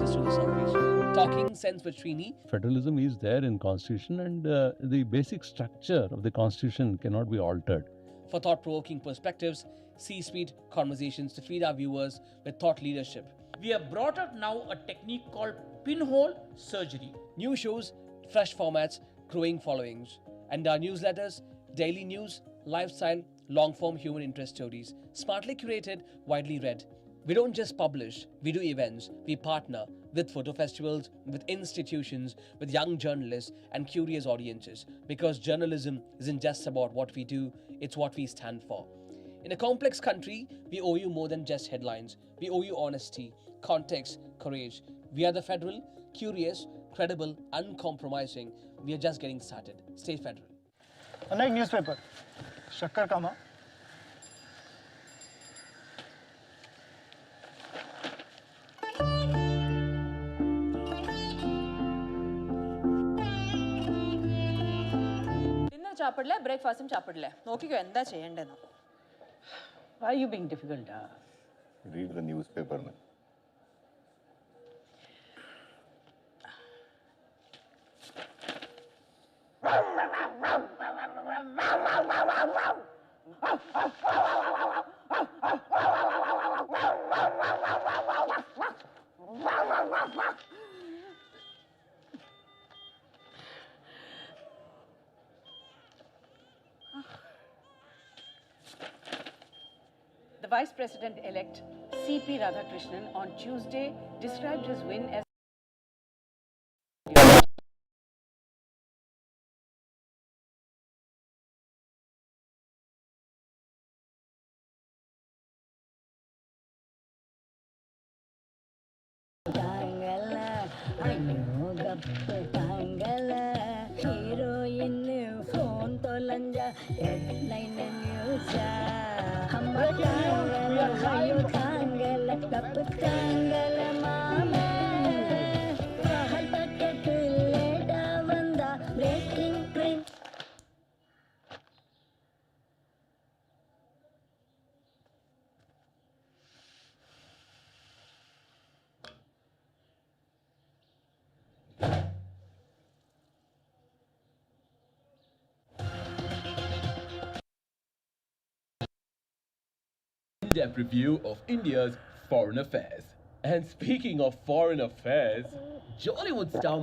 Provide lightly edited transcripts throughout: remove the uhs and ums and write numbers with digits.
us to the surface. Talking sense with Srini. Federalism is there in Constitution, and the basic structure of the Constitution cannot be altered. For thought-provoking perspectives, C-suite conversations to feed our viewers with thought leadership. We have brought up now a technique called pinhole surgery. New shows, fresh formats, growing followings. And our newsletters, daily news, lifestyle, long-form human interest stories, smartly curated, widely read. We don't just publish, we do events. We partner with photo festivals, with institutions, with young journalists and curious audiences. Because journalism isn't just about what we do, it's what we stand for. In a complex country, we owe you more than just headlines. We owe you honesty, context, courage. We are the Federal, curious, credible, uncompromising. We are just getting started. Stay Federal. Another newspaper. Shakkar Kama. ചാപ്പിടില്ല ബ്രേക്ക്ഫാസ്റ്റും ചാപ്പിടില്ല നോക്കിക്കോ എന്താ ചെയ്യേണ്ടതെന്ന്. Why are you being difficult? Read the newspaper, man. The Vice President-elect C.P. Radhakrishnan on Tuesday described his win as in-depth review of India's foreign affairs. And speaking of foreign affairs, Jollywood star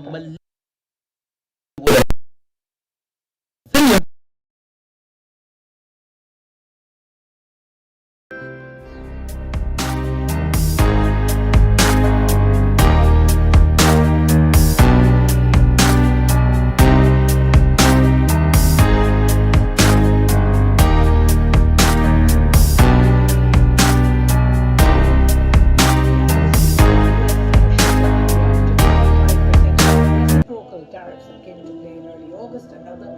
tariffs that came into play in early August and other.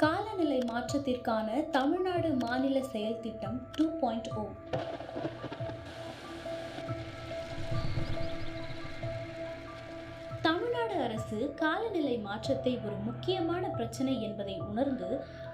காலநிலை மாற்றத்திற்கான தமிழ்நாடு மாநில செயல் திட்டம் 2.0. தமிழ்நாடு அரசு காலநிலை மாற்றத்தை ஒரு முக்கியமான பிரச்சனை என்பதை உணர்ந்து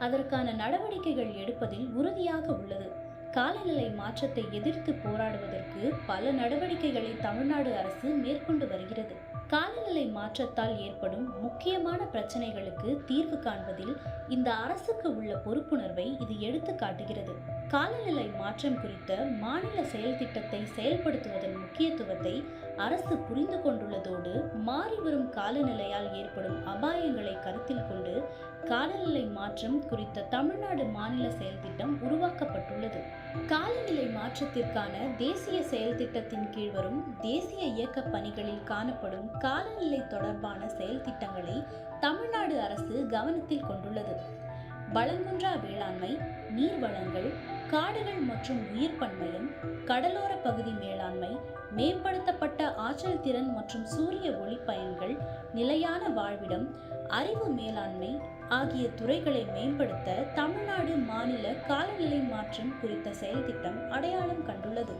அதற்கான நடவடிக்கைகள் எடுப்பதில் உறுதியாக உள்ளது. காலநிலை மாற்றத்தை எதிர்த்து போராடுவதற்கு பல நடவடிக்கைகளை தமிழ்நாடு அரசு மேற்கொண்டு வருகிறது. காலநிலை மாற்றத்தால் ஏற்படும் முக்கியமான பிரச்சனைகளுக்கு தீர்வு காண்பதில் இந்த அரசுக்கு உள்ள பொறுப்புணர்வை இது எடுத்து காட்டுகிறது. காலநிலை மாற்றம் குறித்த மாநில செயல் திட்டத்தை செயல்படுத்துவதன் முக்கியத்துவத்தை அரசு புரிந்து கொண்டுள்ளதோடு மாறிவரும் காலநிலையால் ஏற்படும் அபாயங்களை கருத்தில் கொண்டு காலநிலை மாற்றம் குறித்த தமிழ்நாடு மாநில செயல் திட்டம் உருவாக்கப்பட்டுள்ளது. காலநிலை மாற்றத்திற்கான தேசிய செயல் திட்டத்தின் கீழ் வரும் தேசிய இயக்க பணிகளில் காணப்படும் காலநிலை தொடர்பான செயல் திட்டங்களை தமிழ்நாடு அரசு கவனத்தில் கொண்டுள்ளது. வளங்குன்றா வேளாண்மை, நீர் வளங்கள், காடுகள் மற்றும் உயிர் பன்மையம், கடலோர பகுதி மேலாண்மை, மேம்படுத்தப்பட்ட ஆற்றல் திறன் மற்றும் சூரிய ஒளி பயன்கள், நிலையான வாழ்விடம், அறிவு மேலாண்மை ஆகிய துறைகளை மேம்படுத்த தமிழ்நாடு மாநில காலநிலை மாற்றம் குறித்த செயல் திட்டம் அடையாளம் கண்டுள்ளது.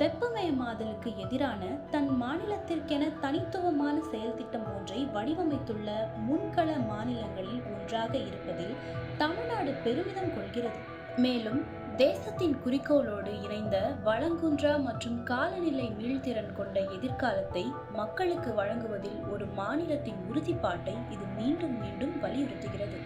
வெப்பமயமாதலுக்கு எதிரான தன் மாநிலத்திற்கென தனித்துவமான செயல் திட்டம் ஒன்றை வடிவமைத்துள்ள முன்கள மாநிலங்களில் ஒன்றாக இருப்பதில் தமிழ்நாடு பெருமிதம் கொள்கிறது. மேலும் தேசத்தின் குறிக்கோளோடு இணைந்த வளங்குன்றா மற்றும் காலநிலை மீள்திறன் கொண்ட எதிர்காலத்தை மக்களுக்கு வழங்குவதில் ஒரு மாநிலத்தின் உறுதிப்பாட்டை இது மீண்டும் மீண்டும் வலியுறுத்துகிறது.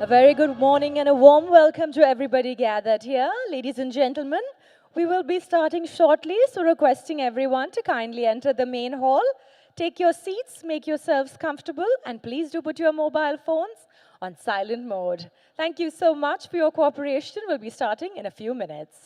A very good morning and a warm welcome to everybody gathered here. Ladies and gentlemen, we will be starting shortly, so requesting everyone to kindly enter the main hall. Take your seats, make yourselves comfortable, and please do put your mobile phones on silent mode. Thank you so much for your cooperation. We'll be starting in a few minutes.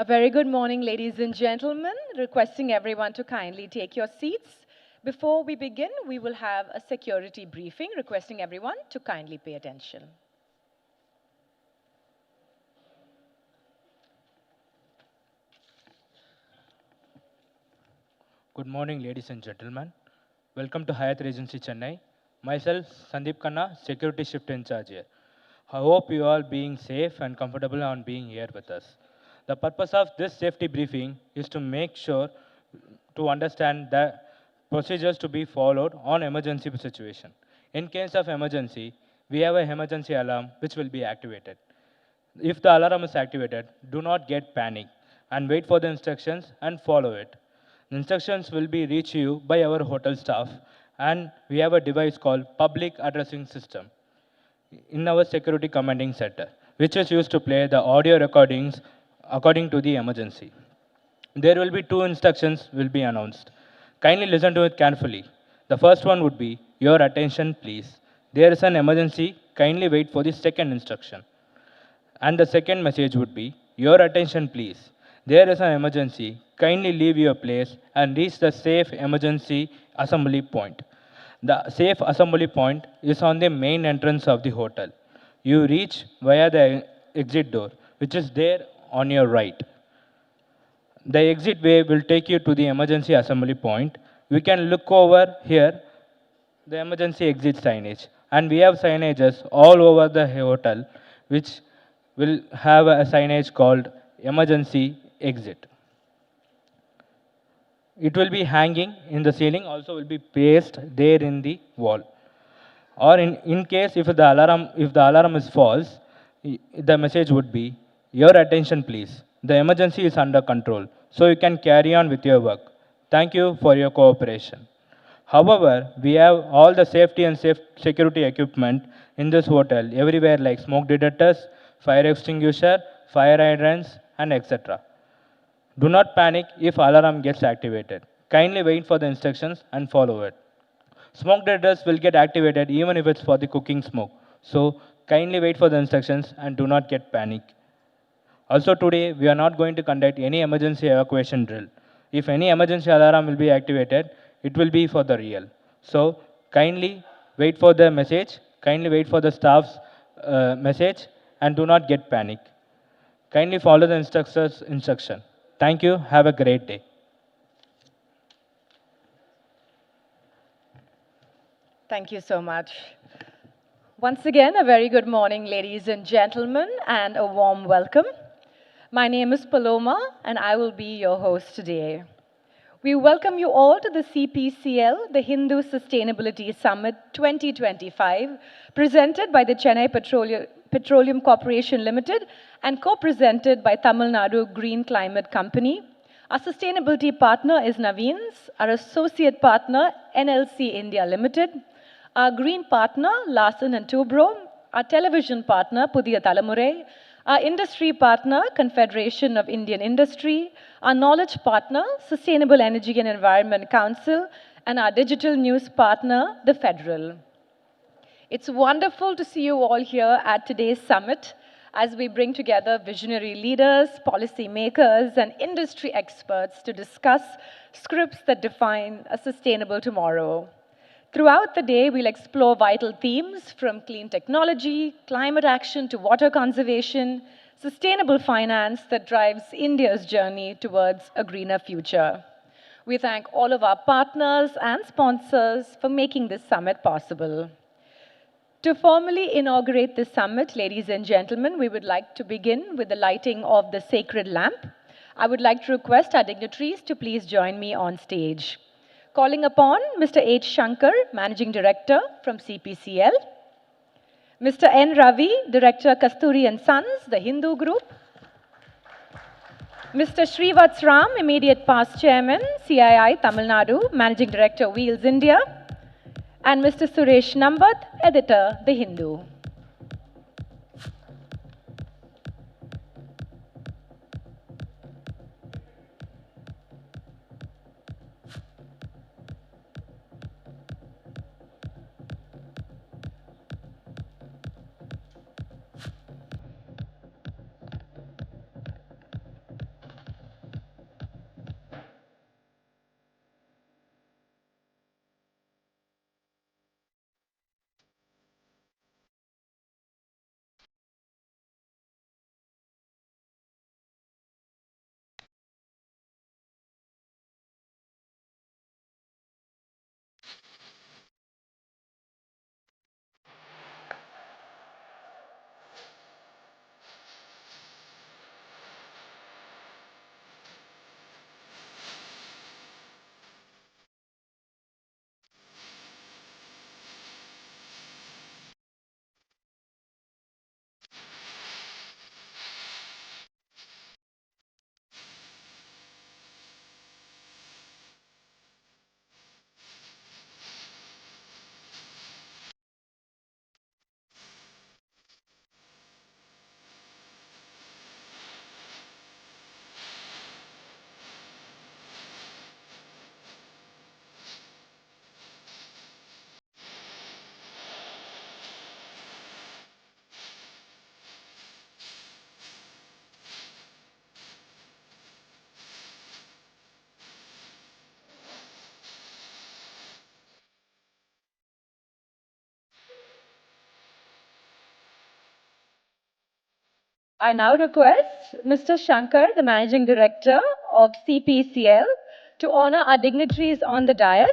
A very good morning, ladies and gentlemen. Requesting everyone to kindly take your seats. Before we begin, we will have a security briefing, requesting everyone to kindly pay attention. Good morning, ladies and gentlemen. Welcome to Hyatt Regency Chennai. Myself, Sandeep Khanna, security shift in charge here. I hope you all being safe and comfortable on being here with us. The purpose of this safety briefing is to make sure to understand the procedures to be followed on emergency situation. In case of emergency, we have an emergency alarm which will be activated. If the alarm is activated, do not get panic and wait for the instructions and follow it. The instructions will be reached you by our hotel staff, and we have a device called public addressing system in our security commanding center, which is used to play the audio recordings according to the emergency. There will be two instructions will be announced. Kindly listen to it carefully. The first one would be, your attention please. There is an emergency, kindly wait for the second instruction. And the second message would be, your attention please. There is an emergency, kindly leave your place and reach the safe emergency assembly point. The safe assembly point is on the main entrance of the hotel. You reach via the exit door, which is there on your right. The exit way will take you to the emergency assembly point. We can look over here, the emergency exit signage. And we have signages all over the hotel, which will have a signage called emergency exit. It will be hanging in the ceiling, also will be pasted there in the wall. Or in case if the alarm is false, the message would be, your attention please. The emergency is under control, so you can carry on with your work. Thank you for your cooperation. However, we have all the safety and security equipment in this hotel everywhere, like smoke detectors, fire extinguisher, fire hydrants, and etc. Do not panic if alarm gets activated. Kindly wait for the instructions and follow it. Smoke detectors will get activated even if it's for the cooking smoke. So kindly wait for the instructions and do not get panic. Also today, we are not going to conduct any emergency evacuation drill. If any emergency alarm will be activated, it will be for the real. So kindly wait for the message, kindly wait for the staff's message, and do not get panic. Kindly follow the instructor's instruction. Thank you. Have a great day. Thank you so much. Once again, a very good morning, ladies and gentlemen, and a warm welcome. My name is Paloma, and I will be your host today. We welcome you all to the CPCL, the Hindu Sustainability Summit 2025, presented by the Chennai Petroleum Corporation Limited and co-presented by Tamil Nadu Green Climate Company. Our sustainability partner is Naveens, our associate partner, NLC India Limited, our green partner, Larsen and Toubro, our television partner, Pudhiya Talamurai, our industry partner, Confederation of Indian Industry, our knowledge partner, Sustainable Energy and Environment Council, and our digital news partner, The Federal. It's wonderful to see you all here at today's summit as we bring together visionary leaders, policymakers, and industry experts to discuss scripts that define a sustainable tomorrow. Throughout the day, we'll explore vital themes from clean technology, climate action to water conservation, sustainable finance that drives India's journey towards a greener future. We thank all of our partners and sponsors for making this summit possible. To formally inaugurate this summit, ladies and gentlemen, we would like to begin with the lighting of the sacred lamp. I would like to request our dignitaries to please join me on stage. Calling upon Mr. H. Shankar, Managing Director from CPCL, Mr. N. Ravi, Director Kasturi and Sons, the Hindu Group, Mr. Srivats Ram, Immediate Past Chairman, CII Tamil Nadu, Managing Director Wheels India, and Mr. Suresh Nambat, Editor, The Hindu. I now request Mr. Shankar, the Managing Director of CPCL, to honor our dignitaries on the dais.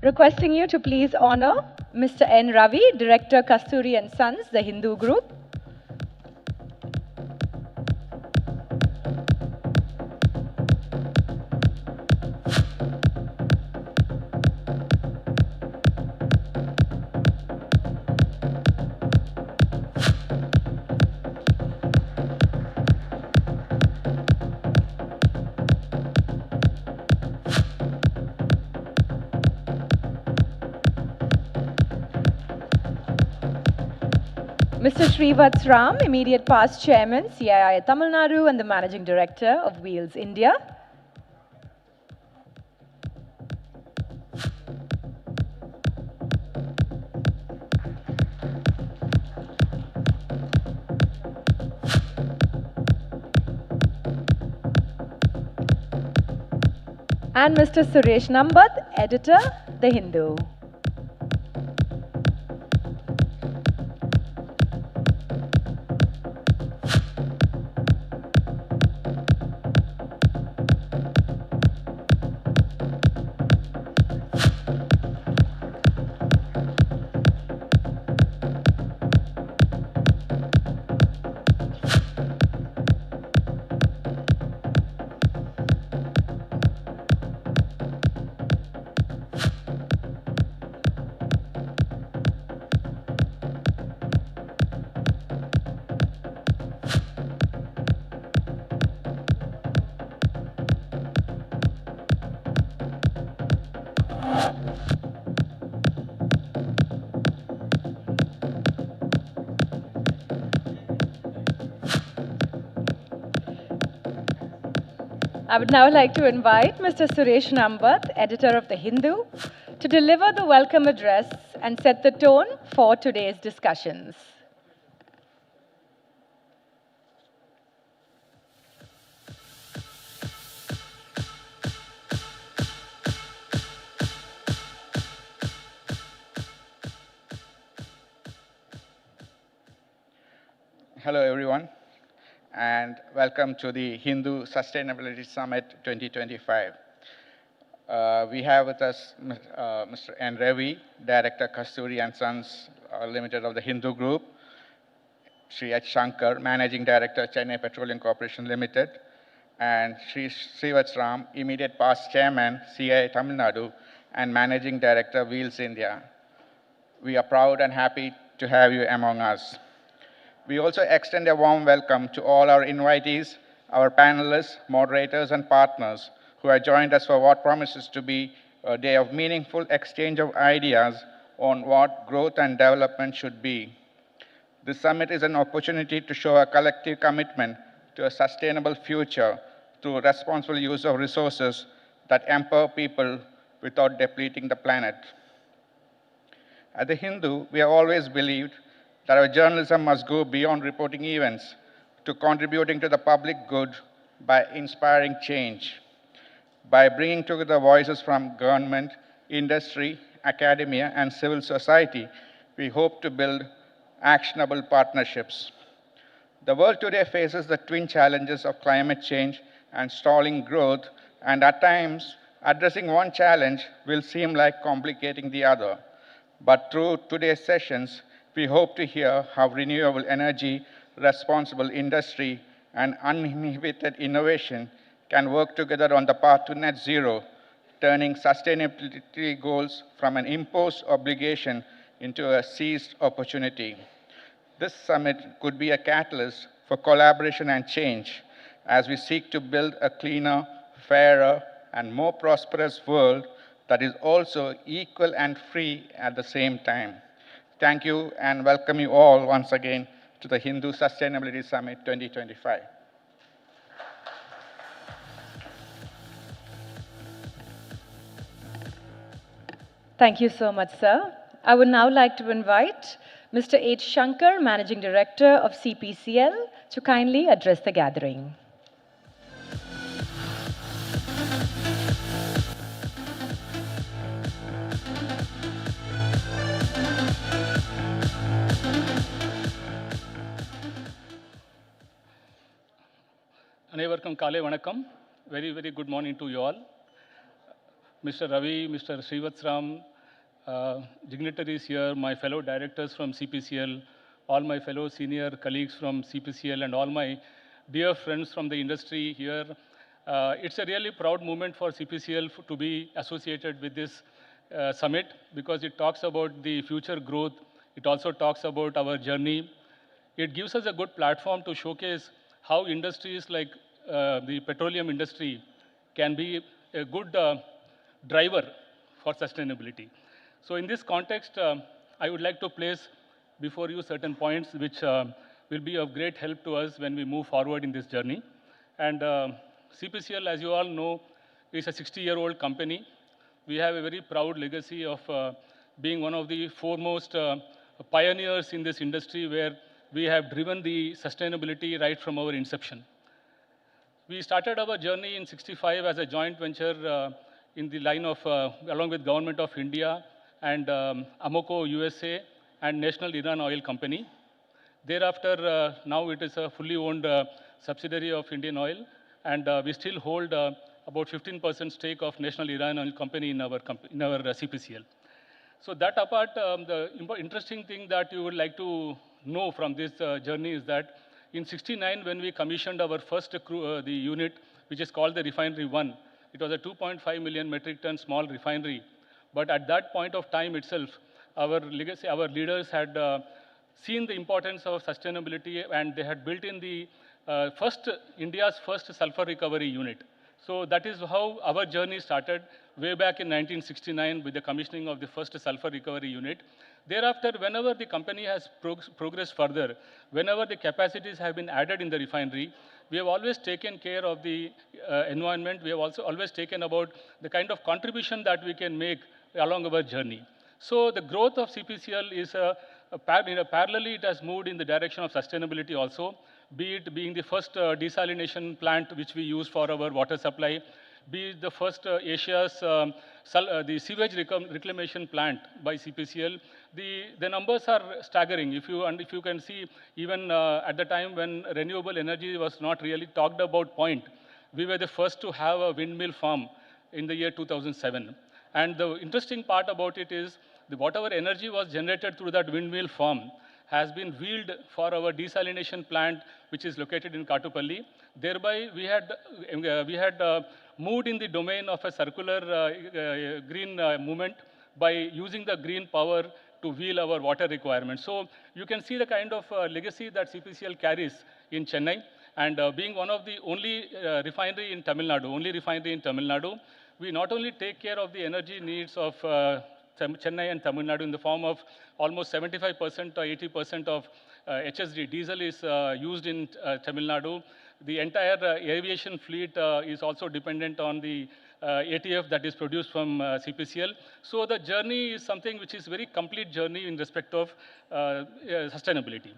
Requesting you to please honor Mr. N. Ravi, Director Kasturi and Sons, the Hindu Group. Mr. Srivats Ram, immediate past chairman, CII Tamil Nadu and the managing director of Wheels India. And Mr. Suresh Nambat, editor, The Hindu. I would now like to invite Mr. Suresh Nambat, editor of The Hindu, to deliver the welcome address and set the tone for today's discussions. Hello, everyone, and welcome to the Hindu Sustainability Summit 2025. We have with us Mr. N. Ravi, Director, Kasturi and Sons Limited of the Hindu Group, Sri H. Shankar, Managing Director, Chennai Petroleum Corporation Limited, and Sri Srivats Ram, immediate past Chairman, CII Tamil Nadu, and Managing Director, Wheels India. We are proud and happy to have you among us. We also extend a warm welcome to all our invitees, our panelists, moderators, and partners who have joined us for what promises to be a day of meaningful exchange of ideas on what growth and development should be. This summit is an opportunity to show a collective commitment to a sustainable future through responsible use of resources that empower people without depleting the planet. At The Hindu, we have always believed that our journalism must go beyond reporting events to contributing to the public good by inspiring change. By bringing together voices from government, industry, academia, and civil society, we hope to build actionable partnerships. The world today faces the twin challenges of climate change and stalling growth, and at times, addressing one challenge will seem like complicating the other. But through today's sessions, we hope to hear how renewable energy, responsible industry, and uninhibited innovation can work together on the path to net zero, turning sustainability goals from an imposed obligation into a seized opportunity. This summit could be a catalyst for collaboration and change as we seek to build a cleaner, fairer, and more prosperous world that is also equal and free at the same time. Thank you and welcome you all once again to the Hindu Sustainability Summit 2025. Thank you so much, sir. I would now like to invite Mr. H. Shankar, Managing Director of CPCL, to kindly address the gathering. Ellarkum Kale Vanakkam. Very, very good morning to you all. Mr. Ravi, Mr. Srivatsram, dignitaries here, my fellow directors from CPCL, all my fellow senior colleagues from CPCL, and all my dear friends from the industry here. It's a really proud moment for CPCL to be associated with this summit because it talks about the future growth. It also talks about our journey. It gives us a good platform to showcase how industries like the petroleum industry can be a good driver for sustainability. So in this context, I would like to place before you certain points which will be of great help to us when we move forward in this journey. And CPCL, as you all know, is a 60-year-old company. We have a very proud legacy of being one of the foremost pioneers in this industry where we have driven the sustainability right from our inception. We started our journey in 65 as a joint venture in the line of, along with Government of India and Amoco USA and National Iran Oil Company. Thereafter, now it is a fully owned subsidiary of Indian Oil, and we still hold about 15% stake of National Iran Oil Company in our CPCL. So that apart, the interesting thing that you would like to know from this journey is that in 69, when we commissioned our first the unit, which is called the Refinery 1, it was a 2.5 million metric ton small refinery. But at that point of time itself, our leaders had seen the importance of sustainability, and they had built in the India's first sulfur recovery unit. So that is how our journey started way back in 1969 with the commissioning of the first sulfur recovery unit. Thereafter, whenever the company has progressed further, whenever the capacities have been added in the refinery, we have always taken care of the environment. We have also always taken about the kind of contribution that we can make along our journey. So the growth of CPCL is parallelly it has moved in the direction of sustainability also, be it being the first desalination plant which we use for our water supply, be it the first Asia's the sewage reclamation plant by CPCL. The numbers are staggering. If you can see, even at the time when renewable energy was not really talked about point, we were the first to have a windmill farm in the year 2007. And the interesting part about it is whatever energy was generated through that windmill farm has been wheeled for our desalination plant, which is located in Katupalli. Thereby, we had moved in the domain of a circular green movement by using the green power to wheel our water requirements. So you can see the kind of legacy that CPCL carries in Chennai, and being one of the only refinery in Tamil Nadu, we not only take care of the energy needs of Chennai and Tamil Nadu in the form of almost 75% or 80% of HSD diesel is used in Tamil Nadu. The entire aviation fleet is also dependent on the ATF that is produced from CPCL. So the journey is something which is very complete journey in respect of sustainability.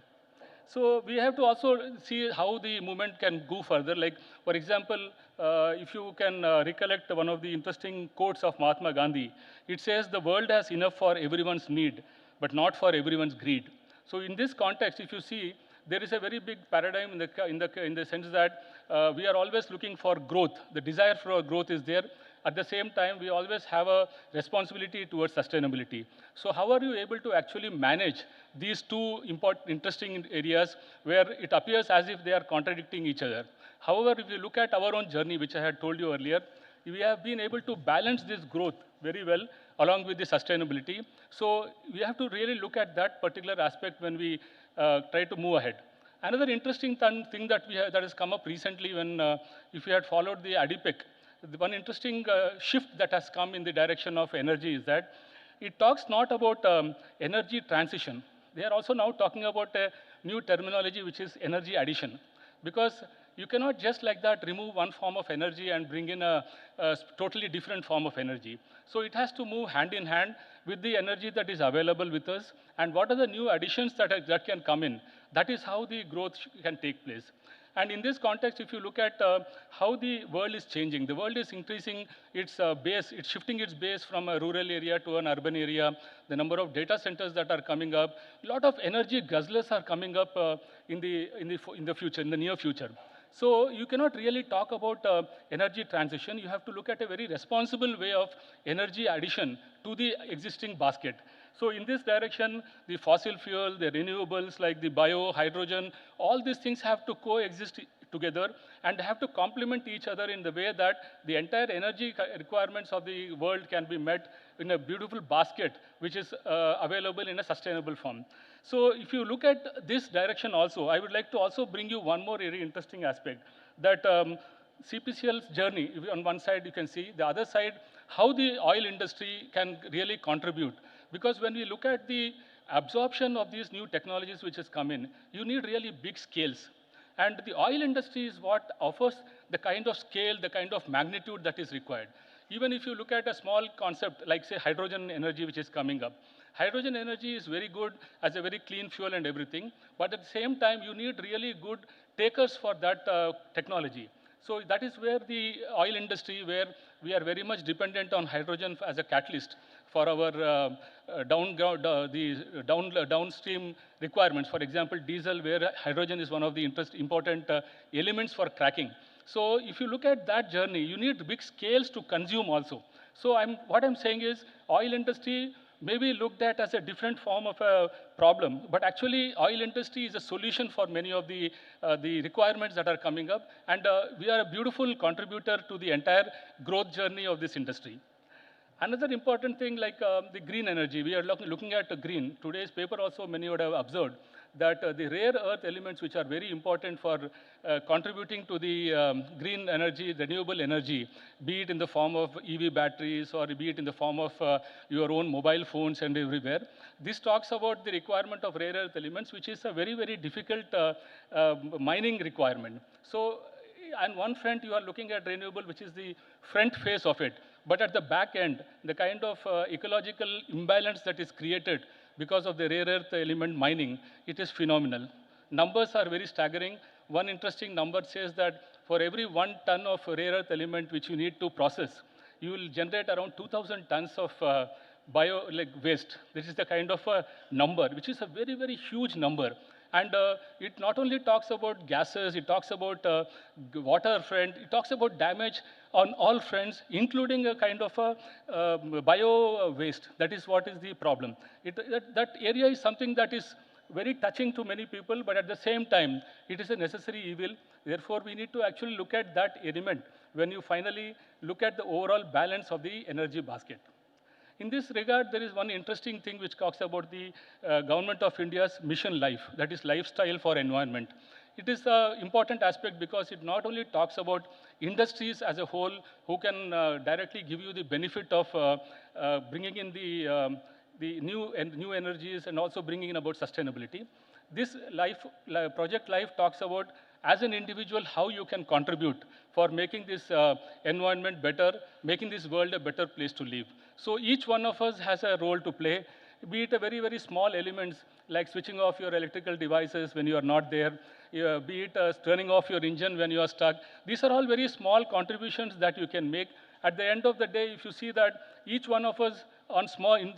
So we have to also see how the movement can go further. Like, for example, if you can recollect one of the interesting quotes of Mahatma Gandhi, it says, "The world has enough for everyone's need, but not for everyone's greed." So in this context, if you see, there is a very big paradigm in the sense that we are always looking for growth. The desire for growth is there. At the same time, we always have a responsibility towards sustainability. So how are you able to actually manage these two interesting areas where it appears as if they are contradicting each other? However, if you look at our own journey, which I had told you earlier, we have been able to balance this growth very well along with the sustainability. So we have to really look at that particular aspect when we try to move ahead. Another interesting thing that that has come up recently when, if you had followed the ADIPEC, one interesting shift that has come in the direction of energy is that it talks not about energy transition. They are also now talking about a new terminology, which is energy addition. Because you cannot just like that remove one form of energy and bring in a totally different form of energy. So it has to move hand in hand with the energy that is available with us, and what are the new additions that can come in. That is how the growth can take place. And in this context, if you look at how the world is changing, the world is increasing its base, it's shifting its base from a rural area to an urban area. The number of data centers that are coming up, a lot of energy guzzlers are coming up in the future, in the near future. So you cannot really talk about energy transition. You have to look at a very responsible way of energy addition to the existing basket. So in this direction, the fossil fuel, the renewables like the bio, hydrogen, all these things have to coexist together and have to complement each other in the way that the entire energy requirements of the world can be met in a beautiful basket which is available in a sustainable form. So if you look at this direction also, I would like to also bring you one more very interesting aspect, that CPCL's journey, on one side you can see, the other side, how the oil industry can really contribute. Because when we look at the absorption of these new technologies which has come in, you need really big scales. And the oil industry is what offers the kind of scale, the kind of magnitude that is required. Even if you look at a small concept like, say, hydrogen energy, which is coming up. Hydrogen energy is very good as a very clean fuel and everything, but at the same time, you need really good takers for that technology. So that is where the oil industry, where we are very much dependent on hydrogen as a catalyst for our downstream requirements. For example, diesel, where hydrogen is one of the important elements for cracking. So if you look at that journey, you need big scales to consume also. So what I'm saying is, oil industry may be looked at as a different form of a problem, but actually oil industry is a solution for many of the requirements that are coming up, and we are a beautiful contributor to the entire growth journey of this industry. Another important thing, like the green energy, we are looking at green. Today's paper also, many would have observed that the rare earth elements, which are very important for contributing to the green energy, renewable energy, be it in the form of EV batteries or be it in the form of your own mobile phones and everywhere. This talks about the requirement of rare earth elements, which is a very, very difficult mining requirement. So on one front, you are looking at renewable, which is the front face of it. But at the back end, the kind of ecological imbalance that is created because of the rare earth element mining, it is phenomenal. Numbers are very staggering. One interesting number says that for every 1 ton of rare earth element which you need to process, you will generate around 2,000 tons of waste. This is the kind of a number, which is a very, very huge number. And it not only talks about gases, it talks about water front, it talks about damage on all fronts, including a kind of a bio waste. That is what is the problem. That area is something that is very touching to many people, but at the same time, it is a necessary evil. Therefore, we need to actually look at that element when you finally look at the overall balance of the energy basket. In this regard, there is one interesting thing which talks about the Government of India's mission life, that is lifestyle for environment. It is an important aspect because it not only talks about industries as a whole who can directly give you the benefit of bringing in the new energies and also bringing in about sustainability. This Project Life talks about, as an individual, how you can contribute for making this environment better, making this world a better place to live. So each one of us has a role to play, be it a very, very small elements like switching off your electrical devices when you are not there, be it turning off your engine when you are stuck. These are all very small contributions that you can make. At the end of the day, if you see that each one of us in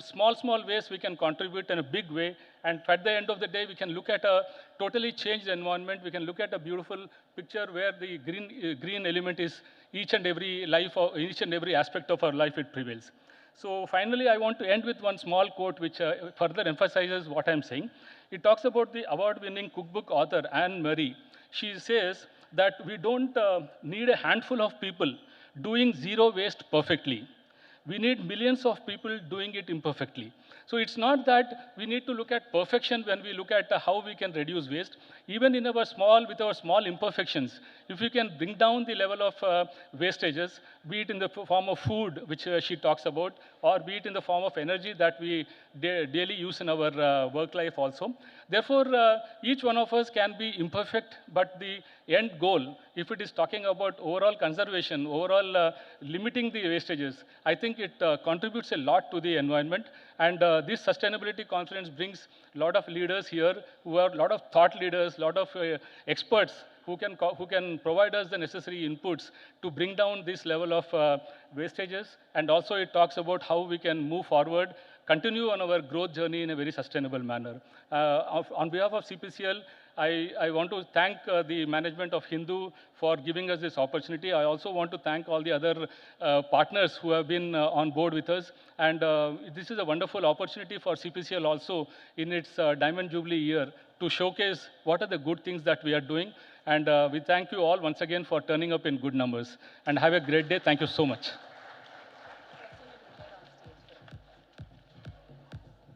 small ways we can contribute in a big way, and at the end of the day we can look at a totally changed environment. We can look at a beautiful picture where the green element is each and every aspect of our life it prevails. So finally, I want to end with one small quote which further emphasizes what I'm saying. It talks about the award-winning cookbook author Anne Marie. She says that we don't need a handful of people doing zero waste perfectly. We need millions of people doing it imperfectly. So it's not that we need to look at perfection when we look at how we can reduce waste. Even with our small imperfections, if we can bring down the level of wastages, be it in the form of food, which she talks about, or be it in the form of energy that we daily use in our work life also. Therefore, each one of us can be imperfect, but the end goal, if it is talking about overall conservation, overall limiting the wastages, I think it contributes a lot to the environment. And this sustainability conference brings a lot of leaders here who are a lot of thought leaders, a lot of experts who can provide us the necessary inputs to bring down this level of wastages. And also it talks about how we can move forward, continue on our growth journey in a very sustainable manner. On behalf of CPCL, I want to thank the management of Hindu for giving us this opportunity. I also want to thank all the other partners who have been on board with us. And this is a wonderful opportunity for CPCL also in its Diamond Jubilee year to showcase what are the good things that we are doing. And we thank you all once again for turning up in good numbers. And have a great day. Thank you so much.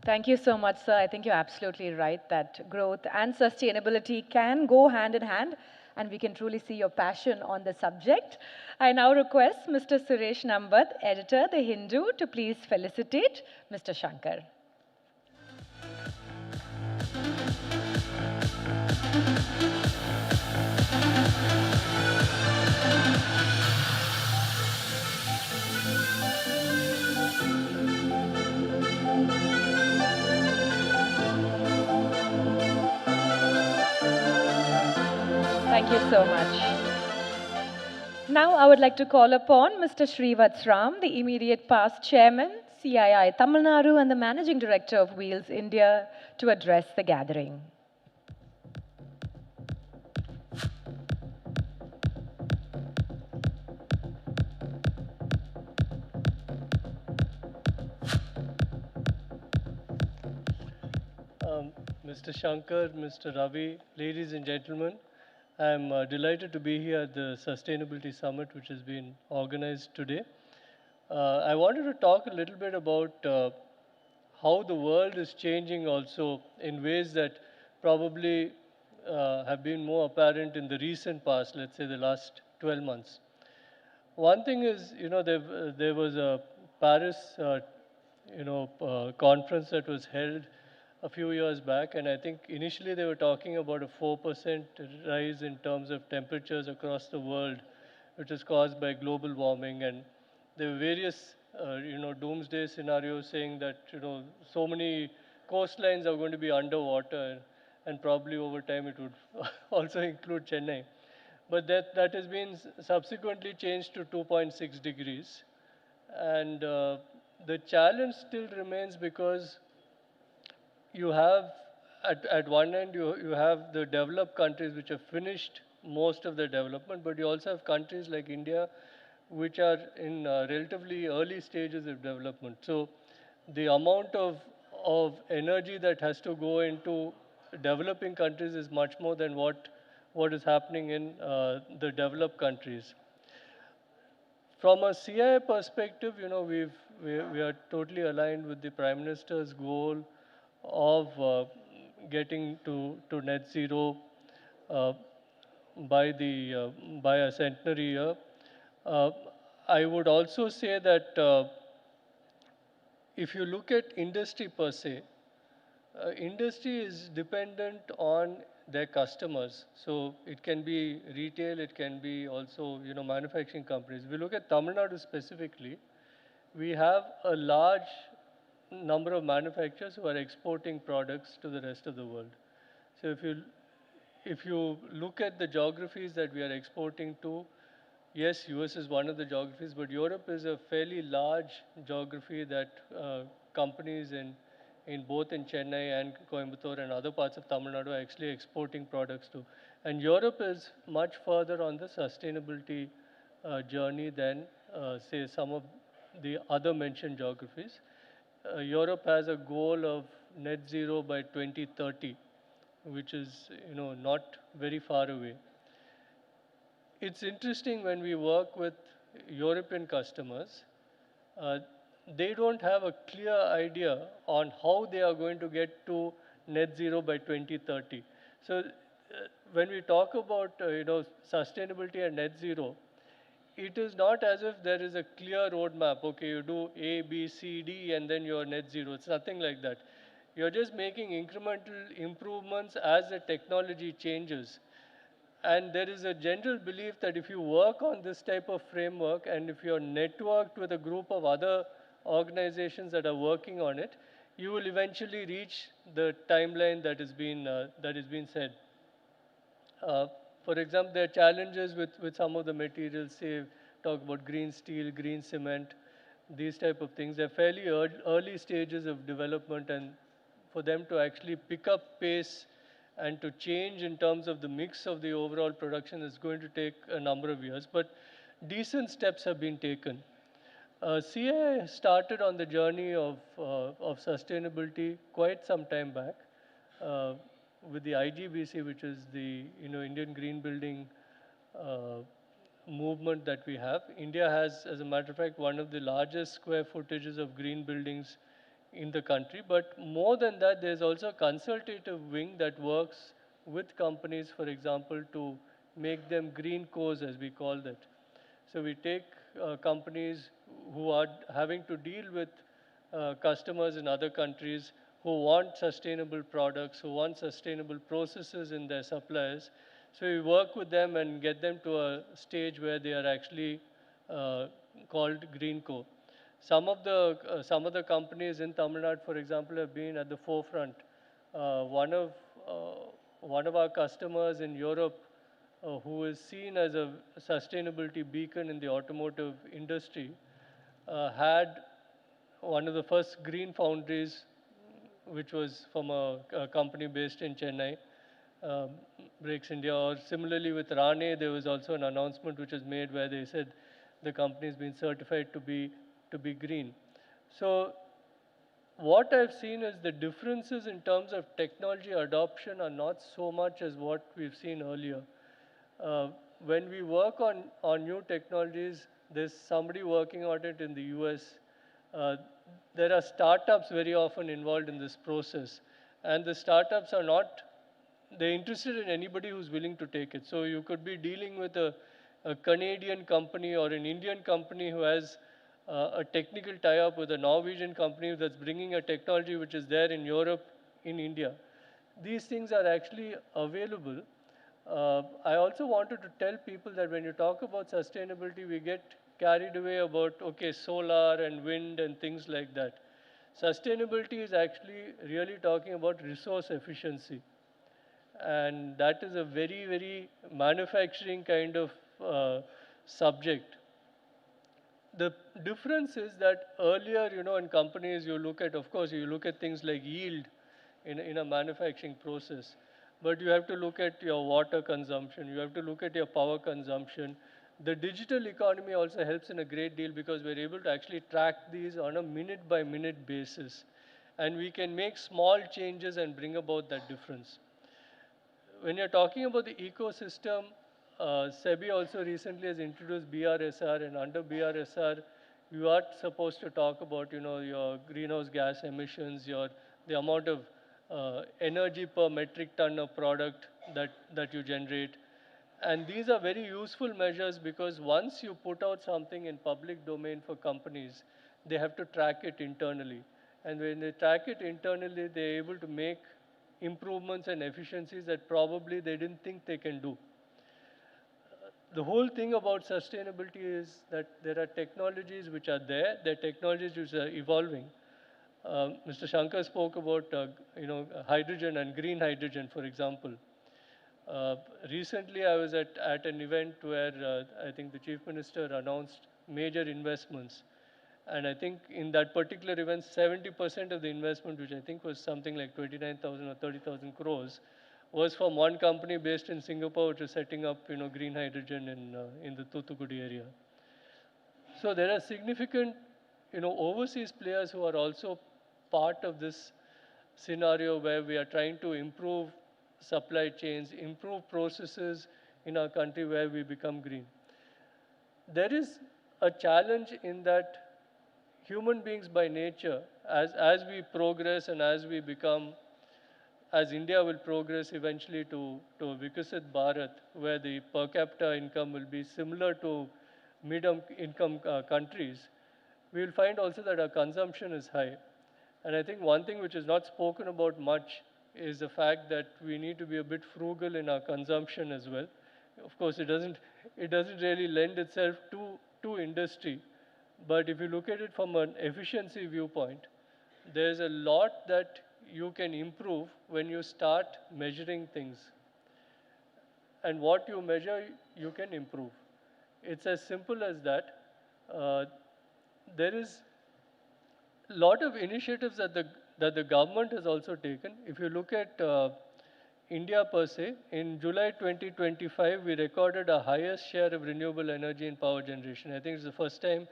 Thank you so much, sir. I think you're absolutely right that growth and sustainability can go hand in hand, and we can truly see your passion on the subject. I now request Mr. Suresh Nambat, editor, The Hindu, to please felicitate Mr. Shankar. Thank you so much. Now I would like to call upon Mr. Srivatsram, the immediate past chairman, CII Tamil Nadu, and the managing director of Wheels India, to address the gathering. Mr. Shankar, Mr. Ravi, ladies and gentlemen, I'm delighted to be here at the Sustainability Summit, which has been organized today. I wanted to talk a little bit about how the world is changing also in ways that probably have been more apparent in the recent past, let's say the last 12 months. One thing is, there was a Paris, conference that was held a few years back, and I think initially they were talking about a 4% rise in terms of temperatures across the world, which is caused by global warming, and there were various, doomsday scenarios saying that, so many coastlines are going to be underwater, and probably over time it would also include Chennai. But that has been subsequently changed to 2.6 degrees, and the challenge still remains because you have, at one end, you have the developed countries which have finished most of their development, but you also have countries like India which are in relatively early stages of development. So the amount of energy that has to go into developing countries is much more than what is happening in the developed countries. From a CI perspective, we are totally aligned with the Prime Minister's goal of getting to net zero by a centenary year. I would also say that if you look at industry per se, industry is dependent on their customers. So it can be retail, it can be also manufacturing companies. If we look at Tamil Nadu specifically, we have a large number of manufacturers who are exporting products to the rest of the world. So if you look at the geographies that we are exporting to, yes, US is one of the geographies, but Europe is a fairly large geography that companies both in Chennai and Coimbatore and other parts of Tamil Nadu are actually exporting products to. And Europe is much further on the sustainability journey than, say, some of the other mentioned geographies. Europe has a goal of net zero by 2030, which is not very far away. It's interesting when we work with European customers, they don't have a clear idea on how they are going to get to net zero by 2030. So when we talk about sustainability and net zero, it is not as if there is a clear roadmap. Okay, you do A, B, C, D, and then you're net zero. It's nothing like that. You're just making incremental improvements as the technology changes. And there is a general belief that if you work on this type of framework and if you're networked with a group of other organizations that are working on it, you will eventually reach the timeline that has been said. For example, there are challenges with some of the materials, say, talk about green steel, green cement, these type of things. They're fairly early stages of development, and for them to actually pick up pace and to change in terms of the mix of the overall production is going to take a number of years, but decent steps have been taken. CA started on the journey of sustainability quite some time back with the IGBC, which is the Indian Green Building movement that we have. India has, as a matter of fact, one of the largest square footages of green buildings in the country. But more than that, there's also a consultative wing that works with companies, for example, to make them green cores, as we call that. So we take companies who are having to deal with customers in other countries who want sustainable products, who want sustainable processes in their suppliers. So we work with them and get them to a stage where they are actually called Green Co. Some of the companies in Tamil Nadu, for example, have been at the forefront. One of our customers in Europe, who is seen as a sustainability beacon in the automotive industry, had one of the first green foundries, which was from a company based in Chennai, Breaks India. Or similarly with Rane, there was also an announcement which was made where they said the company has been certified to be green. So what I've seen is the differences in terms of technology adoption are not so much as what we've seen earlier. When we work on new technologies, there's somebody working on it in the US. There are startups very often involved in this process. And the startups are not, they're interested in anybody who's willing to take it. So you could be dealing with a Canadian company or an Indian company who has a technical tie-up with a Norwegian company that's bringing a technology which is there in Europe, in India. These things are actually available. I also wanted to tell people that when you talk about sustainability, we get carried away about, okay, solar and wind and things like that. Sustainability is actually really talking about resource efficiency. And that is a very, very manufacturing kind of subject. The difference is that earlier, in companies you look at, of course, you look at things like yield in a manufacturing process. But you have to look at your water consumption. You have to look at your power consumption. The digital economy also helps in a great deal because we're able to actually track these on a minute-by-minute basis. And we can make small changes and bring about that difference. When you're talking about the ecosystem, SEBI also recently has introduced BRSR, and under BRSR, you are supposed to talk about, your greenhouse gas emissions, the amount of energy per metric ton of product that you generate. And these are very useful measures because once you put out something in public domain for companies, they have to track it internally. And when they track it internally, they're able to make improvements and efficiencies that probably they didn't think they can do. The whole thing about sustainability is that there are technologies which are there are technologies which are evolving. Mr. Shankar spoke about hydrogen and green hydrogen, for example. Recently, I was at an event where I think the Chief Minister announced major investments. And I think in that particular event, 70% of the investment, which I think was something like 29,000 or 30,000 crores, was from one company based in Singapore, which is setting up green hydrogen in the Thoothukudi area. So there are significant overseas players who are also part of this scenario where we are trying to improve supply chains, improve processes in our country where we become green. There is a challenge in that human beings by nature, as we progress and as we become, as India will progress eventually to a Vikasit Bharat, where the per capita income will be similar to mid-income countries, we will find also that our consumption is high. And I think one thing which is not spoken about much is the fact that we need to be a bit frugal in our consumption as well. Of course, it doesn't really lend itself to industry. But if you look at it from an efficiency viewpoint, there's a lot that you can improve when you start measuring things. And what you measure, you can improve. It's as simple as that. There is a lot of initiatives that the government has also taken. If you look at India per se, in July 2025, we recorded a highest share of renewable energy in power generation. I think it's the first time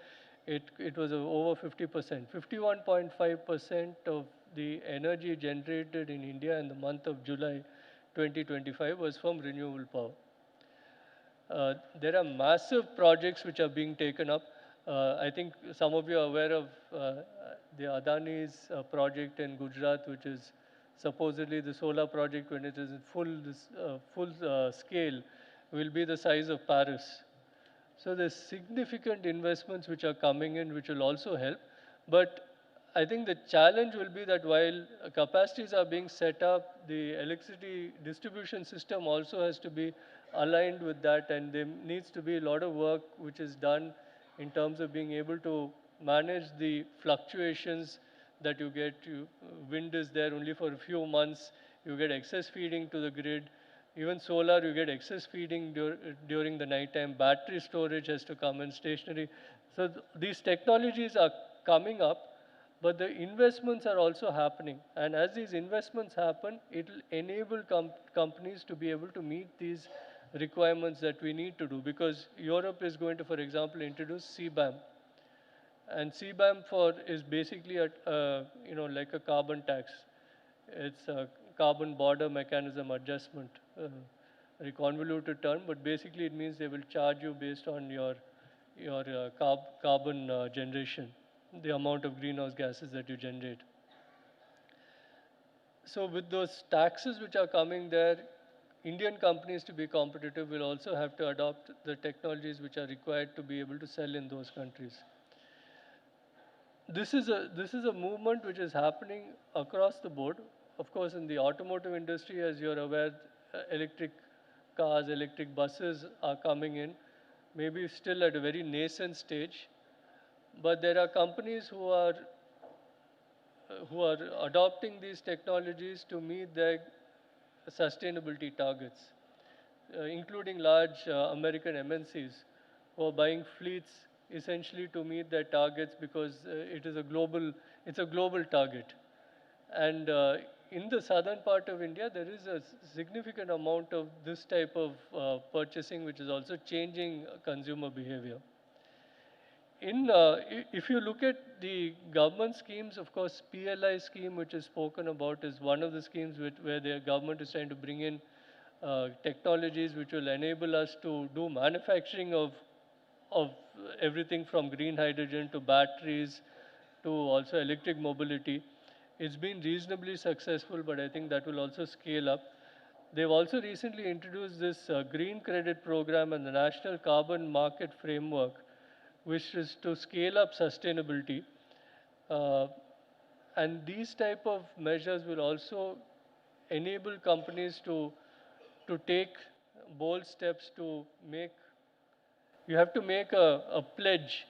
it was over 50%. 51.5% of the energy generated in India in the month of July 2025 was from renewable power. There are massive projects which are being taken up. I think some of you are aware of the Adani's project in Gujarat, which is supposedly the solar project when it is in full scale, will be the size of Paris. So there's significant investments which are coming in, which will also help. But I think the challenge will be that while capacities are being set up, the electricity distribution system also has to be aligned with that, and there needs to be a lot of work which is done in terms of being able to manage the fluctuations that you get. Wind is there only for a few months, you get excess feeding to the grid. Even solar, you get excess feeding during the night time. Battery storage has to come in, stationary. So these technologies are coming up, but the investments are also happening. And as these investments happen, it will enable companies to be able to meet these requirements that we need to do. Because Europe is going to, for example, introduce CBAM. And CBAM is basically like a carbon tax. It's a carbon border mechanism adjustment, very convoluted term, but basically it means they will charge you based on your carbon generation, the amount of greenhouse gases that you generate. So with those taxes which are coming there, Indian companies to be competitive will also have to adopt the technologies which are required to be able to sell in those countries. This is a movement which is happening across the board. Of course, in the automotive industry, as you're aware, electric cars, electric buses are coming in, maybe still at a very nascent stage. But there are companies who are adopting these technologies to meet their sustainability targets, including large American MNCs who are buying fleets essentially to meet their targets because it's a global target. And in the southern part of India, there is a significant amount of this type of purchasing, which is also changing consumer behavior. If you look at the government schemes, of course, PLI scheme, which is spoken about, is one of the schemes where the government is trying to bring in technologies which will enable us to do manufacturing of everything from green hydrogen to batteries to also electric mobility. It's been reasonably successful, but I think that will also scale up. They've also recently introduced this green credit program and the National Carbon Market Framework, which is to scale up sustainability. And these type of measures will also enable companies to take bold steps to make. You have to make a pledge.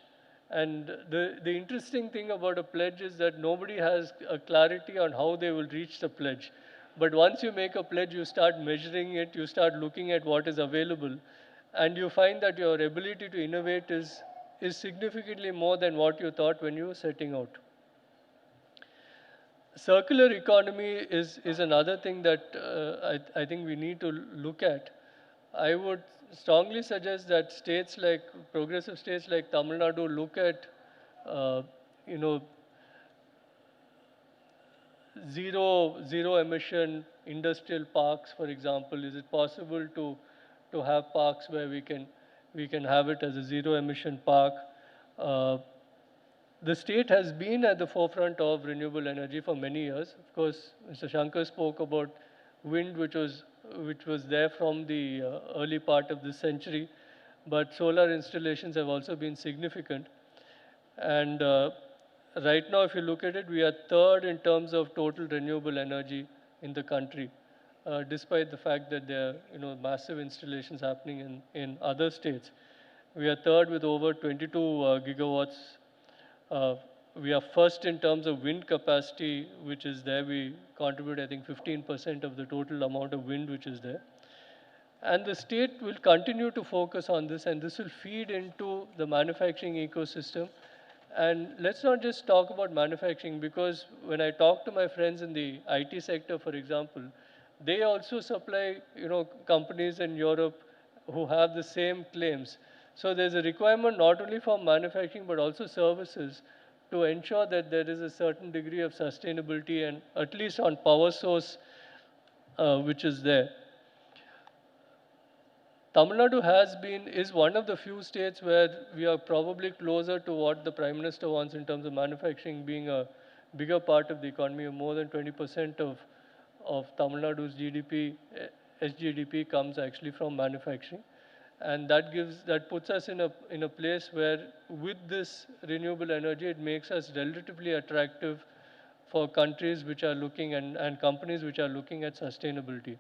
And the interesting thing about a pledge is that nobody has a clarity on how they will reach the pledge. But once you make a pledge, you start measuring it, you start looking at what is available, and you find that your ability to innovate is significantly more than what you thought when you were setting out. Circular economy is another thing that I think we need to look at. I would strongly suggest that progressive states like Tamil Nadu look at, zero emission industrial parks, for example. Is it possible to have parks where we can have it as a zero emission park? The state has been at the forefront of renewable energy for many years. Of course, Mr. Shankar spoke about wind, which was there from the early part of this century, but solar installations have also been significant. And right now, if you look at it, we are third in terms of total renewable energy in the country, despite the fact that there are massive installations happening in other states. We are third with over 22 gigawatts. We are first in terms of wind capacity, which is there. We contribute, I think, 15% of the total amount of wind which is there. And the state will continue to focus on this, and this will feed into the manufacturing ecosystem. And let's not just talk about manufacturing, because when I talk to my friends in the IT sector, for example, they also supply, companies in Europe who have the same claims. So there's a requirement not only for manufacturing but also services to ensure that there is a certain degree of sustainability and at least on power source which is there. Tamil Nadu is one of the few states where we are probably closer to what the Prime Minister wants in terms of manufacturing being a bigger part of the economy. More than 20% of Tamil Nadu's GDP, SGDP comes actually from manufacturing. And that puts us in a place where with this renewable energy, it makes us relatively attractive for countries which are looking and companies which are looking at sustainability.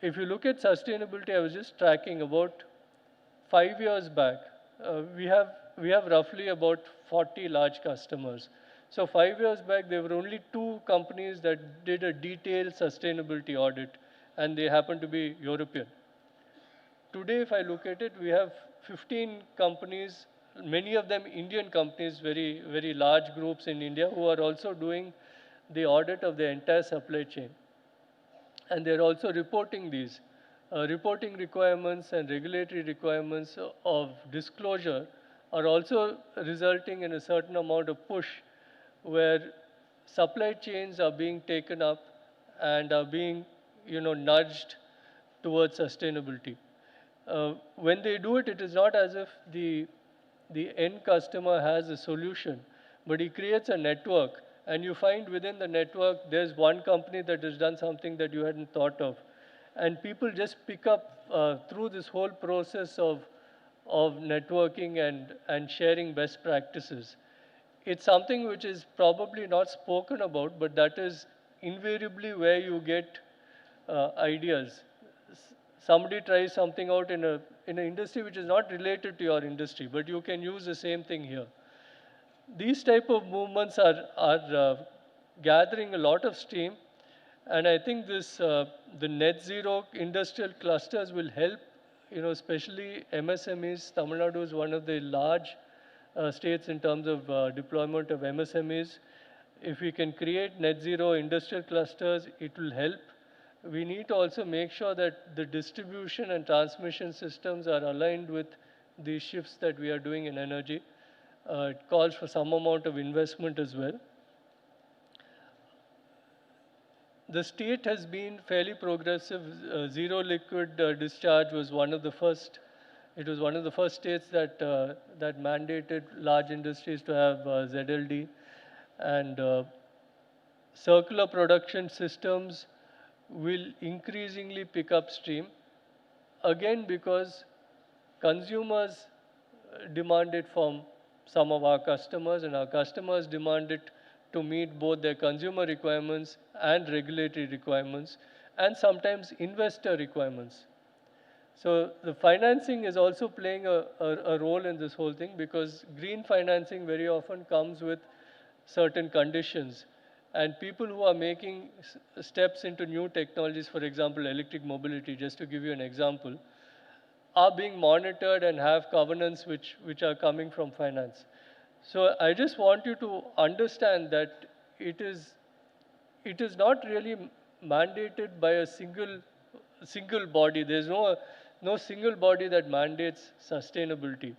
If you look at sustainability, I was just tracking about 5 years back. We have roughly about 40 large customers. So 5 years back, there were only 2 companies that did a detailed sustainability audit, and they happened to be European. Today, if I look at it, we have 15 companies, many of them Indian companies, very, very large groups in India, who are also doing the audit of the entire supply chain. And they're also reporting these. Reporting requirements and regulatory requirements of disclosure are also resulting in a certain amount of push where supply chains are being taken up and are being, nudged towards sustainability. When they do it, it is not as if the end customer has a solution, but he creates a network, and you find within the network there's one company that has done something that you hadn't thought of. And people just pick up through this whole process of networking and sharing best practices. It's something which is probably not spoken about, but that is invariably where you get ideas. Somebody tries something out in an industry which is not related to your industry, but you can use the same thing here. These type of movements are gathering a lot of steam, and I think the net zero industrial clusters will help, especially MSMEs. Tamil Nadu is one of the large states in terms of deployment of MSMEs. If we can create net zero industrial clusters, it will help. We need to also make sure that the distribution and transmission systems are aligned with the shifts that we are doing in energy. It calls for some amount of investment as well. The state has been fairly progressive. Zero liquid discharge was one of the first. It was one of the first states that mandated large industries to have ZLD, and circular production systems will increasingly pick up steam. Again, because consumers demand it from some of our customers, and our customers demand it to meet both their consumer requirements and regulatory requirements, and sometimes investor requirements. So the financing is also playing a role in this whole thing, because green financing very often comes with certain conditions. And people who are making steps into new technologies, for example, electric mobility, just to give you an example, are being monitored and have covenants which are coming from finance. So I just want you to understand that it is not really mandated by a single body. There's no single body that mandates sustainability.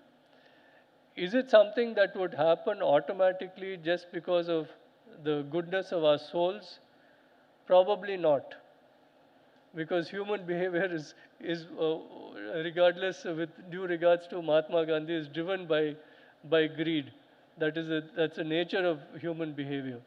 Is it something that would happen automatically just because of the goodness of our souls? Probably not. Because human behavior is regardless, with due regards to Mahatma Gandhi, is driven by greed. That's the nature of human behavior.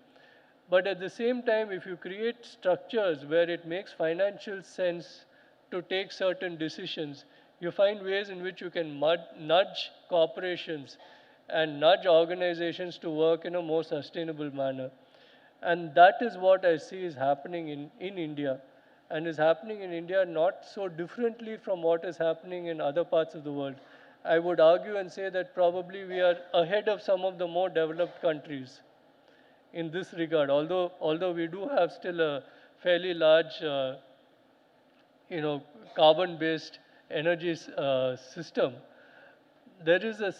But at the same time, if you create structures where it makes financial sense to take certain decisions, you find ways in which you can nudge corporations and nudge organizations to work in a more sustainable manner. And that is what I see is happening in India, and is happening in India not so differently from what is happening in other parts of the world. I would argue and say that probably we are ahead of some of the more developed countries in this regard, although we do have still a fairly large carbon-based energy system. There is a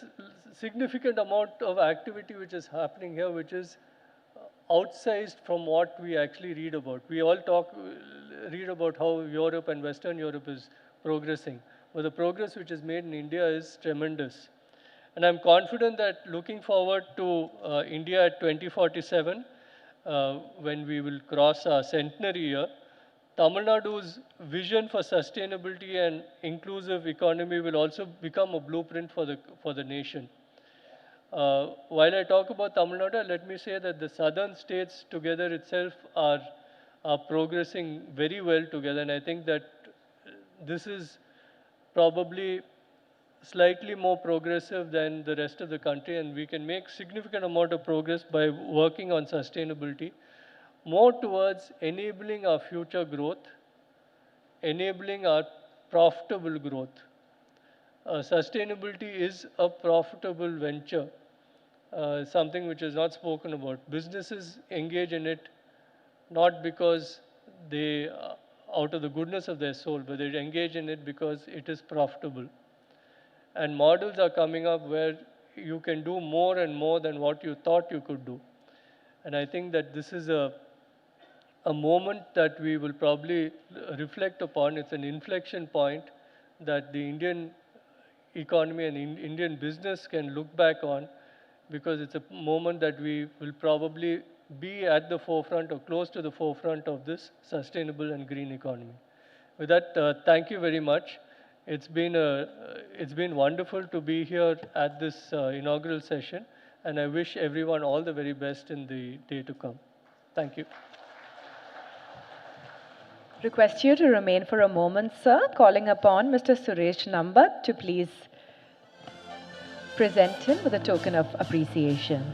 significant amount of activity which is happening here, which is outsized from what we actually read about. We all read about how Europe and Western Europe is progressing. But the progress which is made in India is tremendous. And I'm confident that looking forward to India at 2047, when we will cross our centenary year, Tamil Nadu's vision for sustainability and inclusive economy will also become a blueprint for the nation. While I talk about Tamil Nadu, let me say that the southern states together itself are progressing very well together, and I think that this is probably slightly more progressive than the rest of the country, and we can make significant amount of progress by working on sustainability, more towards enabling our future growth, enabling our profitable growth. Sustainability is a profitable venture, something which is not spoken about. Businesses engage in it not because they, out of the goodness of their soul, but they engage in it because it is profitable. And models are coming up where you can do more and more than what you thought you could do. And I think that this is a moment that we will probably reflect upon. It's an inflection point that the Indian economy and Indian business can look back on, because it's a moment that we will probably be at the forefront or close to the forefront of this sustainable and green economy. With that, thank you very much. It's been wonderful to be here at this inaugural session, and I wish everyone all the very best in the day to come. Thank you. Request you to remain for a moment, sir. Calling upon Mr. Suresh Nambat to please present him with a token of appreciation.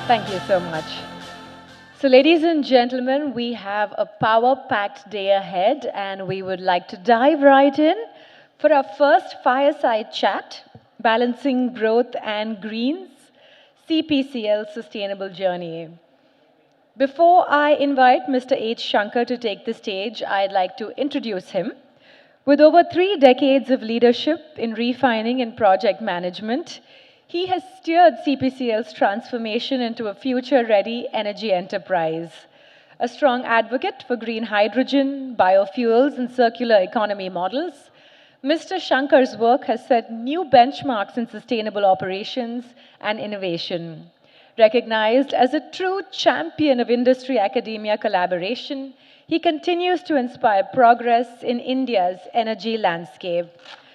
Thank you so much. So, ladies and gentlemen, we have a power-packed day ahead, and we would like to dive right in for our first fireside chat, Balancing Growth and Greens, CPCL Sustainable Journey. Before I invite Mr. H. Shankar to take the stage, I'd like to introduce him. With over 3 decades of leadership in refining and project management, he has steered CPCL's transformation into a future-ready energy enterprise. A strong advocate for green hydrogen, biofuels, and circular economy models, Mr. Shankar's work has set new benchmarks in sustainable operations and innovation. Recognized as a true champion of industry-academia collaboration, he continues to inspire progress in India's energy landscape.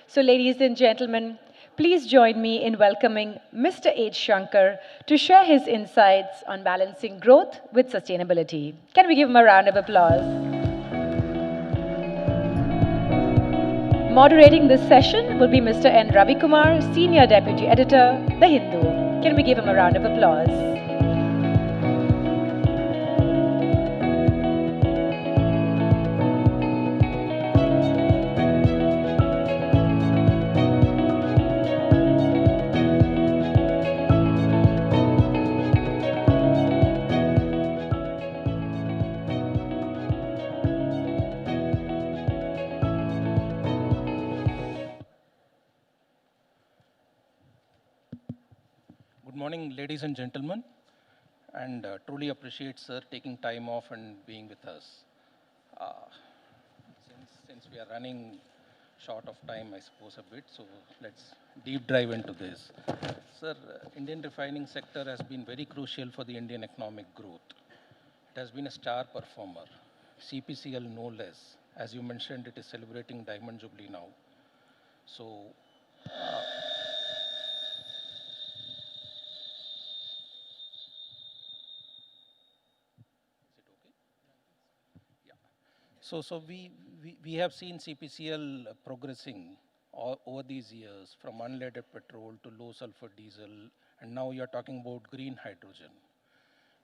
So, ladies and gentlemen, please join me in welcoming Mr. H. Shankar to share his insights on balancing growth with sustainability. Can we give him a round of applause? Moderating this session will be Mr. N. Ravi Kumar, Senior Deputy Editor, The Hindu. Can we give him a round of applause? Good morning, ladies and gentlemen, and truly appreciate sir taking time off and being with us. Since we are running short of time, I suppose a bit, so let's deep dive into this. Sir, Indian refining sector has been very crucial for the Indian economic growth. It has been a star performer, CPCL no less. As you mentioned, it is celebrating Diamond Jubilee now. So, So we have seen CPCL progressing over these years from unleaded petrol to low sulfur diesel, and now you're talking about green hydrogen.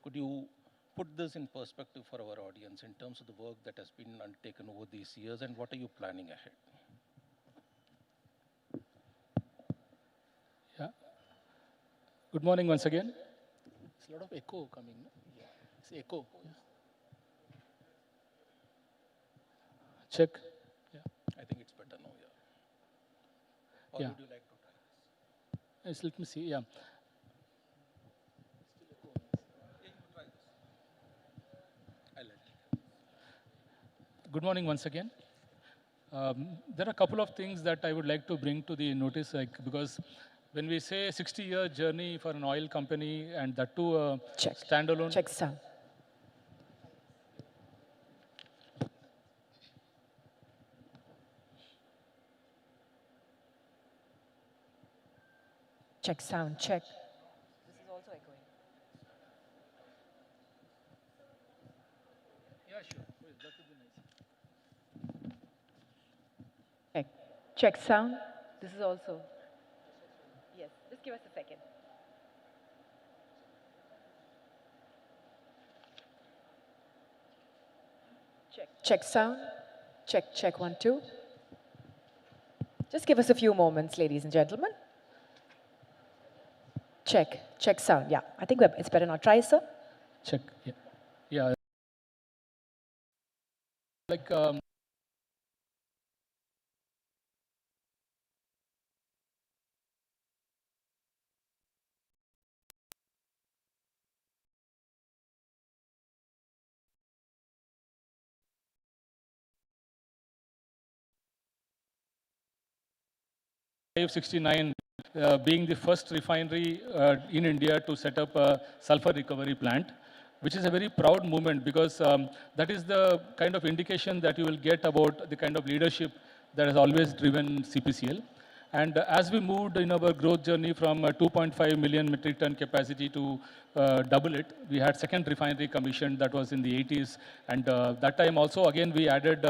Could you put this in perspective for our audience in terms of the work that has been undertaken over these years, and what are you planning ahead? Yeah. Good morning once again. There's a lot of echo coming. No? Yeah. It's echo. Check. I think it's better now, yeah. Or Yeah. would you like to try this? Yes, let me see. Yeah. Good morning once again. There are a couple of things that I would like to bring to the notice, like, because when we say 60-year journey for an oil company and that too standalone. Check sound. Check sound, check. This is also echoing. Yeah, sure. That would be nice. Check. Check sound. This is also. Yes, just give us a second. Check sound. Check, check, 1, 2. Just give us a few moments, ladies and gentlemen. Check, check sound. Yeah, I think it's better now. Try, sir. Check. Yeah. Yeah. Like. $569 being the first refinery in India to set up a sulfur recovery plant, which is a very proud moment because that is the kind of indication that you will get about the kind of leadership that has always driven CPCL. And as we moved in our growth journey from 2.5 million metric ton capacity to double it, we had second refinery commissioned that was in the 80s. And that time also, again, we added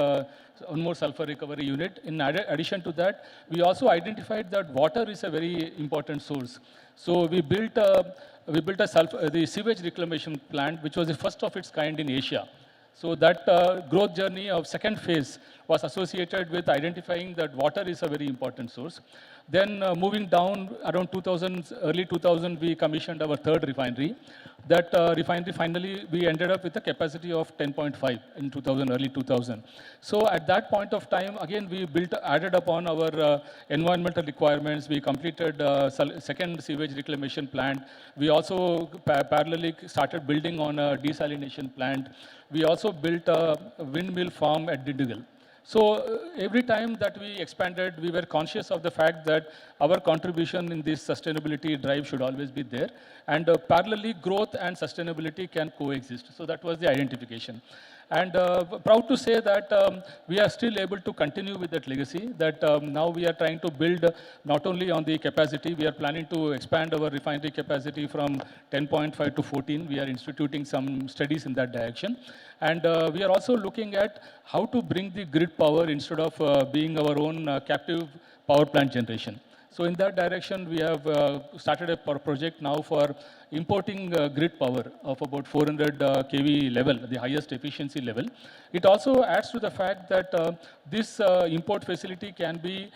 one more sulfur recovery unit. In addition to that, we also identified that water is a very important source. So we built the sewage reclamation plant, which was the first of its kind in Asia. So that growth journey of second phase was associated with identifying that water is a very important source. Then moving down around 2000, early 2000, we commissioned our third refinery. That refinery finally, we ended up with a capacity of 10.5 in 2000, early 2000. So at that point of time, again, we added upon our environmental requirements. We completed second sewage reclamation plant. We also parallelly started building on a desalination plant. We also built a windmill farm at Dindigul. So every time that we expanded, we were conscious of the fact that our contribution in this sustainability drive should always be there. And parallelly, growth and sustainability can coexist. So that was the identification. And proud to say that we are still able to continue with that legacy, that now we are trying to build not only on the capacity, we are planning to expand our refinery capacity from 10.5 to 14. We are instituting some studies in that direction. And we are also looking at how to bring the grid power instead of being our own captive power plant generation. So in that direction, we have started a project now for importing grid power of about 400 kV level, the highest efficiency level. It also adds to the fact that this import facility can be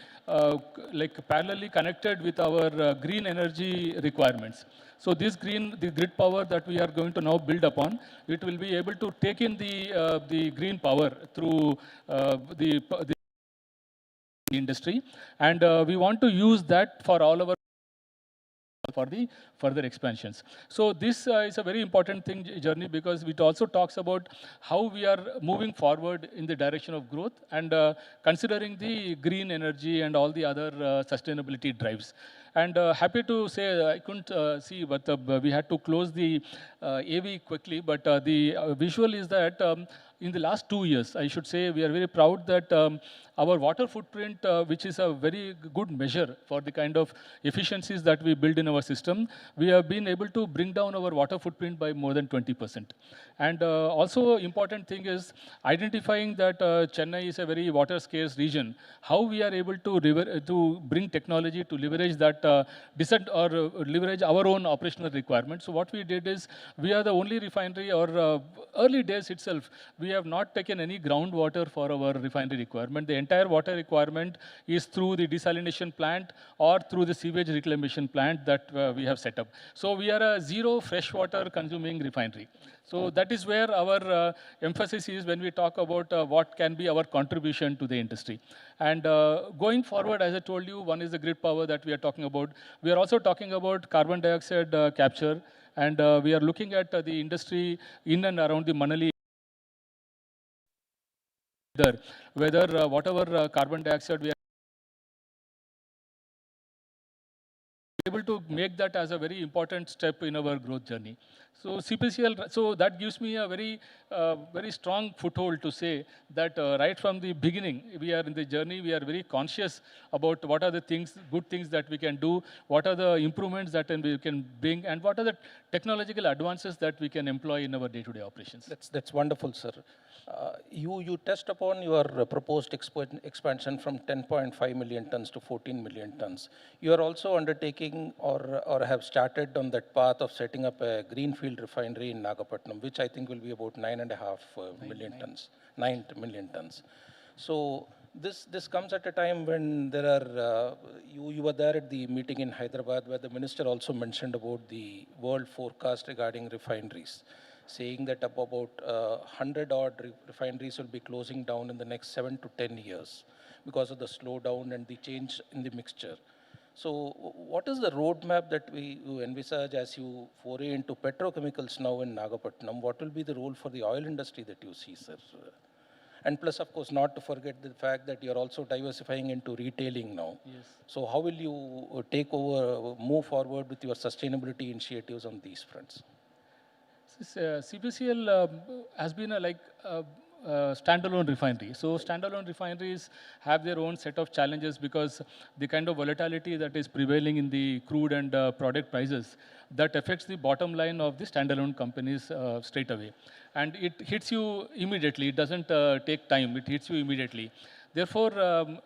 like parallelly connected with our green energy requirements. So the grid power that we are going to now build upon, it will be able to take in the green power through the industry, and we want to use that for all our for the further expansions. So this is a very important journey because it also talks about how we are moving forward in the direction of growth and considering the green energy and all the other sustainability drives. And happy to say, I couldn't see, but we had to close the AV quickly, but the visual is that in the last 2 years, I should say, we are very proud that our water footprint, which is a very good measure for the kind of efficiencies that we build in our system, we have been able to bring down our water footprint by more than 20%. And also important thing is identifying that Chennai is a very water scarce region, how we are able to bring technology to leverage that, leverage our own operational requirements. So what we did is, we are the only refinery, or early days itself, we have not taken any groundwater for our refinery requirement. The entire water requirement is through the desalination plant or through the sewage reclamation plant that we have set up. So we are a zero freshwater consuming refinery. So that is where our emphasis is when we talk about what can be our contribution to the industry. And going forward, as I told you, one is the grid power that we are talking about. We are also talking about carbon dioxide capture, and we are looking at the industry in and around the Manali, whether whatever carbon dioxide we are able to make that as a very important step in our growth journey. So CPCL, so that gives me a very strong foothold to say that right from the beginning, we are in the journey, we are very conscious about what are the things, good things that we can do, what are the improvements that we can bring, and what are the technological advances that we can employ in our day-to-day operations. That's wonderful, sir. You touched upon your proposed expansion from 10.5 million tons to 14 million tons. You are also undertaking or have started on that path of setting up a greenfield refinery in Nagapattinam, which I think will be about 9.5 million tons, 9 million tons. So this comes at a time when there are, you were there at the meeting in Hyderabad where the minister also mentioned about the world forecast regarding refineries, saying that about 100 odd refineries will be closing down in the next 7 to 10 years because of the slowdown and the change in the mixture. So what is the roadmap that you envisage as you foray into petrochemicals now in Nagapattinam? What will be the role for the oil industry that you see, sir? And plus, of course, not to forget the fact that you're also diversifying into retailing now. Yes. So how will you move forward with your sustainability initiatives on these fronts? CPCL has been a standalone refinery. So standalone refineries have their own set of challenges because the kind of volatility that is prevailing in the crude and product prices, that affects the bottom line of the standalone companies straight away. And it hits you immediately. It doesn't take time. It hits you immediately. Therefore,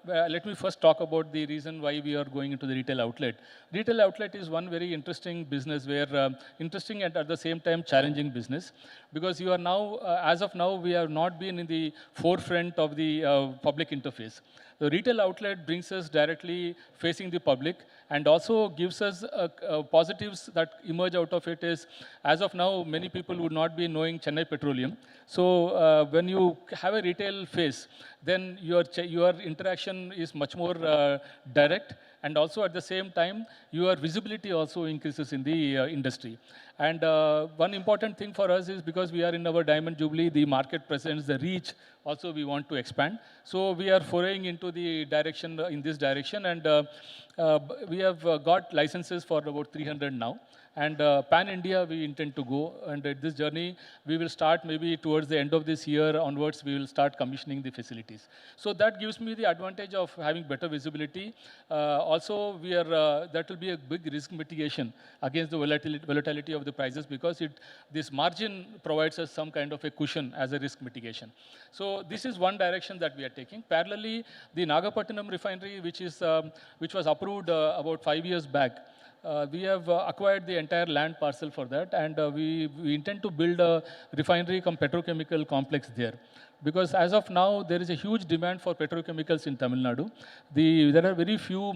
let me first talk about the reason why we are going into the retail outlet. Retail outlet is one very interesting business where, interesting and at the same time challenging business, because you are now, as of now, we have not been in the forefront of the public interface. The retail outlet brings us directly facing the public and also gives us positives that emerge out of it is, as of now, many people would not be knowing Chennai Petroleum. So when you have a retail face, then your interaction is much more direct, and also at the same time, your visibility also increases in the industry. And one important thing for us is because we are in our Diamond Jubilee, the market presence, the reach, also we want to expand. So we are foraying into the direction, in this direction, and we have got licenses for about 300 now. And pan-India, we intend to go. And at this journey, we will start maybe towards the end of this year onwards, we will start commissioning the facilities. So that gives me the advantage of having better visibility. Also, that will be a big risk mitigation against the volatility of the prices, because this margin provides us some kind of a cushion as a risk mitigation. So this is one direction that we are taking. Parallelly, the Nagapattinam refinery, which was approved about 5 years back, we have acquired the entire land parcel for that, and we intend to build a refinery cum petrochemical complex there. Because as of now, there is a huge demand for petrochemicals in Tamil Nadu. There are very few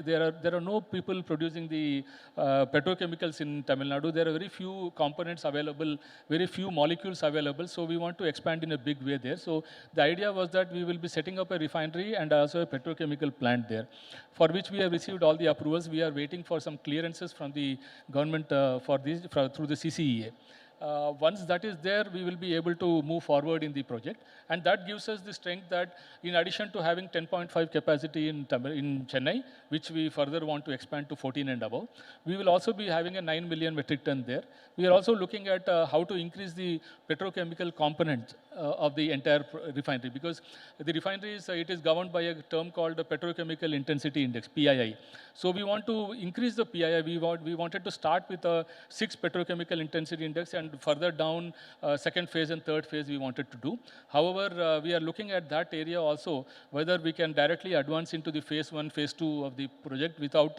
there are no people producing the petrochemicals in Tamil Nadu. There are very few components available, very few molecules available. So we want to expand in a big way there. So the idea was that we will be setting up a refinery and also a petrochemical plant there, for which we have received all the approvals. We are waiting for some clearances from the government through the CCEA. Once that is there, we will be able to move forward in the project. And that gives us the strength that in addition to having 10.5 capacity in Chennai, which we further want to expand to 14 and above, we will also be having a 9 million metric ton there. We are also looking at how to increase the petrochemical component of the entire refinery, because the refinery it is governed by a term called the Petrochemical Intensity Index, PII. So we want to increase the PII. We wanted to start with a 6 petrochemical intensity index, and further down second phase and third phase we wanted to do. However, we are looking at that area also, whether we can directly advance into the phase 1, phase 2 of the project without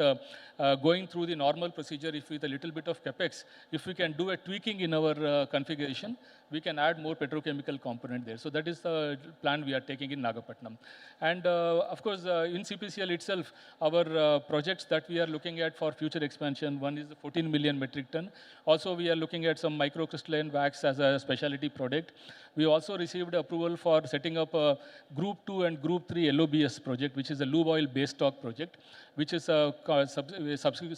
going through the normal procedure. If with a little bit of capex, if we can do a tweaking in our configuration, we can add more petrochemical component there. So that is the plan we are taking in Nagapattinam. And of course, in CPCL itself, our projects that we are looking at for future expansion, one is the 14 million metric ton. Also, we are looking at some microcrystalline wax as a specialty product. We also received approval for setting up a Group 2 and Group 3 LOBS project, which is a lube oil base stock project, which is a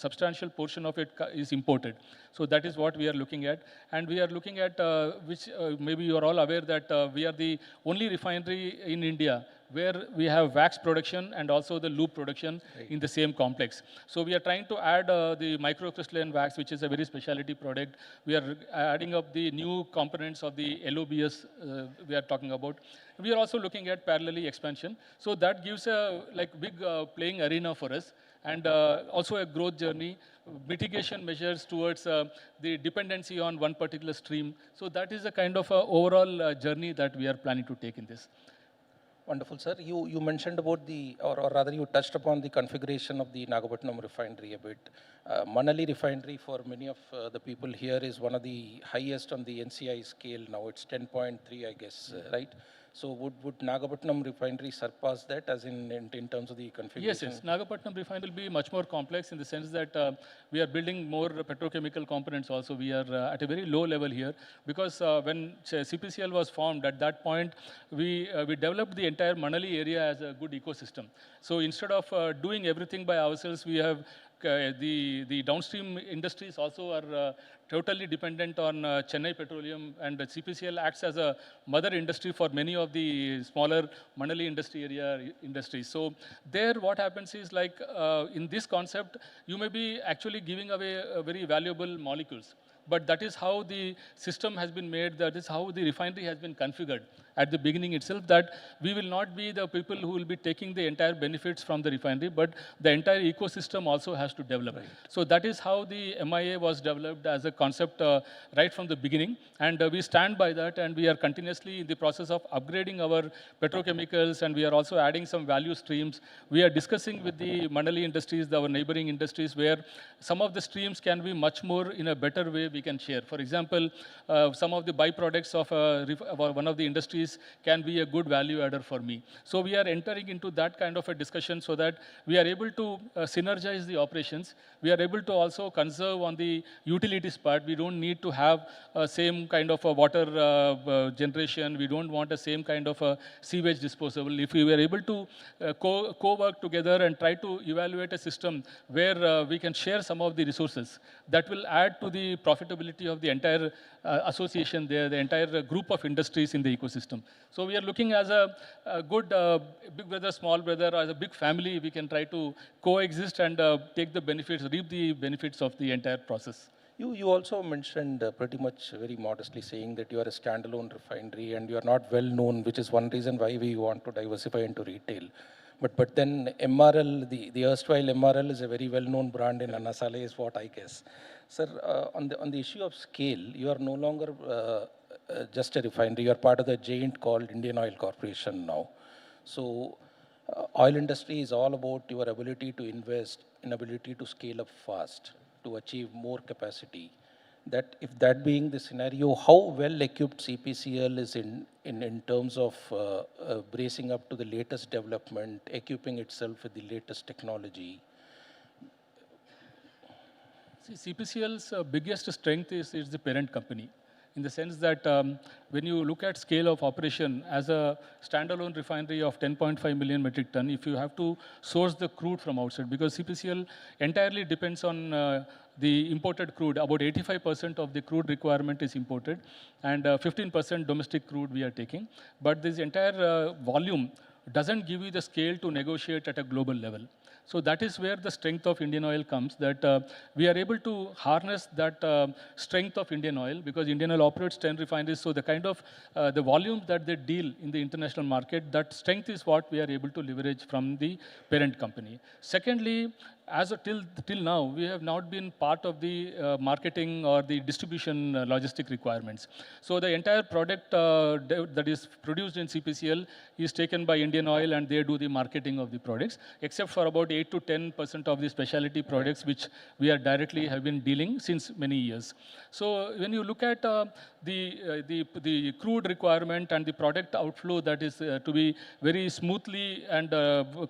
substantial portion of it is imported. So that is what we are looking at. And we are looking at, which maybe you are all aware that we are the only refinery in India where we have wax production and also the lube production in the same complex. So we are trying to add the microcrystalline wax, which is a very specialty product. We are adding up the new components of the LOBS we are talking about. We are also looking at parallelly expansion. So that gives a big playing arena for us, and also a growth journey, mitigation measures towards the dependency on one particular stream. So that is a kind of overall journey that we are planning to take in this. Wonderful, sir. You mentioned about or rather you touched upon the configuration of the Nagapattinam refinery a bit. Manali refinery for many of the people here is one of the highest on the NCI scale now. It's 10.3, I guess, right? So would Nagapattinam refinery surpass that as in terms of the configuration? Yes. Nagapattinam refinery will be much more complex in the sense that we are building more petrochemical components also. We are at a very low level here because when CPCL was formed, at that point, we developed the entire Manali area as a good ecosystem. So instead of doing everything by ourselves, we have the downstream industries also are totally dependent on Chennai Petroleum, and CPCL acts as a mother industry for many of the smaller Manali industry area industries. So there what happens is in this concept, you may be actually giving away very valuable molecules. But that is how the system has been made, that is how the refinery has been configured at the beginning itself, that we will not be the people who will be taking the entire benefits from the refinery, but the entire ecosystem also has to develop. Right. So that is how the MIA was developed as a concept right from the beginning, and we stand by that, and we are continuously in the process of upgrading our petrochemicals, and we are also adding some value streams. We are discussing with the Manali industries, our neighboring industries, where some of the streams can be much more in a better way we can share. For example, some of the byproducts of one of the industries can be a good value adder for me. So we are entering into that kind of a discussion so that we are able to synergize the operations. We are able to also conserve on the utilities part. We don't need to have same kind of a water generation. We don't want the same kind of a sewage disposal. If we were able to co-work together and try to evaluate a system where we can share some of the resources, that will add to the profitability of the entire association there, the entire group of industries in the ecosystem. So we are looking as a good big brother, small brother, as a big family. We can try to coexist and take the benefits, reap the benefits of the entire process. You also mentioned pretty much very modestly saying that you are a standalone refinery and you are not well known, which is one reason why we want to diversify into retail. But then MRL, the erstwhile MRL is a very well-known brand in Anasale is what I guess. Sir, on the issue of scale, you are no longer just a refinery. You are part of the giant called Indian Oil Corporation now. So oil industry is all about your ability to invest, inability to scale up fast, to achieve more capacity. That if that being the scenario, how well equipped CPCL is in terms of bracing up to the latest development, equipping itself with the latest technology? See, CPCL's biggest strength is the parent company, in the sense that when you look at scale of operation as a standalone refinery of 10.5 million metric ton, if you have to source the crude from outside, because CPCL entirely depends on the imported crude. About 85% of the crude requirement is imported, and 15% domestic crude we are taking. But this entire volume doesn't give you the scale to negotiate at a global level. So that is where the strength of Indian Oil comes, that we are able to harness that strength of Indian Oil, because Indian Oil operates 10 refineries, so the kind of the volumes that they deal in the international market, that strength is what we are able to leverage from the parent company. Secondly, till now, we have not been part of the marketing or the distribution logistic requirements. So the entire product that is produced in CPCL is taken by Indian Oil, and they do the marketing of the products, except for about 8 to 10% of the specialty products which we are directly have been dealing since many years. So when you look at the crude requirement and the product outflow that is to be very smoothly and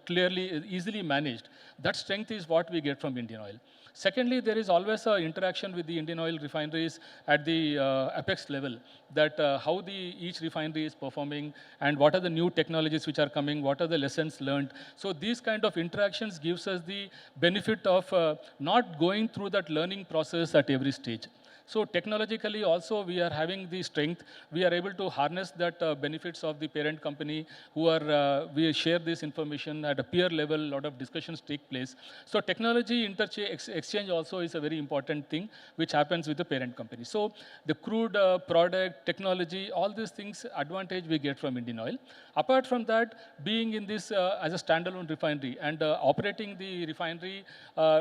clearly, easily managed, that strength is what we get from Indian Oil. Secondly, there is always an interaction with the Indian Oil refineries at the apex level, that how each refinery is performing and what are the new technologies which are coming, what are the lessons learned. So these kind of interactions gives us the benefit of not going through that learning process at every stage. So technologically also we are having the strength. We are able to harness that benefits of the parent company we share this information at a peer level, a lot of discussions take place. So technology exchange also is a very important thing which happens with the parent company. So the crude product, technology, all these things advantage we get from Indian Oil. Apart from that, being in this as a standalone refinery and operating the refinery,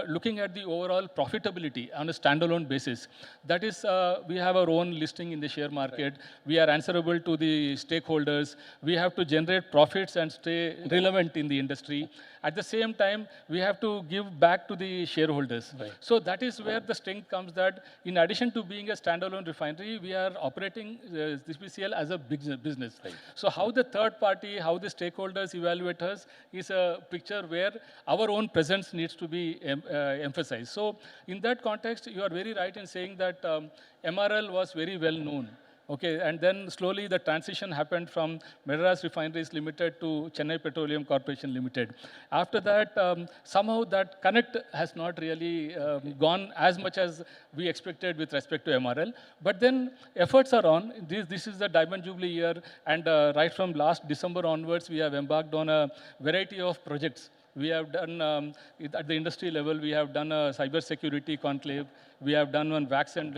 looking at the overall profitability on a standalone basis, that is, we have our own listing in the share market. We are answerable to the stakeholders. We have to generate profits and stay relevant in the industry. At the same time, we have to give back to the shareholders. Right. So that is where the strength comes, that in addition to being a standalone refinery, we are operating CPCL as a business. Right. So how the third party, how the stakeholders evaluate us is a picture where our own presence needs to be emphasized. So in that context, you are very right in saying that MRL was very well known. Okay, and then slowly the transition happened from Madras Refineries Limited to Chennai Petroleum Corporation Limited. After that, somehow that connect has not really gone as much as we expected with respect to MRL. But then efforts are on. This is the Diamond Jubilee year, and right from last December onwards, we have embarked on a variety of projects. We have done, at the industry level, we have done a cyber security conclave. We have done one wax and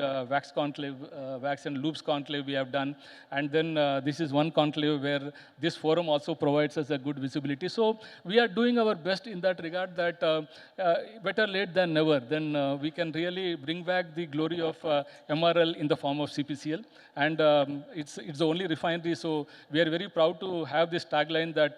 loops conclave we have done. And then this is one conclave where this forum also provides us a good visibility. So we are doing our best in that regard, that better late than never. Then we can really bring back the glory of MRL in the form of CPCL. And it's the only refinery, so we are very proud to have this tagline that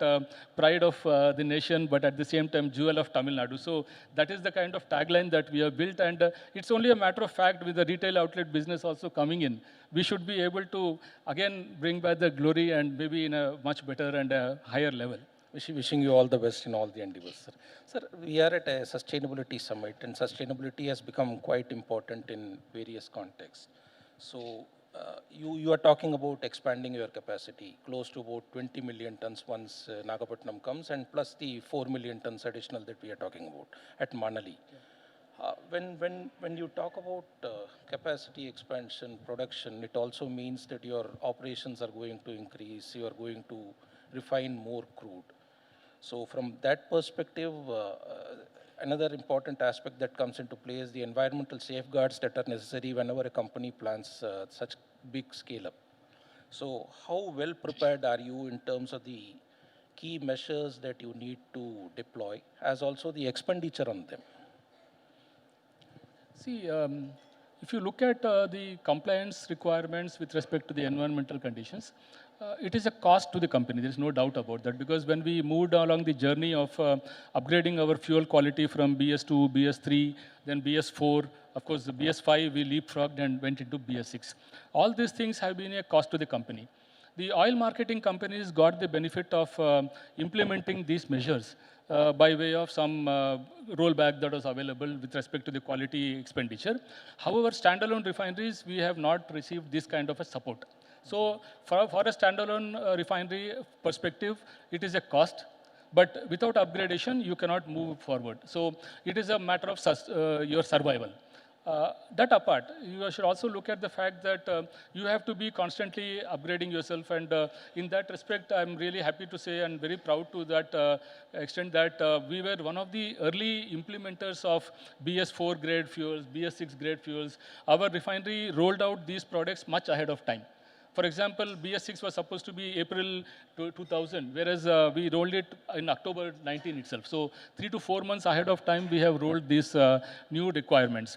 pride of the nation, but at the same time, jewel of Tamil Nadu. So that is the kind of tagline that we have built, and it's only a matter of fact with the retail outlet business also coming in. We should be able to, again, bring back the glory and maybe in a much better and a higher level. Wishing you all the best in all the endeavors, sir. Sir, we are at a sustainability summit, and sustainability has become quite important in various contexts. So you are talking about expanding your capacity close to about 20 million tons once Nagapattinam comes, and plus the 4 million tons additional that we are talking about at Manali. When you talk about capacity expansion, production, it also means that your operations are going to increase, you are going to refine more crude. So from that perspective, another important aspect that comes into play is the environmental safeguards that are necessary whenever a company plans such big scale up. So how well prepared are you in terms of the key measures that you need to deploy, as also the expenditure on them? See, if you look at the compliance requirements with respect to the environmental conditions, it is a cost to the company. There is no doubt about that, because when we moved along the journey of upgrading our fuel quality from BS2, BS3, then BS4, of course, the BS5 we leapfrogged and went into BS6. All these things have been a cost to the company. The oil marketing companies got the benefit of implementing these measures by way of some rollback that was available with respect to the quality expenditure. However, standalone refineries, we have not received this kind of a support. So for a standalone refinery perspective, it is a cost, but without upgradation, you cannot move forward. So it is a matter of your survival. That apart, you should also look at the fact that you have to be constantly upgrading yourself, and in that respect, I'm really happy to say and very proud to that extent that we were one of the early implementers of BS4 grade fuels, BS6 grade fuels. Our refinery rolled out these products much ahead of time. For example, BS6 was supposed to be April 2000, whereas we rolled it in October 19 itself. So 3 to 4 months ahead of time, we have rolled these new requirements.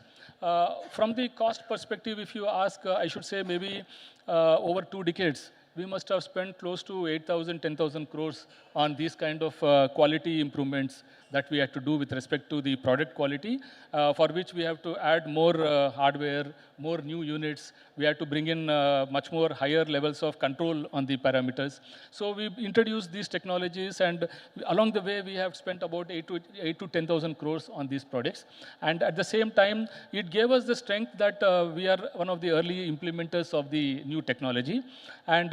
From the cost perspective, if you ask, I should say maybe over 2 decades, we must have spent close to 8,000, 10,000 crores on these kind of quality improvements that we had to do with respect to the product quality, for which we have to add more hardware, more new units. We have to bring in much more higher levels of control on the parameters. So we introduced these technologies, and along the way, we have spent about 8 to 10,000 crores on these products. And at the same time, it gave us the strength that we are one of the early implementers of the new technology. And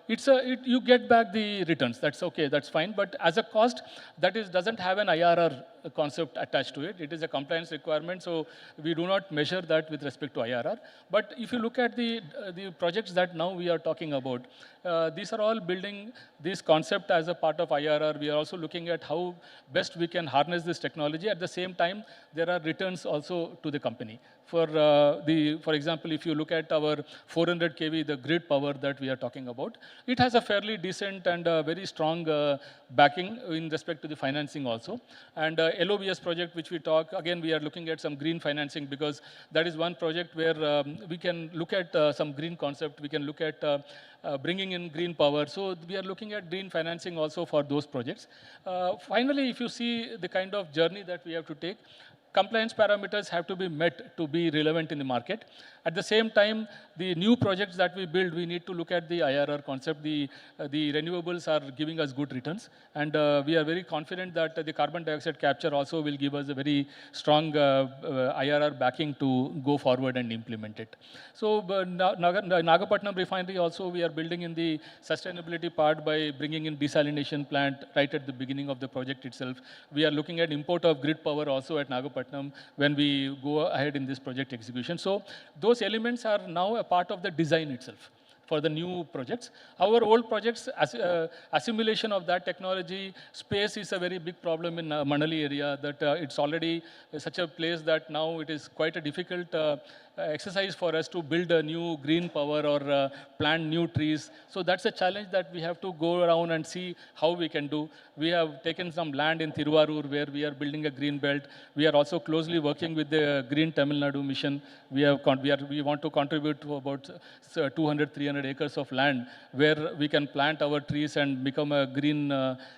you get back the returns. That's okay, that's fine. But as a cost, doesn't have an IRR concept attached to it. It is a compliance requirement, so we do not measure that with respect to IRR. But if you look at the projects that now we are talking about, these are all building this concept as a part of IRR. We are also looking at how best we can harness this technology. At the same time, there are returns also to the company. For example, if you look at our 400 kV, the grid power that we are talking about, it has a fairly decent and very strong backing in respect to the financing also. And LOBS project, which we talk, again, we are looking at some green financing, because that is one project where we can look at some green concept. We can look at bringing in green power. So we are looking at green financing also for those projects. Finally, if you see the kind of journey that we have to take, compliance parameters have to be met to be relevant in the market. At the same time, the new projects that we build, we need to look at the IRR concept. The renewables are giving us good returns, and we are very confident that the carbon dioxide capture also will give us a very strong IRR backing to go forward and implement it. So Nagapattinam refinery also, we are building in the sustainability part by bringing in desalination plant right at the beginning of the project itself. We are looking at import of grid power also at Nagapattinam when we go ahead in this project execution. So those elements are now a part of the design itself for the new projects. Our old projects, assimilation of that technology, space is a very big problem in Manali area, that it's already such a place that now it is quite a difficult exercise for us to build a new green power or plant new trees. So that's a challenge that we have to go around and see how we can do. We have taken some land in Thiruvarur where we are building a green belt. We are also closely working with the Green Tamil Nadu mission. We want to contribute to about 200, 300 acres of land where we can plant our trees and become a green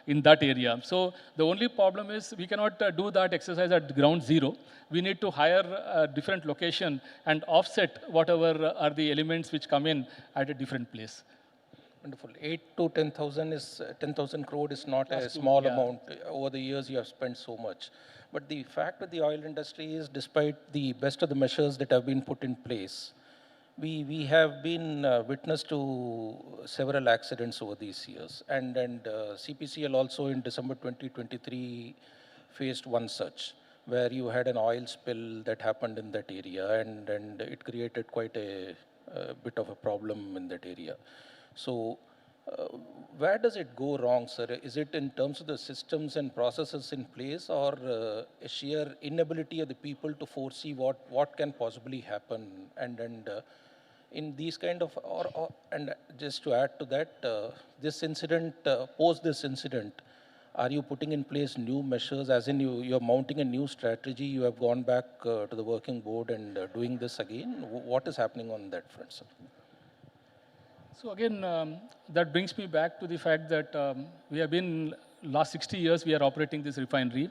in that area. So the only problem is we cannot do that exercise at ground zero. We need to hire a different location and offset whatever are the elements which come in at a different place. Wonderful. 8 to 10,000 is 10,000 crore is not a small amount. Over the years, you have spent so much. But the fact with the oil industry is, despite the best of the measures that have been put in place, we have been witness to several accidents over these years. And CPCL also in December 2023 faced one such, where you had an oil spill that happened in that area, and it created quite a bit of a problem in that area. So where does it go wrong, sir? Is it in terms of the systems and processes in place, or a sheer inability of the people to foresee what can possibly happen? And in these kind of, and just to add to that, this incident, post this incident, are you putting in place new measures, as in you're mounting a new strategy, you have gone back to the working board and doing this again? What is happening on that front, sir? So again, that brings me back to the fact that we have been, last 60 years, we are operating this refinery.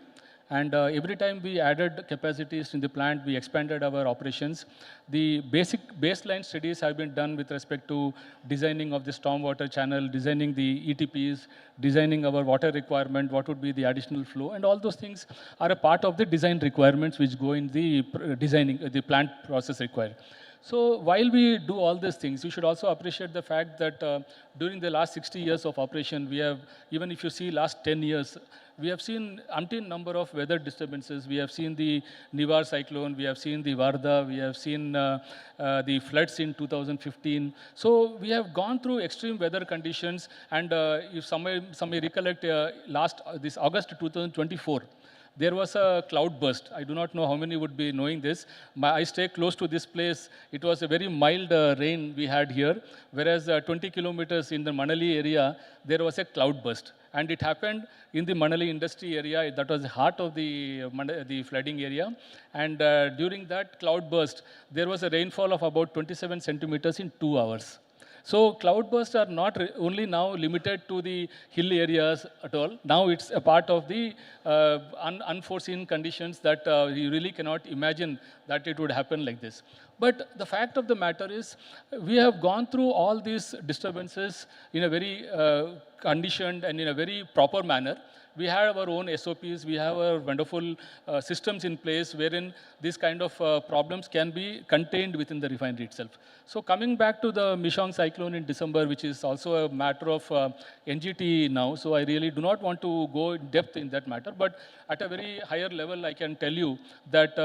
And every time we added capacities in the plant, we expanded our operations. The basic baseline studies have been done with respect to designing of the stormwater channel, designing the ETPs, designing our water requirement, what would be the additional flow, and all those things are a part of the design requirements which go in the designing the plant process required. So while we do all these things, you should also appreciate the fact that during the last 60 years of operation, we have, even if you see last 10 years, we have seen umpteen number of weather disturbances. We have seen the Nivar cyclone, we have seen the Varda, we have seen the floods in 2015. So we have gone through extreme weather conditions, and if some may recollect, this August 2024, there was a cloud burst. I do not know how many would be knowing this. I stay close to this place. It was a very mild rain we had here, whereas 20 kilometers in the Manali area, there was a cloud burst. And it happened in the Manali industry area. That was the heart of the flooding area. And during that cloud burst, there was a rainfall of about 27 centimeters in 2 hours. So cloudbursts are not only now limited to the hill areas at all. Now it's a part of the unforeseen conditions that you really cannot imagine that it would happen like this. But the fact of the matter is, we have gone through all these disturbances in a very conditioned and in a very proper manner. We have our own SOPs, we have our wonderful systems in place wherein these kind of problems can be contained within the refinery itself. So coming back to the Mishong cyclone in December, which is also a matter of NGT now, so I really do not want to go in depth in that matter, but at a very higher level, I can tell you that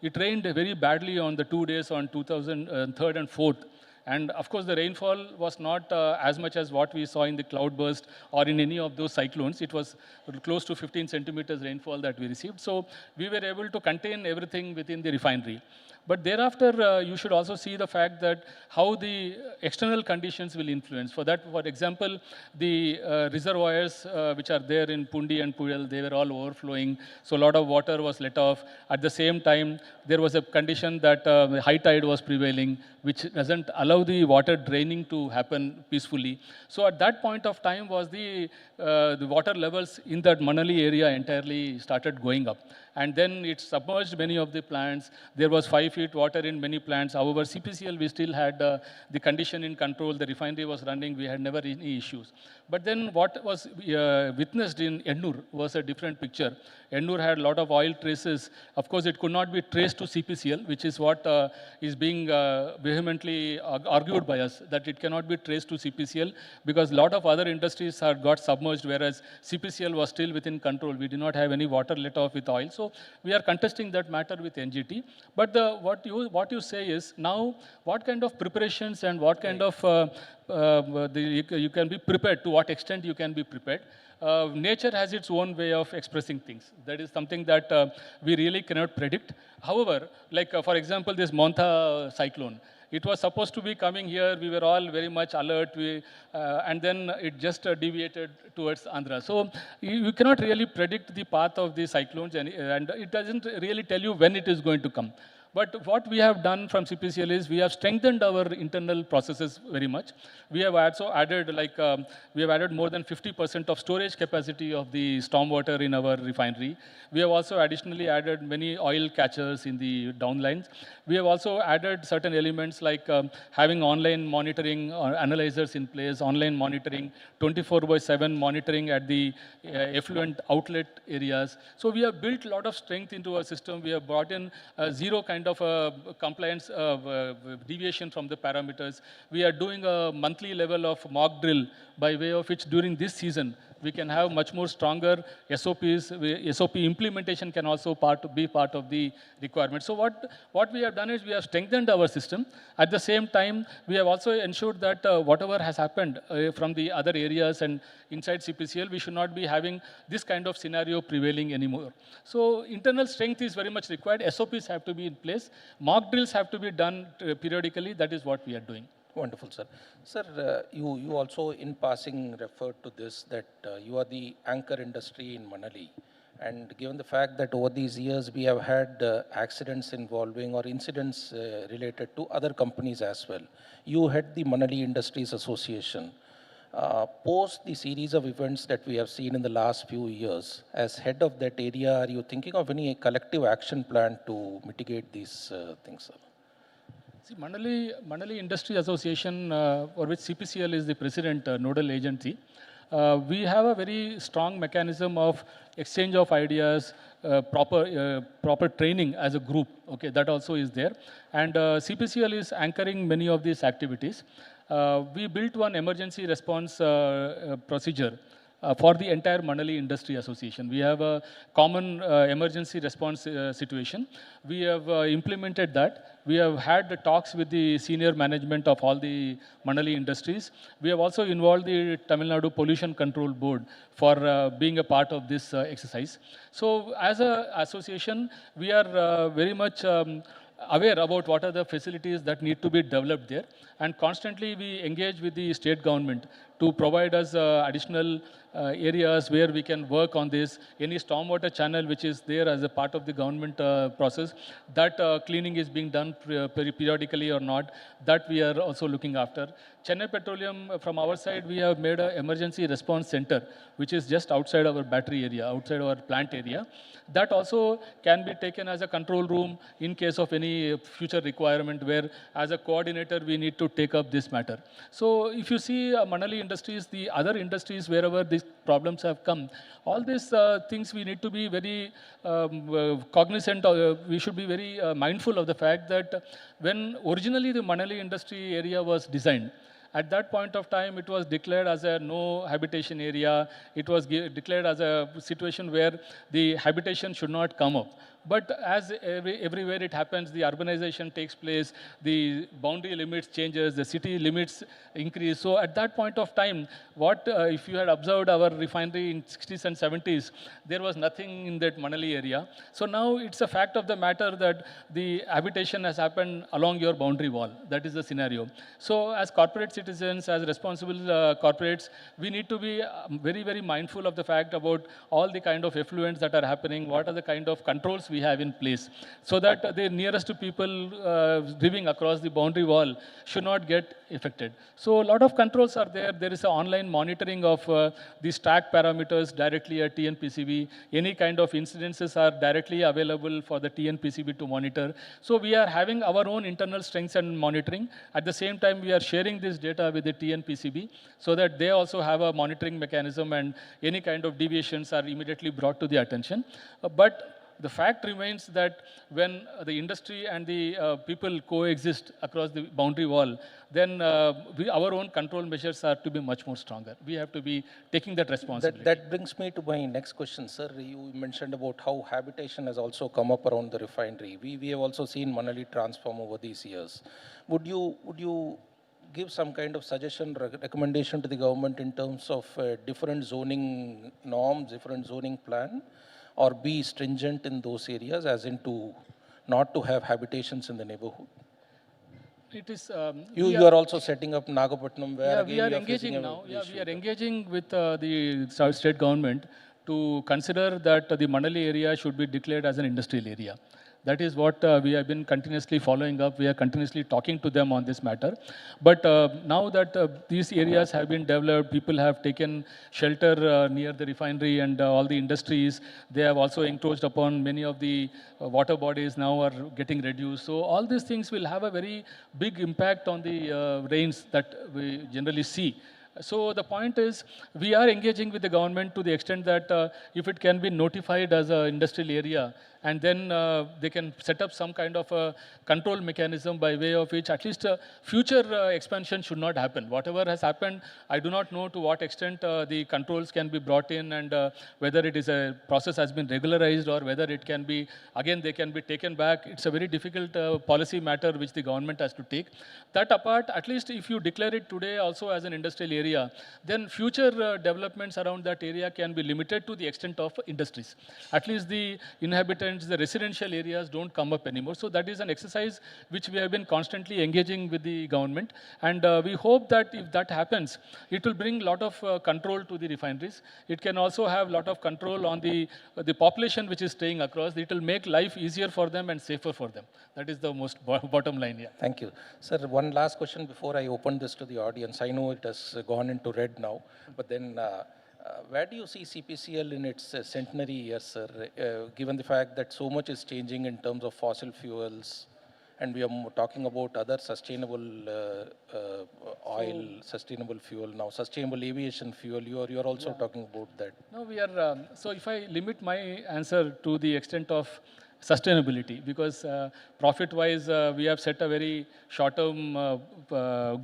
it rained very badly on the 2 days on 2003 and 4th. And of course, the rainfall was not as much as what we saw in the cloudburst or in any of those cyclones. It was close to 15 centimeters rainfall that we received. So we were able to contain everything within the refinery. But thereafter, you should also see the fact that how the external conditions will influence. For that, for example, the reservoirs which are there in Pundi and Puyal, they were all overflowing. So a lot of water was let off. At the same time, there was a condition that the high tide was prevailing, which doesn't allow the water draining to happen peacefully. So at that point of time was the water levels in that Manali area entirely started going up. And then it submerged many of the plants. There was 5 feet water in many plants. However, CPCL, we still had the condition in control. The refinery was running. We had never any issues. But then what was witnessed in Ennur was a different picture. Ennur had a lot of oil traces. Of course, it could not be traced to CPCL, which is what is being vehemently argued by us, that it cannot be traced to CPCL because a lot of other industries had got submerged, whereas CPCL was still within control. We did not have any water let off with oil. So we are contesting that matter with NGT. But what you say is, now what kind of preparations and what kind of you can be prepared, to what extent you can be prepared. Nature has its own way of expressing things. That is something that we really cannot predict. However, like for example, this Montha cyclone, it was supposed to be coming here. We were all very much alert. And then it just deviated towards Andhra. So you cannot really predict the path of the cyclones, and it doesn't really tell you when it is going to come. But what we have done from CPCL is we have strengthened our internal processes very much. We have also added we have added more than 50% of storage capacity of the stormwater in our refinery. We have also additionally added many oil catchers in the downlines. We have also added certain elements like having online monitoring or analyzers in place, online monitoring, 24/7 monitoring at the effluent outlet areas. So we have built a lot of strength into our system. We have brought in zero kind of compliance deviation from the parameters. We are doing a monthly level of mock drill by way of which during this season we can have much more stronger SOPs. SOP implementation can also be part of the requirement. So what we have done is we have strengthened our system. At the same time, we have also ensured that whatever has happened from the other areas and inside CPCL, we should not be having this kind of scenario prevailing anymore. So internal strength is very much required. SOPs have to be in place. Mock drills have to be done periodically. That is what we are doing. Wonderful, sir. Sir, you also in passing referred to this, that you are the anchor industry in Manali. And given the fact that over these years we have had accidents involving or incidents related to other companies as well. You head the Manali Industries Association. Post the series of events that we have seen in the last few years, as head of that area, are you thinking of any collective action plan to mitigate these things, sir? See, Manali Industry Association, for which CPCL is the president nodal agency, we have a very strong mechanism of exchange of ideas, proper training as a group. Okay, that also is there. And CPCL is anchoring many of these activities. We built one emergency response procedure for the entire Manali Industry Association. We have a common emergency response situation. We have implemented that. We have had the talks with the senior management of all the Manali industries. We have also involved the Tamil Nadu Pollution Control Board for being a part of this exercise. So as an association, we are very much aware about what are the facilities that need to be developed there, and constantly we engage with the state government to provide us additional areas where we can work on this. Any stormwater channel which is there as a part of the government process, that cleaning is being done periodically or not, that we are also looking after. Chennai Petroleum, from our side, we have made an emergency response center, which is just outside our battery area, outside our plant area. That also can be taken as a control room in case of any future requirement where, as a coordinator, we need to take up this matter. So if you see Manali Industries, the other industries, wherever these problems have come, all these things we need to be very cognizant of. We should be very mindful of the fact that when originally the Manali industry area was designed, at that point of time, it was declared as a no habitation area. It was declared as a situation where the habitation should not come up. But as everywhere it happens, the urbanization takes place, the boundary limits changes, the city limits increase. So at that point of time, what if you had observed our refinery in 60s and 70s, there was nothing in that Manali area. So now it's a fact of the matter that the habitation has happened along your boundary wall. That is the scenario. So as corporate citizens, as responsible corporates, we need to be very, very mindful of the fact about all the kind of effluents that are happening, what are the kind of controls we have in place, so that the nearest to people living across the boundary wall should not get affected. So a lot of controls are there. There is an online monitoring of these track parameters directly at TNPCB. Any kind of incidences are directly available for the TNPCB to monitor. So we are having our own internal strengths and monitoring. At the same time, we are sharing this data with the TNPCB so that they also have a monitoring mechanism and any kind of deviations are immediately brought to the attention. But the fact remains that when the industry and the people coexist across the boundary wall, then our own control measures are to be much more stronger. We have to be taking that responsibility. That brings me to my next question, sir. You mentioned about how habitation has also come up around the refinery. We have also seen Manali transform over these years. Would you give some kind of suggestion, recommendation to the government in terms of different zoning norms, different zoning plan, or be stringent in those areas, as in not to have habitations in the neighborhood? It is. You are also setting up Nagapattinam, where we are engaging now. We are engaging with the state government to consider that the Manali area should be declared as an industrial area. That is what we have been continuously following up. We are continuously talking to them on this matter. But now that these areas have been developed, people have taken shelter near the refinery and all the industries. They have also encroached upon many of the water bodies now are getting reduced. So all these things will have a very big impact on the rains that we generally see. So the point is, we are engaging with the government to the extent that if it can be notified as an industrial area, and then they can set up some kind of a control mechanism by way of which at least future expansion should not happen. Whatever has happened, I do not know to what extent the controls can be brought in and whether it is a process has been regularized or whether it can be, again, they can be taken back. It's a very difficult policy matter which the government has to take. That apart, at least if you declare it today also as an industrial area, then future developments around that area can be limited to the extent of industries. At least the inhabitants, the residential areas don't come up anymore. So that is an exercise which we have been constantly engaging with the government. And we hope that if that happens, it will bring a lot of control to the refineries. It can also have a lot of control on the population which is staying across. It will make life easier for them and safer for them. That is the most bottom line here. Thank you. Sir, one last question before I open this to the audience. I know it has gone into red now, but then where do you see CPCL in its centenary year, sir, given the fact that so much is changing in terms of fossil fuels, and we are talking about other sustainable oil, sustainable fuel now, sustainable aviation fuel, you are also talking about that. No, we are, so if I limit my answer to the extent of sustainability, because profit-wise, we have set a very short-term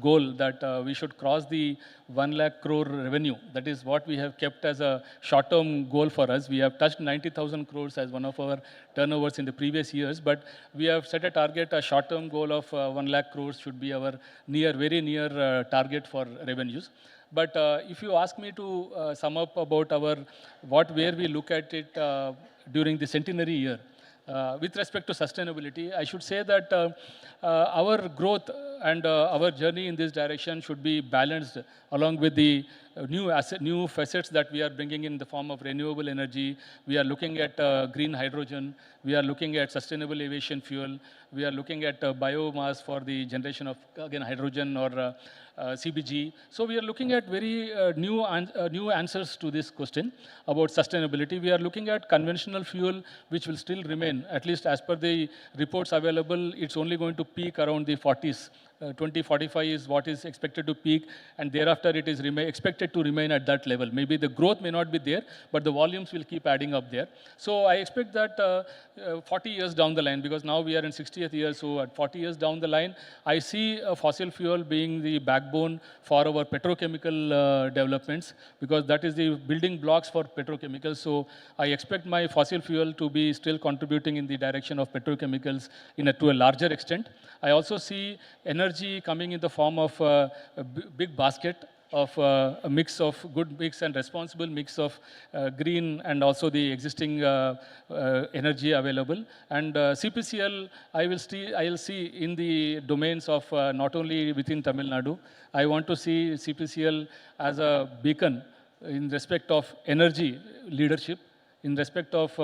goal that we should cross the 1 lakh crore revenue. That is what we have kept as a short-term goal for us. We have touched 90,000 crores as one of our turnovers in the previous years, but we have set a target, a short-term goal of 1 lakh crores should be our very near target for revenues. But if you ask me to sum up about where we look at it during the centenary year, with respect to sustainability, I should say that our growth and our journey in this direction should be balanced along with the new facets that we are bringing in the form of renewable energy. We are looking at green hydrogen. We are looking at sustainable aviation fuel. We are looking at biomass for the generation of, again, hydrogen or CBG. So we are looking at very new answers to this question about sustainability. We are looking at conventional fuel, which will still remain, at least as per the reports available, it's only going to peak around the 40s. 2045 is what is expected to peak, and thereafter it is expected to remain at that level. Maybe the growth may not be there, but the volumes will keep adding up there. So I expect that 40 years down the line, because now we are in 60th year, so at 40 years down the line, I see fossil fuel being the backbone for our petrochemical developments, because that is the building blocks for petrochemicals. So I expect my fossil fuel to be still contributing in the direction of petrochemicals to a larger extent. I also see energy coming in the form of a big basket of a mix of good mix and responsible mix of green and also the existing energy available. And CPCL, I will see in the domains of not only within Tamil Nadu. I want to see CPCL as a beacon in respect of energy leadership, in respect of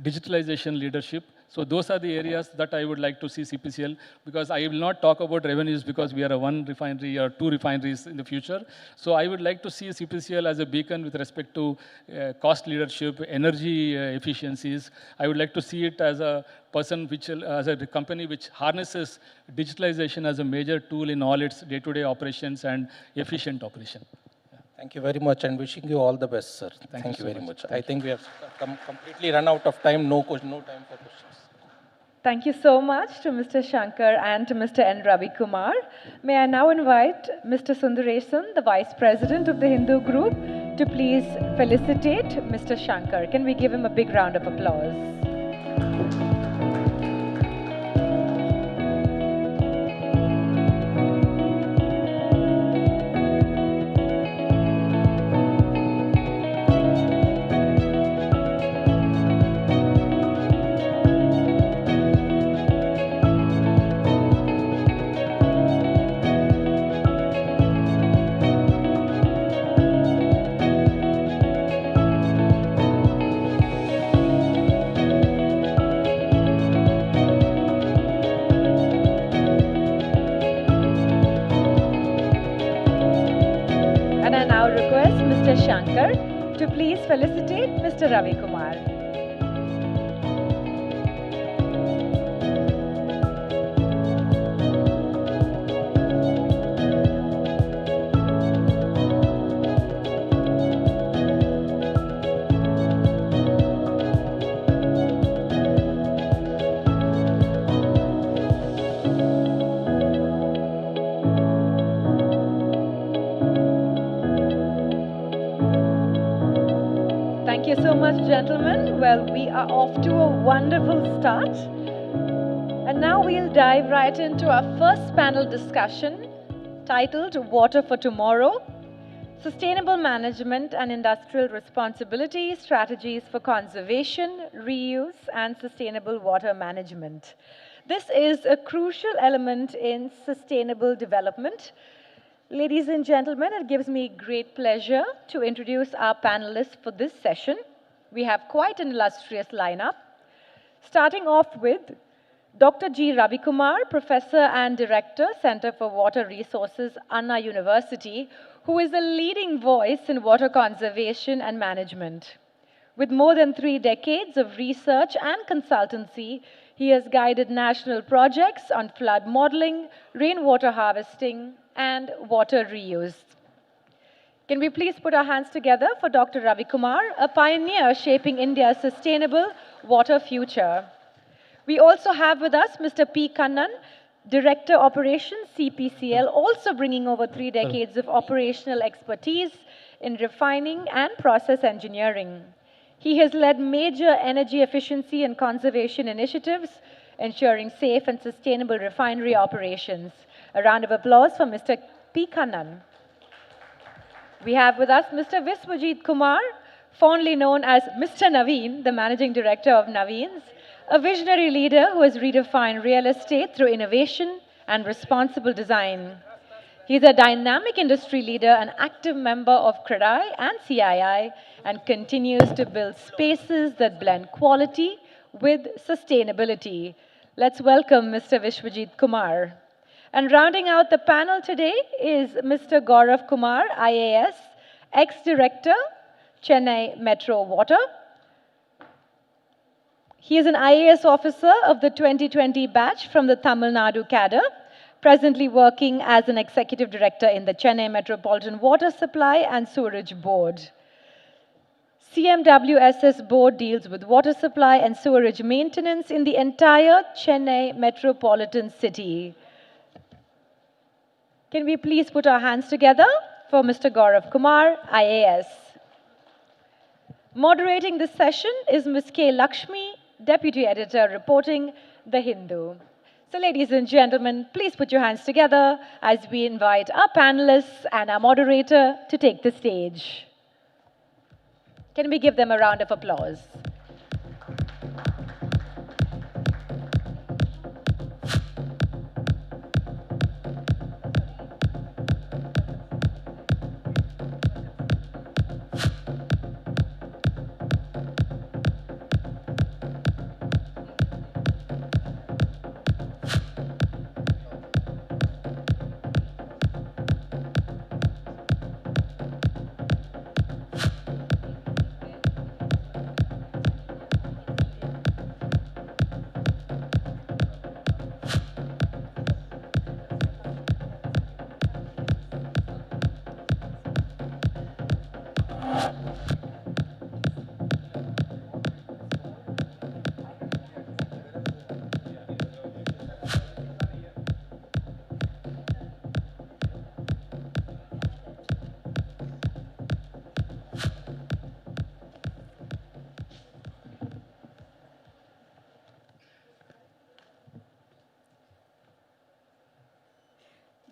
digitalization leadership. So those are the areas that I would like to see CPCL, because I will not talk about revenues because we are a one refinery or two refineries in the future. So I would like to see CPCL as a beacon with respect to cost leadership, energy efficiencies. I would like to see it as a as a company which harnesses digitalization as a major tool in all its day-to-day operations and efficient operation. Thank you very much, and wishing you all the best, sir. Thank you very much. I think we have completely run out of time. No time for questions. Thank you so much to Mr. Shankar and to Mr. N. Ravi Kumar. May I now invite Mr. Sundaresan, the Vice President of the Hindu Group, to please felicitate Mr. Shankar. Can we give him a big round of applause? Shankar to please felicitate Mr. Ravi Kumar. Thank you so much, gentlemen. Well, we are off to a wonderful start. And now we'll dive right into our first panel discussion titled Water for Tomorrow, Sustainable Management and Industrial Responsibility, Strategies for Conservation, Reuse and Sustainable Water Management. This is a crucial element in sustainable development. Ladies and gentlemen, it gives me great pleasure to introduce our panelists for this session. We have quite an illustrious lineup. Starting off with Dr. G. Ravi Kumar, Professor and Director, Center for Water Resources, Anna University, who is a leading voice in water conservation and management. With more than 3 decades of research and consultancy, he has guided national projects on flood modeling, rainwater harvesting, and water reuse. Can we please put our hands together for Dr. Ravi Kumar, a pioneer shaping India's sustainable water future. We also have with us Mr. P. Kannan, Director Operations, CPCL, also bringing over 3 decades of operational expertise in refining and process engineering. He has led major energy efficiency and conservation initiatives, ensuring safe and sustainable refinery operations. A round of applause for Mr. P. Kannan. We have with us Mr. Viswajit Kumar, fondly known as Mr. Naveen, the Managing Director of Naveens, a visionary leader who has redefined real estate through innovation and responsible design. He is a dynamic industry leader, an active member of CREDAI and CII, and continues to build spaces that blend quality with sustainability. Let's welcome Mr. Viswajit Kumar. And rounding out the panel today is Mr. Gaurav Kumar, IAS, ex-director, Chennai Metro Water. He is an IAS officer of the 2020 batch from the Tamil Nadu cadre, presently working as an executive director in the Chennai Metropolitan Water Supply and Sewerage Board. CMWSS board deals with water supply and sewerage maintenance in the entire Chennai metropolitan city. Can we please put our hands together for Mr. Gaurav Kumar, IAS. Moderating this session is Ms. K. Lakshmi, Deputy Editor, reporting The Hindu. So ladies and gentlemen, please put your hands together as we invite our panelists and our moderator to take the stage. Can we give them a round of applause?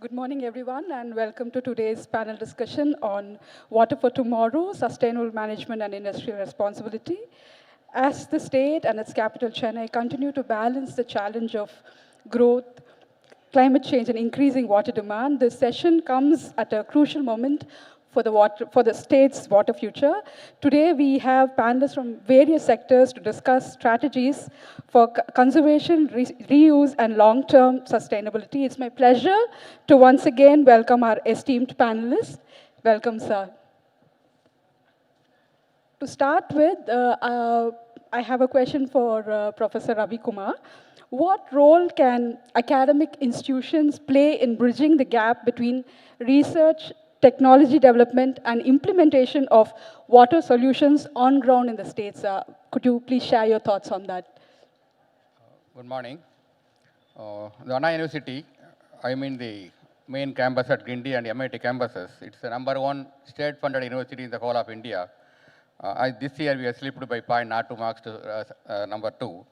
Good morning, everyone, and welcome to today's panel discussion on Water for Tomorrow, Sustainable Management and Industrial Responsibility. As the state and its capital, Chennai, continue to balance the challenge of growth, climate change, and increasing water demand, this session comes at a crucial moment for the state's water future. Today, we have panelists from various sectors to discuss strategies for conservation, reuse, and long-term sustainability. It's my pleasure to once again welcome our esteemed panelists. Welcome, sir. To start with, I have a question for Professor Ravi Kumar. What role can academic institutions play in bridging the gap between research, technology development, and implementation of water solutions on ground in the states? Could you please share your thoughts on that? Good morning. The Anna University, I mean the main campus at Guindy and MIT campuses, it's the #1 state-funded university in the whole of India. This year we have slipped by 0.02 marks to #2.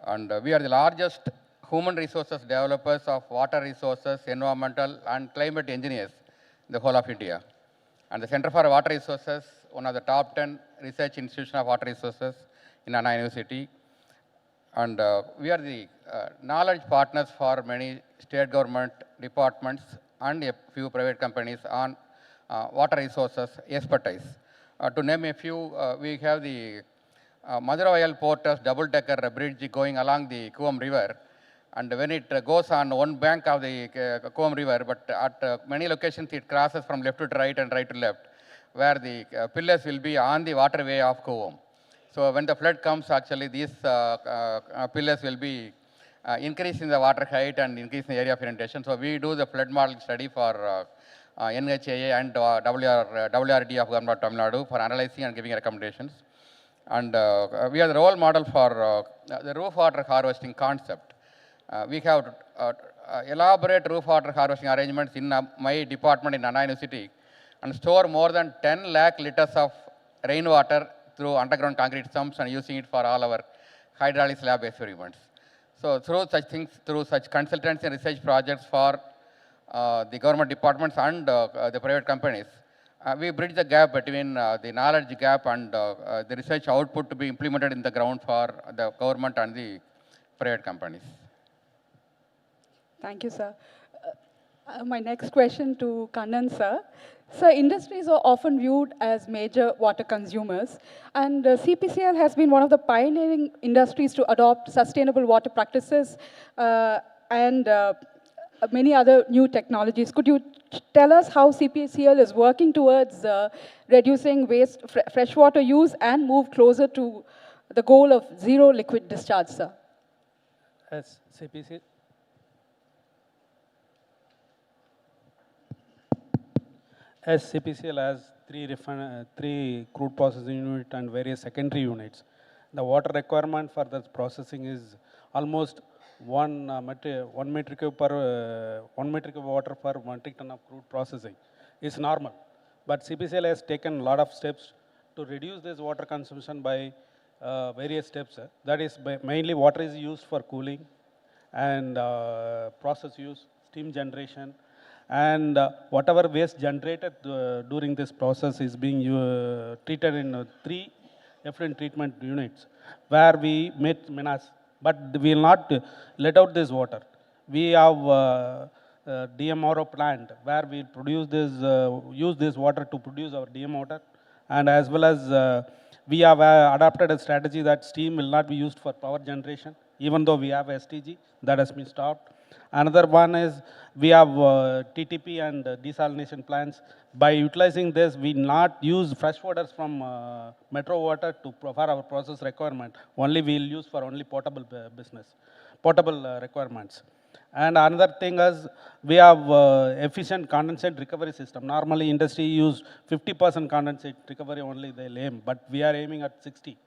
And we are the largest human resources developers of water resources, environmental and climate engineers in the whole of India. And the Center for Water Resources, one of the top 10 research institutions of water resources in Anna University. And we are the knowledge partners for many state government departments and a few private companies on water resources expertise. To name a few, we have the Madurai Porter's double-decker bridge going along the Kuam River. And when it goes on one bank of the Kuam River, but at many locations it crosses from left to right and right to left, where the pillars will be on the waterway of Kuam. So when the flood comes, actually these pillars will be increasing the water height and increasing the area of inundation. So we do the flood model study for NHAA and WRD of Government of Tamil Nadu for analyzing and giving recommendations. And we are the role model for the roof water harvesting concept. We have elaborate roof water harvesting arrangements in my department in Anna University and store more than 10 lakh liters of rainwater through underground concrete sumps and using it for all our hydraulic slab experiments. So through such things, through such consultancy and research projects for the government departments and the private companies, we bridge the gap between the knowledge gap and the research output to be implemented in the ground for the government and the private companies. Thank you, sir. My next question to Kannan, sir. Sir, industries are often viewed as major water consumers, and CPCL has been one of the pioneering industries to adopt sustainable water practices and many other new technologies. Could you tell us how CPCL is working towards reducing waste, freshwater use and move closer to the goal of zero liquid discharge, sir? As CPCL has three crude processing unit and various secondary units, the water requirement for this processing is almost 1 metric cube per 1 metric cube water per metric ton of crude processing is normal. But CPCL has taken a lot of steps to reduce this water consumption by various steps. That is, mainly water is used for cooling and process use, steam generation, and whatever waste generated during this process is being treated in 3 effluent treatment units where we make menace. But we will not let out this water. We have DMRO plant where we produce this, use this water to produce our DM water, and as well as we have adopted a strategy that steam will not be used for power generation, even though we have STG that has been stopped. Another one is we have TTP and desalination plants. By utilizing this, we not use fresh waters from metro water for our process requirement. Only we will use for only potable requirements. And another thing is we have efficient condensate recovery system. Normally industry use 50% condensate recovery only they aim, but we are aiming at 60.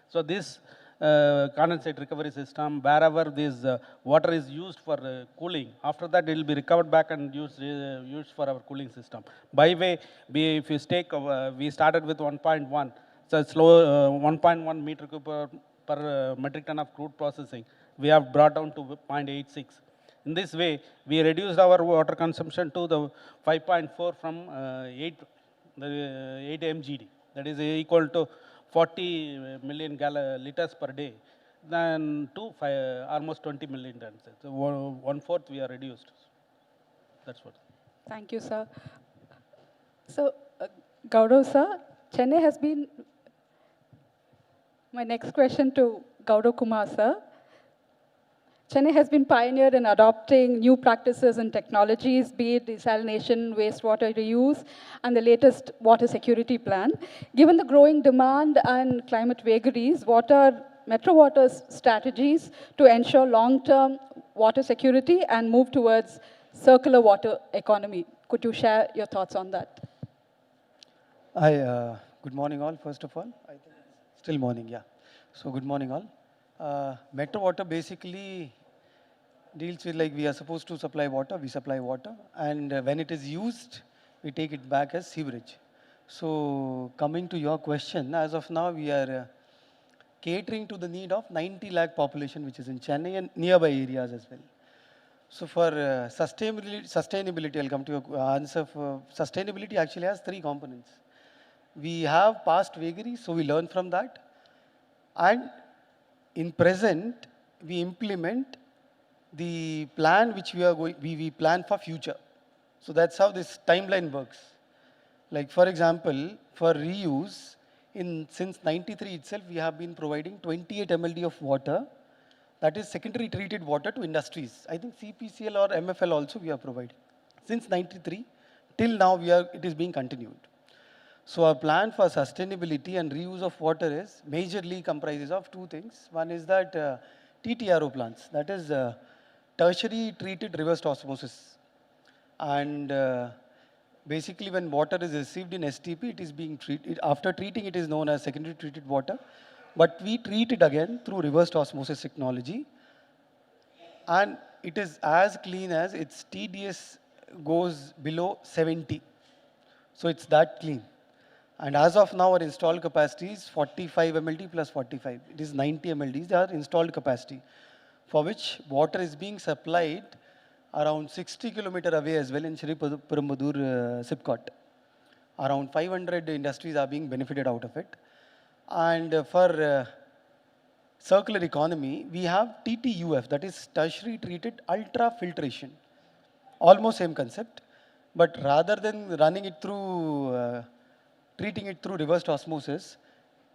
So this condensate recovery system, wherever this water is used for cooling, after that it will be recovered back and used for our cooling system. By way, if you take, we started with 1.1, so slow 1.1 meter cube per metric ton of crude processing. We have brought down to 0.86. In this way, we reduced our water consumption to the 5.4 from 8 mgd. That is equal to 40 million liters per day, then to almost 20 million tons. So 1/4 we are reduced. That's what. Thank you, sir. So, Gaurav, sir, Chennai has been. My next question to Gaurav Kumar, sir. Chennai has been pioneered in adopting new practices and technologies, be it desalination, wastewater reuse, and the latest water security plan. Given the growing demand and climate vagaries, what are Metro Water's strategies to ensure long-term water security and move towards circular water economy? Could you share your thoughts on that? Hi, good morning all, first of all. I think it's still morning, yeah. So good morning all. Metro Water basically deals with, like, we are supposed to supply water, we supply water, and when it is used, we take it back as sewerage. So coming to your question, as of now, we are catering to the need of 90 lakh population, which is in Chennai and nearby areas as well. So for sustainability, I'll come to your answer. For sustainability actually has 3 components. We have past vagaries, so we learn from that. And in present, we implement the plan which we plan for future. So that's how this timeline works. Like, for example, for reuse, since 93 itself, we have been providing 28 mld of water, that is secondary treated water, to industries. I think CPCL or MFL also we are providing. Since 93 till now, it is being continued. So our plan for sustainability and reuse of water is majorly comprises of 2 things. One is that TTRO plants, that is tertiary treated reverse osmosis. And basically when water is received in STP, it is being treated, after treating it is known as secondary treated water. but we treat it again through reversed osmosis technology, and it is as clean as its TDS goes below 70. So it's that clean. And as of now, our installed capacity is 45 MLD plus 45. It is 90 MLD, they are installed capacity, for which water is being supplied around 60 kilometer away as well in Shri Perumbudur Sipcot. Around 500 industries are being benefited out of it. And for circular economy, we have TTUF, that is tertiary treated ultra filtration. Almost same concept, but rather than running it through, treating it through reversed osmosis,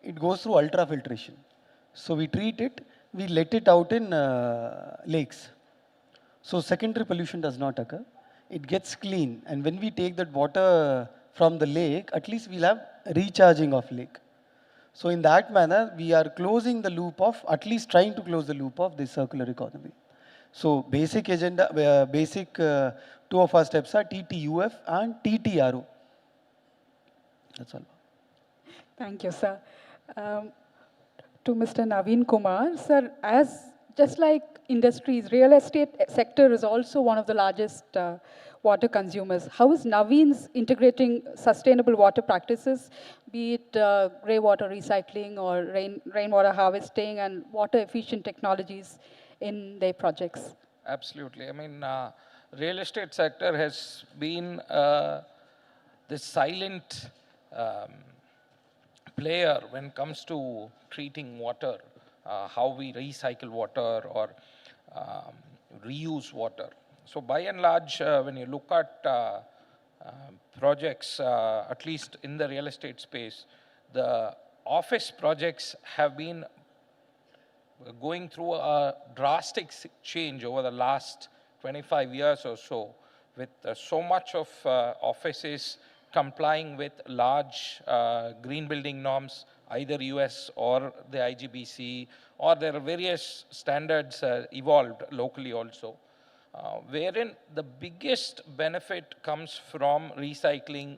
it goes through ultra filtration. So we treat it, we let it out in lakes. So secondary pollution does not occur. It gets clean, and when we take that water from the lake, at least we'll have recharging of lake. So in that manner, we are closing the loop of, at least trying to close the loop of the circular economy. So basic agenda, two of our steps are TTUF and TTRO. That's all. Thank you, sir. To Mr. Naveen Kumar, sir, as just like industries, real estate sector is also one of the largest water consumers. How is Naveen's integrating sustainable water practices, be it grey water recycling or rainwater harvesting and water efficient technologies in their projects? Absolutely. I mean, real estate sector has been this silent player when it comes to treating water, how we recycle water or reuse water. So by and large, when you look at projects, at least in the real estate space, the office projects have been going through a drastic change over the last 25 years or so, with so much of offices complying with large green building norms, either US or the IGBC, or there are various standards evolved locally also, wherein the biggest benefit comes from recycling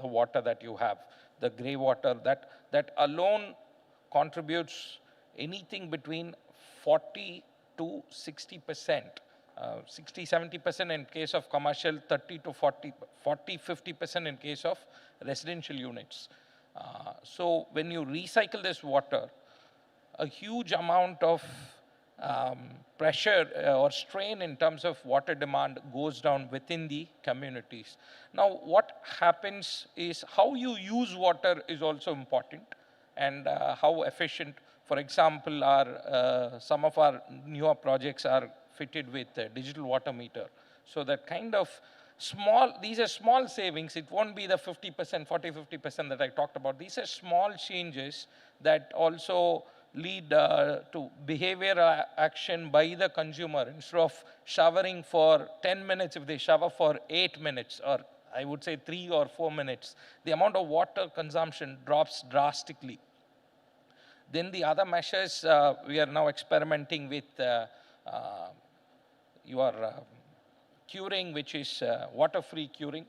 the water that you have, the grey water, that alone contributes anything between 40 to 60%. 60, 70% in case of commercial, 30 to 40, 50% in case of residential units. So when you recycle this water, a huge amount of pressure or strain in terms of water demand goes down within the communities. Now, what happens is how you use water is also important, and how efficient. For example, some of our newer projects are fitted with a digital water meter. So that kind of these are small savings. It won't be the 50%, 40, 50% that I talked about. These are small changes that also lead to behavioral action by the consumer. Instead of showering for 10 minutes, if they shower for 8 minutes, or I would say 3 or 4 minutes, the amount of water consumption drops drastically. Then the other measures, we are now experimenting with your curing, which is water-free curing,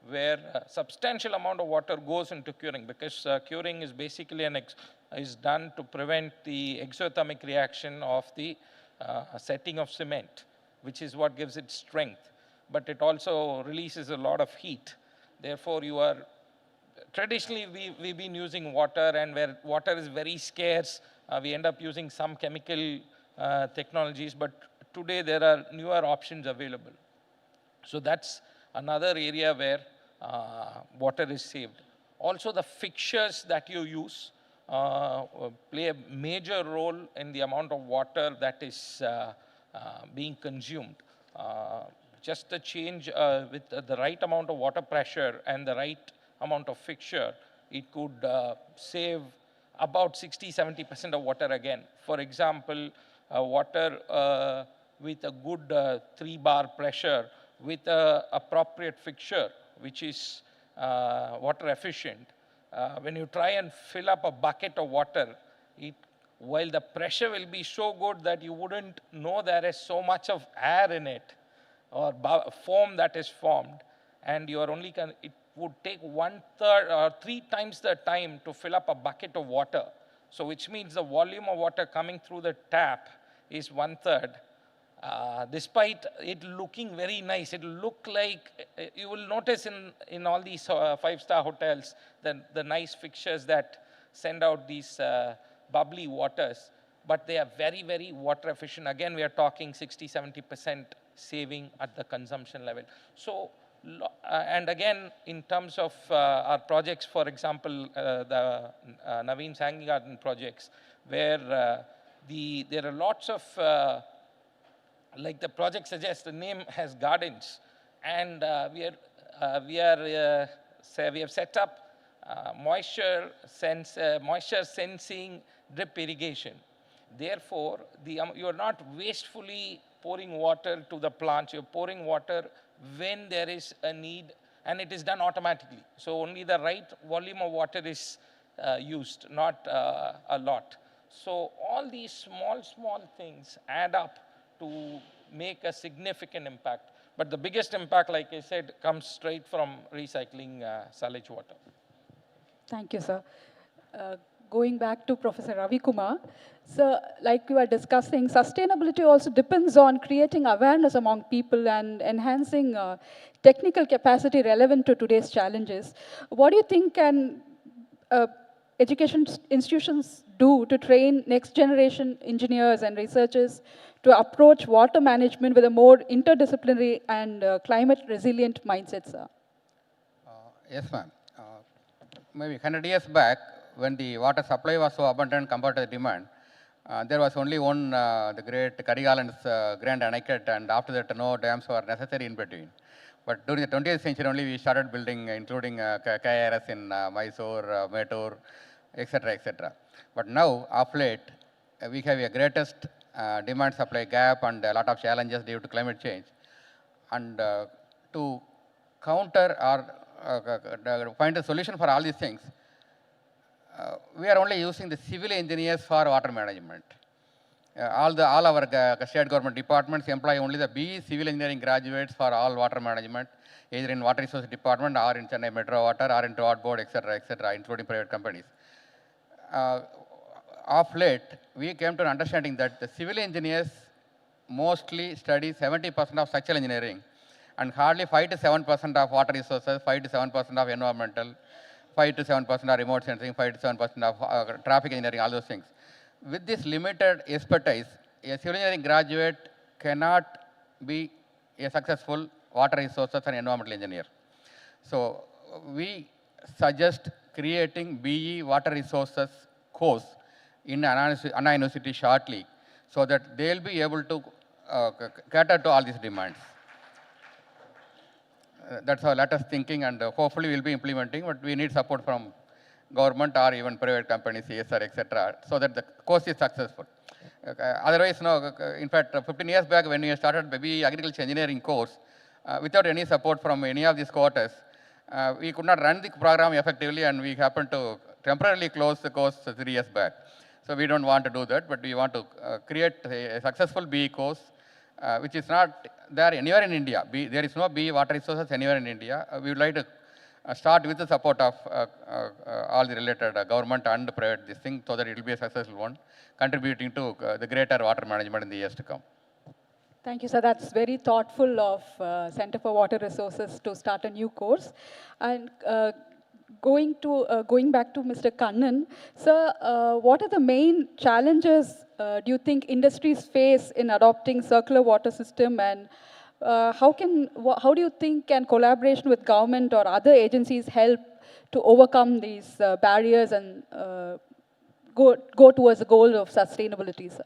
where a substantial amount of water goes into curing, because curing is basically is done to prevent the exothermic reaction of the setting of cement, which is what gives it strength. But it also releases a lot of heat. Therefore, traditionally, we've been using water, and where water is very scarce, we end up using some chemical technologies, but today there are newer options available. So that's another area where water is saved. Also, the fixtures that you use play a major role in the amount of water that is being consumed. Just the change with the right amount of water pressure and the right amount of fixture, it could save about 60, 70% of water again. For example, water with a good 3-bar pressure with an appropriate fixture, which is water efficient. When you try and fill up a bucket of water, while the pressure will be so good that you wouldn't know there is so much of air in it, or foam that is formed, and you are only it would take 1/3 or 3 times the time to fill up a bucket of water. So which means the volume of water coming through the tap is 1/3. Despite it looking very nice, it will look like, you will notice in all these five-star hotels, the nice fixtures that send out these bubbly waters, but they are very, very water efficient. Again, we are talking 60–70% saving at the consumption level. So, and again, in terms of our projects, for example, the Naveen Sangi Garden projects, where there are lots of, like the project suggests, the name has gardens, and we have set up moisture sensing drip irrigation. Therefore, you are not wastefully pouring water to the plants. You're pouring water when there is a need, and it is done automatically. So only the right volume of water is used, not a lot. So all these small things add up to make a significant impact. But the biggest impact, like I said, comes straight from recycling sewage water. Thank you, sir. Going back to Professor Ravi Kumar, so like we were discussing, sustainability also depends on creating awareness among people and enhancing technical capacity relevant to today's challenges. What do you think can education institutions do to train next generation engineers and researchers to approach water management with a more interdisciplinary and climate resilient mindset, sir? Yes, ma'am. Maybe 100 years back, when the water supply was so abundant compared to the demand, there was only one, the great Karigalan's Grand Anicut, and after that, no dams were necessary in between. But during the 20th century only, we started building, including KIRS in Mysore, Mettur, etc., etc. But now, of late, we have a greatest demand-supply gap and a lot of challenges due to climate change. And to counter or find a solution for all these things, we are only using the civil engineers for water management. All our state government departments employ only the BE civil engineering graduates for all water management, either in water resources department or in Chennai Metro Water or in Drought Board, etc., including private companies. Of late, we came to an understanding that the civil engineers mostly study 70% of structural engineering and hardly 5 to 7% of water resources, 5 to 7% of environmental, 5 to 7% of remote sensing, 5 to 7% of traffic engineering, all those things. With this limited expertise, a civil engineering graduate cannot be a successful water resources and environmental engineer. So we suggest creating BE water resources course in Anna University shortly, so that they'll be able to cater to all these demands. That's our latest thinking, and hopefully we'll be implementing, but we need support from government or even private companies, CSR, etc., so that the course is successful. Otherwise, no, in fact, 15 years back when we started BE agriculture engineering course, without any support from any of these quarters, we could not run the program effectively, and we happened to temporarily close the course 3 years back. So we don't want to do that, but we want to create a successful BE course, which is not there anywhere in India. There is no BE water resources anywhere in India. We would like to start with the support of all the related government and private this thing, so that it will be a successful one, contributing to the greater water management in the years to come. Thank you, sir. That's very thoughtful of Center for Water Resources to start a new course. And going back to Mr. Kannan, sir, what are the main challenges do you think industries face in adopting circular water system, and how do you think can collaboration with government or other agencies help to overcome these barriers and go towards the goal of sustainability, sir?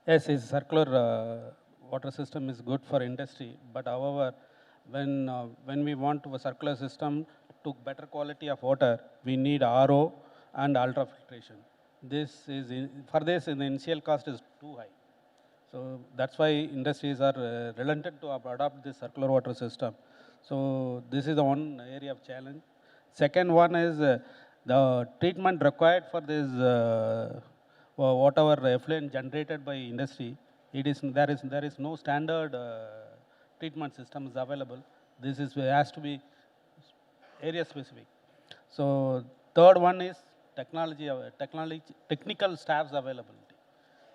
Yes, a circular water system is good for industry, but however, when we want a circular system to better quality of water, we need RO and ultrafiltration. For this, the initial cost is too high. So that's why industries are reluctant to adopt this circular water system. So this is the one area of challenge. Second one is the treatment required for this whatever effluent generated by industry. There is no standard treatment systems available. Has to be area specific. So third one is technical staffs availability.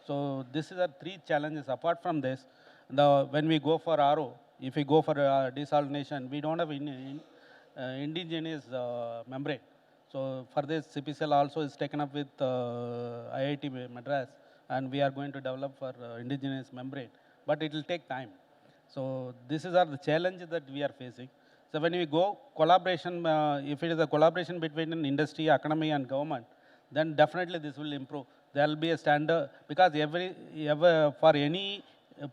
So this is the three challenges. Apart from this, when we go for RO, if we go for desalination, we don't have indigenous membrane. So for this, CPCL also is taken up with IIT Madras, and we are going to develop for indigenous membrane. But it will take time. So this is the challenges that we are facing. So when we go collaboration, if it is a collaboration between an industry, economy, and government, then definitely this will improve. There will be a standard, because for any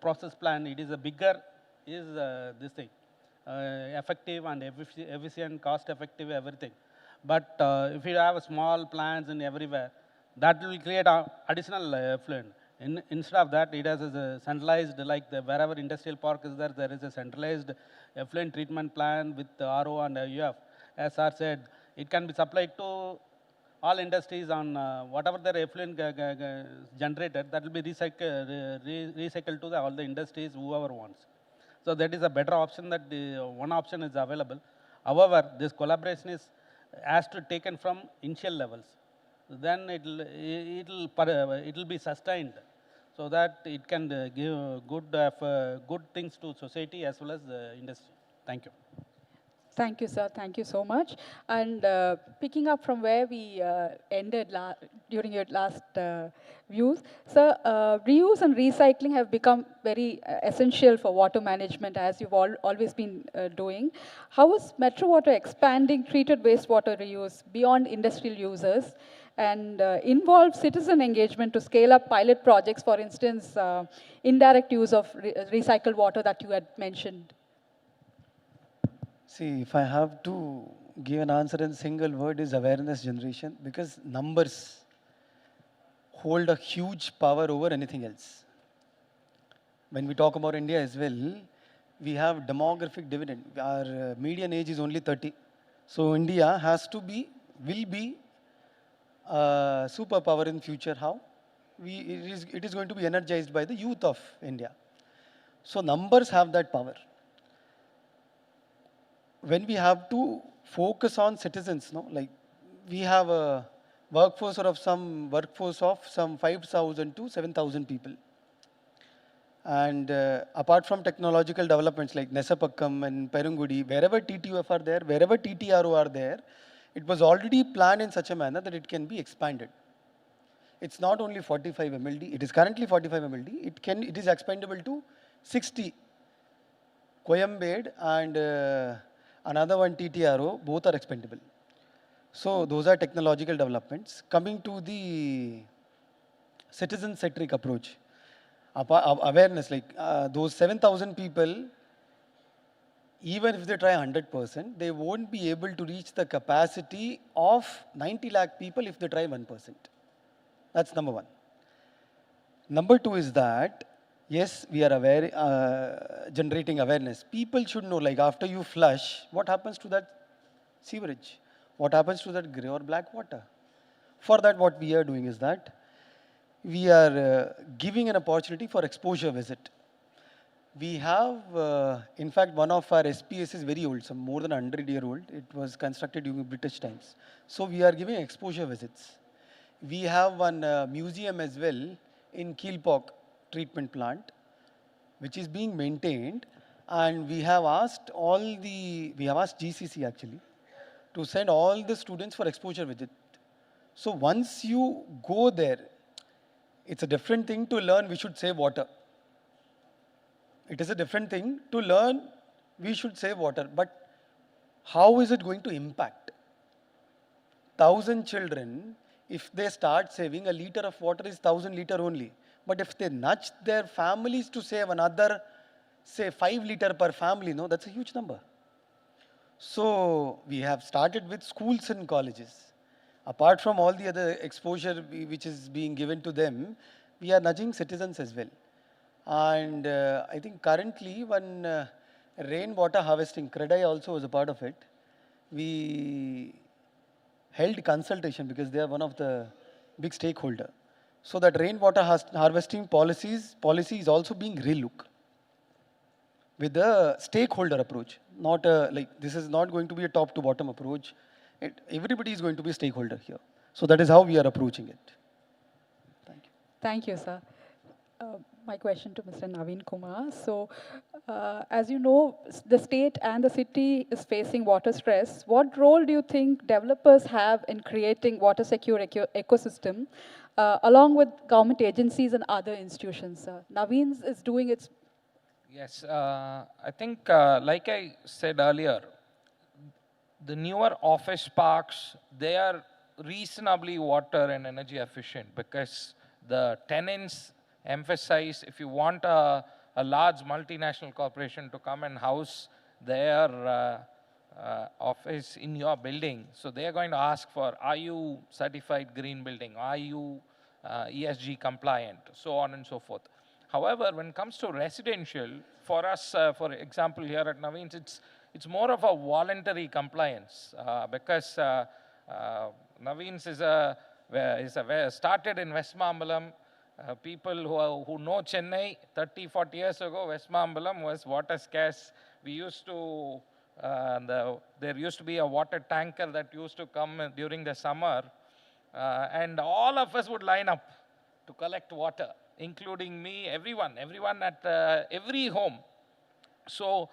process plan, it is a bigger this thing, effective and efficient, cost effective, everything. But if you have small plants in everywhere, that will create additional effluent. Instead of that, it has a centralized, like wherever industrial park is there, there is a centralized effluent treatment plant with the RO and UF. As sir said, it can be supplied to all industries on whatever their effluent generated, that will be recycled to all the industries, whoever wants. So that is a better option, that one option is available. However, this collaboration has to taken from initial levels. Then it will be sustained, so that it can give good things to society as well as industry. Thank you. Thank you, sir. Thank you so much. And picking up from where we ended during your last views, sir, reuse and recycling have become very essential for water management, as you've always been doing. How is Metro Water expanding treated wastewater reuse beyond industrial users, and involve citizen engagement to scale up pilot projects, for instance, indirect use of recycled water that you had mentioned? See, if I have to give an answer in single word, is awareness generation, because numbers hold a huge power over anything else. When we talk about India as well, we have demographic dividend. Our median age is only 30. So India will be a superpower in future. How? It is going to be energized by the youth of India. So numbers have that power. When we have to focus on citizens, like we have a workforce of some 5,000 to 7,000 people. And apart from technological developments like Nesapakkam and Perungudi, wherever TTUF are there, wherever TTRO are there, it was already planned in such a manner that it can be expanded. It's not only 45 MLD, it is currently 45 MLD, it is expandable to 60. Coimbatore and another one TTRO, both are expandable. So those are technological developments. Coming to the citizen-centric approach, awareness, like those 7,000 people, even if they try 100%, they won't be able to reach the capacity of 90 lakh people if they try 1%. That's number one. Number two is that, yes, we are aware, generating awareness. People should know, like after you flush, what happens to that sewerage? What happens to that grey or black water? For that, what we are doing is that we are giving an opportunity for exposure visit. We have, in fact, one of our SPS is very old, some more than 100-year-old. It was constructed during British times. So we are giving exposure visits. We have one museum as well in Kilpok treatment plant, which is being maintained, and we have asked GCC actually to send all the students for exposure visit. So once you go there, it's a different thing to learn we should save water. It is a different thing to learn we should save water, but how is it going to impact? 1,000 children, if they start saving, a liter of water is 1,000 liter only. But if they nudge their families to save another, say 5 liter per family, that's a huge number. So we have started with schools and colleges. Apart from all the other exposure which is being given to them, we are nudging citizens as well. And I think currently when rainwater harvesting, CREDAI also was a part of it, we held consultation because they are one of the big stakeholder. So that rainwater harvesting policy is also being relooked with a stakeholder approach. Not like this is not going to be a top to bottom approach. Everybody is going to be a stakeholder here. So that is how we are approaching it. Thank you, sir. My question to Mr. Naveen Kumar. So, as you know, the state and the city is facing water stress. What role do you think developers have in creating water secure ecosystem, along with government agencies and other institutions? Naveen is doing its. Yes, I think, like I said earlier, the newer office parks, they are reasonably water and energy efficient because the tenants emphasize if you want a large multinational corporation to come and house their office in your building, so they are going to ask for, are you certified green building? Are you ESG compliant? So on and so forth. However, when it comes to residential, for us, for example, here at Naveen's, it's more of a voluntary compliance because Naveen's is started in Westmambalam. People who know Chennai 30, 40 years ago, Westmambalam was water scarce. We used to, there used to be a water tanker that used to come during the summer, and all of us would line up to collect water, including me, everyone at every home. So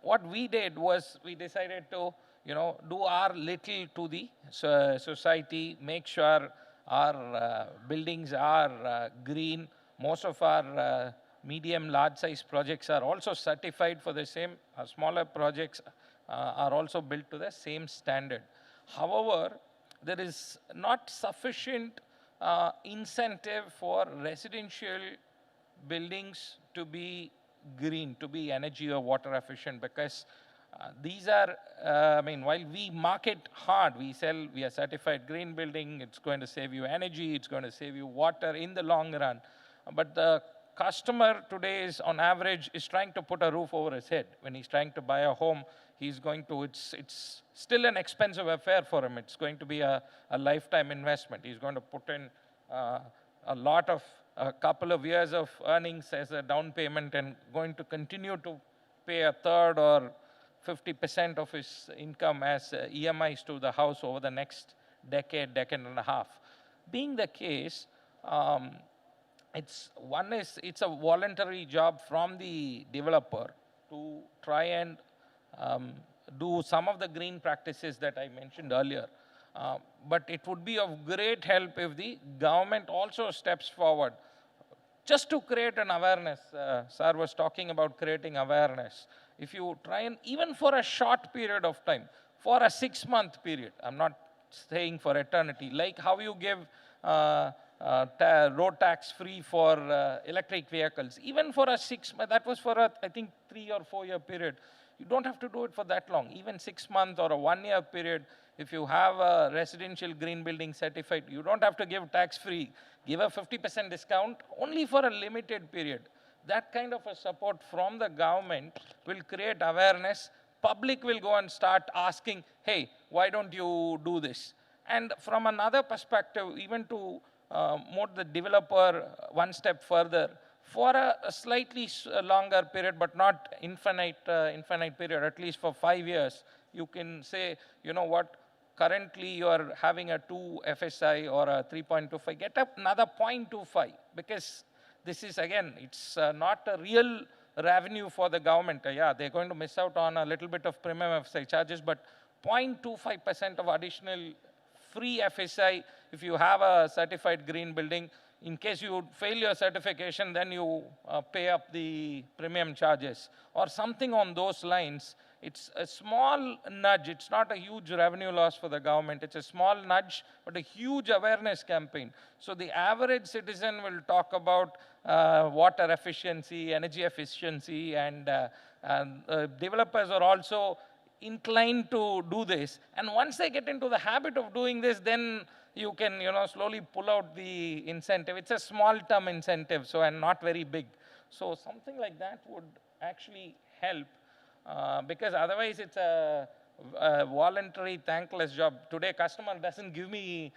what we did was we decided to, do our little to the society, make sure our buildings are green. Most of our medium, large size projects are also certified for the same. Our smaller projects are also built to the same standard. However, there is not sufficient incentive for residential buildings to be green, to be energy or water efficient, because these are, while we market hard, we sell, we are certified green building, it's going to save you energy, it's going to save you water in the long run. But the customer today is, on average, is trying to put a roof over his head. When he's trying to buy a home, he's going to, it's still an expensive affair for him. It's going to be a lifetime investment. He's going to put in a couple of years of earnings as a down payment and going to continue to pay a third or 50% of his income as EMIs to the house over the next decade and a half. Being the case, it's a voluntary job from the developer to try and do some of the green practices that I mentioned earlier. But it would be of great help if the government also steps forward just to create an awareness. Sir was talking about creating awareness. If you try and, even for a short period of time, for a 6-month period, I'm not saying for eternity, like how you give road tax free for electric vehicles, even for a 6 month, that was for a, I think, 3 or 4 year period. You don't have to do it for that long. Even 6 month or a 1 year period, if you have a residential green building certified, you don't have to give tax free. Give a 50% discount only for a limited period. That kind of a support from the government will create awareness. Public will go and start asking, hey, why don't you do this? And from another perspective, even to move the developer one step further, for a slightly longer period, but not infinite period, at least for 5 years, you can say, you know what, currently you are having a 2 FSI or a 3.25, get up another 0.25, because this is, again, it's not a real revenue for the government. Yeah, they're going to miss out on a little bit of premium FSI charges, but 0.25% of additional free FSI, if you have a certified green building, in case you fail your certification, then you pay up the premium charges or something on those lines. It's a small nudge. It's not a huge revenue loss for the government. It's a small nudge, but a huge awareness campaign. So the average citizen will talk about water efficiency, energy efficiency, and developers are also inclined to do this. And once they get into the habit of doing this, then you can, slowly pull out the incentive. It's a small term incentive, so, and not very big. So something like that would actually help, because otherwise it's a voluntary, thankless job. Today, customer doesn't give me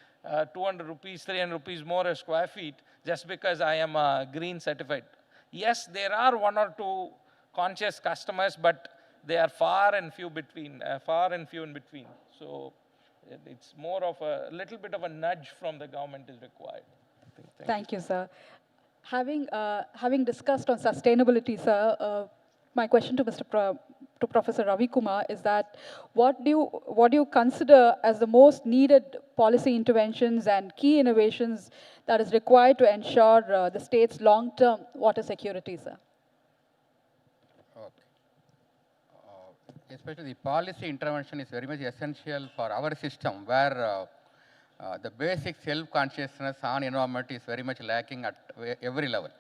200 rupees, 300 rupees more a square feet just because I am green certified. Yes, there are 1 or 2 conscious customers, but they are far and few in between. So It's more of a little bit of a nudge from the government is required. Thank you, sir. Having discussed on sustainability, sir, my question to to Professor Ravi Kumar is that what do you consider as the most needed policy interventions and key innovations that is required to ensure the state's long-term water security, sir? Especially the policy intervention is very much essential for our system, where the basic self-consciousness on environment is very much lacking at every level.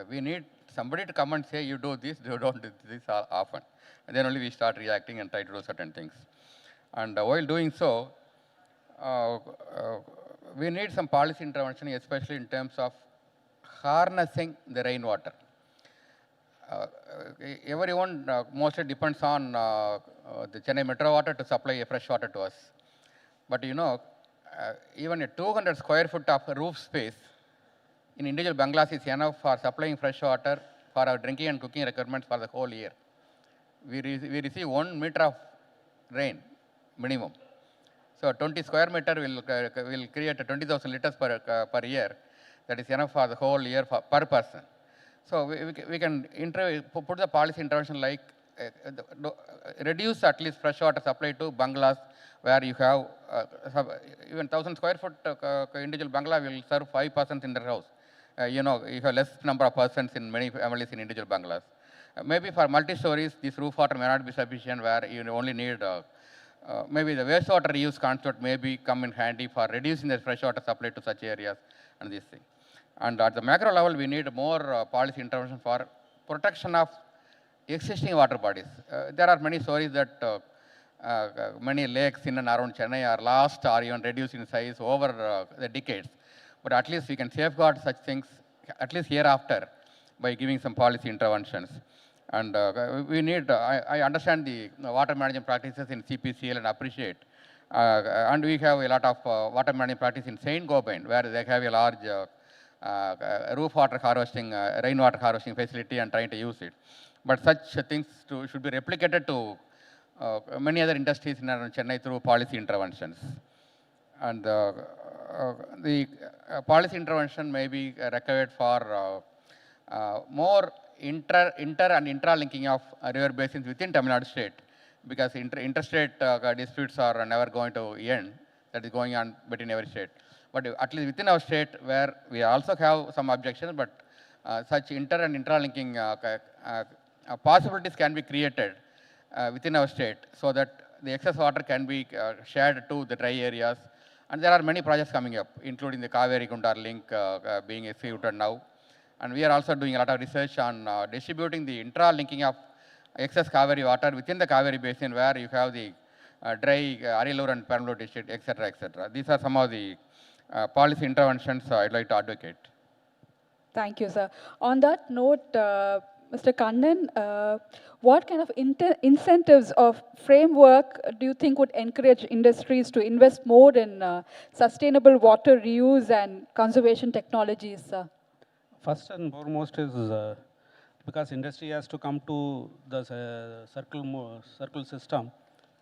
We need somebody to come and say, you do this, you don't do this often. And then only we start reacting and try to do certain things. And while doing so, we need some policy intervention, especially in terms of harnessing the rainwater. Everyone mostly depends on the Chennai Metro Water to supply fresh water to us. But you know, even a 200 square foot of roof space in individual bungalows is enough for supplying fresh water for our drinking and cooking requirements for the whole year. We receive 1 meter of rain minimum. So 20 square meter will create 20,000 liters per year. That is enough for the whole year per person. So we can put the policy intervention like reduce at least fresh water supply to bungalows where you have even 1,000 square foot individual bungalow will serve 5 persons in their house. You know, you have less number of persons in many families in individual bungalows. Maybe for multi-stories, this roof water may not be sufficient, where you only need maybe the wastewater reuse concept may come in handy for reducing the fresh water supply to such areas and these things. And at the macro level, we need more policy intervention for protection of existing water bodies. There are many stories that many lakes in and around Chennai are lost or even reduced in size over the decades. But at least we can safeguard such things, at least hereafter, by giving some policy interventions. And we need, I understand the water management practices in CPCL and appreciate. And we have a lot of water management practice in Saint Gobain, where they have a large roof water harvesting, rainwater harvesting facility and trying to use it. But such things should be replicated to many other industries in Chennai through policy interventions. And the policy intervention may be required for more inter and intra-linking of river basins within Tamil Nadu state, because interstate disputes are never going to end. That is going on between every state. But at least within our state, where we also have some objections, but such inter and intra-linking possibilities can be created within our state, so that the excess water can be shared to the dry areas. And there are many projects coming up, including the Kaveri-Kundar link being executed now. And we are also doing a lot of research on distributing the intra-linking of excess Kaveri water within the Kaveri basin, where you have the dry Arilur and Perambur district, etc., etc. These are some of the policy interventions I'd like to advocate. Thank you, sir. On that note, Mr. Kannan, what kind of incentives or framework do you think would encourage industries to invest more in sustainable water reuse and conservation technologies, sir? First and foremost is because industry has to come to the circle system.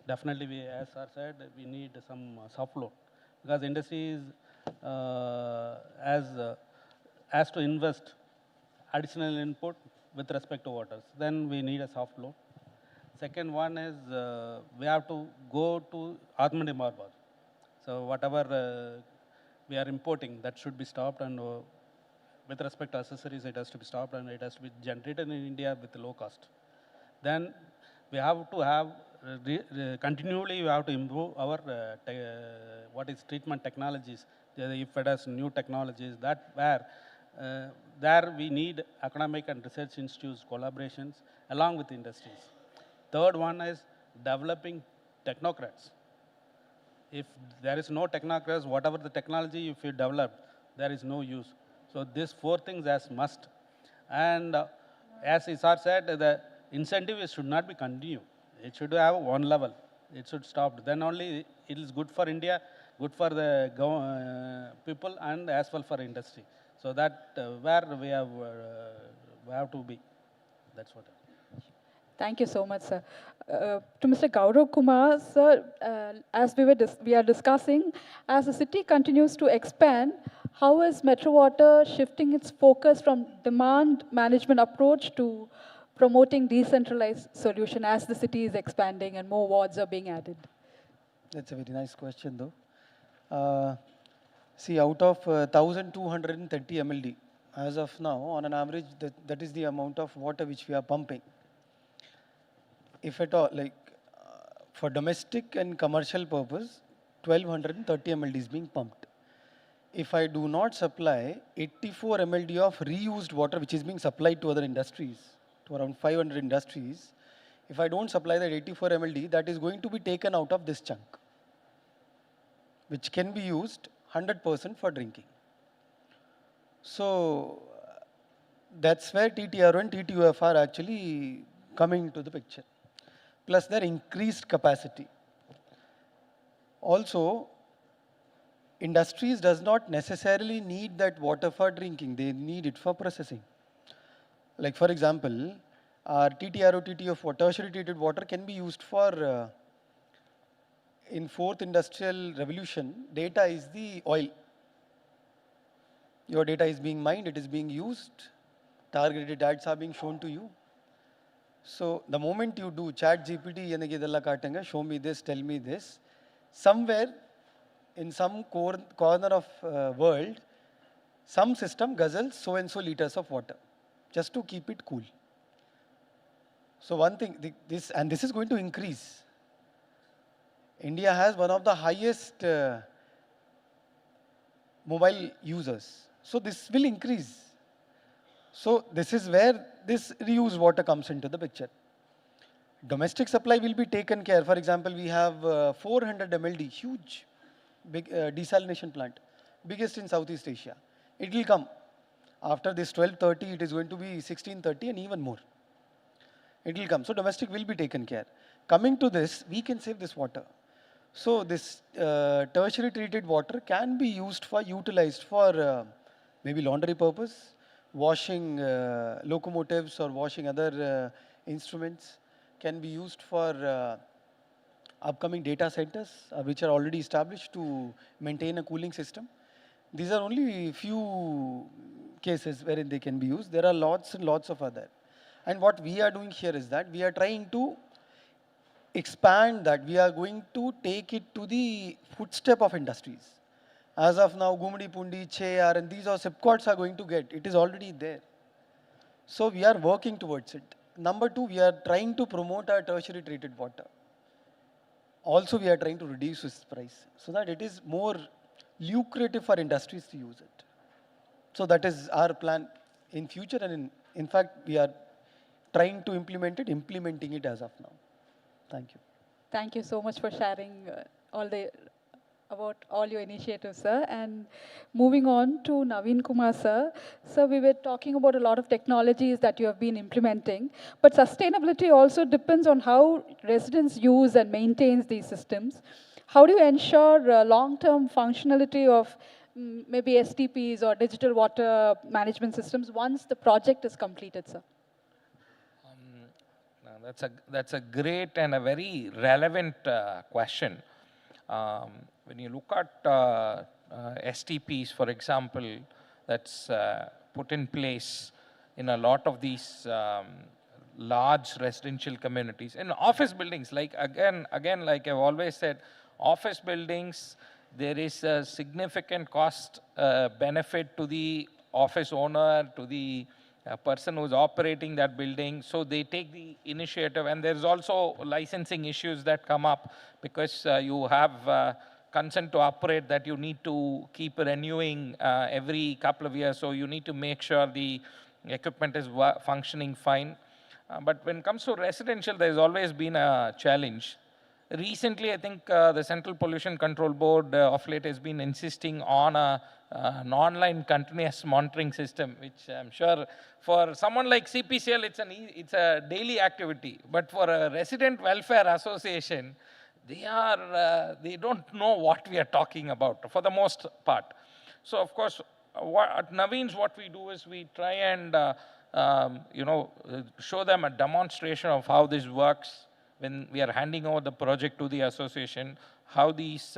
Definitely, we, as sir said, we need some soft loan, because industry is has to invest additional input with respect to waters. Then we need a soft loan. Second one is we have to go to Atmanirbhar Bharat. So whatever we are importing, that should be stopped, and with respect to accessories, it has to be stopped, and it has to be generated in India with low cost. Then we have to have continually we have to improve our what is treatment technologies. If it has new technologies, that where there we need academic and research institutes collaborations along with industries. Third one is developing technocrats. If there is no technocrats, whatever the technology if you develop, there is no use. So these four things as must. And as Isar said, the incentive should not be continued. It should have one level. It should stop. Then only it is good for India, good for the people, and as well for industry. So that where we have to be. That's what. Thank you so much, sir. To Mr. Gaurav Kumar, sir, as we are discussing, as the city continues to expand, how is Metro Water shifting its focus from demand management approach to promoting decentralized solution as the city is expanding and more wards are being added? That's a very nice question, though. See, out of 1,230 MLD, as of now, on an average, that is the amount of water which we are pumping. If at all, like for domestic and commercial purpose, 1,230 MLD is being pumped. If I do not supply 84 MLD of reused water, which is being supplied to other industries, to around 500 industries, if I don't supply that 84 MLD, that is going to be taken out of this chunk, which can be used 100% for drinking. So that's where TTRO and TTUF are actually coming to the picture, plus their increased capacity. Also, industries does not necessarily need that water for drinking, they need it for processing. Like for example, our TTRO, TTUF water, tertiary treated water can be used for, in fourth industrial revolution, data is the oil. Your data is being mined, it is being used, targeted ads are being shown to you. So the moment you do chat GPT, show me this, tell me this, somewhere in some corner of world, some system guzzles so and so liters of water just to keep it cool. So one thing, this is going to increase. India has one of the highest mobile users. So this will increase. So this is where this reused water comes into the picture. Domestic supply will be taken care. For example, we have 400 MLD, huge, big desalination plant, biggest in Southeast Asia. It will come. After this 1230, it is going to be 1630 and even more. It will come. So domestic will be taken care. Coming to this, we can save this water. So this tertiary treated water can be utilized for maybe laundry purpose, washing locomotives or washing other instruments, can be used for upcoming data centers which are already established to maintain a cooling system. These are only few cases wherein they can be used. There are lots and lots of other. And what we are doing here is that we are trying to expand that. We are going to take it to the footstep of industries. As of now, Gumdi, Pundi, Cheyar, and these are SIPCOTs are going to get. It is already there. So we are working towards it. Number two, we are trying to promote our tertiary treated water. Also, we are trying to reduce its price so that it is more lucrative for industries to use it. So that is our plan in future, and in fact, we are trying to implementing it as of now. Thank you. Thank you so much for sharing about all your initiatives, sir. And moving on to Naveen Kumar, sir. So we were talking about a lot of technologies that you have been implementing, but sustainability also depends on how residents use and maintains these systems. How do you ensure long-term functionality of maybe STPs or digital water management systems once the project is completed, sir? That's a great and a very relevant question. When you look at STPs, for example, that's put in place in a lot of these large residential communities. In office buildings, like again, like I've always said, office buildings, there is a significant cost benefit to the office owner, to the person who's operating that building. So they take the initiative, and there's also licensing issues that come up because you have consent to operate that you need to keep renewing every couple of years. So you need to make sure the equipment is functioning fine. But when it comes to residential, there's always been a challenge. Recently, I think the Central Pollution Control Board of late has been insisting on an online continuous monitoring system, which I'm sure for someone like CPCL, it's a daily activity. But for a resident welfare association, they don't know what we are talking about for the most part. So of course, at Naveen's, what we do is we try and show them a demonstration of how this works when we are handing over the project to the association, how these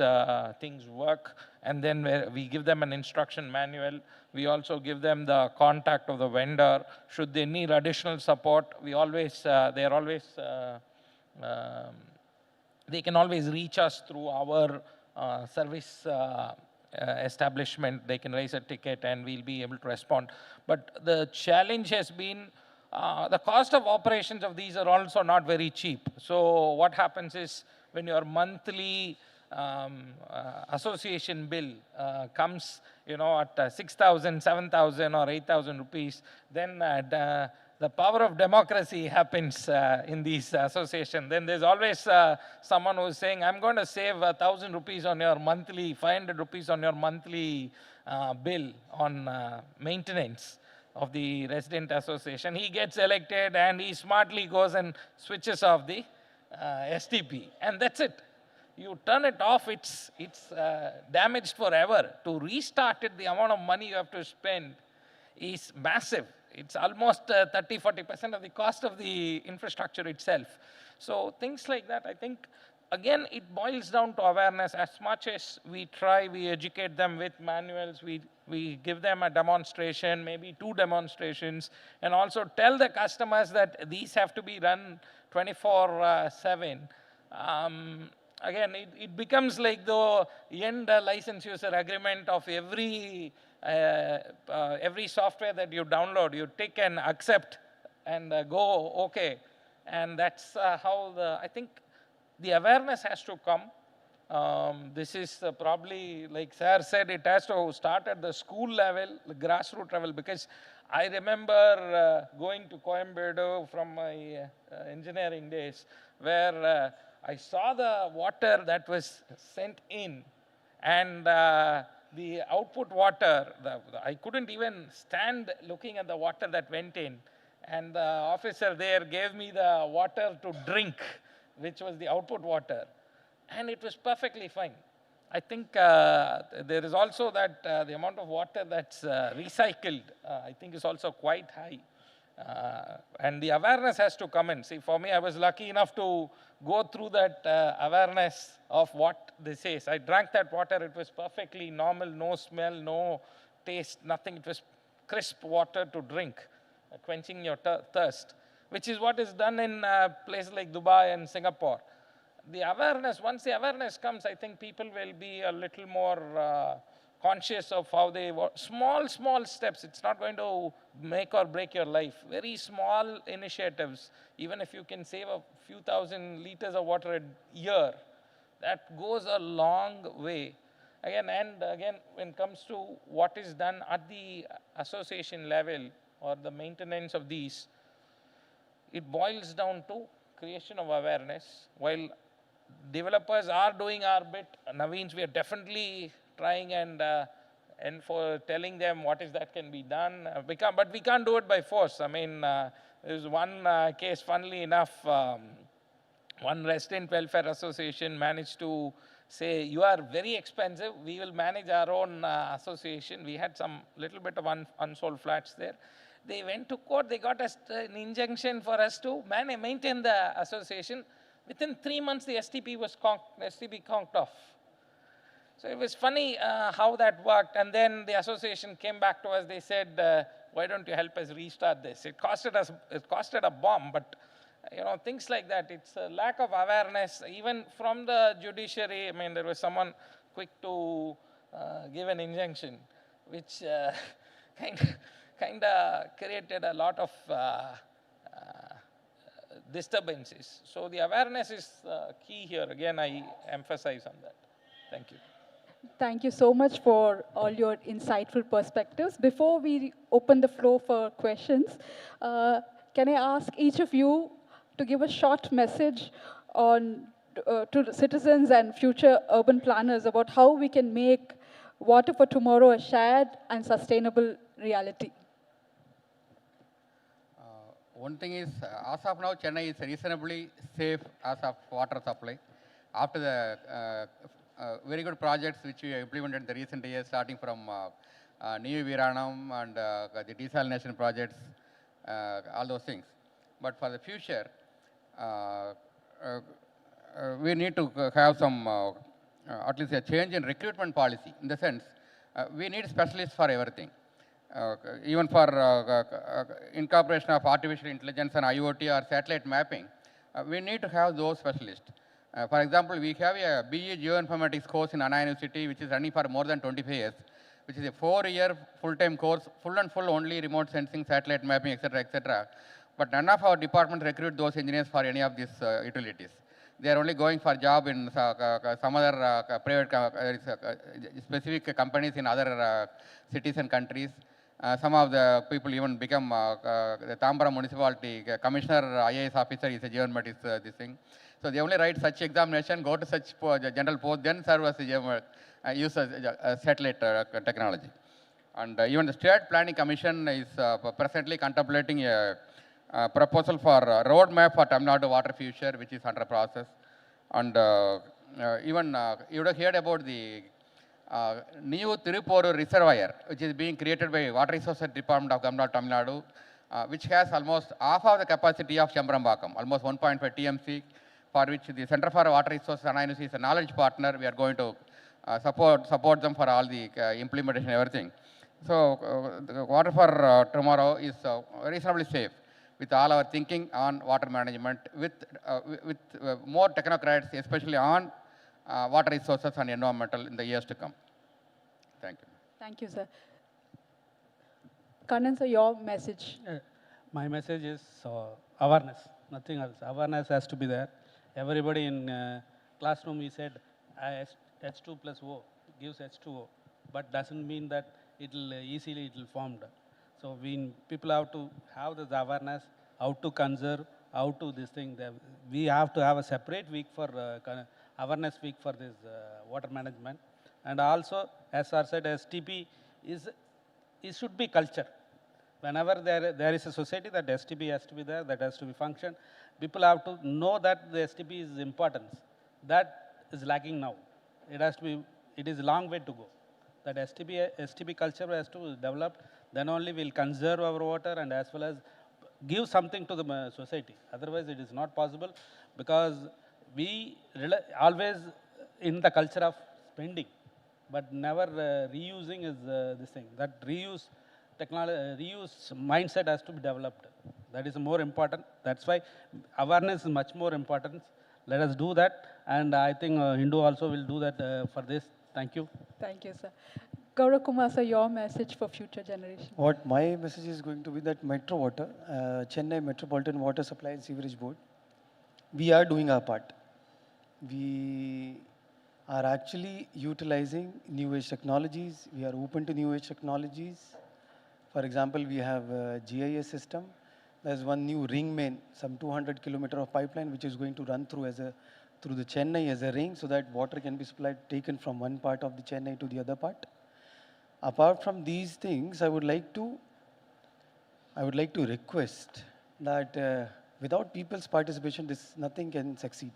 things work, and then we give them an instruction manual. We also give them the contact of the vendor. Should they need additional support, they can always reach us through our service establishment. They can raise a ticket and we'll be able to respond. But the challenge has been the cost of operations of these are also not very cheap. So what happens is when your monthly association bill comes, at 6,000, 7,000 or 8,000 rupees, then the power of democracy happens in these associations. Then there's always someone who's saying, I'm going to save 1,000 rupees on your monthly, 500 rupees on your monthly bill on maintenance of the resident association. He gets elected and he smartly goes and switches off the STP. And that's it. You turn it off, it's damaged forever. To restart it, the amount of money you have to spend is massive. It's almost 30–40% of the cost of the infrastructure itself. So things like that, I think, again, it boils down to awareness. As much as we try, we educate them with manuals, we give them a demonstration, maybe 2 demonstrations, and also tell the customers that these have to be run 24/7. Again, it becomes like the end license user agreement of every software that you download. You tick and accept and go okay. And that's how I think the awareness has to come. This is probably, like Sir said, it has to start at the school level, the grassroots level, because I remember going to Coimbatore from my engineering days, where I saw the water that was sent in, and the output water, I couldn't even stand looking at the water that went in. And the officer there gave me the water to drink, which was the output water. And it was perfectly fine. I think there is also that the amount of water that's recycled, I think is also quite high. And the awareness has to come in. See, for me, I was lucky enough to go through that awareness of what this is. I drank that water. It was perfectly normal, no smell, no taste, nothing. It was crisp water to drink, quenching your thirst, which is what is done in places like Dubai and Singapore. The awareness, once the awareness comes, I think people will be a little more conscious of how they work. Small steps. It's not going to make or break your life. Very small initiatives. Even if you can save a few thousand liters of water a year, that goes a long way. Again, when it comes to what is done at the association level or the maintenance of these, it boils down to creation of awareness. While developers are doing our bit, Naveens, we are definitely trying and for telling them what is that can be done. But we can't do it by force. I mean, there's one case, funnily enough, one resident welfare association managed to say, you are very expensive, we will manage our own association. We had some little bit of unsold flats there. They went to court, they got an injunction for us to maintain the association. Within 3 months, the STP was conked off. So it was funny how that worked. And then the association came back to us. They said, why don't you help us restart this? It costed a bomb, but things like that. It's a lack of awareness, even from the judiciary. I mean, there was someone quick to give an injunction, which kind of created a lot of disturbances. So the awareness is key here. Again, I emphasize on that. Thank you. Thank you so much for all your insightful perspectives. Before we open the floor for questions, can I ask each of you to give a short message on to citizens and future urban planners about how we can make water for tomorrow a shared and sustainable reality? One thing is, as of now, Chennai is reasonably safe as of water supply. After the very good projects which we implemented in the recent years, starting from New Viranam and the desalination projects, all those things. But for the future, we need to have some, at least a change in recruitment policy. In the sense, we need specialists for everything. Even for incorporation of artificial intelligence and IoT or satellite mapping, we need to have those specialists. For example, we have a BE Geoinformatics course in Anna University, which is running for more than 25 years, which is a 4-year full-time course, full and full only remote sensing, satellite mapping, etc., etc. But none of our departments recruit those engineers for any of these utilities. They are only going for job in some other private, specific companies in other cities and countries. Some of the people even become the Tambara municipality commissioner, IAS officer is a geoinformatics this thing. So they only write such examination, go to such general post, then serve as a use satellite technology. And even the State Planning Commission is presently contemplating a proposal for a roadmap for Tamil Nadu water future, which is under process. And even you would have heard about the new Tiruporu reservoir, which is being created by Water Resources Department of Government of Tamil Nadu, which has almost half of the capacity of Chambrambakam, almost 1.5 TMC, for which the Center for Water Resources and University is a knowledge partner. We are going to support them for all the implementation and everything. So the water for tomorrow is reasonably safe with all our thinking on water management, with more technocrats, especially on water resources and environmental in the years to come. Thank you. Thank you, sir. Kannan, sir, your message. My message is awareness, nothing else. Awareness has to be there. Everybody in classroom, we said H2 plus O gives H2O, but doesn't mean that it will formed. So people have to have this awareness, how to conserve, how to this thing. We have to have a separate week for awareness week for this water management. And also, as sir said, STP it should be culture. Whenever there is a society, that STP has to be there, that has to be function. People have to know that the STP is important. That is lacking now. It is a long way to go. That STP culture has to develop, then only we'll conserve our water and as well as give something to the society. Otherwise, it is not possible, because we always in the culture of spending, but never reusing is this thing. That reuse mindset has to be developed. That is more important. That's why awareness is much more important. Let us do that, and I think Hindu also will do that for this. Thank you. Thank you, sir. Gaurav Kumar, sir, your message for future generations. What my message is going to be that Metro Water, Chennai Metropolitan Water Supply and Sewerage Board, we are doing our part. We are actually utilizing new age technologies. We are open to new age technologies. For example, we have a GIS system. There's one new ring main, some 200 kilometer of pipeline, which is going to run through the Chennai as a ring, so that water can be supplied, taken from one part of the Chennai to the other part. Apart from these things, I would like to request that without people's participation, nothing can succeed.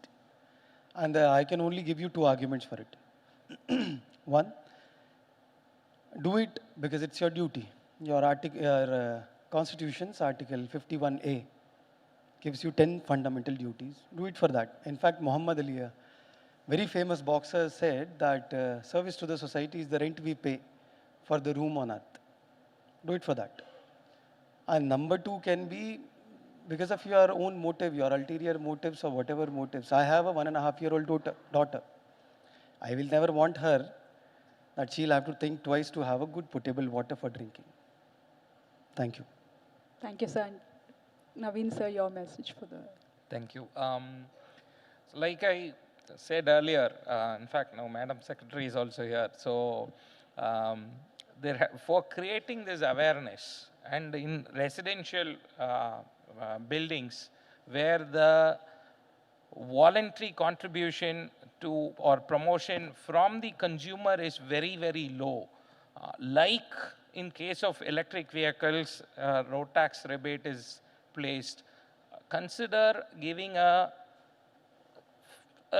And I can only give you 2 arguments for it. One, do it because it's your duty. Your Constitution's Article 51A gives you 10 fundamental duties. Do it for that. In fact, Muhammad Ali, a very famous boxer, said that service to the society is the rent we pay for the room on earth. Do it for that. And number 2 can be because of your own motive, your ulterior motives or whatever motives. I have a 1.5-year-old daughter. I will never want her that she'll have to think twice to have a good potable water for drinking. Thank you. Thank you, sir. Naveen, sir, your message for the... Thank you. Like I said earlier, in fact, now Madam Secretary is also here. So, for creating this awareness, and in residential buildings where the voluntary contribution to or promotion from the consumer is very, very low, like in case of electric vehicles, road tax rebate is placed. Consider giving a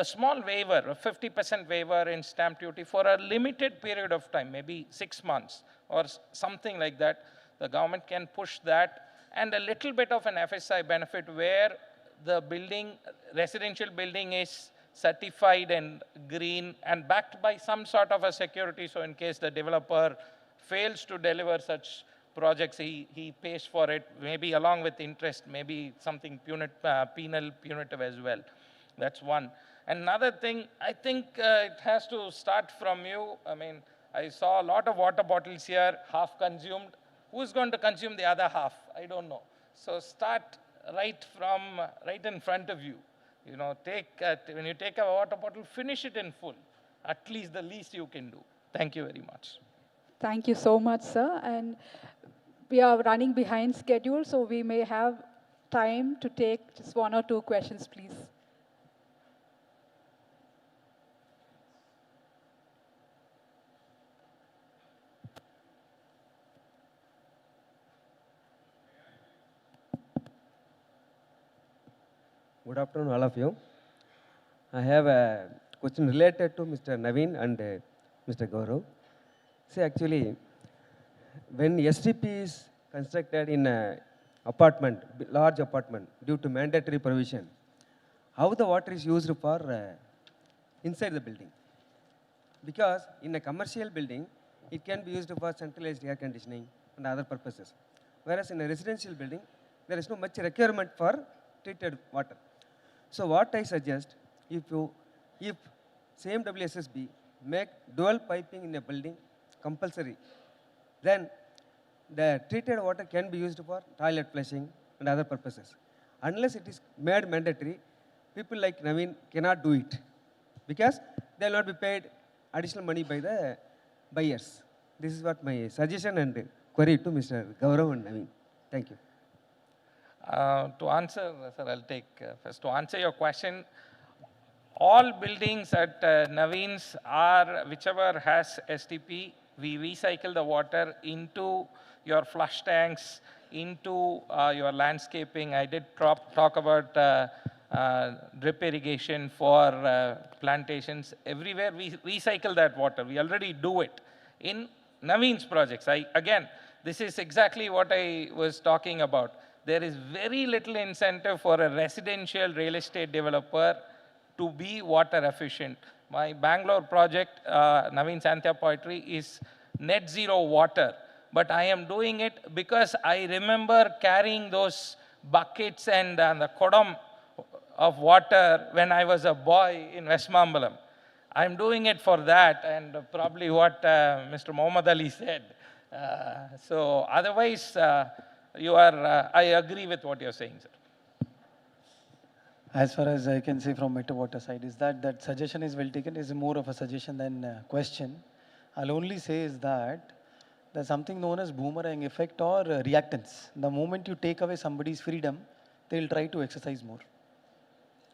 small waiver, a 50% waiver in stamp duty for a limited period of time, maybe 6 months or something like that. The government can push that and a little bit of an FSI benefit where the building, residential building is certified and green and backed by some sort of a security. So in case the developer fails to deliver such projects, he pays for it, maybe along with interest, maybe something penal, punitive as well. That's one. Another thing, I think it has to start from you. I mean, I saw a lot of water bottles here, half consumed. Who's going to consume the other half? I don't know. So start right in front of you. You know, when you take a water bottle, finish it in full. At least the least you can do. Thank you very much. Thank you so much, sir. And we are running behind schedule, so we may have time to take just one or two questions, please. Good afternoon, all of you. I have a question related to Mr. Naveen and Mr. Gaurav. See, actually, when STP is constructed in an apartment, large apartment, due to mandatory provision, how the water is used for inside the building? Because in a commercial building, it can be used for centralized air conditioning and other purposes. Whereas in a residential building, there is no much requirement for treated water. So what I suggest, if same WSSB make dual piping in a building compulsory, then the treated water can be used for toilet flushing and other purposes. Unless it is made mandatory, people like Naveen cannot do it because they will not be paid additional money by the buyers. This is what my suggestion and query to Mr. Gaurav and Naveen. Thank you. To answer, sir, I'll take first. To answer your question, all buildings at Naveen's are, whichever has STP, we recycle the water into your flush tanks, into your landscaping. I did talk about drip irrigation for plantations. Everywhere we recycle that water. We already do it in Naveen's projects. Again, this is exactly what I was talking about. There is very little incentive for a residential real estate developer to be water efficient. My Bangalore project, Naveen Santya Poetry, is net zero water. But I am doing it because I remember carrying those buckets and the kodam of water when I was a boy in Westmambalam. I'm doing it for that, and probably what Mr. Mohammad Ali said. So otherwise, I agree with what you're saying, sir. As far as I can say from Meta Water side is that suggestion is well taken, is more of a suggestion than a question. I'll only say is that there's something known as boomerang effect or reactance. The moment you take away somebody's freedom, they'll try to exercise more.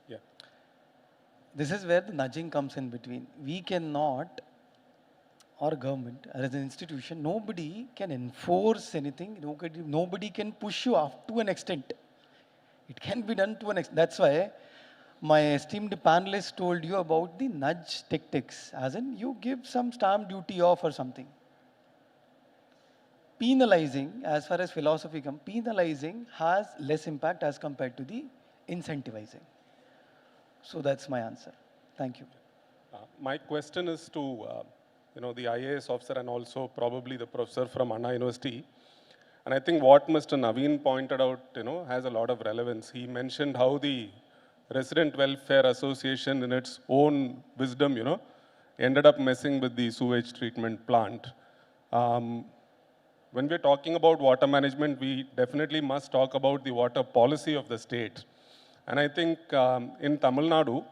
Yeah. This is where the nudging comes in between. We cannot, or government, as an institution, nobody can enforce anything. Nobody can push you up to an extent. It can be done to an extent. That's why my esteemed panelist told you about the nudge tactics, as in you give some stamp duty off or something. Penalizing, as far as philosophy comes, penalizing has less impact as compared to the incentivizing. So that's my answer. Thank you. My question is to the IAS officer and also probably the professor from Anna University. And I think what Mr. Naveen pointed out, has a lot of relevance. He mentioned how the Resident Welfare Association, in its own wisdom, ended up messing with the sewage treatment plant. When we're talking about water management, we definitely must talk about the water policy of the state. And I think in Tamil Nadu,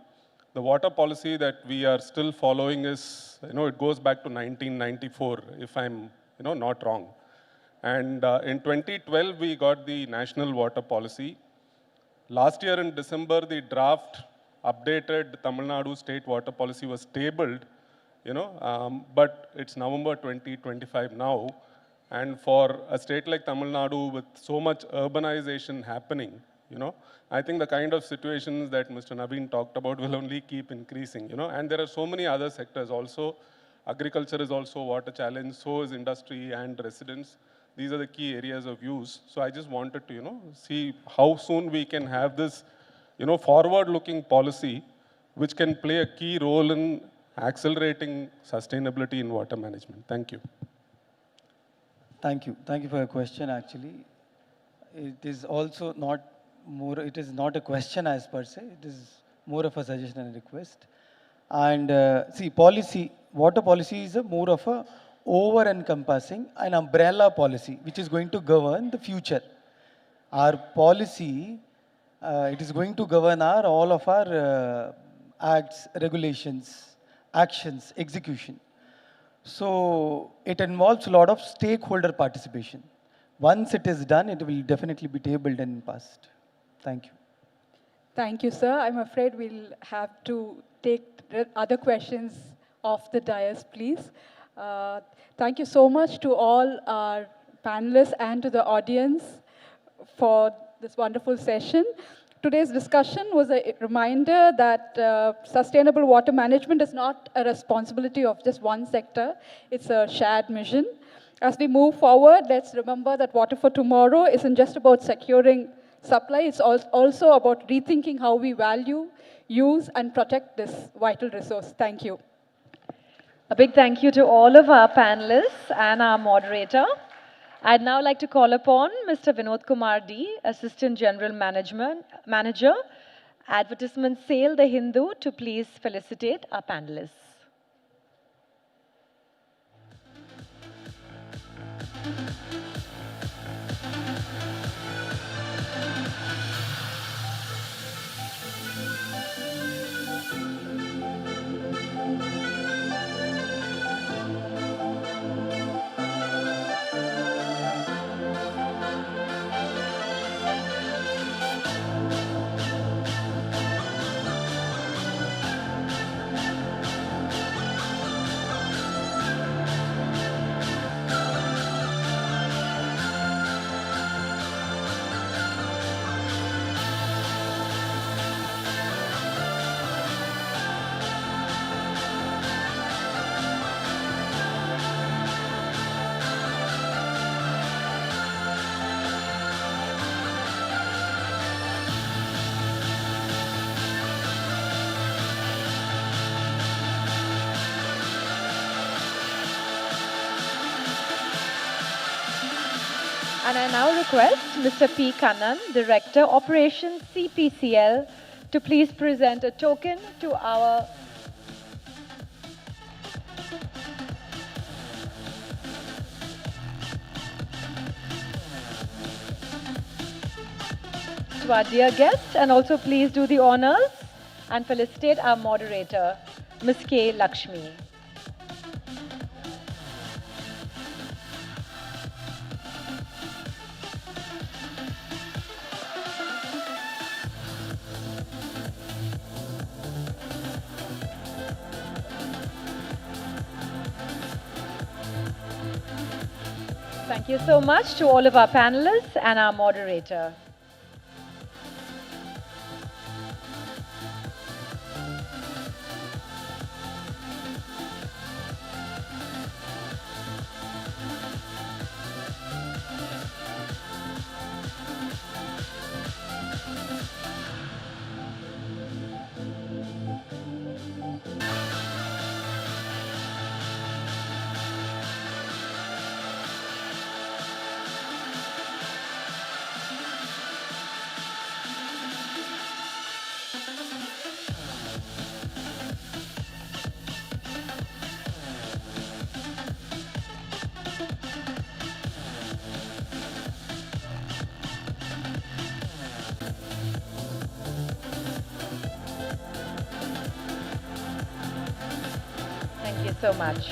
the water policy that we are still following is, it goes back to 1994, if I'm, not wrong. And in 2012, we got the national water policy. Last year in December, the draft updated Tamil Nadu state water policy was tabled, but it's November 2025 now. And for a state like Tamil Nadu with so much urbanization happening, I think the kind of situations that Mr. Naveen talked about will only keep increasing, and there are so many other sectors also. Agriculture is also a water challenge, so is industry and residents. these are the key areas of use. So I just wanted to, see how soon we can have this, forward-looking policy which can play a key role in accelerating sustainability in water management. Thank you. Thank you. Thank you for your question, actually. It is also not more, it is not a question as per se, it is more of a suggestion and request. And see, water policy is more of a over-encompassing, an umbrella policy, which is going to govern the future. Our policy, it is going to govern all of our acts, regulations, actions, execution. So it involves a lot of stakeholder participation. Once it is done, it will definitely be tabled and passed. Thank you. Thank you, sir. I'm afraid we'll have to take other questions off the dais, please. Thank you so much to all our panelists and to the audience for this wonderful session. Today's discussion was a reminder that sustainable water management is not a responsibility of just one sector. It's a shared mission. As we move forward, let's remember that Water for Tomorrow isn't just about securing supply, it's also about rethinking how we value, use, and protect this vital resource. Thank you. A big thank you to all of our panelists and our moderator. I'd now like to call upon Mr. Vinod Kumar D, Assistant General Manager, Advertisement Sale, The Hindu, to please felicitate our panelists. And I now request Mr. P. Kannan, Director, Operations, CPCL, to please present a token to our dear guest, and also please do the honors and felicitate our moderator, Ms. K. Lakshmi. Thank you so much to all of our panelists and our moderator. Thank you so much.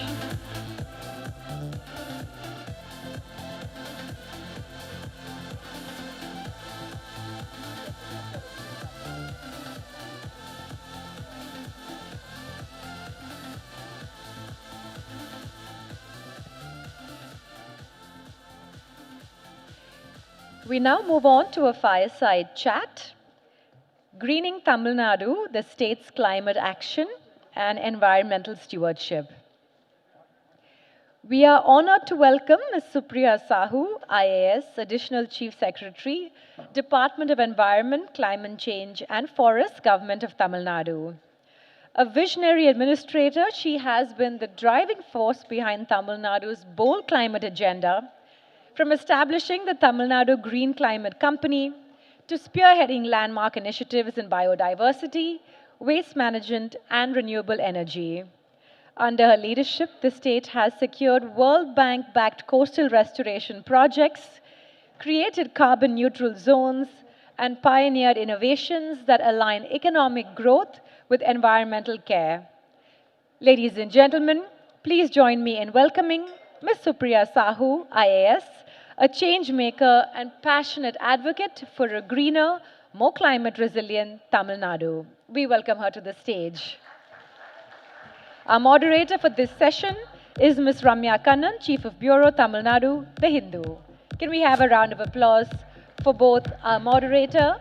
We now move on to a fireside chat. Greening Tamil Nadu, the state's climate action and environmental stewardship. We are honored to welcome Ms. Supriya Sahu, IAS, Additional Chief Secretary, Department of Environment, Climate Change and Forests, Government of Tamil Nadu. A visionary administrator, she has been the driving force behind Tamil Nadu's bold climate agenda, from establishing the Tamil Nadu Green Climate Company to spearheading landmark initiatives in biodiversity, waste management, and renewable energy. Under her leadership, the state has secured World Bank-backed coastal restoration projects, created carbon-neutral zones, and pioneered innovations that align economic growth with environmental care. Ladies and gentlemen, please join me in welcoming Ms. Supriya Sahu, IAS, a change maker and passionate advocate for a greener, more climate resilient Tamil Nadu. We welcome her to the stage. Our moderator for this session is Ms. Ramya Kannan, Chief of Bureau, Tamil Nadu, The Hindu. Can we have a round of applause for both our moderator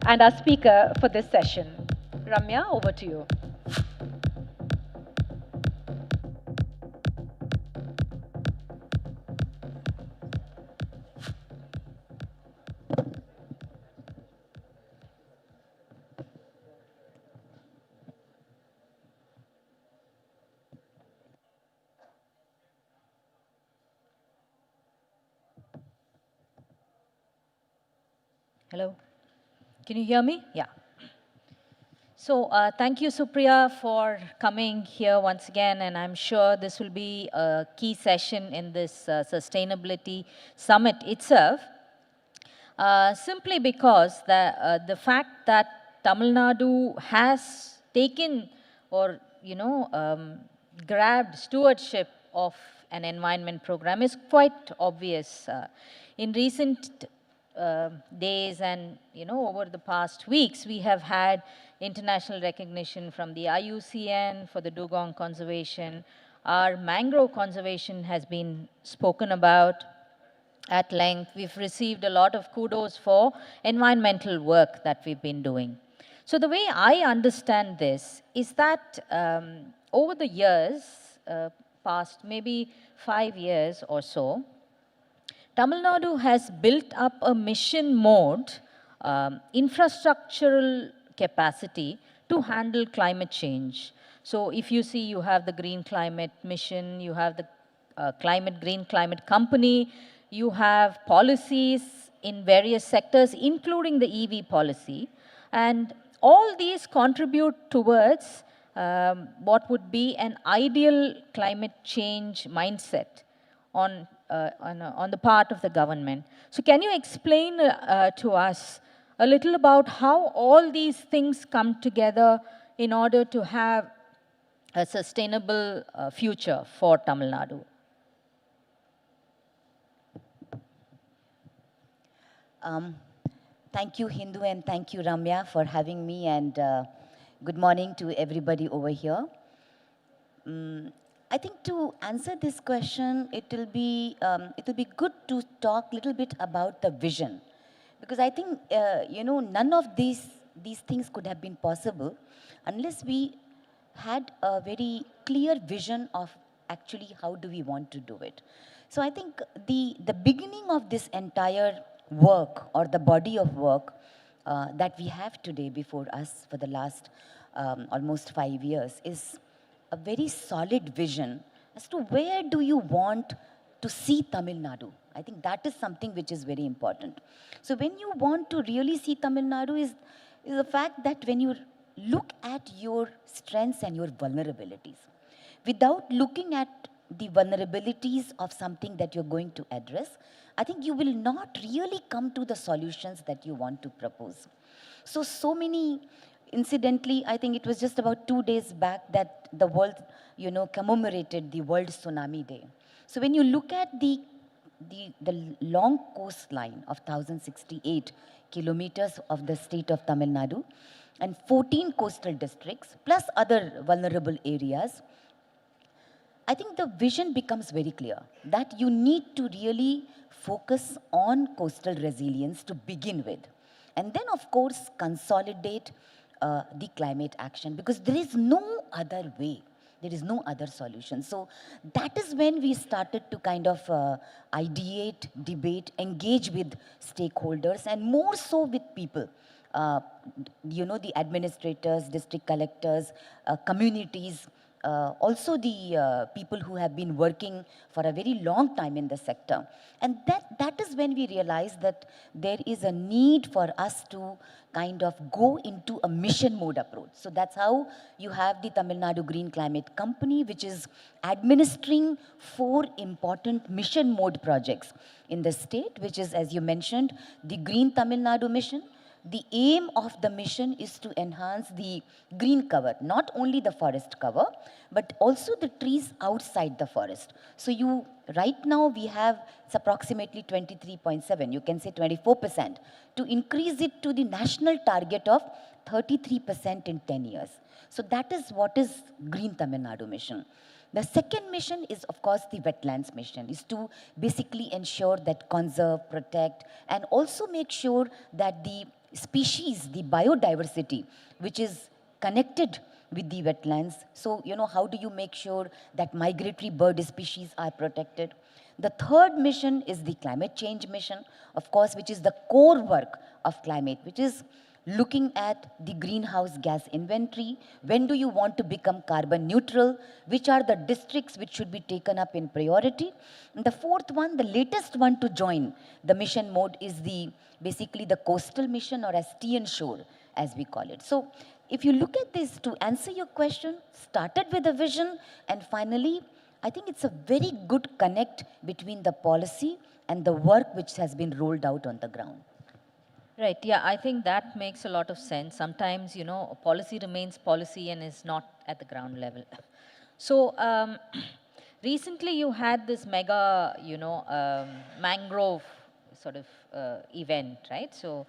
and our speaker for this session? Ramya, over to you. Hello, can you hear me? Yeah. So thank you, Supriya, for coming here once again, and I'm sure this will be a key session in this sustainability summit itself, simply because the fact that Tamil Nadu has taken or, grabbed stewardship of an environment program is quite obvious. In recent days and over the past weeks, we have had international recognition from the IUCN for the dugong conservation. Our mangrove conservation has been spoken about at length. We've received a lot of kudos for environmental work that we've been doing. So the way I understand this is that over the years, past maybe 5 years or so, Tamil Nadu has built up a mission mode, infrastructural capacity to handle climate change. So if you see, you have the Green Climate Mission, you have the Green Climate Company, you have policies in various sectors, including the EV policy. And all these contribute towards what would be an ideal climate change mindset on the part of the government. So can you explain to us a little about how all these things come together in order to have a sustainable future for Tamil Nadu? Thank you, Hindu, and thank you, Ramya, for having me, and good morning to everybody over here. I think to answer this question, it will be good to talk a little bit about the vision, because I think none of these things could have been possible unless we had a very clear vision of actually how do we want to do it. So I think the beginning of this entire work, or the body of work that we have today before us for the last almost 5 years, is a very solid vision as to where do you want to see Tamil Nadu. I think that is something which is very important. So when you want to really see Tamil Nadu is the fact that when you look at your strengths and your vulnerabilities, without looking at the vulnerabilities of something that you're going to address, I think you will not really come to the solutions that you want to propose. So many, incidentally, I think it was just about 2 days back that the world, commemorated the World Tsunami Day. So when you look at the long coastline of 1,068 kilometers of the state of Tamil Nadu, and 14 coastal districts, plus other vulnerable areas, I think the vision becomes very clear that you need to really focus on coastal resilience to begin with. And then, of course, consolidate the climate action, because there is no other way. There is no other solution. So that is when we started to kind of ideate, debate, engage with stakeholders, and more so with people. The administrators, district collectors, communities, also the people who have been working for a very long time in the sector. And that is when we realized that there is a need for us to kind of go into a mission mode approach. So that's how you have the Tamil Nadu Green Climate Company, which is administering 4 important mission mode projects in the state, which is, as you mentioned, the Green Tamil Nadu Mission. The aim of the mission is to enhance the green cover, not only the forest cover, but also the trees outside the forest. So right now we have, it's approximately 23.7, you can say 24%, to increase it to the national target of 33% in 10 years. So that is what is Green Tamil Nadu Mission. The second mission is, of course, the wetlands mission, is to basically ensure that conserve, protect, and also make sure that the species, the biodiversity, which is connected with the wetlands. So, how do you make sure that migratory bird species are protected? The third mission is the climate change mission, of course, which is the core work of climate, which is looking at the greenhouse gas inventory. When do you want to become carbon neutral? Which are the districts which should be taken up in priority? And the fourth one, the latest one to join the mission mode, is basically the coastal mission, or as T and Shore, as we call it. So if you look at this, to answer your question, started with a vision, and finally, I think it's a very good connect between the policy and the work which has been rolled out on the ground. Right, yeah, I think that makes a lot of sense. Sometimes, policy remains policy and is not at the ground level. So, recently you had this mega, mangrove sort of event, right? So,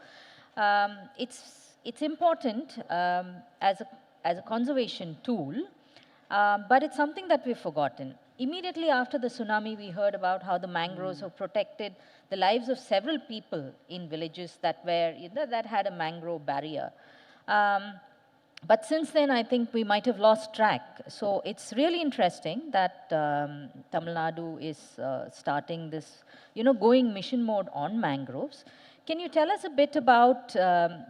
it's important as a conservation tool, but it's something that we've forgotten. Immediately after the tsunami, we heard about how the mangroves have protected the lives of several people in villages that had a mangrove barrier. But since then, I think we might have lost track. So it's really interesting that Tamil Nadu is starting this, going mission mode on mangroves. Can you tell us a bit about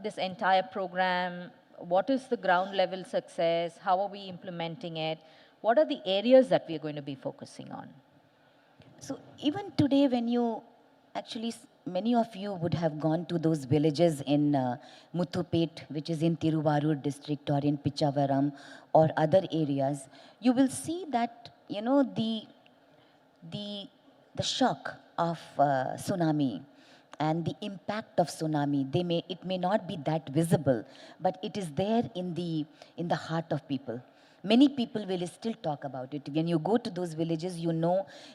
this entire program? What is the ground level success? How are we implementing it? What are the areas that we are going to be focusing on? So even today, when many of you would have gone to those villages in Muthupet, which is in Tiruvarur district, or in Pichavaram or other areas, you will see that, the shock of tsunami and the impact of tsunami, it may not be that visible, but it is there in the heart of people. Many people will still talk about it. When you go to those villages,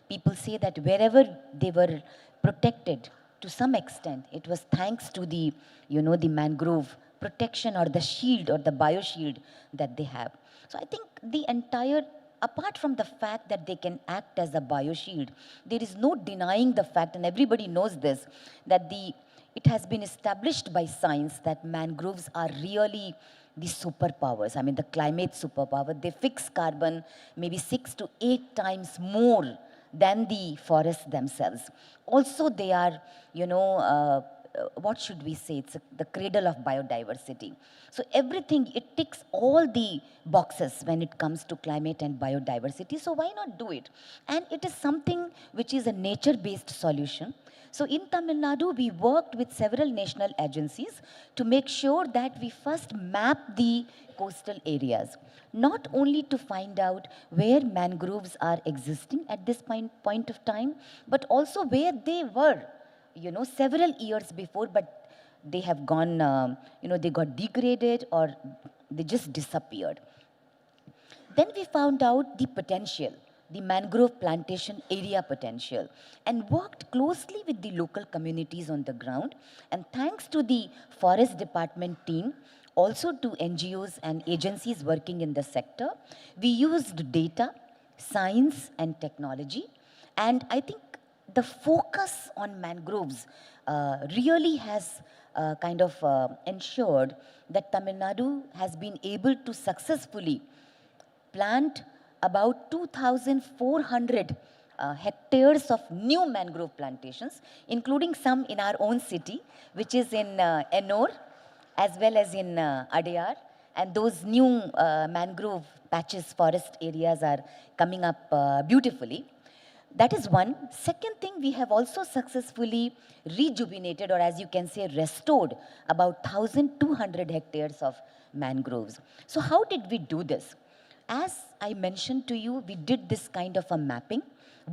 people say that wherever they were protected, to some extent, it was thanks to the mangrove protection, or the shield, or the bioshield that they have. So I think apart from the fact that they can act as a bioshield, there is no denying the fact, and everybody knows this, that it has been established by science that mangroves are really the superpowers. I mean, the climate superpower. They fix carbon maybe 6 to 8 times more than the forests themselves. Also, they are, what should we say? It's the cradle of biodiversity. So everything, it ticks all the boxes when it comes to climate and biodiversity. So why not do it? And it is something which is a nature-based solution. So in Tamil Nadu, we worked with several national agencies to make sure that we first map the coastal areas, not only to find out where mangroves are existing at this point of time, but also where they were, several years before, but they have gone, they got degraded, or they just disappeared. Then we found out the potential, the mangrove plantation area potential, and worked closely with the local communities on the ground. And thanks to the forest department team, also to NGOs and agencies working in the sector, we used data, science, and technology. And I think the focus on mangroves really has ensured that Tamil Nadu has been able to successfully plant about 2,400 hectares of new mangrove plantations, including some in our own city, which is in Ennore, as well as in Adyar. And those new mangrove patches, forest areas are coming up beautifully. That is one. Second thing, we have also successfully rejuvenated, or as you can say, restored about 1,200 hectares of mangroves. So how did we do this? As I mentioned to you, we did this kind of a mapping,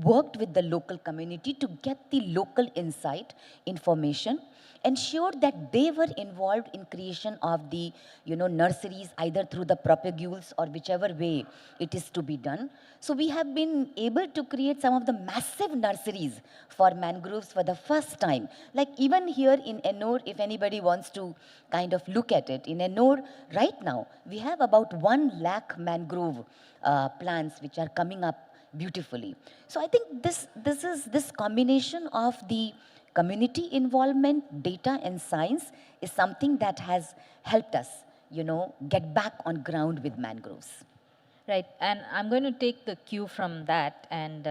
worked with the local community to get the local insight, information, ensured that they were involved in creation of the nurseries, either through the propagules or whichever way it is to be done. So we have been able to create some of the massive nurseries for mangroves for the first time. Like even here in Ennore, if anybody wants to kind of look at it, in Ennore right now, we have about 1 lakh mangrove plants which are coming up beautifully. So I think this combination of the community involvement, data and science is something that has helped us, get back on ground with mangroves. Right, and I'm going to take the cue from that, and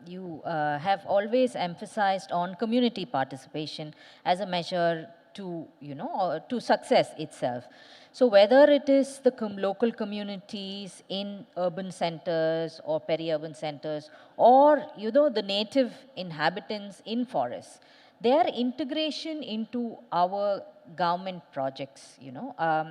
you have always emphasized on community participation as a measure to, to success itself. So whether it is the local communities in urban centers or peri-urban centers, or, the native inhabitants in forests, their integration into our government projects,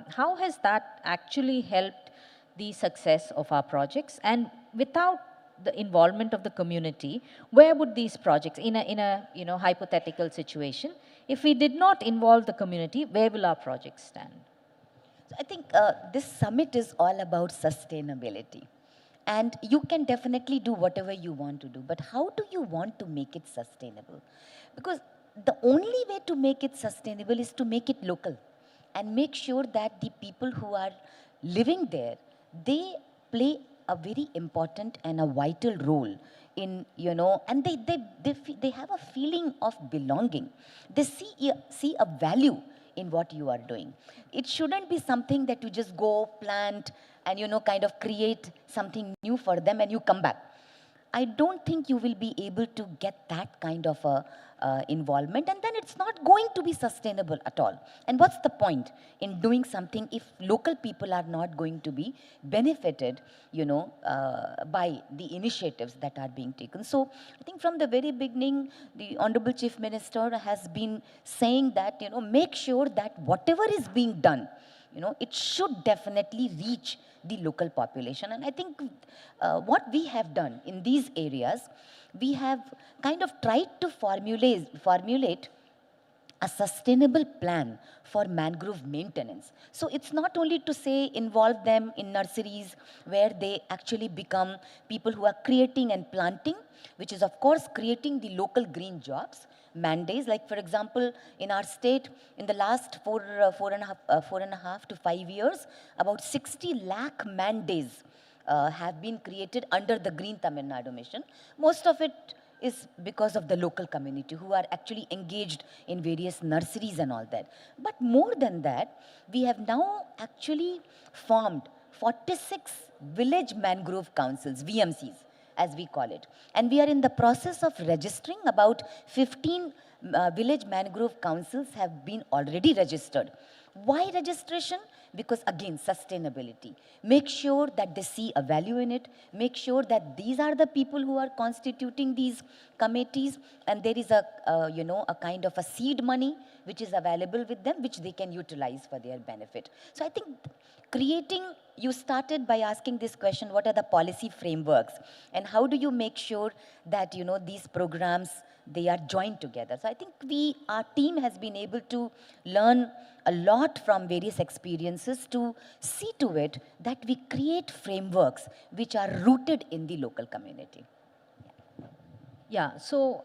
how has that actually helped the success of our projects? And without the involvement of the community, where would these projects, in a hypothetical situation, if we did not involve the community, where will our projects stand? So I think this summit is all about sustainability. And you can definitely do whatever you want to do, but how do you want to make it sustainable? Because the only way to make it sustainable is to make it local and make sure that the people who are living there, they play a very important and a vital role in, and they have a feeling of belonging. They see a value in what you are doing. It shouldn't be something that you just go plant and, kind of create something new for them and you come back. I don't think you will be able to get that kind of a involvement, and then it's not going to be sustainable at all. And what's the point in doing something if local people are not going to be benefited, by the initiatives that are being taken? So I think from the very beginning, the Honorable Chief Minister has been saying that, make sure that whatever is being done, it should definitely reach the local population. And I think what we have done in these areas, we have kind of tried to formulate a sustainable plan for mangrove maintenance. So it's not only to say involve them in nurseries where they actually become people who are creating and planting, which is of course creating the local green jobs, mandates. Like for example, in our state, in the last four and a half to 5 years, about 60 lakh man-days have been created under the Green Tamil Nadu mission. Most of it is because of the local community who are actually engaged in various nurseries and all that. But more than that, we have now actually formed 46 village mangrove councils, VMCs, as we call it. And we are in the process of registering. About 15 village mangrove councils have been already registered. Why registration? Because again, sustainability. Make sure that they see a value in it. Make sure that these are the people who are constituting these committees, and there is a kind of a seed money which is available with them, which they can utilize for their benefit. So I think you started by asking this question, what are the policy frameworks and how do you make sure that, these programs, they are joined together? So I think our team has been able to learn a lot from various experiences to see to it that we create frameworks which are rooted in the local community. Yeah, so,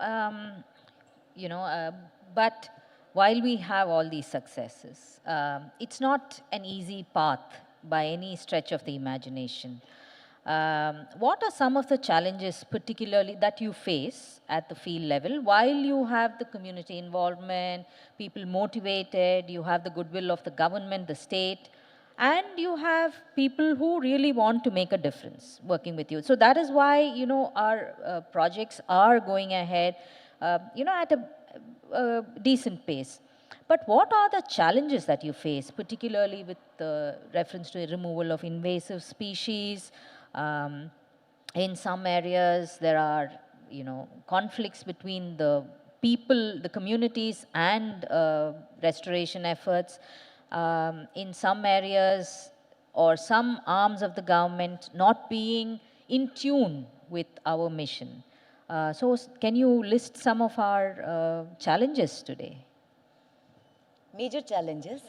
but while we have all these successes, it's not an easy path by any stretch of the imagination. What are some of the challenges particularly that you face at the field level while you have the community involvement, people motivated, you have the goodwill of the government, the state? and you have people who really want to make a difference working with you. So that is why, our projects are going ahead, at a decent pace. But what are the challenges that you face, particularly with reference to removal of invasive species? In some areas, there are, conflicts between the people, the communities, and restoration efforts. In some areas or some arms of the government not being in tune with our mission. So can you list some of our challenges today? Major challenges.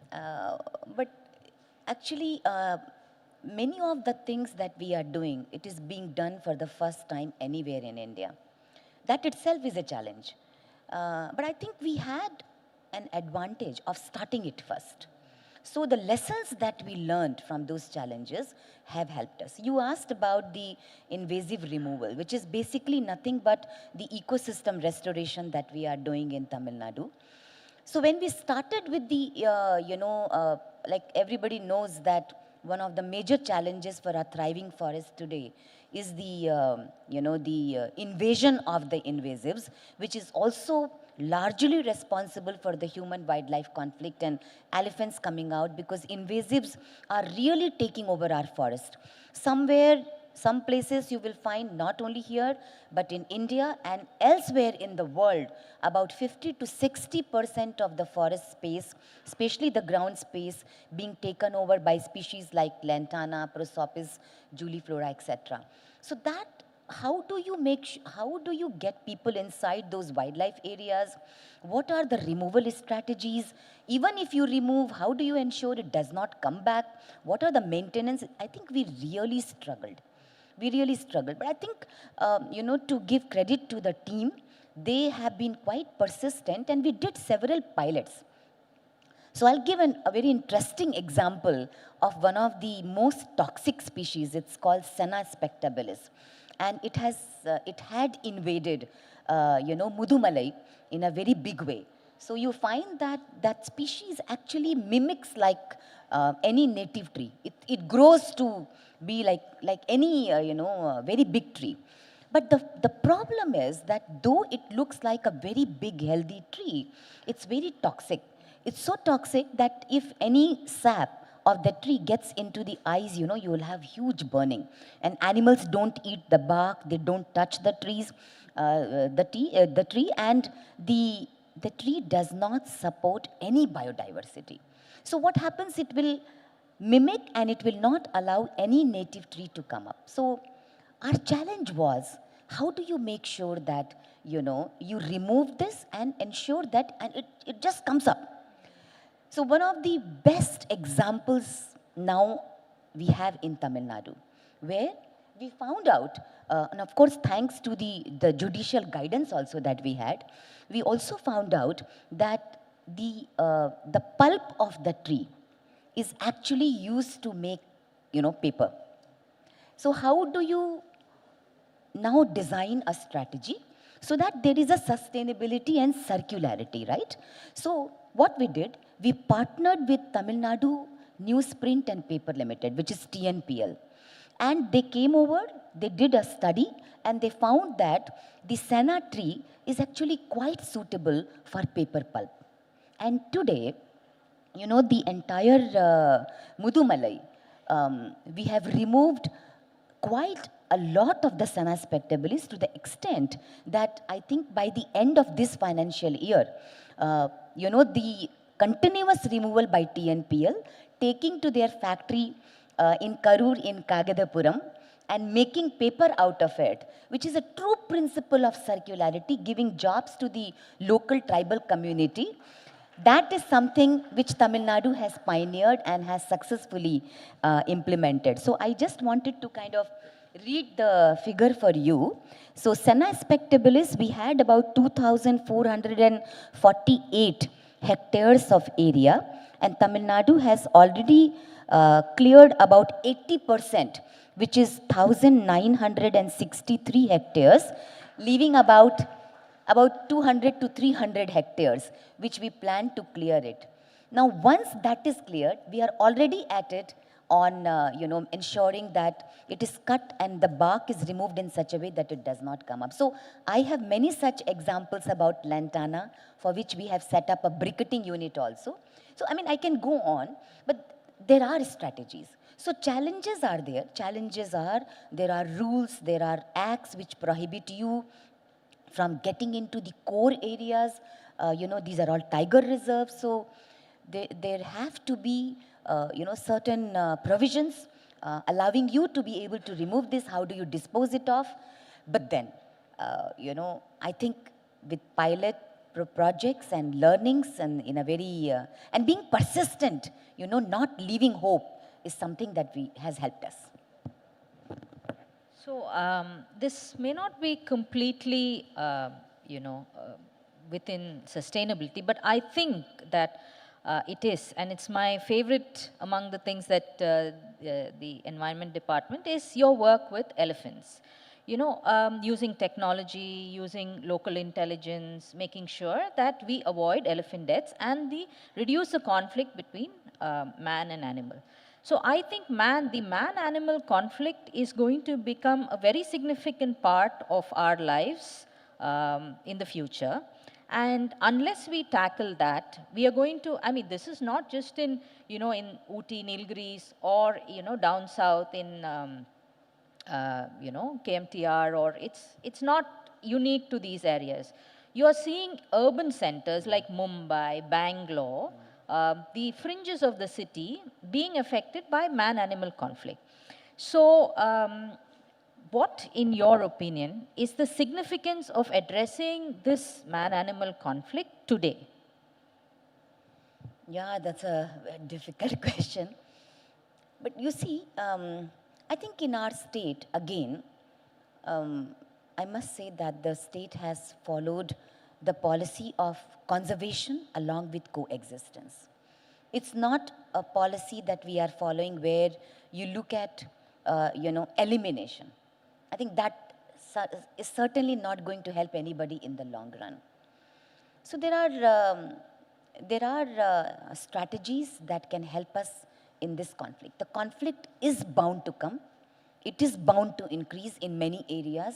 But actually, many of the things that we are doing, it is being done for the first time anywhere in India. That itself is a challenge. But I think we had an advantage of starting it first. So the lessons that we learned from those challenges have helped us. You asked about the invasive removal, which is basically nothing but the ecosystem restoration that we are doing in Tamil Nadu. So when we started with the, like everybody knows that one of the major challenges for our thriving forest today is the, invasion of the invasives, which is also largely responsible for the human-wildlife conflict and elephants coming out, because invasives are really taking over our forest. Some places you will find, not only here, but in India and elsewhere in the world, about 50 to 60% of the forest space, especially the ground space, being taken over by species like Lantana, Prosopis, Juliflora, etc. So that, how do you get people inside those wildlife areas? What are the removal strategies? Even if you remove, how do you ensure it does not come back? What are the maintenance? I think we really struggled. But I think, to give credit to the team, they have been quite persistent, and we did several pilots. So I'll give a very interesting example of one of the most toxic species. It's called Senna spectabilis. And it had invaded, Mudumalai in a very big way. So you find that that species actually mimics like any native tree. It grows to be like any, very big tree. But the problem is that though it looks like a very big, healthy tree, it's very toxic. It's so toxic that if any sap of the tree gets into the eyes, you will have huge burning. And animals don't eat the bark, they don't touch the trees, the tree, and the tree does not support any biodiversity. So what happens, it will mimic and it will not allow any native tree to come up. So our challenge was, how do you make sure that, you remove this and ensure that, and it just comes up. So one of the best examples now we have in Tamil Nadu, where we found out, and of course thanks to the judicial guidance also that we had, we also found out that the pulp of the tree is actually used to make, paper. So how do you now design a strategy so that there is a sustainability and circularity, right? So what we did, we partnered with Tamil Nadu Newsprint and Paper Limited, which is TNPL. And they came over, they did a study, and they found that the senna tree is actually quite suitable for paper pulp. And today, the entire Mudumalai, we have removed quite a lot of the senna spectabilis, to the extent that I think by the end of this financial year, the continuous removal by TNPL, taking to their factory in Karur in Kagadapuram and making paper out of it, which is a true principle of circularity, giving jobs to the local tribal community. That is something which Tamil Nadu has pioneered and has successfully implemented. So I just wanted to kind of read the figure for you. So Senna spectabilis, we had about 2,448 hectares of area, and Tamil Nadu has already cleared about 80%, which is 1,963 hectares, leaving about 200 to 300 hectares, which we plan to clear it. Now, once that is cleared, we are already at it on, ensuring that it is cut and the bark is removed in such a way that it does not come up. So I have many such examples about lantana, for which we have set up a briquetting unit also. So, I mean, I can go on, but there are strategies. So challenges are there. Challenges are, there are rules, there are acts which prohibit you from getting into the core areas. These are all tiger reserves. So there have to be, certain provisions allowing you to be able to remove this. How do you dispose it off? But then, I think with pilot projects and learnings and in a very, and being persistent, not leaving hope is something that has helped us. So this may not be completely, within sustainability, but I think that it is, and it's my favorite among the things that the Environment Department is your work with elephants. Using technology, using local intelligence, making sure that we avoid elephant deaths and reduce the conflict between man and animal. So I think the man-animal conflict is going to become a very significant part of our lives in the future. And unless we tackle that, we are going to, I mean, this is not just in, in Ooty, Nilgiris, or, down south in, KMTR, or it's not unique to these areas. You are seeing urban centers like Mumbai, Bangalore, the fringes of the city being affected by man-animal conflict. So, what, in your opinion, is the significance of addressing this man-animal conflict today? Yeah, that's a difficult question. But you see, I think in our state, again, I must say that the state has followed the policy of conservation along with coexistence. It's not a policy that we are following where you look at, elimination. I think that is certainly not going to help anybody in the long run. So there are strategies that can help us in this conflict. The conflict is bound to come. It is bound to increase in many areas,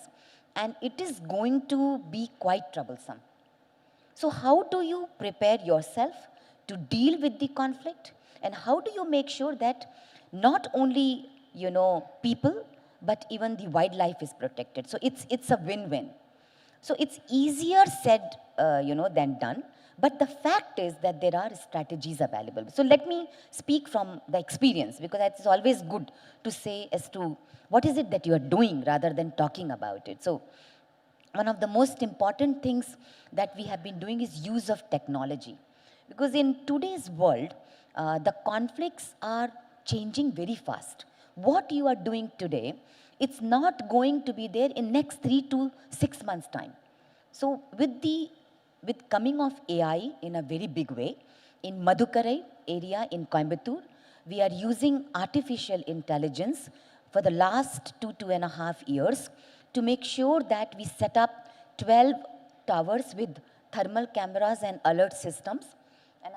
and it is going to be quite troublesome. So how do you prepare yourself to deal with the conflict? And how do you make sure that not only, people, but even the wildlife is protected? So it's a win-win. So it's easier said, than done. But the fact is that there are strategies available. So let me speak from the experience, because it's always good to say as to what is it that you are doing rather than talking about it. So one of the most important things that we have been doing is use of technology. Because in today's world, the conflicts are changing very fast. What you are doing today, it's not going to be there in next 3 to 6 months' time. So with coming of AI in a very big way, in Madhukarai area in Coimbatore, we are using artificial intelligence for the last 2.5 years to make sure that we set up 12 towers with thermal cameras and alert systems. And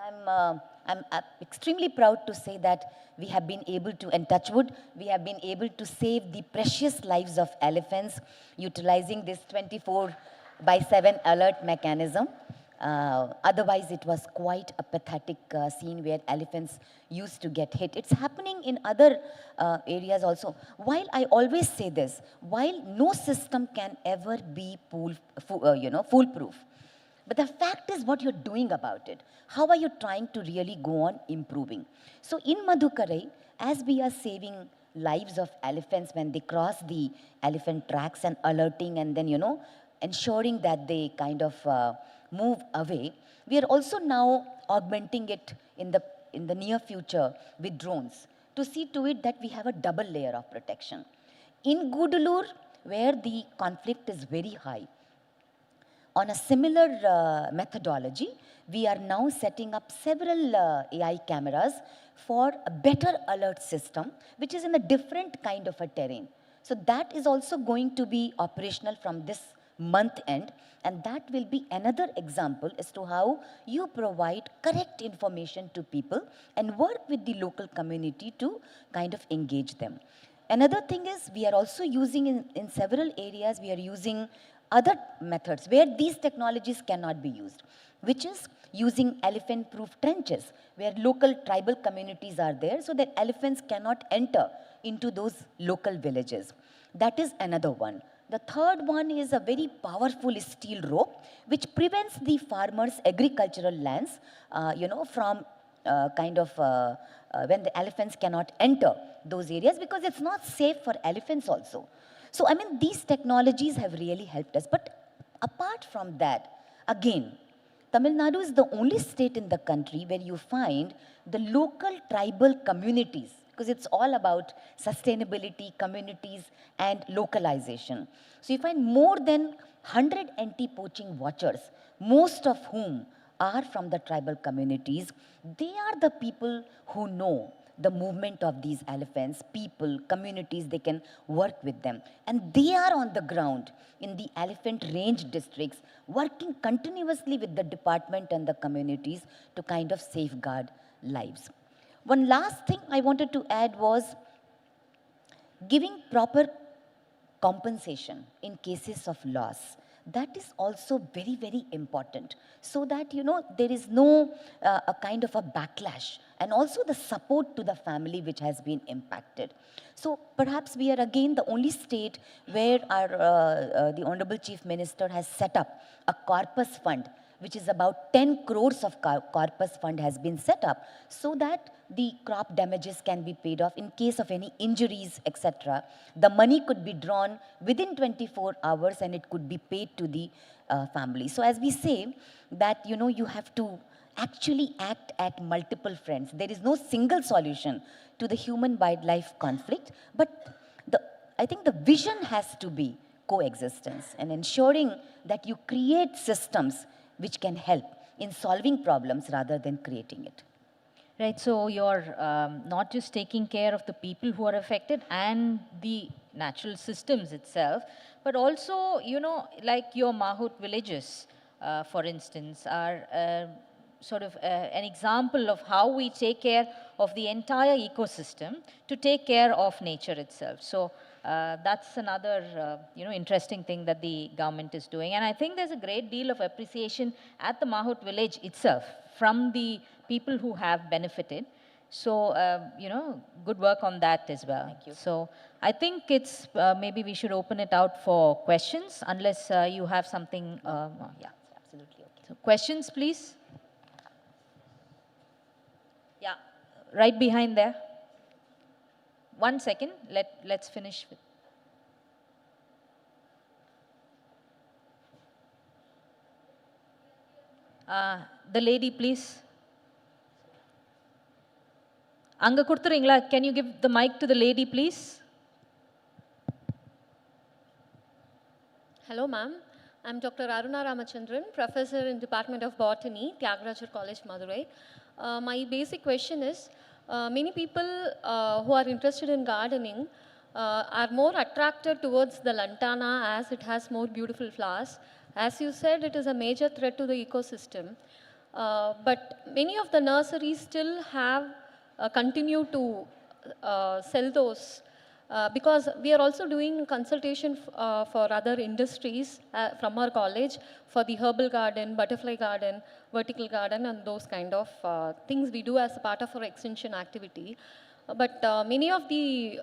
I'm extremely proud to say that we have been able to, and touch wood, we have been able to save the precious lives of elephants utilizing this 24/7 alert mechanism. Otherwise, it was quite a pathetic scene where elephants used to get hit. It's happening in other areas also. While I always say this, while no system can ever be foolproof, but the fact is what you're doing about it. How are you trying to really go on improving? So in Madhukarai, as we are saving lives of elephants when they cross the elephant tracks and alerting and then, ensuring that they kind of move away, we are also now augmenting it in the near future with drones to see to it that we have a double layer of protection. In Gudalur, where the conflict is very high, on a similar methodology, we are now setting up several AI cameras for a better alert system, which is in a different kind of a terrain. So that is also going to be operational from this month end. And that will be another example as to how you provide correct information to people and work with the local community to kind of engage them. Another thing is we are also using in several areas, we are using other methods where these technologies cannot be used, which is using elephant-proof trenches, where local tribal communities are there so that elephants cannot enter into those local villages. That is another one. The third one is a very powerful steel rope, which prevents the farmers' agricultural lands, from when the elephants cannot enter those areas, because it's not safe for elephants also. So, I mean, these technologies have really helped us. But apart from that, again, Tamil Nadu is the only state in the country where you find the local tribal communities, because it's all about sustainability, communities, and localization. So you find more than 100 anti-poaching watchers, most of whom are from the tribal communities. They are the people who know the movement of these elephants, people, communities, they can work with them. And they are on the ground in the elephant range districts, working continuously with the department and the communities to kind of safeguard lives. One last thing I wanted to add was giving proper compensation in cases of loss. That is also very, very important, so that, there is no a kind of a backlash, and also the support to the family which has been impacted. So perhaps we are again the only state where the Honorable Chief Minister has set up a corpus fund, which is about 10 crores of corpus fund has been set up, so that the crop damages can be paid off in case of any injuries, etc. The money could be drawn within 24 hours and it could be paid to the family. So as we say that, you have to actually act at multiple fronts. There is no single solution to the human-wildlife conflict, but I think the vision has to be coexistence and ensuring that you create systems which can help in solving problems rather than creating it. Right, so you're not just taking care of the people who are affected and the natural systems itself, but also, like your Mahut villages, for instance, are sort of an example of how we take care of the entire ecosystem to take care of nature itself. So that's another, interesting thing that the government is doing. And I think there's a great deal of appreciation at the Mahut village itself from the people who have benefited. So, good work on that as well. Thank you. So I think it's, maybe we should open it out for questions, unless you have something, yeah. Absolutely okay. So questions, please. Yeah, right behind there. 1 second, let's finish with. The lady, please. Anga kuduthurீங்களா? Can you give the mic to the lady, please? Hello, ma'am. I'm Dr. Aruna Ramachandran, professor in Department of Botany, Tyagarajar College, Madurai. My basic question is, many people who are interested in gardening are more attracted towards the lantana as it has more beautiful flowers. As you said, it is a major threat to the ecosystem. But many of the nurseries still have continue to sell those because we are also doing consultation for other industries from our college for the herbal garden, butterfly garden, vertical garden, and those kind of things we do as a part of our extension activity. But many of the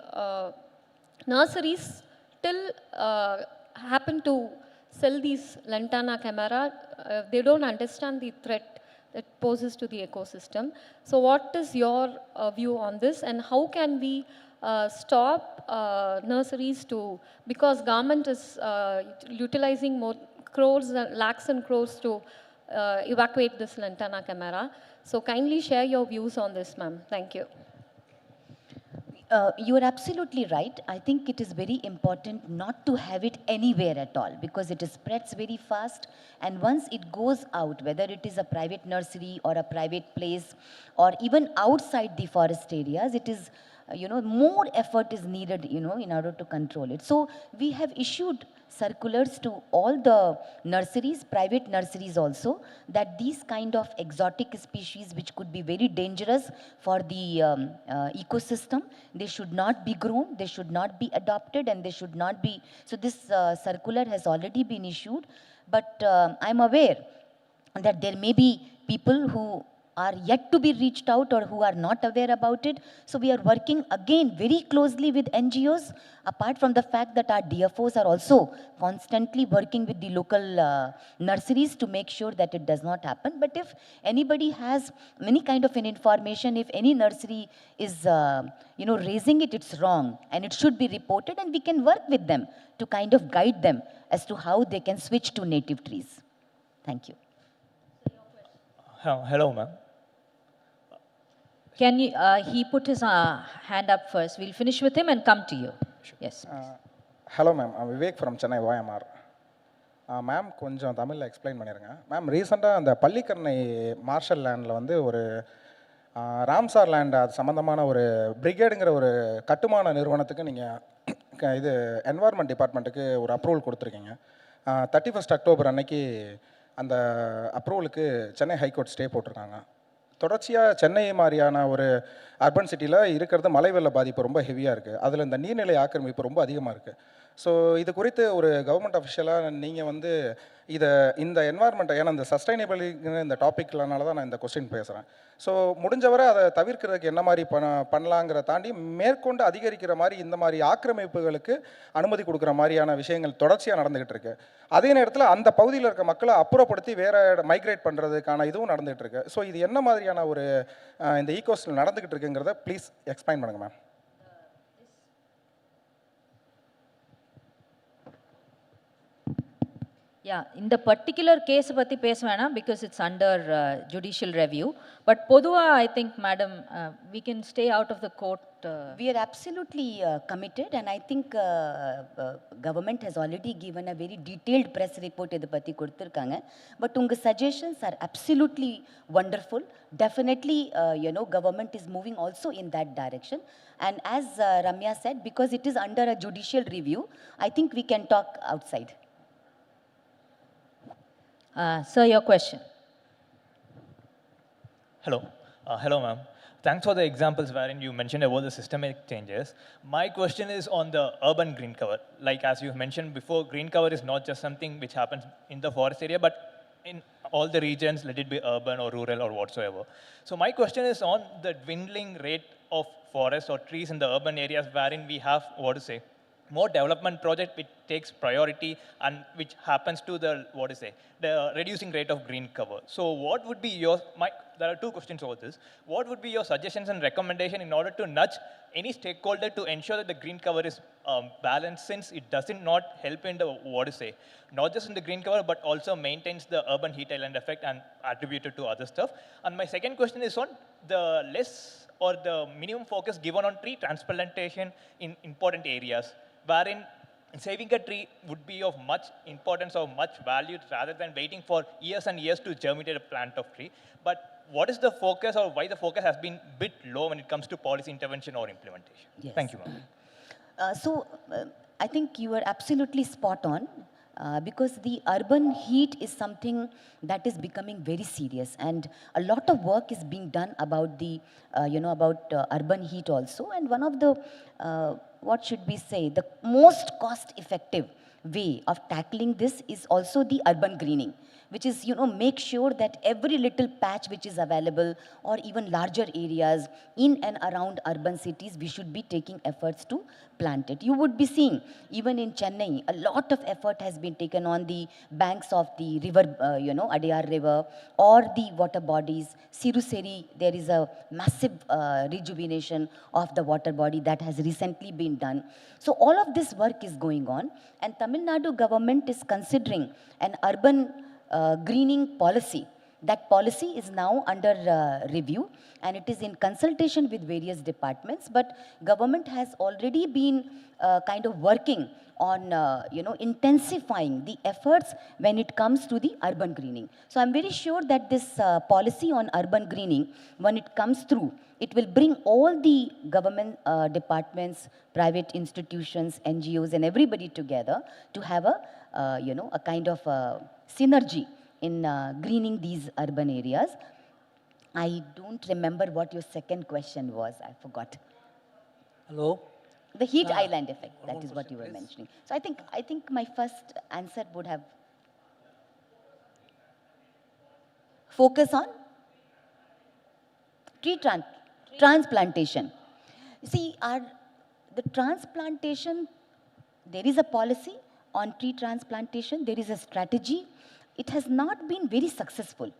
nurseries still happen to sell these lantana camera. They don't understand the threat it poses to the ecosystem. So what is your view on this, and how can we stop nurseries to, because government is utilizing more crores, lakhs and crores to evacuate this lantana camera. So kindly share your views on this, ma'am. Thank you. You are absolutely right. I think it is very important not to have it anywhere at all, because it spreads very fast, and once it goes out, whether it is a private nursery or a private place or even outside the forest areas, it is more effort is needed, in order to control it. So we have issued circulars to all the nurseries, private nurseries also, that these kind of exotic species which could be very dangerous for the ecosystem, they should not be grown, they should not be adopted, and they should not be. So this circular has already been issued, but I'm aware that there may be people who are yet to be reached out or who are not aware about it. So we are working again very closely with NGOs, apart from the fact that our DFOs are also constantly working with the local nurseries to make sure that it does not happen. But if anybody has any kind of an information, if any nursery is raising it, it's wrong and it should be reported, and we can work with them to kind of guide them as to how they can switch to native trees. Thank you. Hello, ma'am. Can you, he put his hand up first. We'll finish with him and come to you. Yes. Hello, ma'am. I'm Vivek from Chennai, YMR. Ma'am கொஞ்சம் தமிழில் explain பண்ணிடுங்க ma'am. ரீசெண்டாக அந்த Pallikaranai marshal லேண்டில் வந்து ஒரு Ramsar land அது சம்மந்தமான ஒரு பிரிகேடுங்கிற ஒரு கட்டுமான நிறுவனத்துக்கு நீங்கள் இது என்வாயர்மெண்ட் டிபார்ட்மெண்ட்டுக்கு ஒரு அப்ரூவல் கொடுத்துருக்கீங்க. 31 அக்டோபர் அன்னைக்கு அந்த அப்ரூவலுக்கு சென்னை ஹைகோர்ட் ஸ்டே போட்டிருக்காங்க. தொடர்ச்சியாக சென்னை மாதிரியான ஒரு அர்பன் சிட்டியில் இருக்கிறது மழை வெள்ள பாதிப்பு ரொம்ப ஹெவியாக இருக்குது. அதில் இந்த நீர்நிலை ஆக்கிரமிப்பு ரொம்ப அதிகமாக இருக்குது. ஸோ இது குறித்து ஒரு கவர்மெண்ட் அஃபிஷியலாக நீங்கள் வந்து இந்த என்வாயர்மெண்ட்டை, ஏன்னா இந்த சஸ்டைனபிலிட்டிங்கிற இந்த டாப்பிக்லனால தான் நான் இந்த கொஸ்டின் பேசுகிறேன். ஸோ முடிஞ்சவரை அதை தவிர்க்கிறதுக்கு என்ன மாதிரி பண்ணலாங்கிற தாண்டி மேற்கொண்டு அதிகரிக்கிற மாதிரி இந்த மாதிரி ஆக்கிரமிப்புகளுக்கு அனுமதி கொடுக்குற மாதிரியான விஷயங்கள் தொடர்ச்சியாக நடந்துகிட்டு இருக்கு. அதே நேரத்தில் அந்த பகுதியில் இருக்க மக்களை அப்புறப்படுத்தி வேற மைக்ரேட் பண்ணுறதுக்கான இதுவும் நடந்துகிட்டு இருக்கு. ஸோ இது என்ன மாதிரியான ஒரு இந்த ஈகோஸ்டில் நடந்துகிட்டு இருக்குங்கிறத ப்ளீஸ் எக்ஸ்பிளைன் பண்ணுங்கள் ma'am. Yeah, in the particular case பத்தி பேச வேணாம் because it's under judicial review. But பொதுவா I think, madam, we can stay out of the court. We are absolutely committed, and I think government has already given a very detailed press report இதை பற்றி கொடுத்துருக்காங்க. But உங்கள் suggestions are absolutely wonderful. Definitely, government is moving also in that direction. And as Ramya said, because it is under a judicial review, I think we can talk outside. Sir, your question. Hello. Hello, ma'am. Thanks for the examples wherein you mentioned about the systemic changes. My question is on the urban green cover. Like as you mentioned before, green cover is not just something which happens in the forest area, but in all the regions, let it be urban or rural or whatsoever. So my question is on the dwindling rate of forests or trees in the urban areas wherein we have, more development project which takes priority and which happens to the, the reducing rate of green cover. So what would be there are two questions over this. What would be your suggestions and recommendation in order to nudge any stakeholder to ensure that the green cover is balanced, since it doesn't not help in the, not just in the green cover, but also maintains the urban heat island effect and attributed to other stuff. And my second question is on the less or the minimum focus given on tree transplantation in important areas, wherein saving a tree would be of much importance or much value rather than waiting for years and years to germinate a plant of tree. But what is the focus, or why the focus has been a bit low when it comes to policy intervention or implementation? Yes. Thank you, ma'am. I think you are absolutely spot on. Because the urban heat is something that is becoming very serious, and a lot of work is being done about the, urban heat also. And one of the, the most cost-effective way of tackling this is also the urban greening, which is, make sure that every little patch which is available, or even larger areas in and around urban cities, we should be taking efforts to plant it. You would be seeing, even in Chennai, a lot of effort has been taken on the banks of the river, Adiyar River, or the water bodies. Siruseri, there is a massive rejuvenation of the water body that has recently been done. So all of this work is going on, and Tamil Nadu government is considering an urban greening policy That policy is now under review, and it is in consultation with various departments, but government has already been kind of working on intensifying the efforts when it comes to the urban greening. So I'm very sure that this policy on urban greening, when it comes through, it will bring all the government departments, private institutions, NGOs, and everybody together to have a kind of synergy in greening these urban areas. I don't remember what your second question was. I forgot. Hello. The heat island effect, that is what you were mentioning. So I think my first answer would have focus on tree transplantation. See, the transplantation, there is a policy on tree transplantation, there is a strategy. It has not been very successful.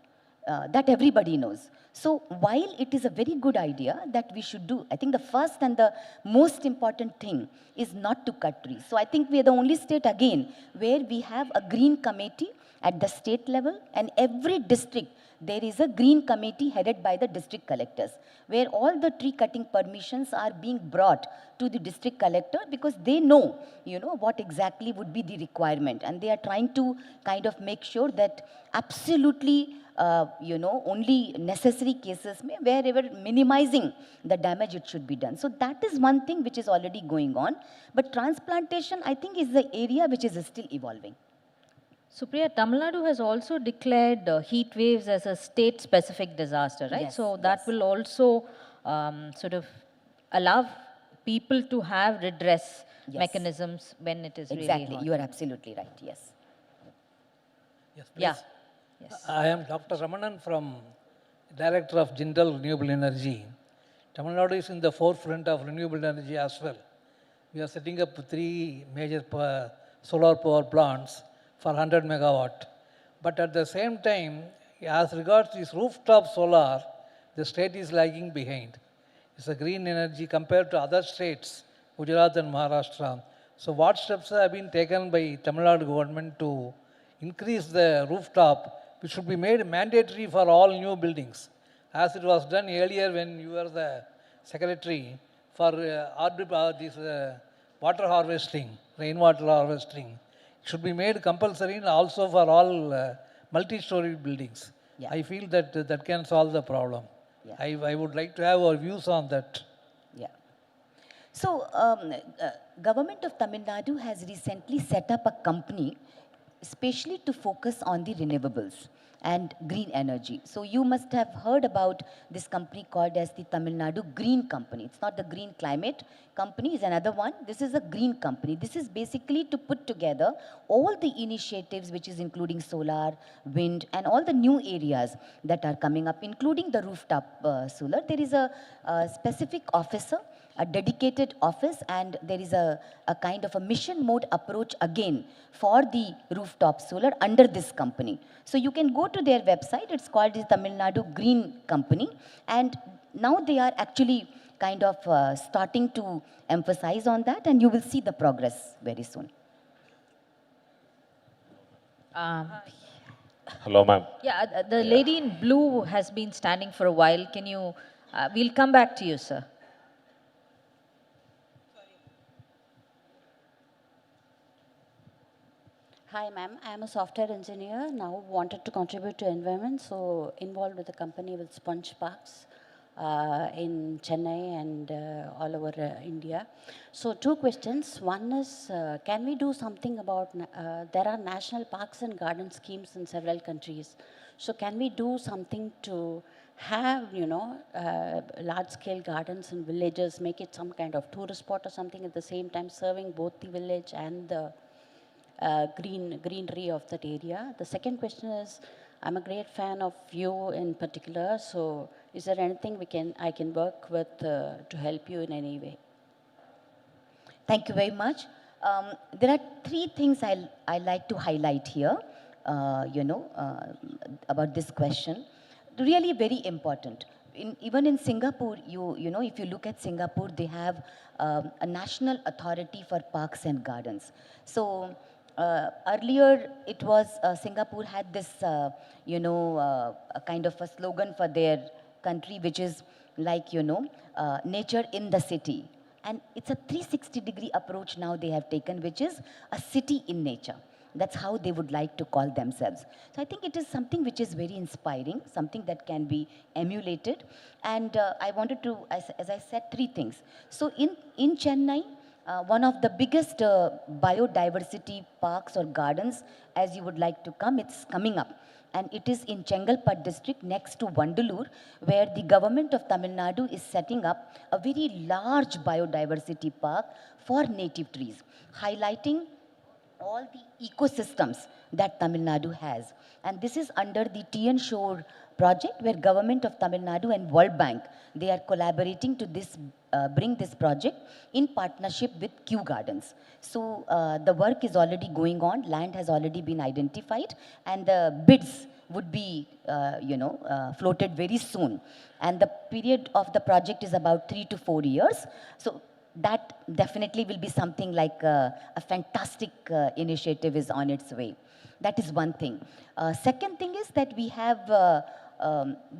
That everybody knows. So while it is a very good idea that we should do, I think the first and the most important thing is not to cut trees. So I think we are the only state again where we have a green committee at the state level, and every district there is a green committee headed by the district collectors, where all the tree cutting permissions are being brought to the district collector, because they know, what exactly would be the requirement, and they are trying to kind of make sure that absolutely only necessary cases, wherever minimizing the damage, it should be done. So that is one thing which is already going on. But transplantation, I think, is the area which is still evolving. Supriya, Tamil Nadu has also declared heat waves as a state-specific disaster, right? Yes, so that will also sort of allow people to have redress mechanisms when it is really hot. You are absolutely right, yes. Yes, please. I am Dr. Ramanan Director of Jindal Renewable Energy. Tamil Nadu is in the forefront of renewable energy as well. We are setting up 3 major solar power plants for 100 megawatt. But at the same time, as regards this rooftop solar, the state is lagging behind. It's a green energy compared to other states, Gujarat and Maharashtra. So what steps have been taken by Tamil Nadu government to increase the rooftop, which should be made mandatory for all new buildings, as it was done earlier when you were the secretary for water harvesting, rainwater harvesting. It should be made compulsory also for all multi-story buildings. I feel that that can solve the problem. I would like to have our views on that. So, government of Tamil Nadu has recently set up a company especially to focus on the renewables and green energy. So you must have heard about this company called as the Tamil Nadu Green Company. It's not the Green Climate Company, it's another one. This is a green company. This is basically to put together all the initiatives, which is including solar, wind, and all the new areas that are coming up, including the rooftop solar. There is a specific officer, a dedicated office, and there is a kind of a mission mode approach again for the rooftop solar under this company. So you can go to their website, it's called the Tamil Nadu Green Company, and now they are actually kind of starting to emphasize on that, and you will see the progress very soon. Hello, ma'am. Yeah, the lady in blue has been standing for a while. Can you, we'll come back to you, sir. Hi, ma'am. I am a software engineer. Now wanted to contribute to environment, so involved with a company with sponge parks in Chennai and all over India. So 2 questions. One is, can we do something about, there are national parks and garden schemes in several countries. So can we do something to have, large-scale gardens in villages, make it some kind of tourist spot or something, at the same time serving both the village and the greenery of that area. The second question is, I'm a great fan of you in particular, so is there anything I can work with to help you in any way? Thank you very much. There are 3 things I like to highlight here, about this question. Really very important. Even in Singapore, if you look at Singapore, they have a national authority for parks and gardens. So earlier it was Singapore had this, a kind of a slogan for their country, which is like, nature in the city. And it's a 360-degree approach now they have taken, which is a city in nature. That's how they would like to call themselves. So I think it is something which is very inspiring, something that can be emulated. And I wanted to, as I said, three things. So in Chennai, one of the biggest biodiversity parks or gardens, as you would like to come, it's coming up. And it is in Chengalpat district next to Vandalur, where the government of Tamil Nadu is setting up a very large biodiversity park for native trees, highlighting all the ecosystems that Tamil Nadu has. And this is under the TN Shore project, where government of Tamil Nadu and World Bank, they are collaborating to bring this project in partnership with Kew Gardens. So the work is already going on, land has already been identified, and the bids would be, floated very soon. And the period of the project is about 3 to 4 years. So that definitely will be something like a fantastic initiative is on its way. That is one thing. Second thing is that we have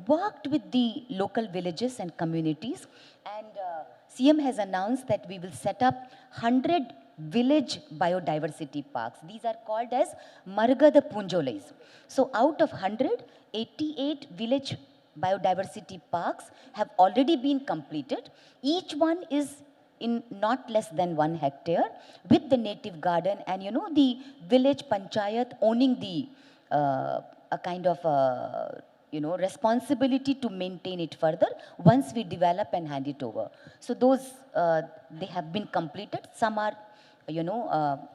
worked with the local villages and communities, and CM has announced that we will set up 100 village biodiversity parks. These are called as Margada Punjolais. So out of 100, 88 village biodiversity parks have already been completed. Each one is in not less than 1 hectare with the native garden, and the village panchayat owning the a kind of responsibility to maintain it further once we develop and hand it over. So those they have been completed. Some are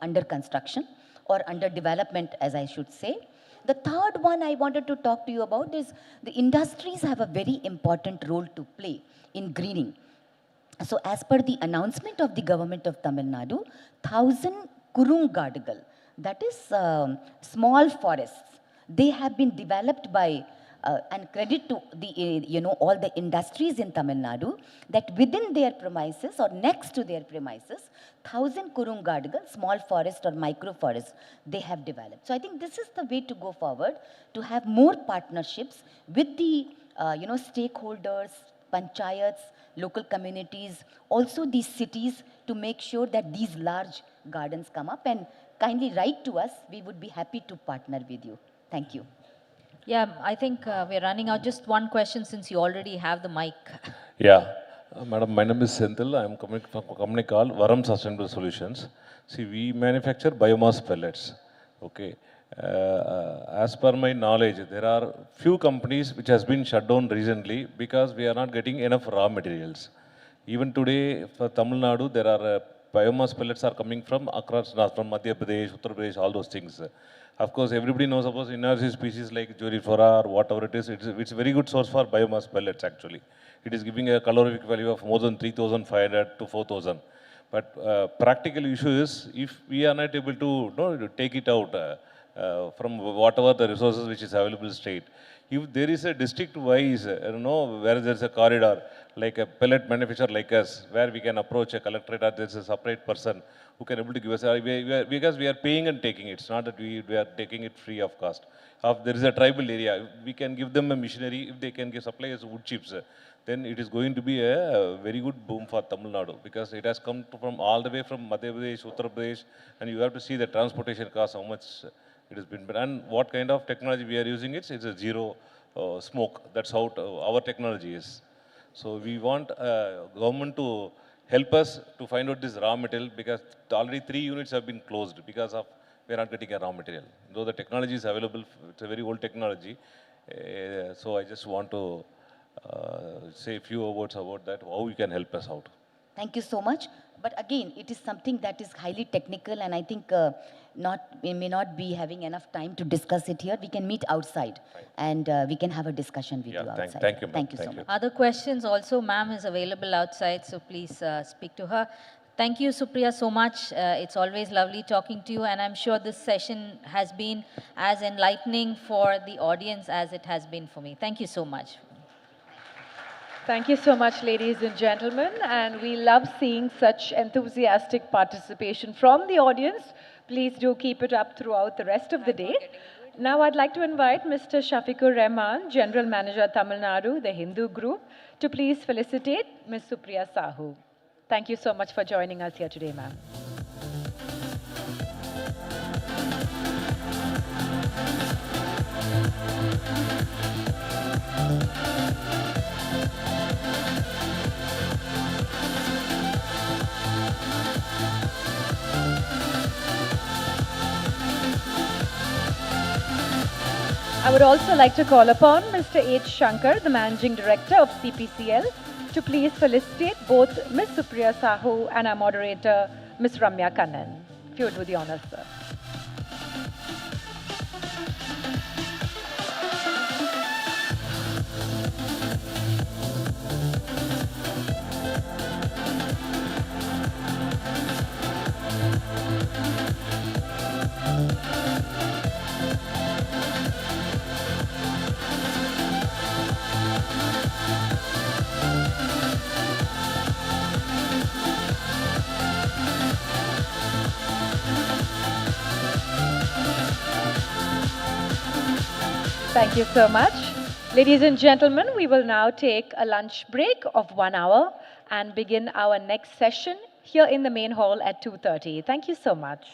under construction or under development, as I should say. The third one I wanted to talk to you about is the industries have a very important role to play in greening. So as per the announcement of the government of Tamil Nadu, 1,000 kurungadigal, that is small forests, they have been developed by, and credit to the, all the industries in Tamil Nadu, that within their premises or next to their premises, 1,000 kurungadigal, small forest or micro forest, they have developed. So I think this is the way to go forward, to have more partnerships with the, stakeholders, panchayats, local communities, also these cities, to make sure that these large gardens come up. And kindly write to us. We would be happy to partner with you. Thank you. Yeah, I think we're running out. Just one question, since you already have the mic. Yeah. Madam, my name is Senthil. I'm coming from a company called Varam Sustainable Solutions. See, we manufacture biomass pellets. Okay. As per my knowledge, there are few companies which has been shut down recently because we are not getting enough raw materials. Even today, for Tamil Nadu, there are biomass pellets are coming from across north, from Madhya Pradesh, Uttar Pradesh, all those things. Of course, everybody knows about invasive species like Jorifera or whatever it is. It's a very good source for biomass pellets actually. It is giving a calorific value of more than 3,500 to 4,000. But practical issue is, if we are not able to take it out from whatever the resources which is available state, if there is a district-wise, where there is a corridor, like a pellet manufacturer like us, where we can approach a collectorate or there is a separate person who can able to give us, because we are paying and taking it. It's not that we are taking it free of cost. If there is a tribal area, we can give them a machinery, if they can supply us wood chips, then it is going to be a very good boom for Tamil Nadu, because it has come from all the way from Madhya Pradesh, Uttar Pradesh, and you have to see the transportation cost, how much it has been. And what kind of technology we are using, it's a zero smoke. That's how our technology is. So we want government to help us to find out this raw material, because already 3 units have been closed because of we are not getting a raw material. Though the technology is available, it's a very old technology. So I just want to say a few words about that, how you can help us out. Thank you so much. But again, it is something that is highly technical, and I think we may not be having enough time to discuss it here. We can meet outside, and we can have a discussion with you outside. Thank you, thank you so much. Other questions also, ma'am is available outside, so please speak to her. Thank you, Supriya, so much. It's always lovely talking to you, and I'm sure this session has been as enlightening for the audience as it has been for me. Thank you so much. Thank you so much, ladies and gentlemen. And we love seeing such enthusiastic participation from the audience. Please do keep it up throughout the rest of the day. Now I'd like to invite Mr. Shafiqur Rahman, General Manager Tamil Nadu, the Hindu Group, to please felicitate Ms. Supriya Sahu. Thank you so much for joining us here today, ma'am. I would also like to call upon Mr. H. Shankar, the Managing Director of CPCL, to please felicitate both Ms. Supriya Sahu and our moderator, Ms. Ramya Kannan. If you would do the honors, sir. Thank you so much. Ladies and gentlemen, we will now take a lunch break of 1 hour and begin our next session here in the main hall at 2:30. Thank you so much.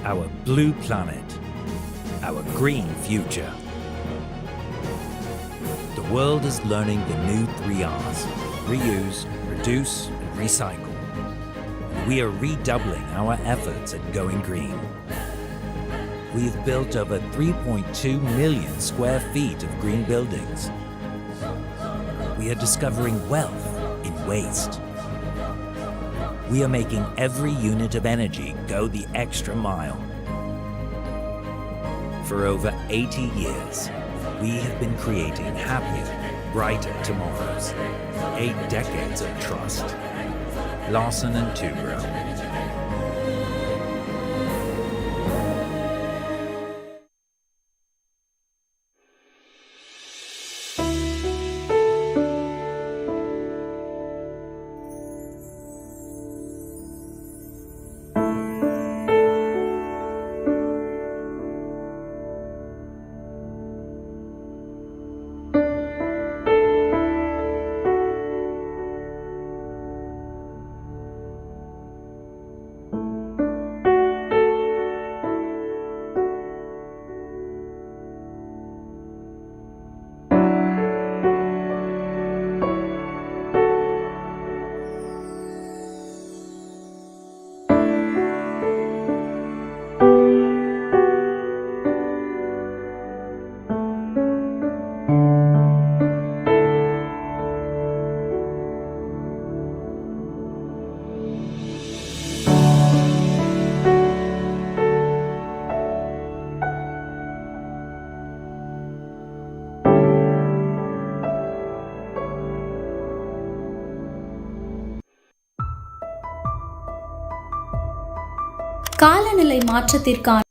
our blue planet, our green future. The world is learning the new 3 R's: reuse, reduce, and recycle. We are redoubling our efforts at going green. We've built over 3.2 million square feet of green buildings. We are discovering wealth in waste. We are making every unit of energy go the extra mile. For over 80 years, we have been creating happier, brighter tomorrows. 8 decades of trust. Larsen & Toubro. காலநிலை மாற்றத்திற்கான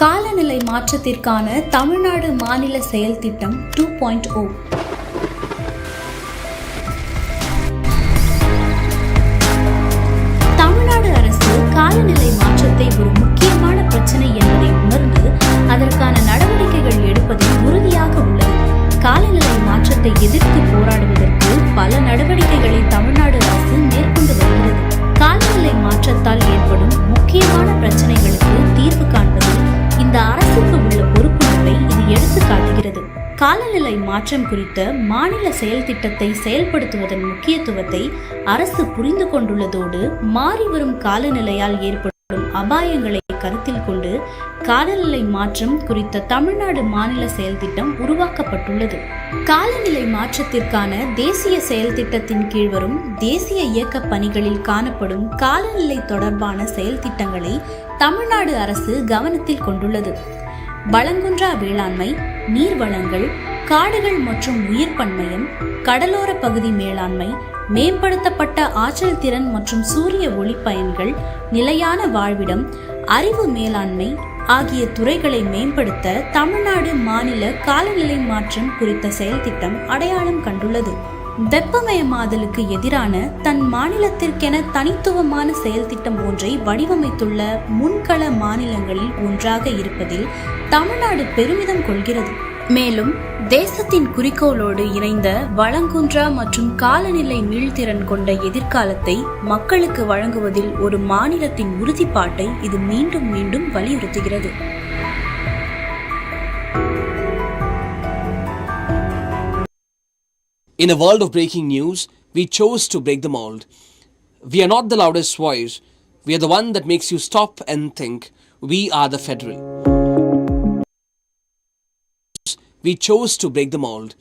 காலநிலை மாற்றத்திற்கான தமிழ்நாடு மாநில செயல் திட்டம் 2.0. தமிழ்நாடு அரசு காலநிலை மாற்றத்தை ஒரு முக்கியமான பிரச்சனை என்பதை உணர்ந்து அதற்கான நடவடிக்கைகள் எடுப்பதில் உறுதியாக உள்ளது. காலநிலை மாற்றத்தை எதிர்த்து போராடுவதற்கு பல நடவடிக்கைகளை தமிழ்நாடு அரசு மேற்கொண்டு வருகிறது. காலநிலை மாற்றத்தால் ஏற்படும் முக்கியமான பிரச்சனைகளுக்கு தீர்வு காண்பதில் இந்த அரசுக்கு உள்ள பொறுப்புணர்வை இது எடுத்து காட்டுகிறது. காலநிலை மாற்றம் குறித்த மாநில செயல் திட்டத்தை செயல்படுத்துவதன் முக்கியத்துவத்தை அரசு புரிந்து கொண்டுள்ளதோடு மாறிவரும் காலநிலையால் ஏற்படும் அபாயங்களை கருத்தில் கொண்டு காலநிலை மாற்றம் குறித்த தமிழ்நாடு மாநில செயல் திட்டம் உருவாக்கப்பட்டுள்ளது. காலநிலை மாற்றத்திற்கான தேசிய செயல் திட்டத்தின் கீழ் வரும் தேசிய இயக்க பணிகளில் காணப்படும் காலநிலை தொடர்பான செயல் திட்டங்களை தமிழ்நாடு அரசு கவனத்தில் கொண்டுள்ளது. வளங்குன்றா வேளாண்மை, நீர்வளங்கள், காடுகள் மற்றும் உயிர் பன்மயம், கடலோர பகுதி மேலாண்மை, மேம்படுத்தப்பட்ட ஆற்றல் திறன் மற்றும் சூரிய ஒளி பயன்கள், நிலையான வாழ்விடம், அறிவு மேலாண்மை ஆகிய துறைகளை மேம்படுத்த தமிழ்நாடு மாநில காலநிலை மாற்றம் குறித்த செயல் திட்டம் அடையாளம் கண்டுள்ளது. வெப்பமயமாதலுக்கு எதிரான தன் மாநிலத்திற்கென தனித்துவமான செயல் திட்டம் ஒன்றை வடிவமைத்துள்ள முன்கள மாநிலங்களில் ஒன்றாக இருப்பதில் தமிழ்நாடு பெருமிதம் கொள்கிறது. மேலும் தேசத்தின் குறிக்கோளோடு இணைந்த வளங்குன்றா மற்றும் காலநிலை மீள்திறன் கொண்ட எதிர்காலத்தை மக்களுக்கு வழங்குவதில் ஒரு மாநிலத்தின் உறுதிப்பாட்டை இது மீண்டும் மீண்டும் வலியுறுத்துகிறது. In a world of breaking news, we chose to break the mold. We are not the loudest voice. We are the one that makes you stop and think. We are the Federal. we chose to break the mold.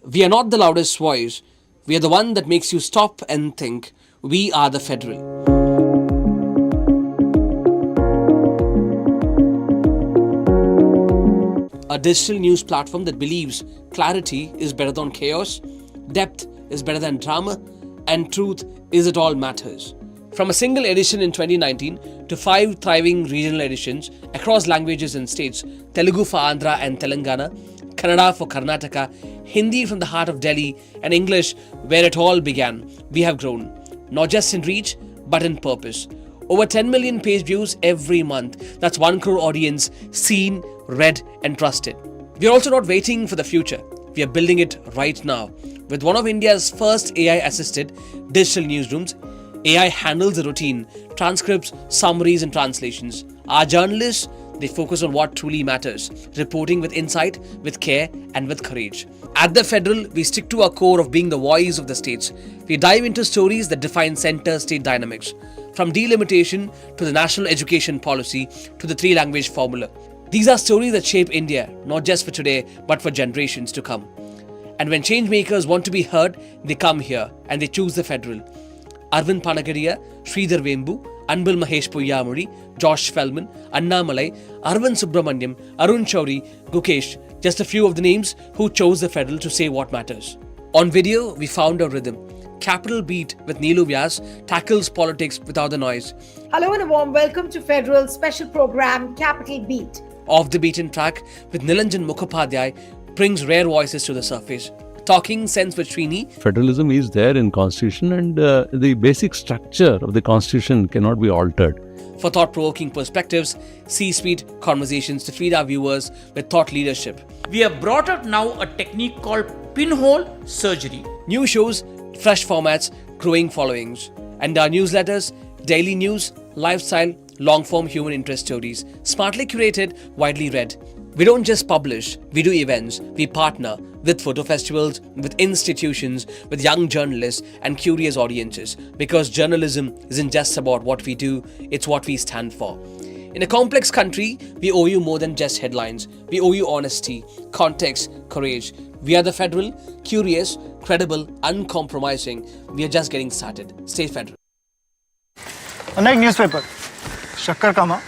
We are not the loudest voice. We are the one that makes you stop and think. We are the Federal. A digital news platform that believes clarity is better than chaos, depth is better than drama, and truth is it all matters. From a single edition in 2019 to 5 thriving regional editions across languages and states, Telugu for Andhra and Telangana, Kannada for Karnataka, Hindi from the heart of Delhi, and English where it all began, we have grown. Not just in reach, but in purpose. Over 10 million page views every month. That's 1 crore audience seen, read, and trusted. We are also not waiting for the future. We are building it right now. With one of India's first AI-assisted digital newsrooms, AI handles the routine, transcripts, summaries, and translations. Our journalists, they focus on what truly matters, reporting with insight, with care, and with courage. At the Federal, we stick to our core of being the voice of the states. We dive into stories that define center-state dynamics, from delimitation to the national education policy to the 3-language formula. These are stories that shape India, not just for today, but for generations to come. And when change makers want to be heard, they come here and they choose the Federal. Arvind Panagaria, Sridhar Vembu, Anbil Mahesh Puyamuri, Josh Feldman, Annamalai, Arvind Subramaniam, Arun Chauri, Gukesh, just a few of the names who chose the Federal to say what matters. On video, we found a rhythm. Capital Beat with Neelu Vyas tackles politics without the noise. Hello and a warm welcome to Federal's special program, Capital Beat. Off the beaten track with Nilanjan Mukhopadhyay brings rare voices to the surface. Talking sense with Srini. Federalism is there in Constitution, and the basic structure of the Constitution cannot be altered. For thought-provoking perspectives, C-suite conversations to feed our viewers with thought leadership. We have brought out now a technique called pinhole surgery. New shows, fresh formats, growing followings. And our newsletters, daily news, lifestyle, long-form human interest stories, smartly curated, widely read. We don't just publish, we do events, we partner with photo festivals, with institutions, with young journalists and curious audiences, because journalism isn't just about what we do, it's what we stand for. In a complex country, we owe you more than just headlines. We owe you honesty, context, courage. We are the Federal, curious, credible, uncompromising. We are just getting started. Stay Federal. Unlike newspaper, Shakkar Kama.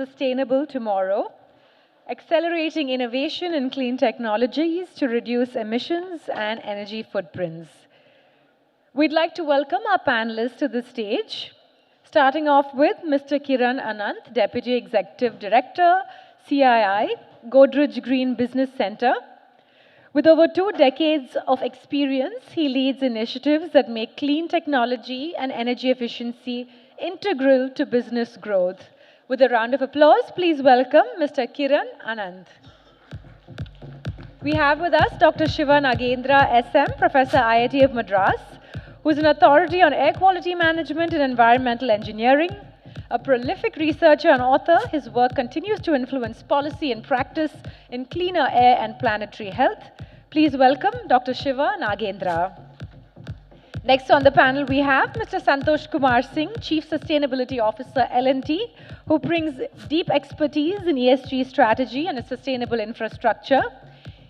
sustainable tomorrow, accelerating innovation in clean technologies to reduce emissions and energy footprints. We'd like to welcome our panelists to the stage, starting off with Mr. Kiran Anant, Deputy Executive Director, CII, Godrej Green Business Center. With over 2 decades of experience, he leads initiatives that make clean technology and energy efficiency integral to business growth. With a round of applause, please welcome Mr. Kiran Anand. We have with us Dr. Shiva Nagendra, SM, Professor, IIT of Madras, who is an authority on air quality management and environmental engineering. A prolific researcher and author, his work continues to influence policy and practice in cleaner air and planetary health. Please welcome Dr. Shiva Nagendra. Next on the panel, we have Mr. Santosh Kumar Singh, Chief Sustainability Officer, L&T, who brings deep expertise in ESG strategy and sustainable infrastructure.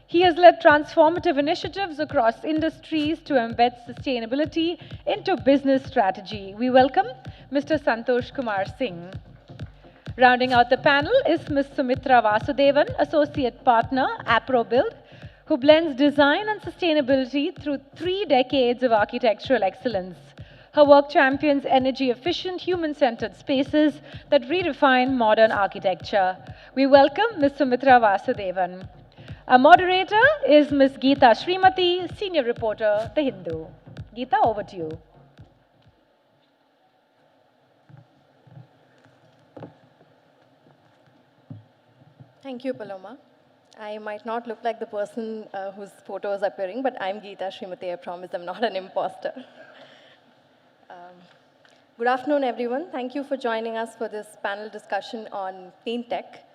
He has led transformative initiatives across industries to embed sustainability into business strategy. We welcome Mr. Santosh Kumar Singh. Rounding out the panel is Ms. Sumitra Vasudevan, Associate Partner, AproBuild, who blends design and sustainability through 3 decades of architectural excellence. Her work champions energy-efficient, human-centered spaces that redefine modern architecture. We welcome Ms. Sumitra Vasudevan. Our moderator is Ms. Geeta Srimati, Senior Reporter, The Hindu. Geeta, over to you. Thank you, Paloma. I might not look like the person whose photo is appearing, but I'm Geeta Srimati. I promise I'm not an imposter. Good afternoon, everyone. Thank you for joining us for this panel discussion on clean tech.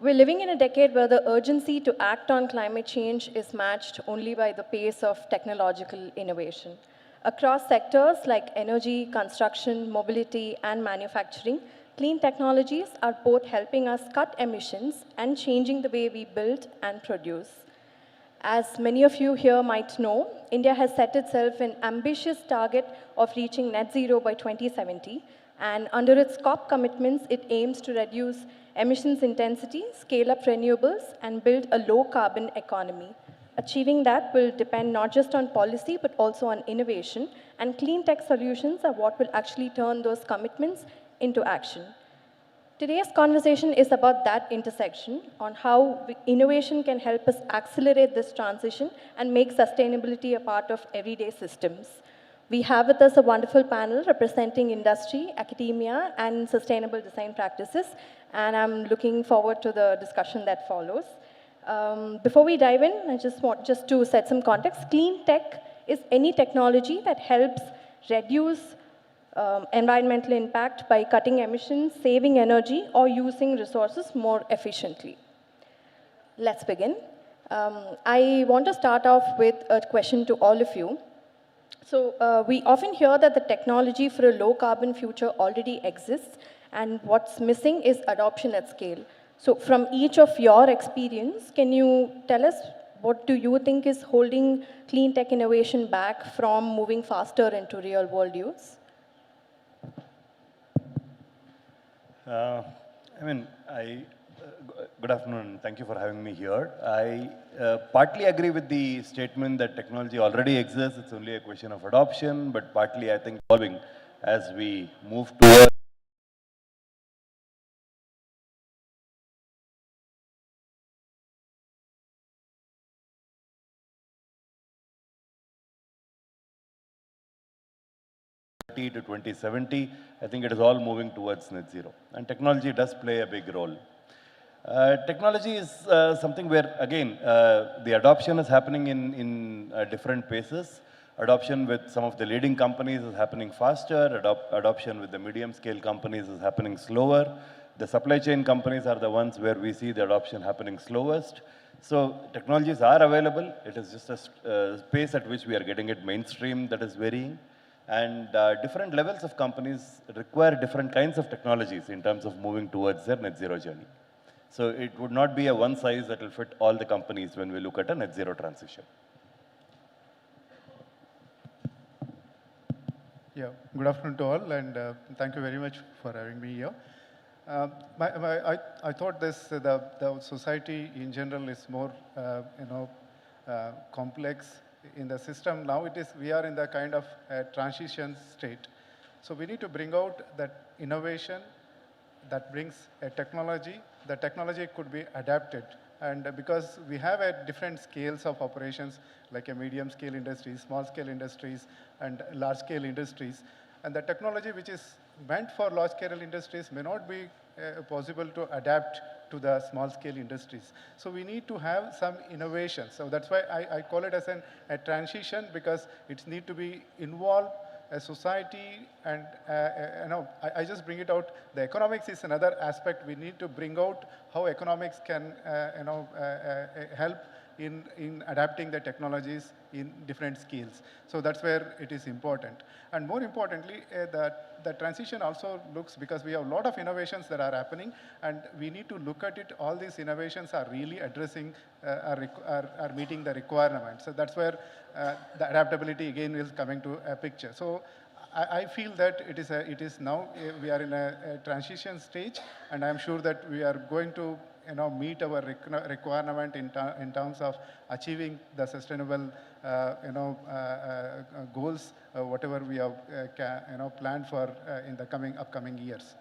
We're living in a decade where the urgency to act on climate change is matched only by the pace of technological innovation. Across sectors like energy, construction, mobility, and manufacturing, clean technologies are both helping us cut emissions and changing the way we build and produce. As many of you here might know, India has set itself an ambitious target of reaching net zero by 2070, and under its COP commitments, it aims to reduce emissions intensity, scale up renewables, and build a low-carbon economy. Achieving that will depend not just on policy, but also on innovation, and clean tech solutions are what will actually turn those commitments into action. Today's conversation is about that intersection, on how innovation can help us accelerate this transition and make sustainability a part of everyday systems. We have with us a wonderful panel representing industry, academia, and sustainable design practices, and I'm looking forward to the discussion that follows. Before we dive in, I just want to set some context. Clean tech is any technology that helps reduce environmental impact by cutting emissions, saving energy, or using resources more efficiently. Let's begin. I want to start off with a question to all of you. So we often hear that the technology for a low-carbon future already exists, and what's missing is adoption at scale. So from each of your experience, can you tell us what do you think is holding clean tech innovation back from moving faster into real-world use? Good afternoon. Thank you for having me here. I partly agree with the statement that technology already exists. It's only a question of adoption, but partly I think evolving as we move towards to 2070, I think it is all moving towards net zero. And technology does play a big role. Technology is something where, again, the adoption is happening in different paces. Adoption with some of the leading companies is happening faster. Adoption with the medium-scale companies is happening slower. The supply chain companies are the ones where we see the adoption happening slowest. So technologies are available. It is just a pace at which we are getting it mainstream that is varying. And different levels of companies require different kinds of technologies in terms of moving towards their net zero journey. So it would not be a one size that will fit all the companies when we look at a net zero transition. Yeah, good afternoon to all, and thank you very much for having me here. I thought the society in general is more, complex in the system. Now we are in the kind of transition state. So we need to bring out that innovation that brings a technology. The technology could be adapted. And because we have different scales of operations, like a medium scale industries, small scale industries, and large scale industries. And the technology which is meant for large scale industries may not be possible to adapt to the small scale industries. So we need to have some innovation. So that's why I call it as a transition, because it needs to be involved a society, and I just bring it out. The economics is another aspect. We need to bring out how economics can help in adapting the technologies in different scales. So that's where it is important. And more importantly, the transition also looks, because we have a lot of innovations that are happening, and we need to look at it. All these innovations are really addressing, are meeting the requirements. So that's where the adaptability again is coming to a picture. So I feel that it is now, we are in a transition stage, and I'm sure that we are going to meet our requirement in terms of achieving the sustainable goals, whatever we have planned for in the upcoming years.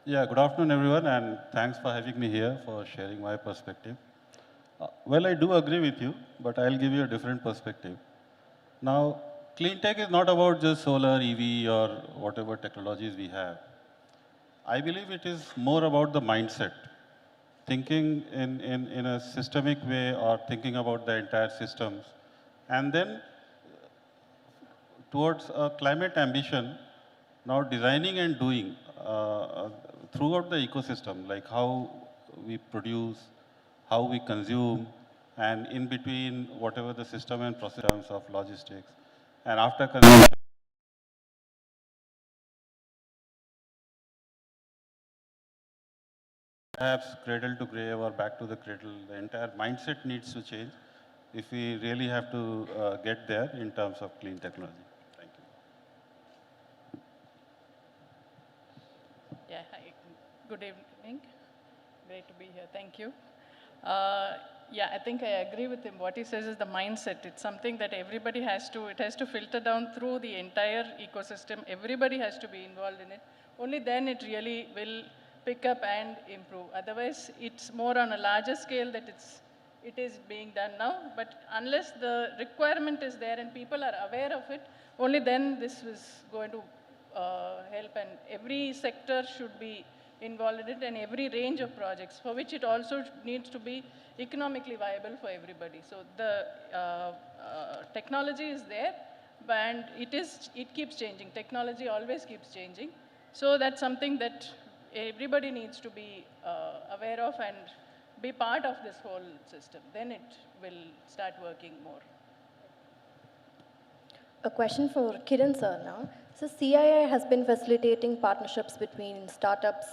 Yeah, good afternoon, everyone, and thanks for having me here for sharing my perspective. Well, I do agree with you, but I'll give you a different perspective. Now, clean tech is not about just solar, EV, or whatever technologies we have. I believe it is more about the mindset, thinking in a systemic way, or thinking about the entire systems. And then towards a climate ambition, now designing and doing throughout the ecosystem, like how we produce, how we consume, and in between whatever the system and process of logistics. And after consumption, perhaps cradle to grave or back to the cradle, the entire mindset needs to change if we really have to get there in terms of clean technology. Thank you. Yeah, hi. Good evening. Great to be here. Thank you. Yeah, I think I agree with him. What he says is the mindset. It's something that everybody has to filter down through the entire ecosystem. Everybody has to be involved in it. Only then it really will pick up and improve. Otherwise, it's more on a larger scale that it is being done now. But unless the requirement is there and people are aware of it, only then this is going to help. And every sector should be involved in it, and every range of projects, for which it also needs to be economically viable for everybody. So the technology is there, and it keeps changing. Technology always keeps changing. So that's something that everybody needs to be aware of and be part of this whole system. Then it will start working more. A question for Kiran sir now. So CII has been facilitating partnerships between startups,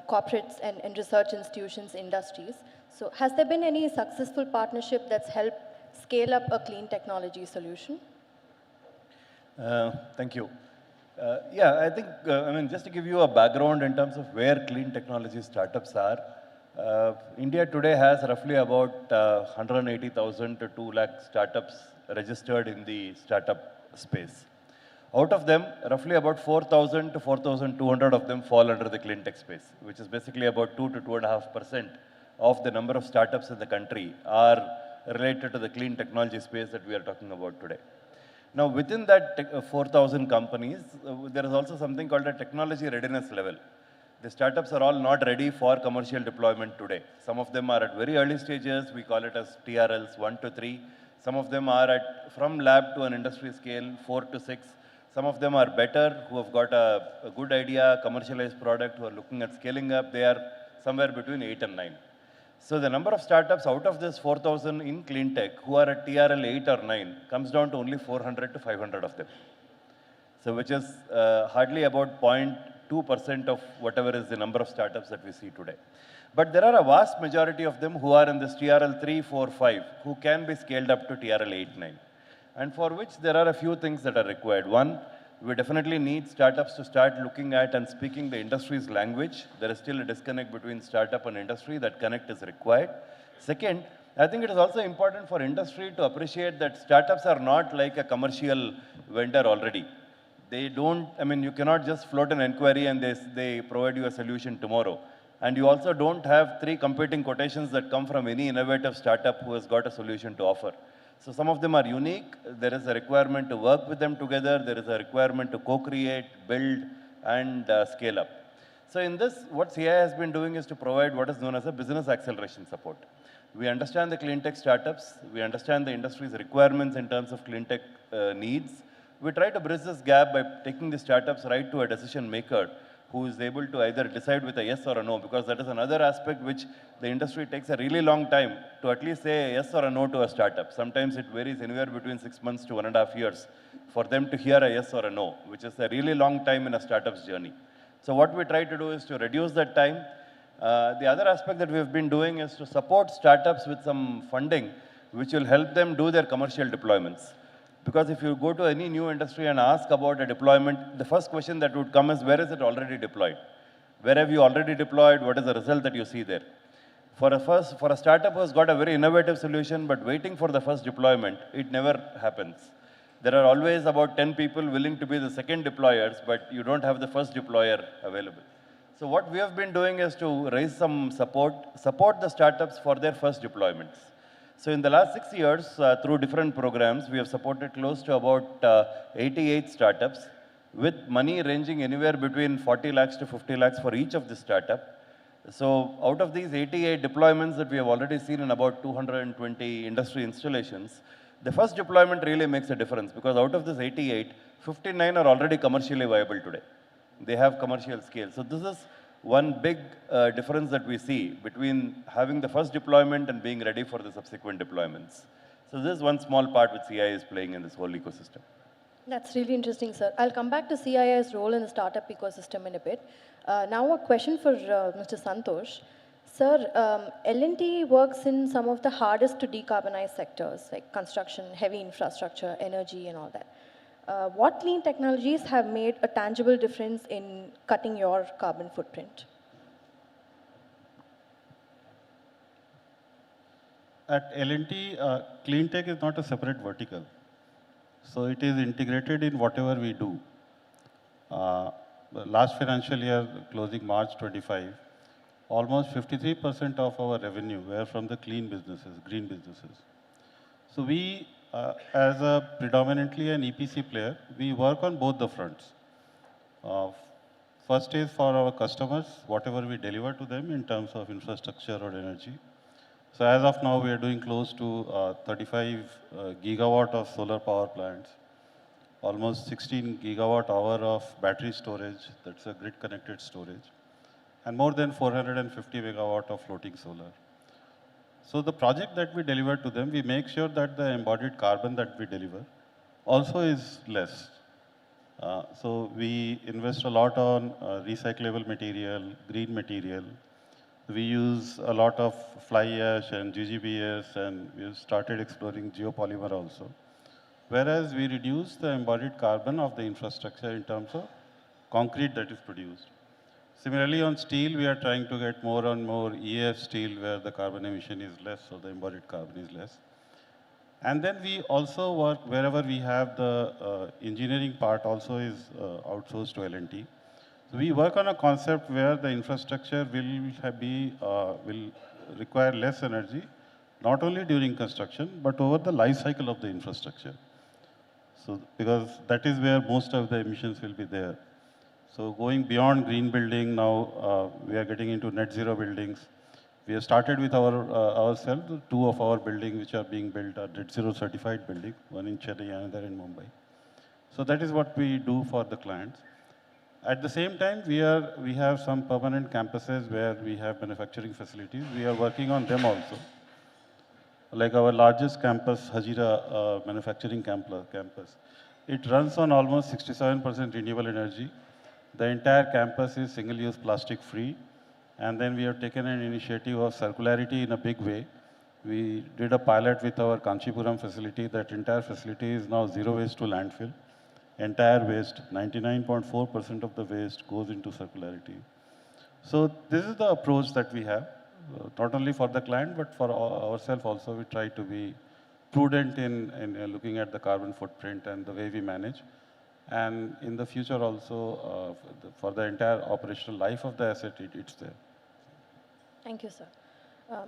corporates, and research institutions, industries. So has there been any successful partnership that's helped scale up a clean technology solution? Thank you. Yeah, I think, just to give you a background in terms of where clean technology startups are, India today has roughly about 180,000 to 2 lakh startups registered in the startup space. Out of them, roughly about 4,000 to 4,200 of them fall under the clean tech space, which is basically about 2 to 2.5% of the number of startups in the country are related to the clean technology space that we are talking about today. Now, within that 4,000 companies, there is also something called a technology readiness level. The startups are all not ready for commercial deployment today. Some of them are at very early stages. We call it as TRLs 1 to 3. Some of them are at from lab to an industry scale 4 to 6. Some of them are better, who have got a good idea, commercialized product, who are looking at scaling up. They are somewhere between 8 and 9. So the number of startups out of this 4,000 in clean tech who are at TRL 8 or 9 comes down to only 400 to 500 of them. So which is hardly about 0.2% of whatever is the number of startups that we see today. But there are a vast majority of them who are in this TRL 3, 4, 5, who can be scaled up to TRL 8, 9. And for which there are a few things that are required. One, We definitely need startups to start looking at and speaking the industry's language. There is still a disconnect between startup and industry. That connect is required. Second, I think it is also important for industry to appreciate that startups are not like a commercial vendor already. They don't, I mean, you cannot just float an inquiry and they provide you a solution tomorrow. And you also don't have 3 competing quotations that come from any innovative startup who has got a solution to offer. So some of them are unique. There is a requirement to work with them together. There is a requirement to co-create, build, and scale up. So in this, what CI has been doing is to provide what is known as a business acceleration support. We understand the clean tech startups. We understand the industry's requirements in terms of clean tech needs. We try to bridge this gap by taking the startups right to a decision maker who is able to either decide with a yes or a no, because that is another aspect which the industry takes a really long time to at least say a yes or a no to a startup. Sometimes it varies anywhere between 6 months to 1.5 years for them to hear a yes or a no, which is a really long time in a startup's journey. So what we try to do is to reduce that time. The other aspect that we've been doing is to support startups with some funding which will help them do their commercial deployments. Because if you go to any new industry and ask about a deployment, the first question that would come is, where is it already deployed? Where have you already deployed? What is the result that you see there? For a startup who has got a very innovative solution but waiting for the first deployment, it never happens. There are always about 10 people willing to be the second deployers, but you don't have the first deployer available. So what we have been doing is to raise some support the startups for their first deployments. So in the last 6 years, through different programs, we have supported close to about 88 startups with money ranging anywhere between 40 lakhs to 50 lakhs for each of the startup. So out of these 88 deployments that we have already seen in about 220 industry installations, the first deployment really makes a difference, because out of this 88, 59 are already commercially viable today. They have commercial scale. So this is one big difference that we see between having the first deployment and being ready for the subsequent deployments. So this is one small part which CI is playing in this whole ecosystem. That's really interesting, sir. I'll come back to CII's role in the startup ecosystem in a bit. Now a question for Mr. Santosh. Sir, L&T works in some of the hardest to decarbonize sectors like construction, heavy infrastructure, energy and all that. What clean technologies have made a tangible difference in cutting your carbon footprint? At L&T, clean tech is not a separate vertical. So it is integrated in whatever we do. The last financial year, closing March 25, almost 53% of our revenue were from the clean businesses, green businesses. So we, as a predominantly an EPC player, we work on both the fronts. First is for our customers, whatever we deliver to them in terms of infrastructure or energy. So as of now, we are doing close to 35 gigawatt of solar power plants, almost 16 gigawatt hour of battery storage, that's a grid connected storage, and more than 450 megawatt of floating solar. So the project that we deliver to them, we make sure that the embodied carbon that we deliver also is less. So we invest a lot on recyclable material, green material. We use a lot of fly ash and GGBS, and we started exploring geopolymer also. Whereas we reduce the embodied carbon of the infrastructure in terms of concrete that is produced. Similarly, on steel, we are trying to get more and more EAF steel where the carbon emission is less, so the embodied carbon is less. And then we also work wherever we have the engineering part also is outsourced to L&T. So we work on a concept where the infrastructure will require less energy, not only during construction, but over the life cycle of the infrastructure. So because that is where most of the emissions will be there. So going beyond green building, now we are getting into net zero buildings. We have started with ourselves, 2 of our buildings which are being built are net zero certified building, one in Chennai, another in Mumbai. So that is what we do for the clients. At the same time, we have some permanent campuses where we have manufacturing facilities. We are working on them also. Like our largest campus, Hazira Manufacturing Campus. It runs on almost 67% renewable energy. The entire campus is single-use plastic free. And then we have taken an initiative of circularity in a big way. We did a pilot with our Kanchipuram facility. That entire facility is now zero waste to landfill. entire waste, 99.4% of the waste goes into circularity. So this is the approach that we have, not only for the client, but for ourselves also. We try to be prudent in looking at the carbon footprint and the way we manage. And in the future also, for the entire operational life of the asset, it's there. Thank you, sir.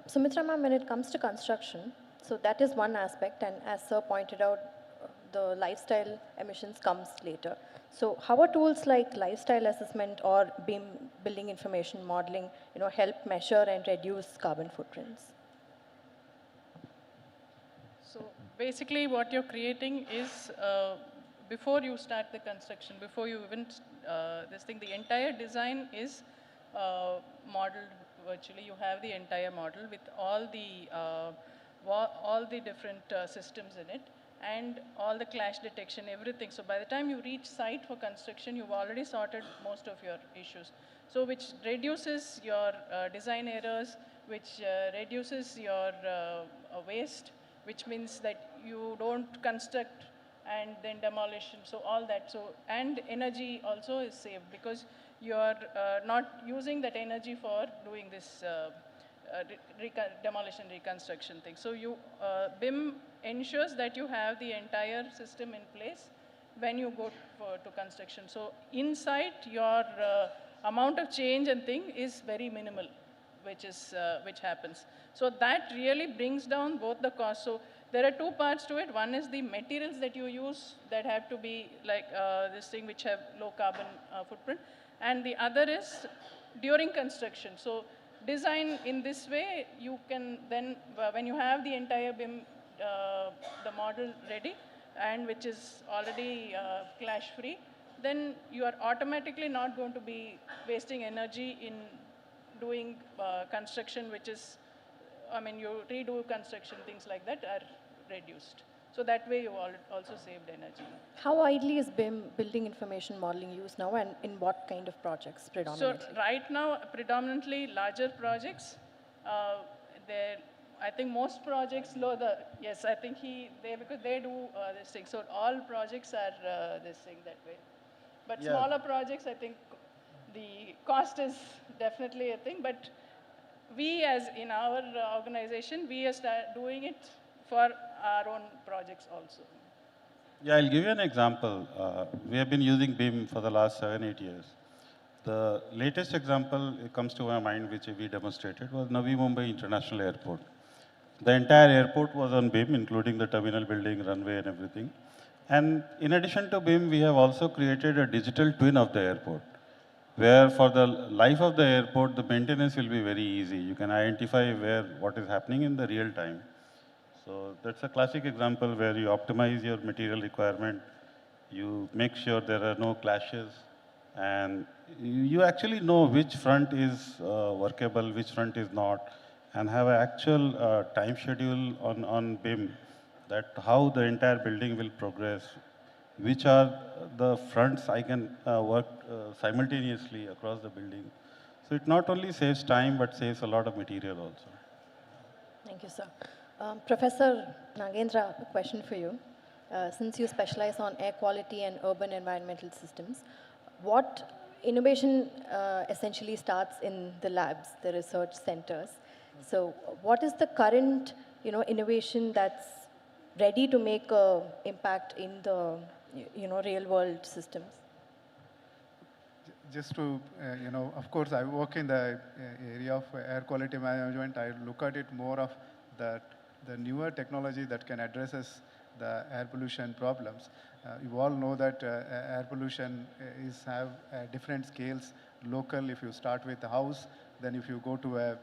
Sumitra ma'am, when it comes to construction, so that is one aspect, and as sir pointed out, the lifestyle emissions comes later. So how are tools like lifestyle assessment or BIM, building information modeling, help measure and reduce carbon footprints? So basically what you're creating is, before you start the construction, before you even, the entire design is modeled virtually. You have the entire model with all the different systems in it, and all the clash detection, everything. So by the time you reach site for construction, you've already sorted most of your issues. So which reduces your design errors, which reduces your waste, which means that you don't construct and then demolition, so all that. So, and energy also is saved because you're not using that energy for doing this demolition reconstruction thing. So you, BIM ensures that you have the entire system in place when you go to construction. So inside, your amount of change and thing is very minimal, which happens. So that really brings down both the costs. So there are two parts to it. One is the materials that you use that have to be like this thing which have low carbon footprint. And the other is during construction. So design in this way, you can then, when you have the entire BIM, the model ready, and which is already clash free, then you are automatically not going to be wasting energy in doing construction, which is, I mean, you redo construction, things like that are reduced. So that way you also saved energy. How widely is BIM, building information modeling, used now, and in what kind of projects predominantly? So right now, predominantly larger projects. I think most projects, yes, I think because they do this thing. So all projects are this thing that way. But Yeah. smaller projects, I think the cost is definitely a thing. But we, as in our organization, we are doing it for our own projects also. Yeah, I'll give you an example. We have been using BIM for the last 7-8 years. The latest example it comes to my mind, which we demonstrated, was Navi Mumbai International Airport. The entire airport was on BIM, including the terminal building, runway, and everything. And in addition to BIM, we have also created a digital twin of the airport, where for the life of the airport, the maintenance will be very easy. You can identify what is happening in the real time. So that's a classic example where you optimize your material requirement, you make sure there are no clashes, and you actually know which front is workable, which front is not, and have an actual time schedule on BIM, that how the entire building will progress, which are the fronts I can work simultaneously across the building. So it not only saves time, but saves a lot of material also. Thank you, sir. Professor Nagendra, a question for you. Since you specialize on air quality and urban environmental systems, what innovation essentially starts in the labs, the research centers? So what is the current innovation that's ready to make an impact in the real world systems? Just to, of course, I work in the area of air quality management. I look at it more of the newer technology that can address the air pollution problems. You all know that air pollution have different scales. Local, if you start with a house, then if you go to a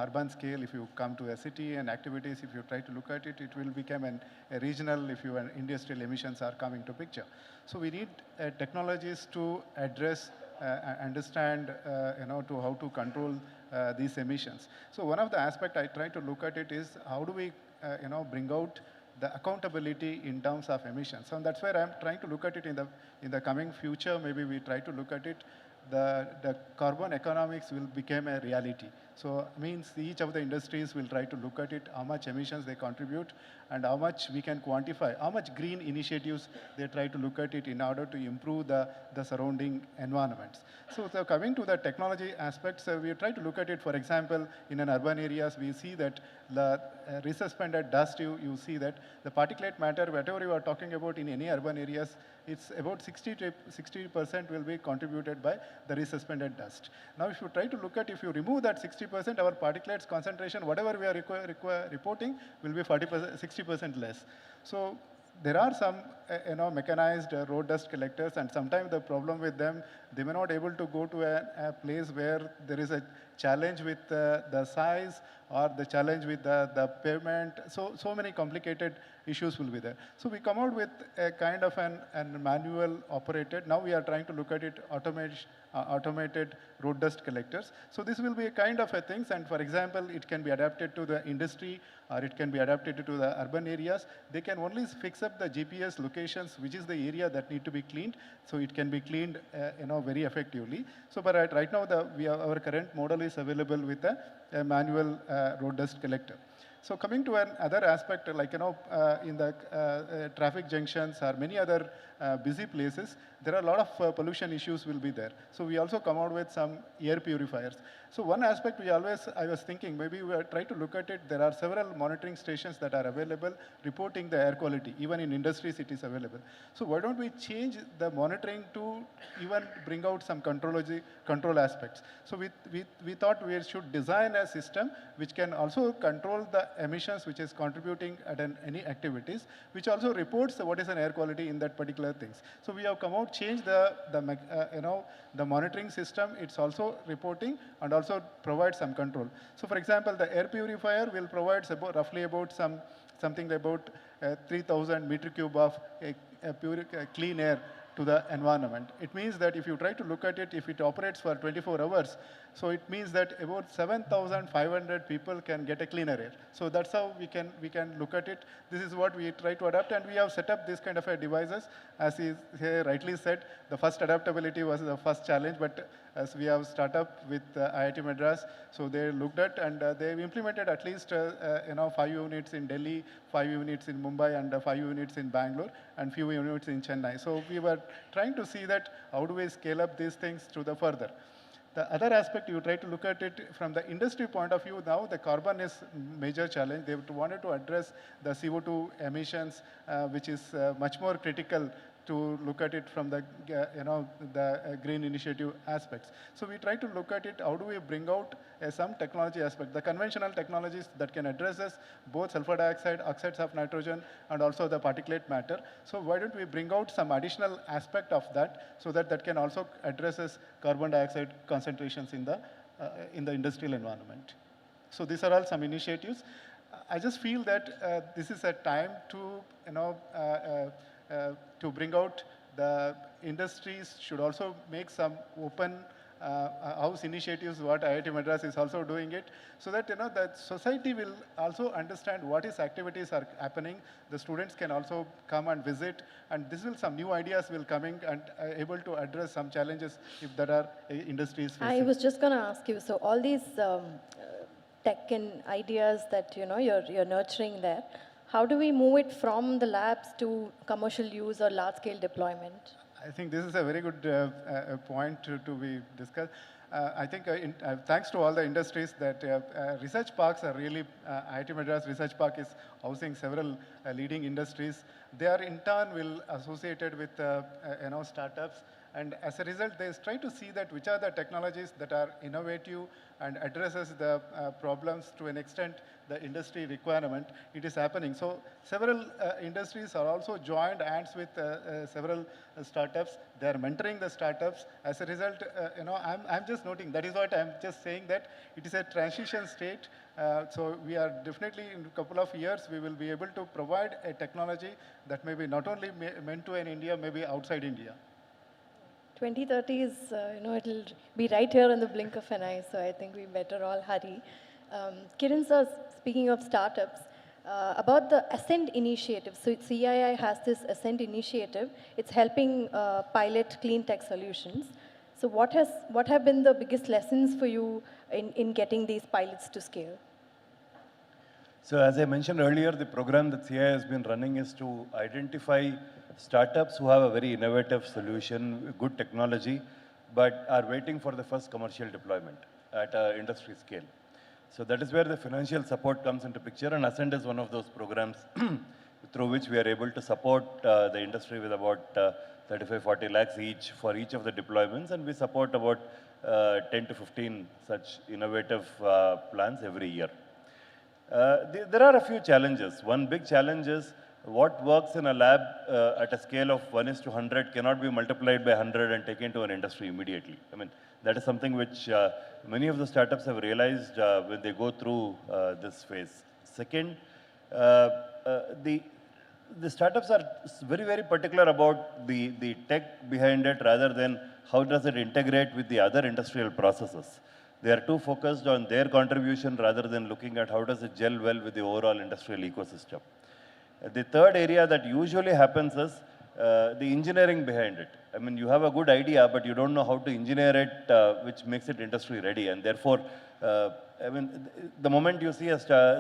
urban scale, if you come to a city and activities, if you try to look at it, it will become a regional if your industrial emissions are coming to picture. So we need technologies to address, understand, to how to control these emissions. So one of the aspects I try to look at it is how do we, bring out the accountability in terms of emissions. So that's where I'm trying to look at it in the coming future. Maybe we try to look at it the carbon economics will become a reality. So means each of the industries will try to look at it, how much emissions they contribute, and how much we can quantify, how much green initiatives they try to look at it in order to improve the surrounding environments. So coming to the technology aspects, we try to look at it, for example, in an urban areas, we see that the resuspended dust, you see that the particulate matter, whatever you are talking about in any urban areas, it's about 60% will be contributed by the resuspended dust. Now, if you try to look at, if you remove that 60%, our particulates concentration, whatever we are reporting, will be 60% less. So there are some mechanized road dust collectors, and sometimes the problem with them, they may not able to go to a place where there is a challenge with the size or the challenge with the pavement. So many complicated issues will be there. So we come out with a kind of an manual operated. Now we are trying to look at it automated road dust collectors. So this will be a kind of a things, and for example, it can be adapted to the industry or it can be adapted to the urban areas. They can only fix up the GPS locations, which is the area that need to be cleaned. So it can be cleaned, very effectively. So, but right now, our current model is available with a manual road dust collector. So coming to another aspect, like, in the traffic junctions or many other busy places, there are a lot of pollution issues will be there. So we also come out with some air purifiers. So one aspect I was thinking, maybe we try to look at it, there are several monitoring stations that are available reporting the air quality. Even in industries, it is available. So why don't we change the monitoring to even bring out some control aspects? So we thought we should design a system which can also control the emissions which is contributing at any activities, which also reports what is an air quality in that particular things. So we have come out, changed the monitoring system. It's also reporting and also provides some control. So for example, the air purifier will provide roughly about something about 3,000 meter cube of pure clean air to the environment. It means that if you try to look at it, if it operates for 24 hours, so it means that about 7,500 people can get a cleaner air. So that's how we can look at it. This is what we try to adapt, and we have set up this kind of devices. As he rightly said, the first adaptability was the first challenge, but as we have started with IIT Madras, so they looked at and they implemented at least 5 units in Delhi, 5 units in Mumbai, and 5 units in Bangalore, and few units in Chennai. So we were trying to see that how do we scale up these things to the further. The other aspect, you try to look at it from the industry point of view. Now the carbon is major challenge. They wanted to address the CO2 emissions, which is much more critical to look at it from the green initiative aspects. So we try to look at it, how do we bring out some technology aspect, the conventional technologies that can address this, both sulfur dioxide, oxides of nitrogen, and also the particulate matter. So why don't we bring out some additional aspect of that, so that can also addresses carbon dioxide concentrations in the industrial environment. So these are all some initiatives. I just feel that this is a time to bring out the industries should also make some open house initiatives, what IIT Madras is also doing it, so that that society will also understand what is activities are happening. The students can also come and visit, and this will some new ideas will coming and able to address some challenges if there are industries facing. I was just going to ask you, so all these tech and ideas that you're nurturing there, how do we move it from the labs to commercial use or large-scale deployment? I think this is a very good point to be discussed. I think thanks to all the industries that research parks are really, IIT Madras Research Park is housing several leading industries. They are in turn will associated with startups. And as a result, they try to see that which are the technologies that are innovative and addresses the problems to an extent the industry requirement. It is happening. So several industries are also joined hands with several startups. They are mentoring the startups. As a result, I'm just noting, that is what I'm just saying, that it is a transition state. So we are definitely in a couple of years, we will be able to provide a technology that may be not only meant to in India, maybe outside India. 2030 is, it'll be right here in the blink of an eye, so I think we better all hurry. Kiran sir, speaking of startups, about the Ascent initiative. So CII has this Ascent initiative. It's helping pilot clean tech solutions. So what have been the biggest lessons for you in getting these pilots to scale? So as I mentioned earlier, the program that CI has been running is to identify startups who have a very innovative solution, good technology, but are waiting for the first commercial deployment at an industry scale. So that is where the financial support comes into picture, and Ascend is one of those programs through which we are able to support the industry with about 35-40 lakhs each for each of the deployments, and we support about 10 to 15 such innovative plans every year. There are a few challenges. One big challenge is what works in a lab at a scale of 1:100 cannot be multiplied by 100 and taken to an industry immediately. I mean, that is something which many of the startups have realized when they go through this phase. Second, the startups are very, very particular about the tech behind it rather than how does it integrate with the other industrial processes. They are too focused on their contribution rather than looking at how does it gel well with the overall industrial ecosystem. The third area that usually happens is the engineering behind it. I mean, you have a good idea, but you don't know how to engineer it, which makes it industry ready. And therefore, I mean, the moment you see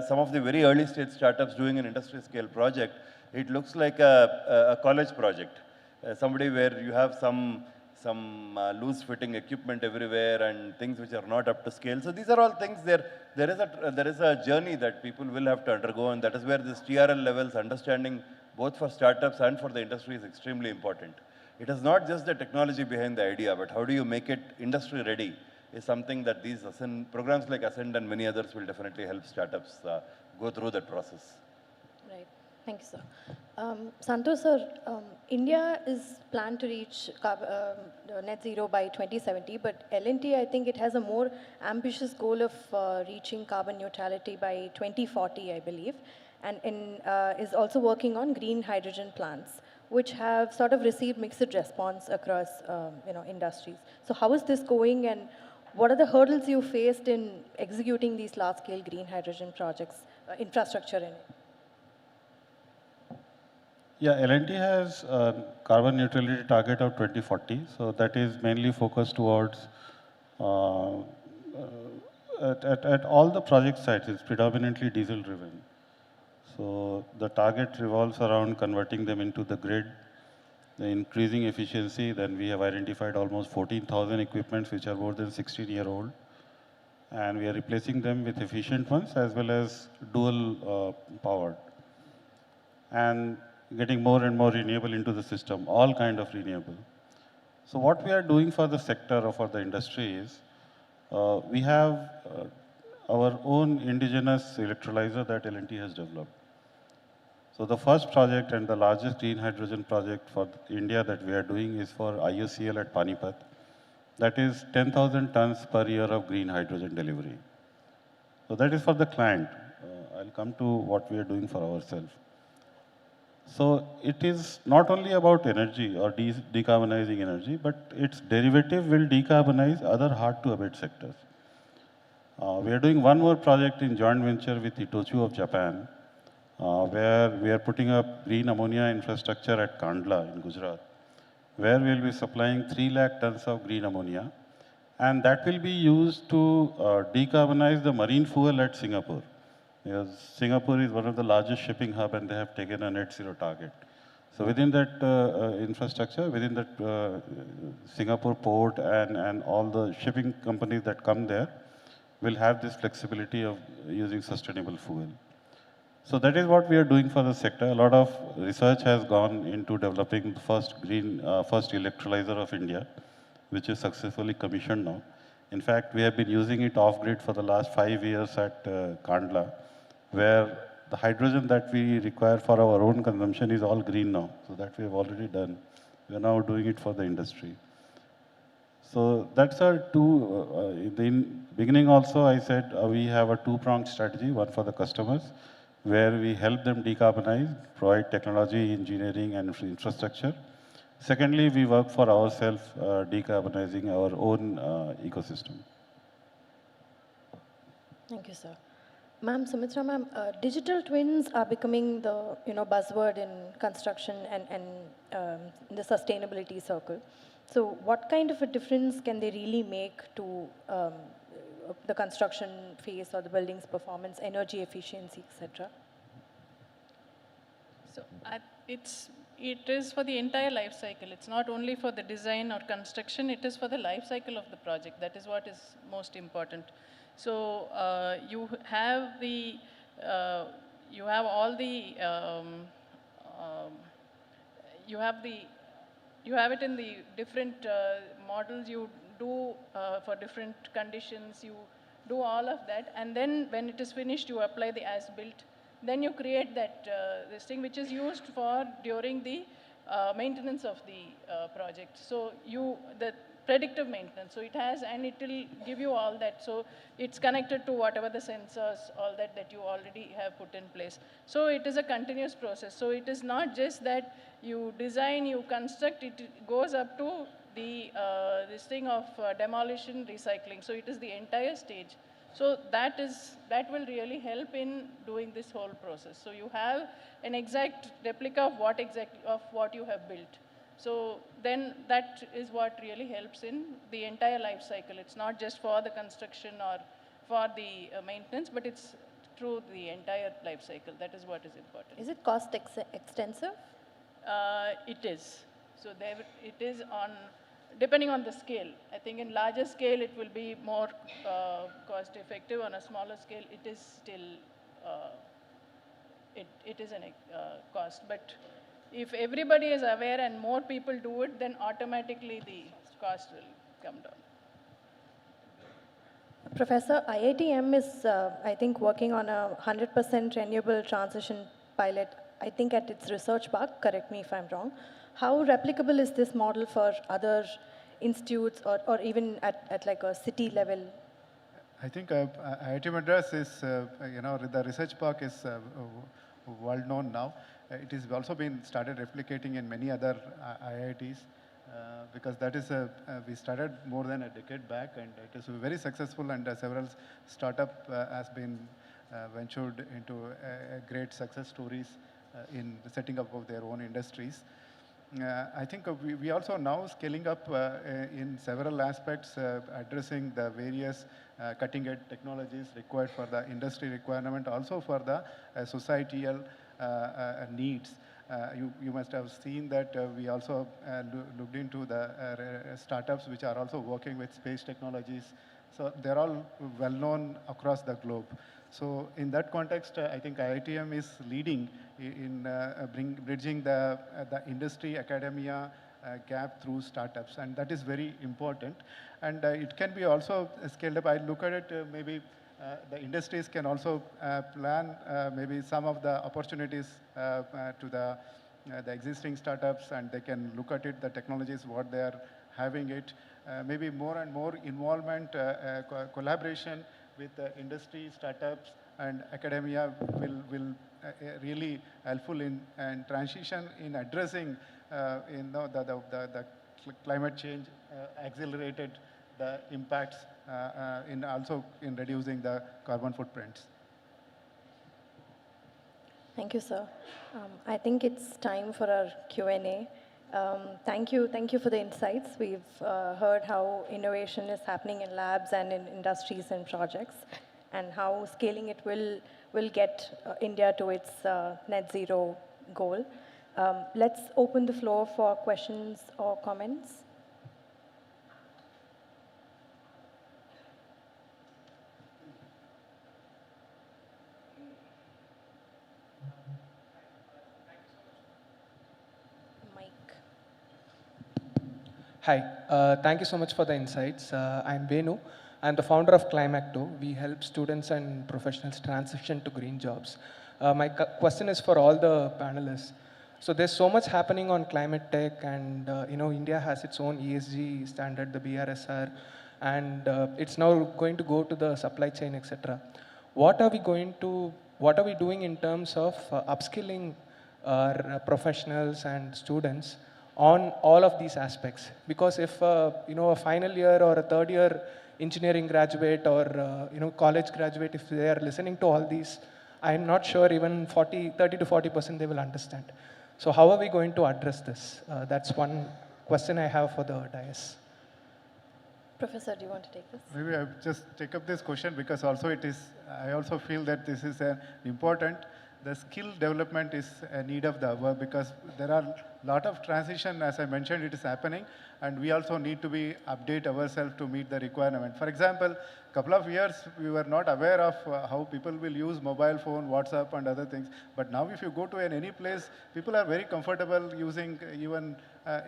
some of the very early stage startups doing an industry scale project, it looks like a college project. Somebody where you have some loose fitting equipment everywhere and things which are not up to scale. So these are all things there is a journey that people will have to undergo, and that is where this TRL levels understanding both for startups and for the industry is extremely important. It is not just the technology behind the idea, but how do you make it industry ready is something that these programs like Ascend and many others will definitely help startups go through that process. Right. Thank you, sir. Santosh sir, India is planned to reach net zero by 2070, but L&T, I think it has a more ambitious goal of reaching carbon neutrality by 2040, I believe, and is also working on green hydrogen plants, which have sort of received mixed response across industries. So how is this going, and what are the hurdles you faced in executing these large-scale green hydrogen projects, infrastructure in it? Yeah, L&T has a carbon neutrality target of 2040. So that is mainly focused towards, at all the project sites, it's predominantly diesel driven. So the target revolves around converting them into the grid, the increasing efficiency. Then we have identified almost 14,000 equipments which are more than 16-year-old. And we are replacing them with efficient ones as well as dual powered. And getting more and more renewable into the system, all kind of renewable. So what we are doing for the sector or for the industry is, we have our own indigenous electrolyzer that L&T has developed. So the first project and the largest green hydrogen project for India that we are doing is for IOCL at Panipat. That is 10,000 tons per year of green hydrogen delivery. So that is for the client. I'll come to what we are doing for ourselves. So it is not only about energy or decarbonizing energy, but its derivative will decarbonize other hard-to-abate sectors. We are doing one more project in joint venture with Itochu of Japan, where we are putting up green ammonia infrastructure at Kandla in Gujarat, where we will be supplying 3 lakh tons of green ammonia. And that will be used to decarbonize the marine fuel at Singapore. Because Singapore is one of the largest shipping hub and they have taken a net zero target. So within that infrastructure, within that Singapore port and all the shipping companies that come there will have this flexibility of using sustainable fuel. So that is what we are doing for the sector. A lot of research has gone into developing the first electrolyzer of India, which is successfully commissioned now. In fact, we have been using it off-grid for the last 5 years at Kandla, where the hydrogen that we require for our own consumption is all green now. So that we have already done. We are now doing it for the industry. So that's our in the beginning also I said we have a two-pronged strategy, one for the customers, where we help them decarbonize, provide technology, engineering and infrastructure. Secondly, we work for ourselves, decarbonizing our own ecosystem. Thank you, sir. Ma'am, Sumitra ma'am, digital twins are becoming the buzzword in construction and in the sustainability circle. So what kind of a difference can they really make to the construction phase or the building's performance, energy efficiency, etc.? So it is for the entire life cycle. It's not only for the design or construction, it is for the life cycle of the project. That is what is most important. So you have the, you have all the, you have the, you have it in the different models you do for different conditions, you do all of that, and then when it is finished, you apply the as-built. Then you create that this thing which is used for during the maintenance of the project. So the predictive maintenance. So it has, and it will give you all that. So it's connected to whatever the sensors, all that you already have put in place. So it is a continuous process. So it is not just that you design, you construct, it goes up to the this thing of demolition, recycling. So it is the entire stage. So that will really help in doing this whole process. So you have an exact replica of what you have built. So then that is what really helps in the entire life cycle. It's not just for the construction or for the maintenance, but it's through the entire life cycle. That is what is important. Is it cost extensive? It is. So it is on, depending on the scale. I think in larger scale, it will be more cost effective. On a smaller scale, it is still, it is a cost. But if everybody is aware and more people do it, then automatically the cost will come down. Professor, IITM is, I think, working on a 100% renewable transition pilot, I think at its research park, correct me if I'm wrong. How replicable is this model for other institutes or even at like a city level? I think IIT Madras is, the research park is world known now. It has also been started replicating in many other IITs because that is, we started more than a decade back and it is very successful and several startup has been ventured into great success stories in the setting up of their own industries. I think we also now scaling up in several aspects, addressing the various cutting-edge technologies required for the industry requirement, also for the societal needs. You must have seen that we also looked into the startups which are also working with space technologies. So they're all well known across the globe. So in that context, I think IITM is leading in bridging the industry academia gap through startups, and that is very important. And it can be also scaled up. I look at it maybe the industries can also plan maybe some of the opportunities to the existing startups, and they can look at it, the technologies, what they are having it. Maybe more and more involvement, collaboration with industry, startups, and academia will really helpful in and transition in addressing the climate change, accelerated the impacts in also in reducing the carbon footprints. Thank you, sir. I think it's time for our Q&A. Thank you for the insights. We've heard how innovation is happening in labs and in industries and projects, and how scaling it will get India to its net zero goal. Let's open the floor for questions or comments. Hi, thank you so much for the insights. I'm Venu. I'm the founder of Climacto. We help students and professionals transition to green jobs. My question is for all the panelists. So there's so much happening on climate tech, and India has its own ESG standard, the BRSR, and it's now going to go to the supply chain, etc. What are we doing in terms of upskilling our professionals and students on all of these aspects? Because if a final year or a third year engineering graduate or college graduate, if they are listening to all these, I'm not sure even 30 to 40% they will understand. So how are we going to address this? That's one question I have for the dais. Professor, do you want to take this? Maybe I just take up this question because also it is, I also feel that this is important. The skill development is a need of the hour because there are a lot of transition, as I mentioned, it is happening, and we also need to be update ourselves to meet the requirement. For example, a couple of years we were not aware of how people will use mobile phone, WhatsApp and other things. But now if you go to any place, people are very comfortable using even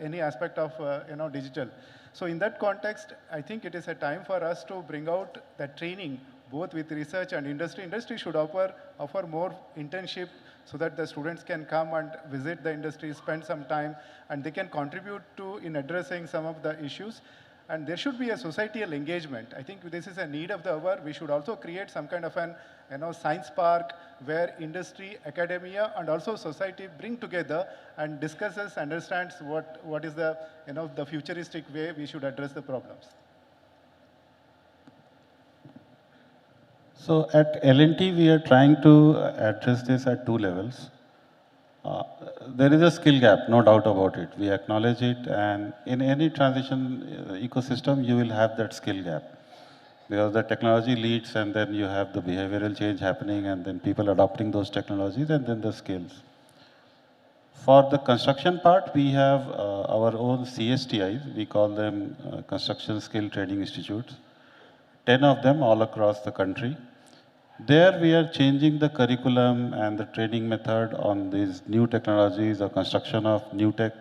any aspect of digital. So in that context, I think it is a time for us to bring out the training both with research and industry. Industry should offer more internship so that the students can come and visit the industry, spend some time, and they can contribute to in addressing some of the issues. And there should be a societal engagement. I think this is a need of the hour. We should also create some kind of an science park where industry, academia, and also society bring together and discusses, understands what is the the futuristic way we should address the problems. So at L&T, we are trying to address this at two levels. There is a skill gap, no doubt about it. We acknowledge it, and in any transition ecosystem, you will have that skill gap. Because the technology leads, and then you have the behavioral change happening, and then people adopting those technologies, and then the skills. For the construction part, we have our own CSTIs. We call them Construction Skill Training Institutes. 10 of them all across the country. There we are changing the curriculum and the training method on these new technologies or construction of new tech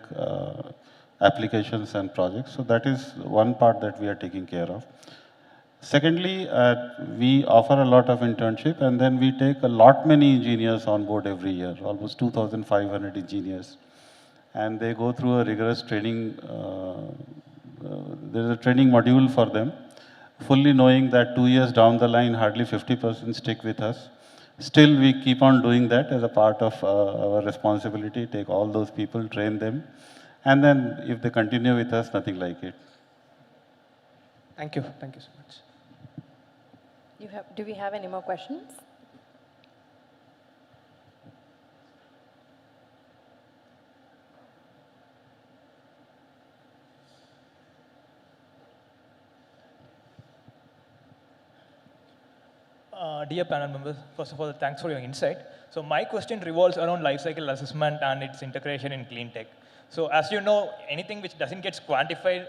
applications and projects. So that is one part that we are taking care of. Secondly, we offer a lot of internship, and then we take a lot many engineers on board every year, almost 2,500 engineers. And they go through a rigorous training, there's a training module for them, fully knowing that 2 years down the line, hardly 50% stick with us. Still, we keep on doing that as a part of our responsibility, take all those people, train them, and then if they continue with us, nothing like it. Thank you so much. Do we have any more questions? Dear panel members, first of all, thanks for your insight. So my question revolves around life cycle assessment and its integration in clean tech. So as you know, anything which doesn't get quantified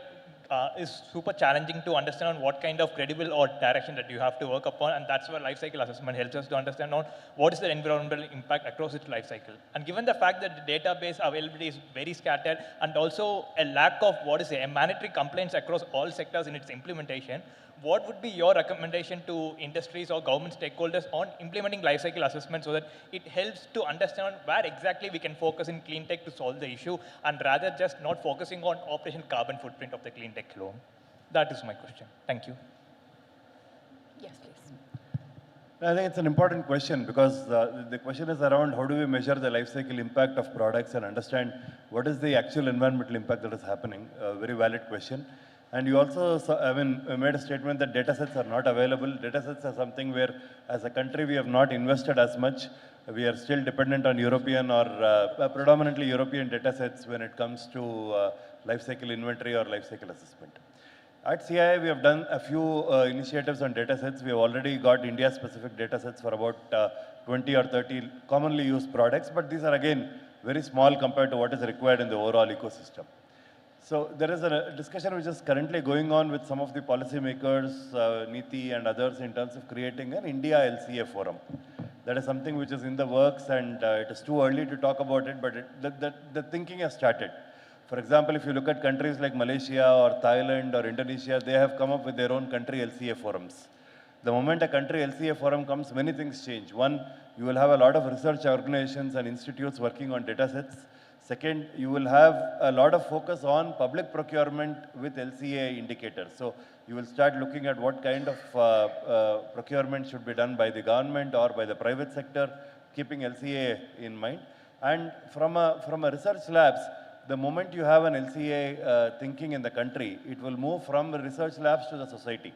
is super challenging to understand on what kind of credible or direction that you have to work upon, and that's where life cycle assessment helps us to understand on what is the environmental impact across its life cycle. And given the fact that the database availability is very scattered and also a lack of a mandatory compliance across all sectors in its implementation, what would be your recommendation to industries or government stakeholders on implementing life cycle assessment so that it helps to understand where exactly we can focus in clean tech to solve the issue, and rather just not focusing on operation carbon footprint of the clean tech alone? That is my question. Thank you. Yes, please. I think it's an important question because the question is around how do we measure the life cycle impact of products and understand what is the actual environmental impact that is happening. A very valid question. And you also made a statement that data sets are not available. Data sets are something where, as a country, we have not invested as much. We are still dependent on European or predominantly European data sets when it comes to life cycle inventory or life cycle assessment. At CII, we have done a few initiatives on data sets. We have already got India-specific data sets for about 20 or 30 commonly used products, but these are again very small compared to what is required in the overall ecosystem. So there is a discussion which is currently going on with some of the policymakers, NITI and others in terms of creating an India LCA forum. That is something which is in the works, and it is too early to talk about it, but the thinking has started. For example, if you look at countries like Malaysia or Thailand or Indonesia, they have come up with their own country LCA forums. The moment a country LCA forum comes, many things change. One, you will have a lot of research organizations and institutes working on data sets. Second, you will have a lot of focus on public procurement with LCA indicators. So you will start looking at what kind of procurement should be done by the government or by the private sector, keeping LCA in mind. And from a research labs, the moment you have an LCA thinking in the country, it will move from the research labs to the society.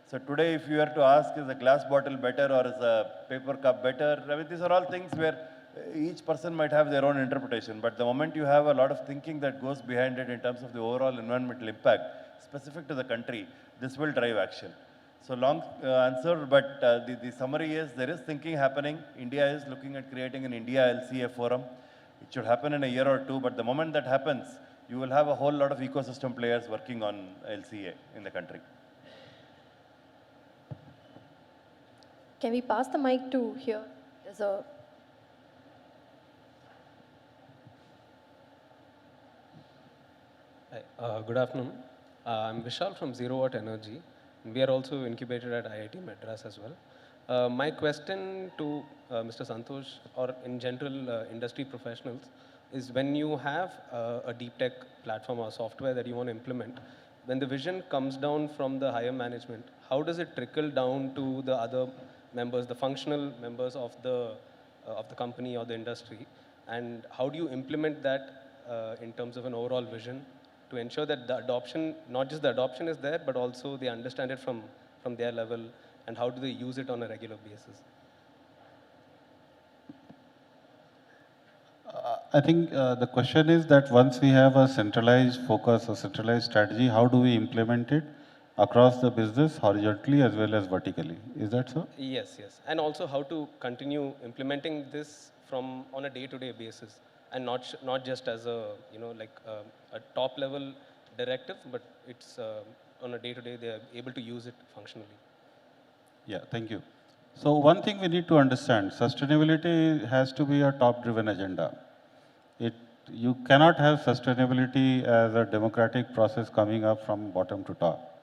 So today, if you were to ask, is a glass bottle better or is a paper cup better? I mean, these are all things where each person might have their own interpretation, but the moment you have a lot of thinking that goes behind it in terms of the overall environmental impact specific to the country, this will drive action. So long answer, but the summary is there is thinking happening. India is looking at creating an India LCA forum. It should happen in a year or two, but the moment that happens, you will have a whole lot of ecosystem players working on LCA in the country. Can we pass the mic to here? There's a Hi, good afternoon. I'm Vishal from Zero Watt Energy. We are also incubated at IIT Madras as well. My question to Mr. Santosh, or in general industry professionals, is when you have a deep tech platform or software that you want to implement, when the vision comes down from the higher management, how does it trickle down to the other members, the functional members of the company or the industry? And how do you implement that in terms of an overall vision to ensure that the adoption, not just the adoption is there, but also they understand it from their level, and how do they use it on a regular basis? I think the question is that once we have a centralized focus, a centralized strategy, how do we implement it across the business horizontally as well as vertically? Is that so? Yes, yes. And also how to continue implementing this from on a day-to-day basis, and not just as a, a top level directive, but it's on a day-to-day they are able to use it functionally. Yeah, thank you. So one thing we need to understand, sustainability has to be a top-driven agenda. You cannot have sustainability as a democratic process coming up from bottom to top.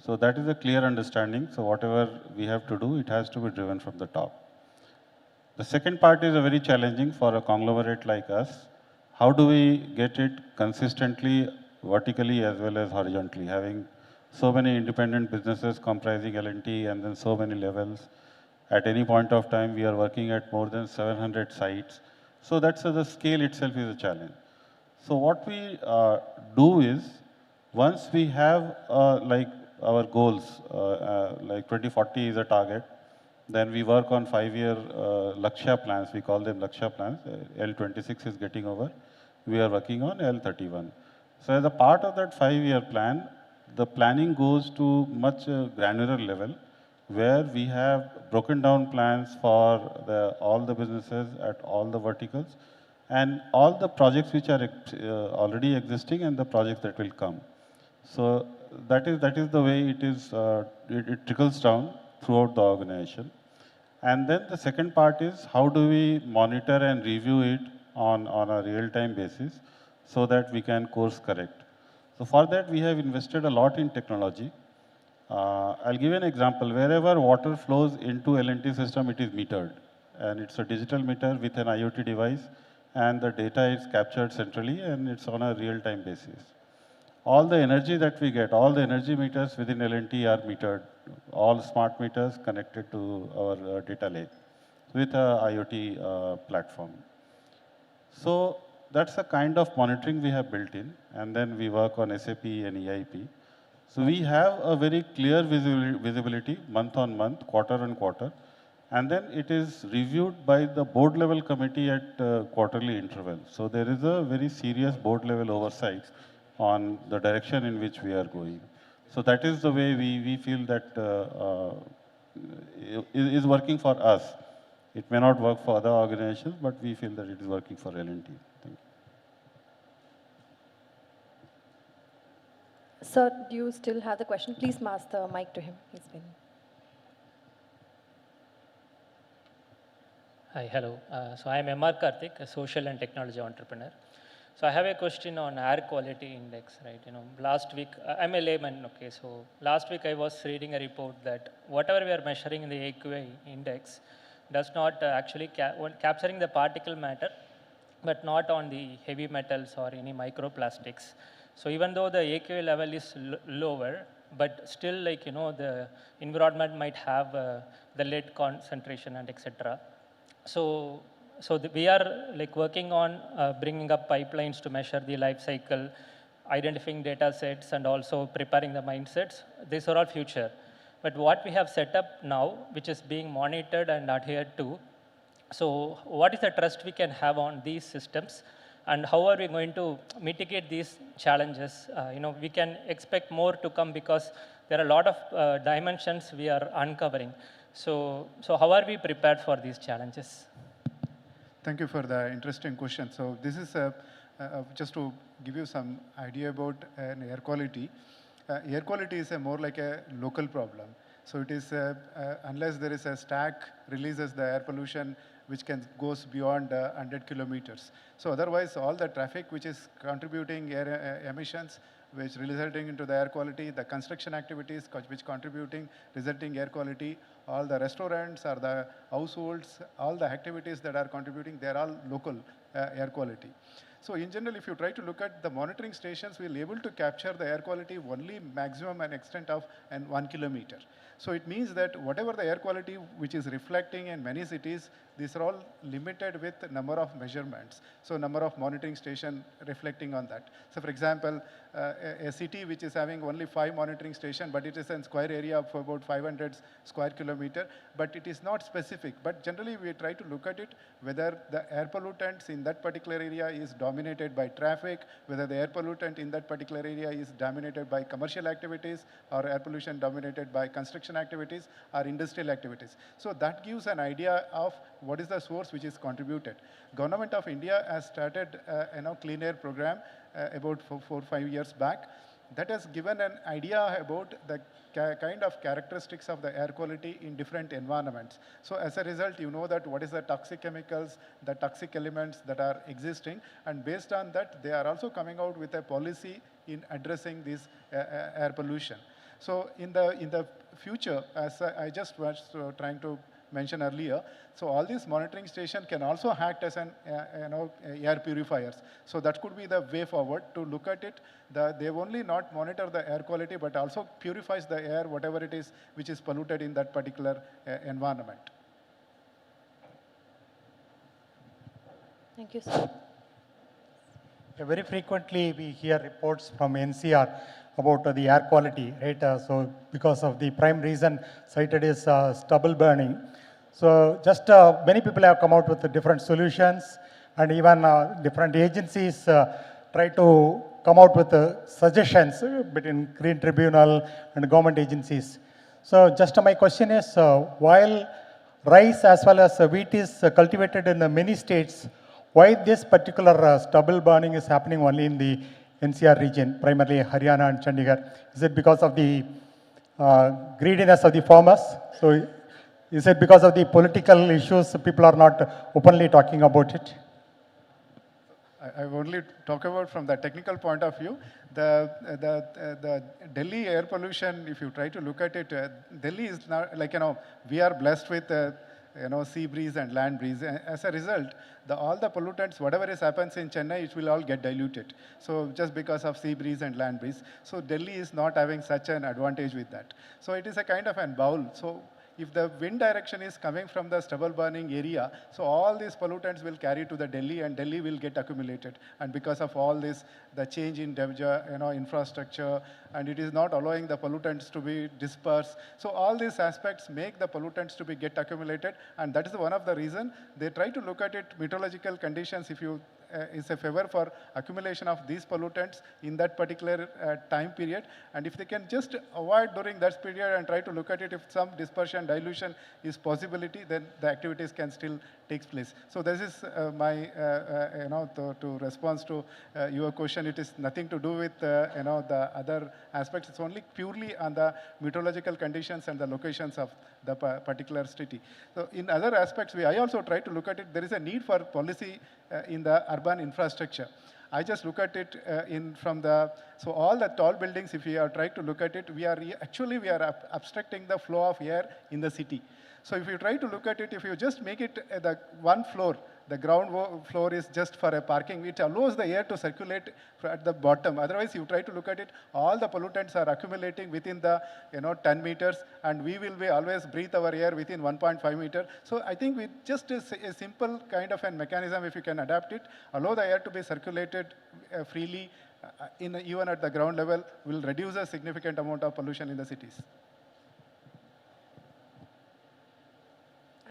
So that is a clear understanding. So whatever we have to do, it has to be driven from the top. The second part is a very challenging for a conglomerate like us. How do we get it consistently, vertically as well as horizontally, having so many independent businesses comprising L&T and then so many levels. At any point of time, we are working at more than 700 sites. So that's the scale itself is a challenge. So what we do is, once we have like our goals, like 2040 is a target, then we work on 5-year Lakshya plans. We call them Lakshya plans. L26 is getting over. We are working on L31. So as a part of that 5-year plan, the planning goes to much granular level, where we have broken down plans for all the businesses at all the verticals and all the projects which are already existing and the projects that will come. So that is the way it is. It trickles down throughout the organization. And then the second part is how do we monitor and review it on a real-time basis so that we can course correct. So for that, we have invested a lot in technology. I'll give you an example. Wherever water flows into L&T system, it is metered. And it's a digital meter with an IoT device. And the data is captured centrally, and it's on a real-time basis. All the energy that we get, all the energy meters within L&T are metered. All smart meters connected to our data lake with a IoT platform. So that's the kind of monitoring we have built in. And then we work on SAP and EIP. So we have a very clear visibility month on month, quarter on quarter. And then it is reviewed by the board level committee at quarterly intervals. So there is a very serious board level oversight on the direction in which we are going. So that is the way we feel that is working for us. It may not work for other organizations, but we feel that it is working for L&T. Thank you. Sir, do you still have the question? Please pass the mic to him. He's been. Hi, hello. So I am M.R. Karthik, a social and technology entrepreneur. So I have a question on air quality index, right? Last week, I'm a layman, okay, so last week I was reading a report that whatever we are measuring in the AQI index does not actually capturing the particle matter, but not on the heavy metals or any microplastics. So even though the AQI level is lower, but still the environment might have the lead concentration and etc. So we are working on bringing up pipelines to measure the life cycle, identifying data sets, and also preparing the mindsets. These are all future. But what we have set up now, which is being monitored and adhered to, So what is the trust we can have on these systems, and how are we going to mitigate these challenges? We can expect more to come because there are a lot of dimensions we are uncovering. So how are we prepared for these challenges? Thank you for the interesting question. So this is just to give you some idea about air quality. Air quality is more like a local problem. So it is, unless there is a stack releases the air pollution which goes beyond 100 kilometers. So otherwise, all the traffic which is contributing air emissions, which resulting into the air quality, the construction activities which contributing, resulting air quality, all the restaurants or the households, all the activities that are contributing, they are all local air quality. So in general, if you try to look at the monitoring stations, we'll able to capture the air quality only maximum an extent of 1 kilometer. So it means that whatever the air quality which is reflecting in many cities, these are all limited with number of measurements. So number of monitoring station reflecting on that. So for example, a city which is having only 5 monitoring stations, but it is a square area of about 500 square kilometer, but it is not specific. But generally we try to look at it, whether the air pollutants in that particular area is dominated by traffic, whether the air pollutant in that particular area is dominated by commercial activities, or air pollution dominated by construction activities or industrial activities. So that gives an idea of what is the source which is contributed. Government of India has started clean air program about 4 or 5 years back. That has given an idea about the kind of characteristics of the air quality in different environments. So as a result, you know that what is the toxic chemicals, the toxic elements that are existing, and based on that, they are also coming out with a policy in addressing this air pollution. So in the future, as I just was trying to mention earlier, so all these monitoring stations can also act as an air purifiers. So that could be the way forward to look at it. They only not monitor the air quality, but also purifies the air, whatever it is which is polluted in that particular environment. Thank you, sir. Very frequently we hear reports from NCR about the air quality, right? So because of the prime reason cited is stubble burning. So just many people have come out with different solutions, and even different agencies try to come out with suggestions between Green Tribunal and government agencies. So just my question is, while rice as well as wheat is cultivated in many states, why this particular stubble burning is happening only in the NCR region, primarily Haryana and Chandigarh? Is it because of the greediness of the farmers? So is it because of the political issues people are not openly talking about it? I only talk about from the technical point of view. The Delhi air pollution, if you try to look at it, Delhi is not like, we are blessed with sea breeze and land breeze. As a result, all the pollutants, whatever happens in Chennai, it will all get diluted. So just because of sea breeze and land breeze. So Delhi is not having such an advantage with that. So it is a kind of an bowl. So if the wind direction is coming from the stubble burning area, so all these pollutants will carry to the Delhi, and Delhi will get accumulated. And because of all this, the change in infrastructure, and it is not allowing the pollutants to be dispersed. So all these aspects make the pollutants to be get accumulated, and that is one of the reason they try to look at it. Meteorological conditions, if you is a favor for accumulation of these pollutants in that particular time period. And if they can just avoid during that period and try to look at it, if some dispersion, dilution is possibility, then the activities can still take place. So this is my, to response to your question. It is nothing to do with, the other aspects. It's only purely on the meteorological conditions and the locations of the particular city. So in other aspects, I also try to look at it. There is a need for policy in the urban infrastructure. I just look at it so all the tall buildings, if we are trying to look at it, we are obstructing the flow of air in the city. So if you try to look at it, if you just make it the one floor, the ground floor is just for a parking, which allows the air to circulate at the bottom. Otherwise, you try to look at it, all the pollutants are accumulating within the 10 meters, and we will be always breathe our air within 1.5 meter. So I think with just a simple kind of a mechanism, if you can adapt it, allow the air to be circulated freely, even at the ground level, will reduce a significant amount of pollution in the cities.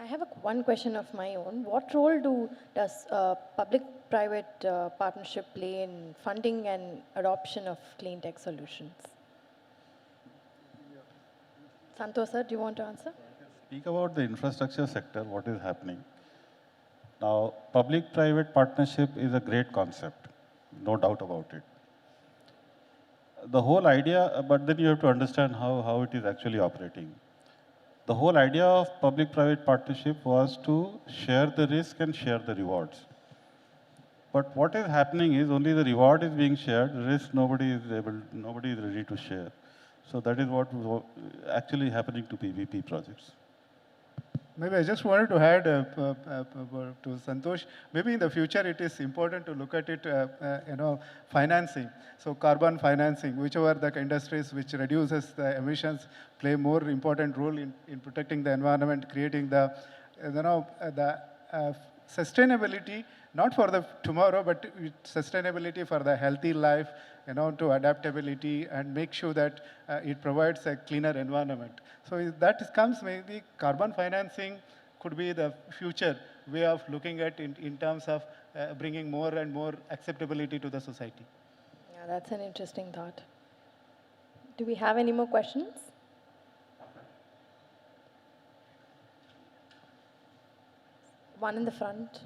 I have one question of my own. What role does public-private partnership play in funding and adoption of clean tech solutions? Santosh sir, do you want to answer? Speak about the infrastructure sector, what is happening. Now, public-private partnership is a great concept, no doubt about it. The whole idea, but then you have to understand how it is actually operating. The whole idea of public-private partnership was to share the risk and share the rewards. But what is happening is only the reward is being shared, the risk nobody is ready to share. So that is what actually happening to PPP projects. Maybe I just wanted to add to Santosh, maybe in the future it is important to look at it, financing. So carbon financing, whichever the industries which reduces the emissions play more important role in protecting the environment, creating the sustainability, not for the tomorrow, but sustainability for the healthy life, to adaptability and make sure that it provides a cleaner environment. So if that comes, maybe carbon financing could be the future way of looking at in terms of bringing more and more acceptability to the society. Yeah, that's an interesting thought. Do we have any more questions? One in the front.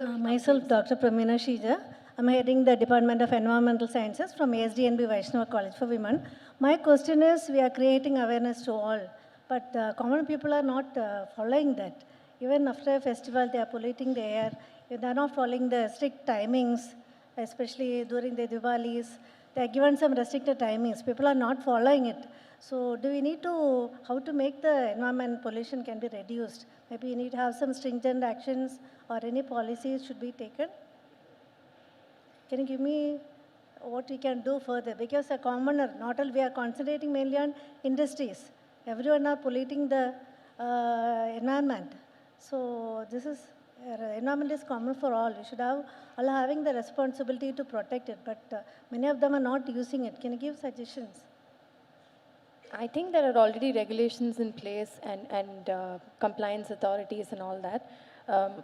Myself, Dr. Pramina Shija. I'm heading the Department of Environmental Sciences from ASDNB Vaishnava College for Women. My question is, we are creating awareness to all, but common people are not following that. Even after a festival, they are polluting the air. They are not following the strict timings, especially during the Diwalis. They are given some restricted timings. People are not following it. So do we need to, how to make the environment pollution can be reduced? Maybe we need to have some stringent actions or any policies should be taken? Can you give me what we can do further? Because a commoner, not all, we are concentrating mainly on industries. Everyone are polluting the environment. So this is, environment is common for all. You should have all having the responsibility to protect it, but many of them are not using it. Can you give suggestions? I think there are already regulations in place and compliance authorities and all that.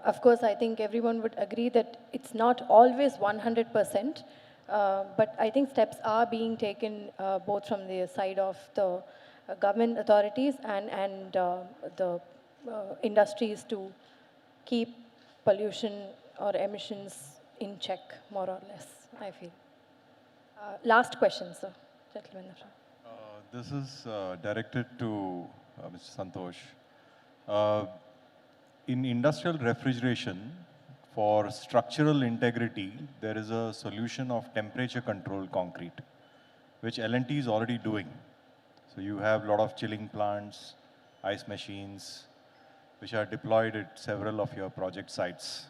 Of course, I think everyone would agree that it's not always 100%, but I think steps are being taken both from the side of the government authorities and the industries to keep pollution or emissions in check, more or less, I feel. Last question, sir. Gentleman in the front. This is directed to Mr. Santosh. In industrial refrigeration, for structural integrity, there is a solution of temperature controlled concrete, which L&T is already doing. So you have a lot of chilling plants, ice machines, which are deployed at several of your project sites.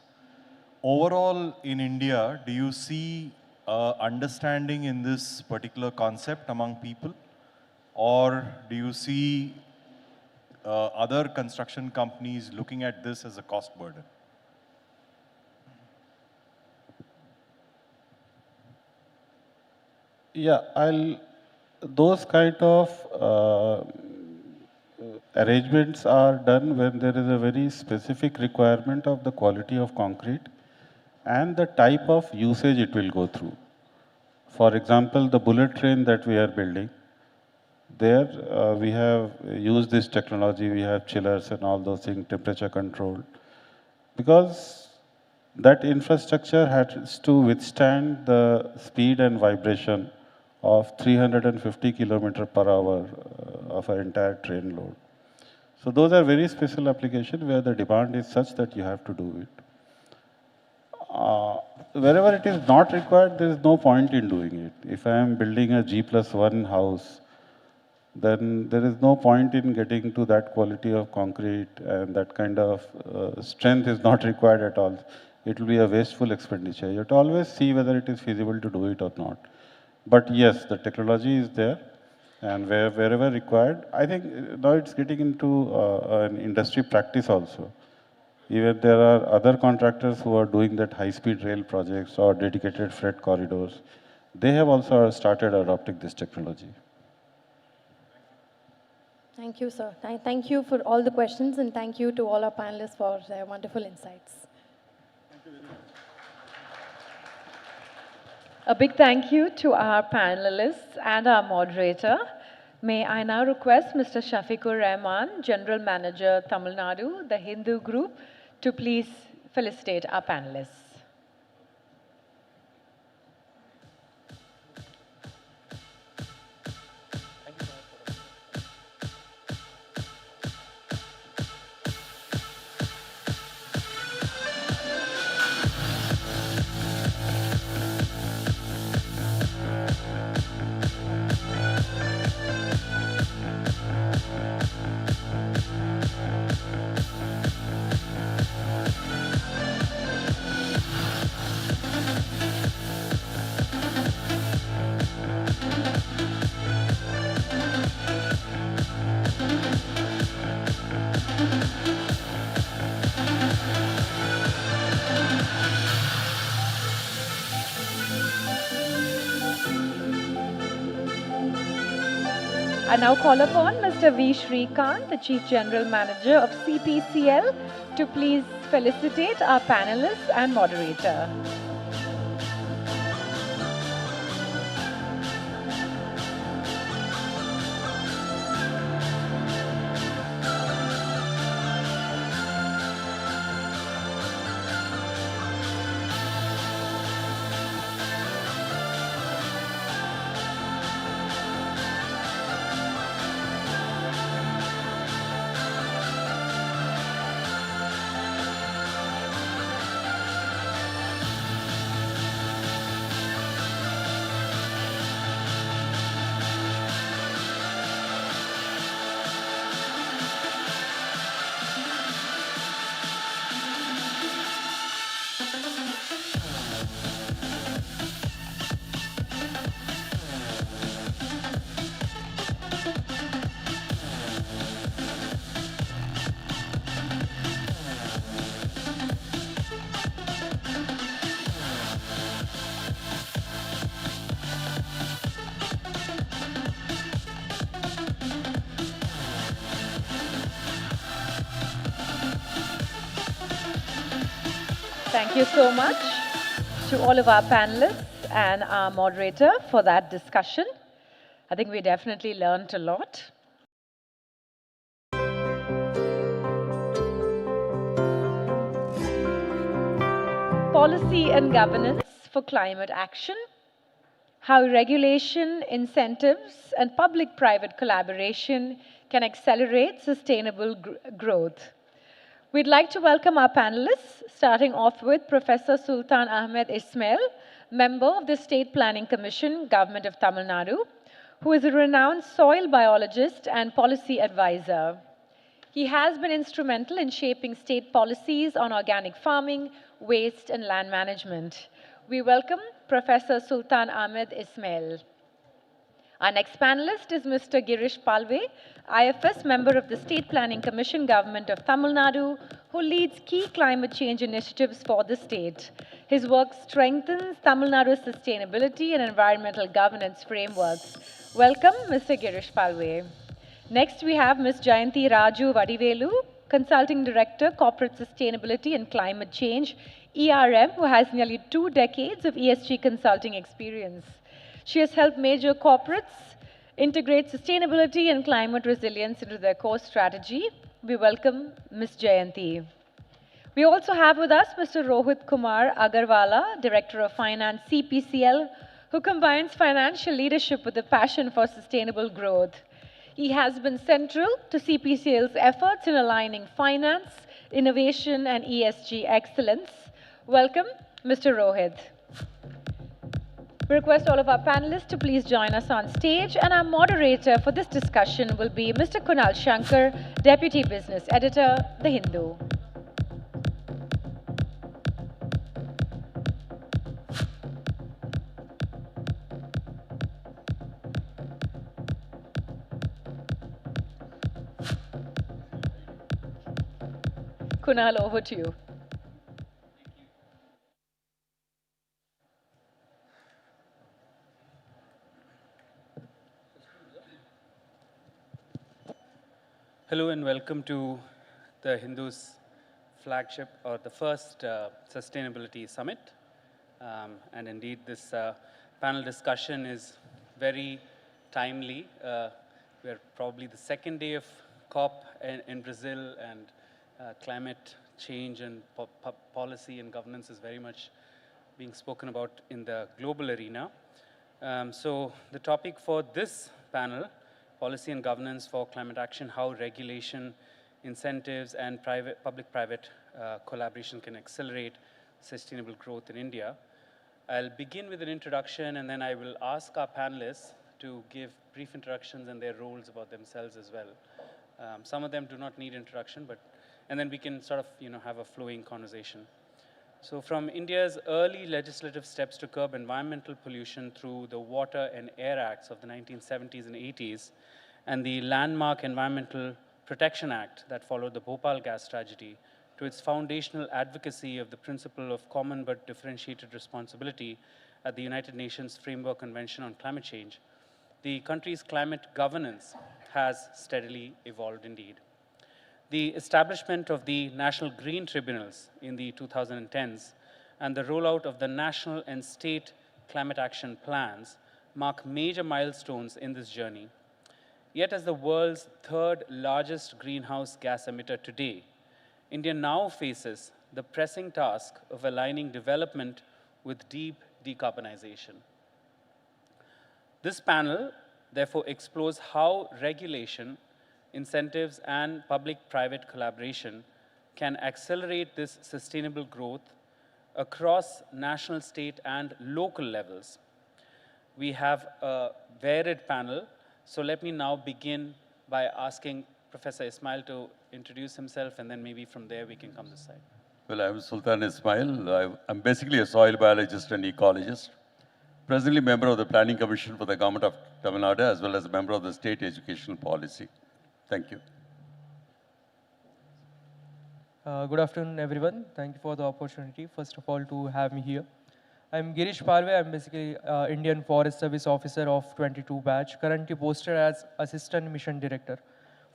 Overall, in India, do you see understanding in this particular concept among people? Or do you see other construction companies looking at this as a cost burden? Yeah, those kind of arrangements are done when there is a very specific requirement of the quality of concrete and the type of usage it will go through. For example, the bullet train that we are building, there we have used this technology, we have chillers and all those things, temperature control, because that infrastructure has to withstand the speed and vibration of 350 kilometers per hour of an entire train load. So those are very special applications where the demand is such that you have to do it. Wherever it is not required, there is no point in doing it. If I am building a G+1 house, then there is no point in getting to that quality of concrete, and that kind of strength is not required at all. It will be a wasteful expenditure. You have to always see whether it is feasible to do it or not. But yes, the technology is there, and wherever required, I think now it's getting into an industry practice also. Even there are other contractors who are doing that high-speed rail projects or dedicated freight corridors. They have also started adopting this technology. Thank you, sir. Thank you for all the questions, and thank you to all our panelists for their wonderful insights. A big thank you to our panelists and our moderator. May I now request Mr. Shafiqur Rahman, General Manager, Tamil Nadu, the Hindu Group, to please felicitate our panelists. I now call upon Mr. V. Shrikant, the Chief General Manager of CPCL, to please felicitate our panelists and moderator. Thank you so much to all of our panelists and our moderator for that discussion. I think we definitely learned a lot. Policy and governance for climate action, how regulation, incentives, and public-private collaboration can accelerate sustainable growth. We'd like to welcome our panelists, starting off with Professor Sultan Ahmed Ismail, member of the State Planning Commission, Government of Tamil Nadu, who is a renowned soil biologist and policy advisor. He has been instrumental in shaping state policies on organic farming, waste, and land management. We welcome Professor Sultan Ahmed Ismail. Our next panelist is Mr. Girish Palve, IFS member of the State Planning Commission, Government of Tamil Nadu, who leads key climate change initiatives for the state. His work strengthens Tamil Nadu's sustainability and environmental governance frameworks. Welcome, Mr. Girish Palve. Next, we have Ms. Jayanti Raju Vadivelu, Consulting Director, Corporate Sustainability and Climate Change, ERM, who has nearly 2 decades of ESG consulting experience. She has helped major corporates integrate sustainability and climate resilience into their core strategy. We welcome Ms. Jayanti. We also have with us Mr. Rohit Kumar Agarwala, Director of Finance, CPCL, who combines financial leadership with a passion for sustainable growth. He has been central to CPCL's efforts in aligning finance, innovation, and ESG excellence. Welcome, Mr. Rohit. We request all of our panelists to please join us on stage, and our moderator for this discussion will be Mr. Kunal Shankar, Deputy Business Editor, The Hindu. Kunal, over to you. Hello and welcome to the Hindu's flagship or the first sustainability summit. And indeed, this panel discussion is very timely. We're probably the second day of COP in Brazil, and climate change and policy and governance is very much being spoken about in the global arena. So the topic for this panel, Policy and Governance for Climate Action, how regulation, incentives, and public-private collaboration can accelerate sustainable growth in India. I'll begin with an introduction, and then I will ask our panelists to give brief introductions and their roles about themselves as well. Some of them do not need introduction, and then we can sort of have a flowing conversation. So from India's early legislative steps to curb environmental pollution through the Water and Air Acts of the 1970s and 80s, and the landmark Environmental Protection Act that followed the Bhopal gas tragedy, to its foundational advocacy of the principle of common but differentiated responsibility at the United Nations Framework Convention on Climate Change, the country's climate governance has steadily evolved indeed. The establishment of the National Green Tribunals in the 2010s and the rollout of the national and state climate action plans mark major milestones in this journey. Yet as the world's third largest greenhouse gas emitter today, India now faces the pressing task of aligning development with deep decarbonization. This panel therefore explores how regulation, incentives, and public-private collaboration can accelerate this sustainable growth across national, state, and local levels. We have a varied panel, so let me now begin by asking Professor Ismail to introduce himself, and then maybe from there we can come this side. Well, I'm Sultan Ismail. I'm basically a soil biologist and ecologist. Presently member of the Planning Commission for the Government of Tamil Nadu, as well as a member of the State Educational Policy. Thank you. Good afternoon, everyone. Thank you for the opportunity, first of all, to have me here. I'm Girish Parve. I'm basically Indian Forest Service Officer of 22 batch, currently posted as Assistant Mission Director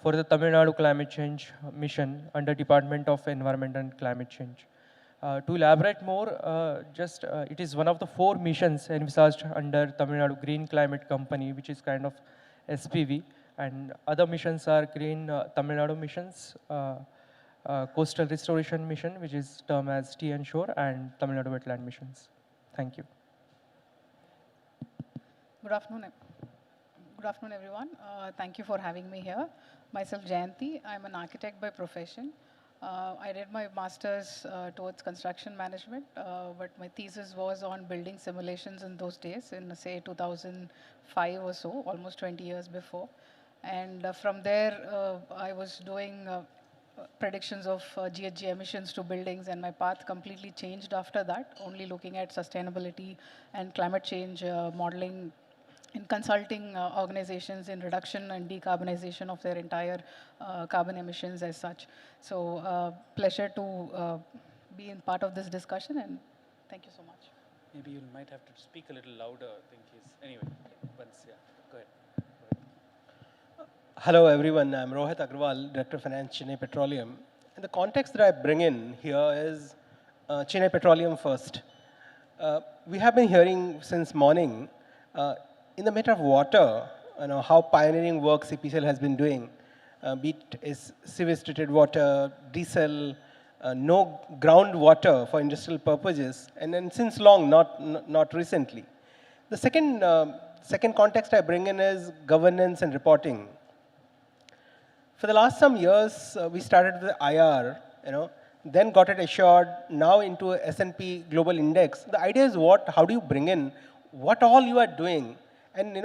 for the Tamil Nadu Climate Change Mission under Department of Environment and Climate Change. To elaborate more, it is one of the 4 missions envisaged under Tamil Nadu Green Climate Company, which is kind of SPV. And other missions are Green Tamil Nadu missions, Coastal Restoration Mission, which is termed as Tea and Shore, and Tamil Nadu Wetland missions. Thank you. Good afternoon, everyone. Thank you for having me here. Myself, Jayanti. I'm an architect by profession. I did my master's towards construction management, but my thesis was on building simulations in those days, in say 2005 or so, almost 20 years before. And from there, I was doing predictions of GHG emissions to buildings, and my path completely changed after that, only looking at sustainability and climate change modeling in consulting organizations in reduction and decarbonization of their entire carbon emissions as such. So pleasure to be in part of this discussion, and thank you so much. Maybe you might have to speak a little louder, I think anyway, once, yeah, go ahead. Hello everyone, I'm Rohit Agrawal, Director of Finance, Chennai Petroleum. And the context that I bring in here is Chennai Petroleum first. We have been hearing since morning, in the matter of water, how pioneering work CPCL has been doing, be it is sewage treated water, diesel, no groundwater for industrial purposes, and then since long, not recently. The second context I bring in is governance and reporting. For the last some years, we started with IR, then got it assured, now into S&P Global Index. The idea is how do you bring in what all you are doing and,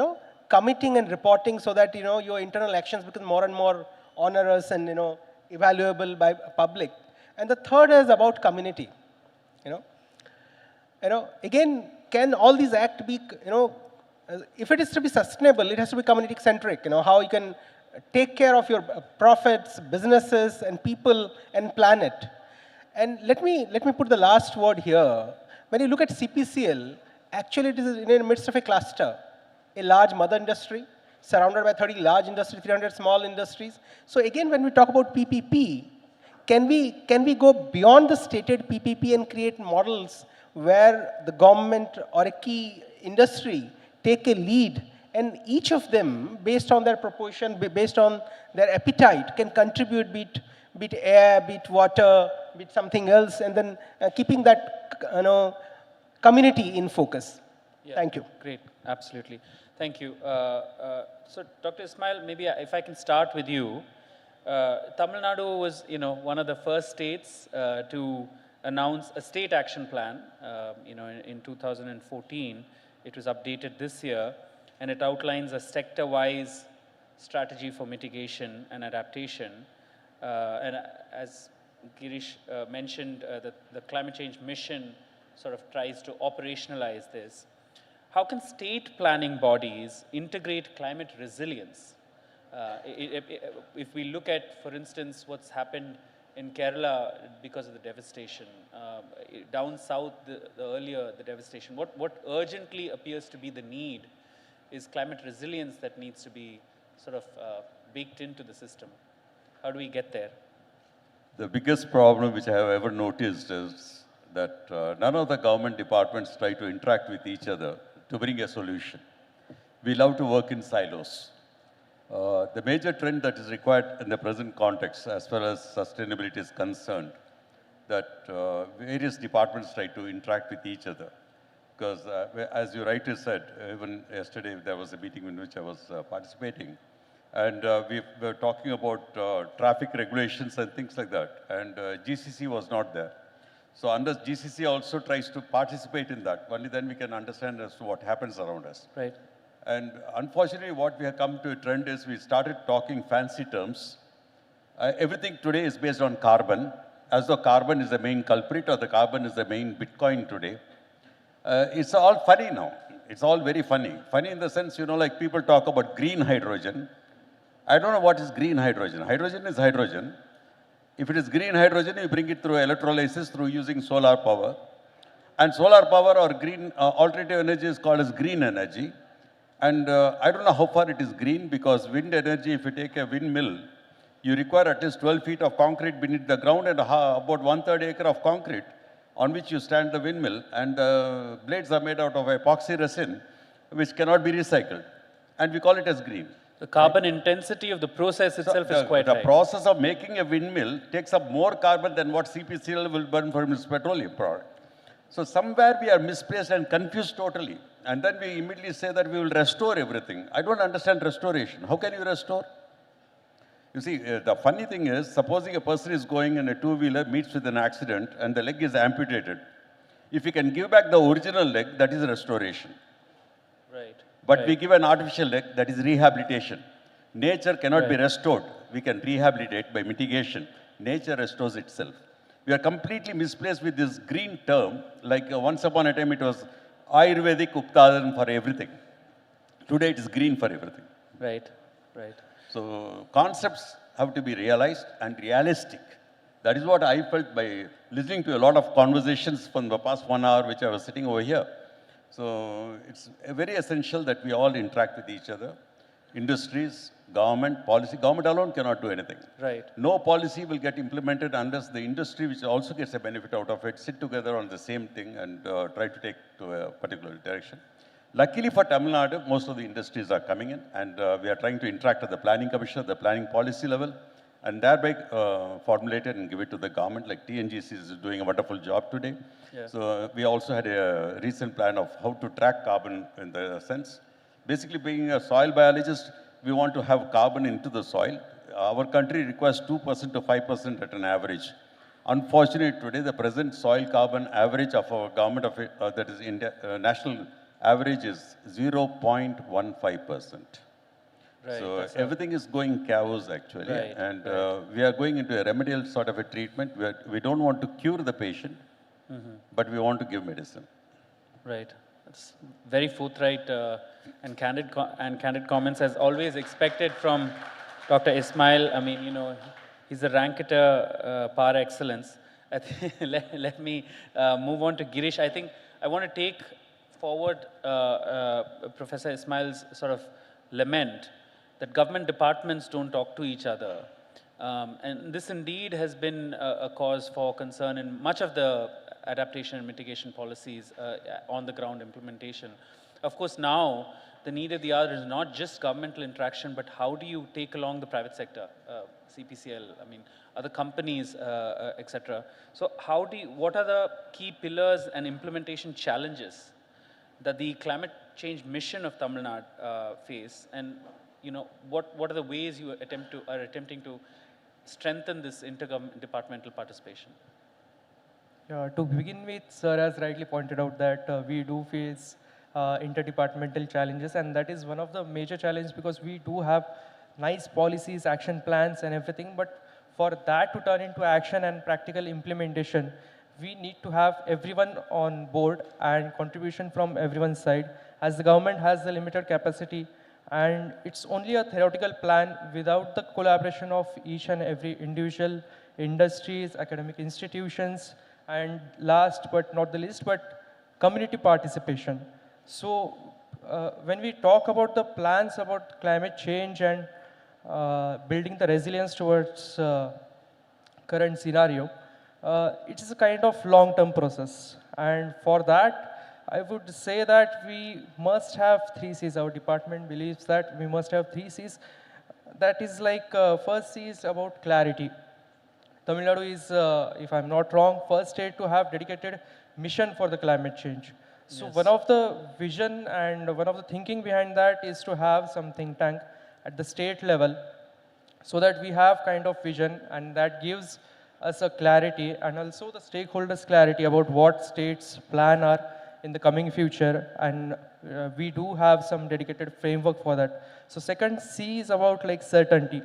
committing and reporting so that, your internal actions become more and more onerous and, evaluable by public. And the third is about community, Again, can all these acts be, if it is to be sustainable, it has to be community-centric, how you can take care of your profits, businesses, and people and planet. And let me put the last word here. When you look at CPCL, actually it is in the midst of a cluster, a large mother industry, surrounded by 30 large industries, 300 small industries. So again, when we talk about PPP, can we go beyond the stated PPP and create models where the government or a key industry take a lead, and each of them, based on their proportion, based on their appetite, can contribute, be it air, be it water, be it something else, and then keeping that community in focus. Yeah, Thank you. Great, absolutely. Thank you. So, Dr. Ismail, maybe if I can start with you. Tamil Nadu was, one of the first states to announce a state action plan. In 2014, it was updated this year, and it outlines a sector-wise strategy for mitigation and adaptation. And as Girish mentioned, the climate change mission sort of tries to operationalize this. How can state planning bodies integrate climate resilience? If we look at, for instance, what's happened in Kerala because of the devastation, down south, the devastation, what urgently appears to be the need is climate resilience that needs to be sort of baked into the system. How do we get there? The biggest problem which I have ever noticed is that none of the government departments try to interact with each other to bring a solution. We love to work in silos. The major trend that is required in the present context, as far as sustainability is concerned, that various departments try to interact with each other. Because as you rightly said, even yesterday there was a meeting in which I was participating, and we were talking about traffic regulations and things like that, and GCC was not there. So unless GCC also tries to participate in that, only then we can understand as to what happens around us. Right. And unfortunately, what we have come to a trend is we started talking fancy terms. Everything today is based on carbon, as though carbon is the main culprit or the carbon is the main Bitcoin today. It's all funny now. It's all very funny. Funny in the sense, like people talk about green hydrogen. I don't know what is green hydrogen. Hydrogen is hydrogen. If it is green hydrogen, you bring it through electrolysis through using solar power. And solar power or green alternative energy is called as green energy. And I don't know how far it is green, because wind energy, if you take a windmill, you require at least 12 feet of concrete beneath the ground and about 1/3 acre of concrete on which you stand the windmill. And the blades are made out of epoxy resin, which cannot be recycled. And we call it as green. The carbon intensity of the process itself is quite high. The process of making a windmill takes up more carbon than what CPCL will burn from its petroleum product. So somewhere we are misplaced and confused totally. And then we immediately say that we will restore everything. I don't understand restoration. How can you restore? You see, the funny thing is, supposing a person is going in a two-wheeler, meets with an accident, and the leg is amputated. If you can give back the original leg, that is restoration. Right. But we give an artificial leg, that is rehabilitation. Nature cannot be restored. We can rehabilitate by mitigation. Nature restores itself. We are completely misplaced with this green term. Like once upon a time, it was Ayurvedic Uptadan for everything. Today, it is green for everything. Right, right. So concepts have to be realized and realistic. That is what I felt by listening to a lot of conversations from the past 1 hour, which I was sitting over here. So it's very essential that we all interact with each other. Industries, government, policy. Government alone cannot do anything. Right. No policy will get implemented unless the industry, which also gets a benefit out of it, sit together on the same thing and try to take to a particular direction. Luckily for Tamil Nadu, most of the industries are coming in, and we are trying to interact at the planning commission, at the planning policy level, and thereby formulate it and give it to the government. Like TNGC is doing a wonderful job today. Yeah. So we also had a recent plan of how to track carbon in the sense. Basically, being a soil biologist, we want to have carbon into the soil. Our country requires 2% to 5% at an average. Unfortunately, today, the present soil carbon average of our government, that is India, national average is 0.15%. Right, so everything is going chaos actually, Right, and we are going into a remedial sort of a treatment where we don't want to cure the patient, but we want to give medicine. Right. That's very forthright and candid comments, as always expected from Dr. Ismail. I mean, he's a ranketer par excellence. I think let me move on to Girish. I think I want to take forward Professor Ismail's sort of lament that government departments don't talk to each other. And this indeed has been a cause for concern in much of the adaptation and mitigation policies on the ground implementation. Of course, now the need of the hour is not just governmental interaction, but how do you take along the private sector, CPCL, I mean, other companies, etc. So what are the key pillars and implementation challenges that the climate change mission of Tamil Nadu face, and what are the ways you are attempting to strengthen this interdepartmental participation? To begin with, sir has rightly pointed out that we do face interdepartmental challenges, and that is one of the major challenges because we do have nice policies, action plans and everything, but for that to turn into action and practical implementation, we need to have everyone on board and contribution from everyone's side, as the government has the limited capacity and it's only a theoretical plan without the collaboration of each and every individual industries, academic institutions, and last but not the least, but community participation. So when we talk about the plans about climate change and building the resilience towards current scenario, it is a kind of long-term process. And for that, I would say that we must have 3 C's. Our department believes that we must have 3 C's. That is like, first C is about clarity. Tamil Nadu is, if I'm not wrong, first state to have dedicated mission for the climate change. So one of the vision and one of the thinking behind that is to have some think tank at the state level so that we have kind of vision and that gives us a clarity and also the stakeholders clarity about what states plan are in the coming future, and we do have some dedicated framework for that. So second C is about like certainty.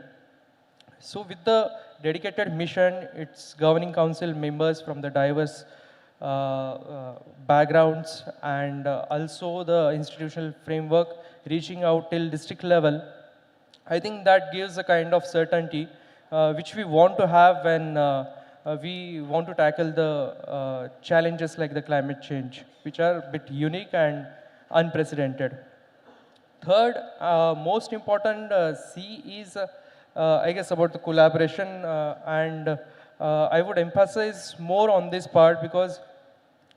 So with the dedicated mission, its governing council members from the diverse backgrounds and also the institutional framework reaching out till district level, I think that gives a kind of certainty which we want to have when we want to tackle the challenges like the climate change, which are a bit unique and unprecedented. Third, most important C is, I guess, about the collaboration, and I would emphasize more on this part because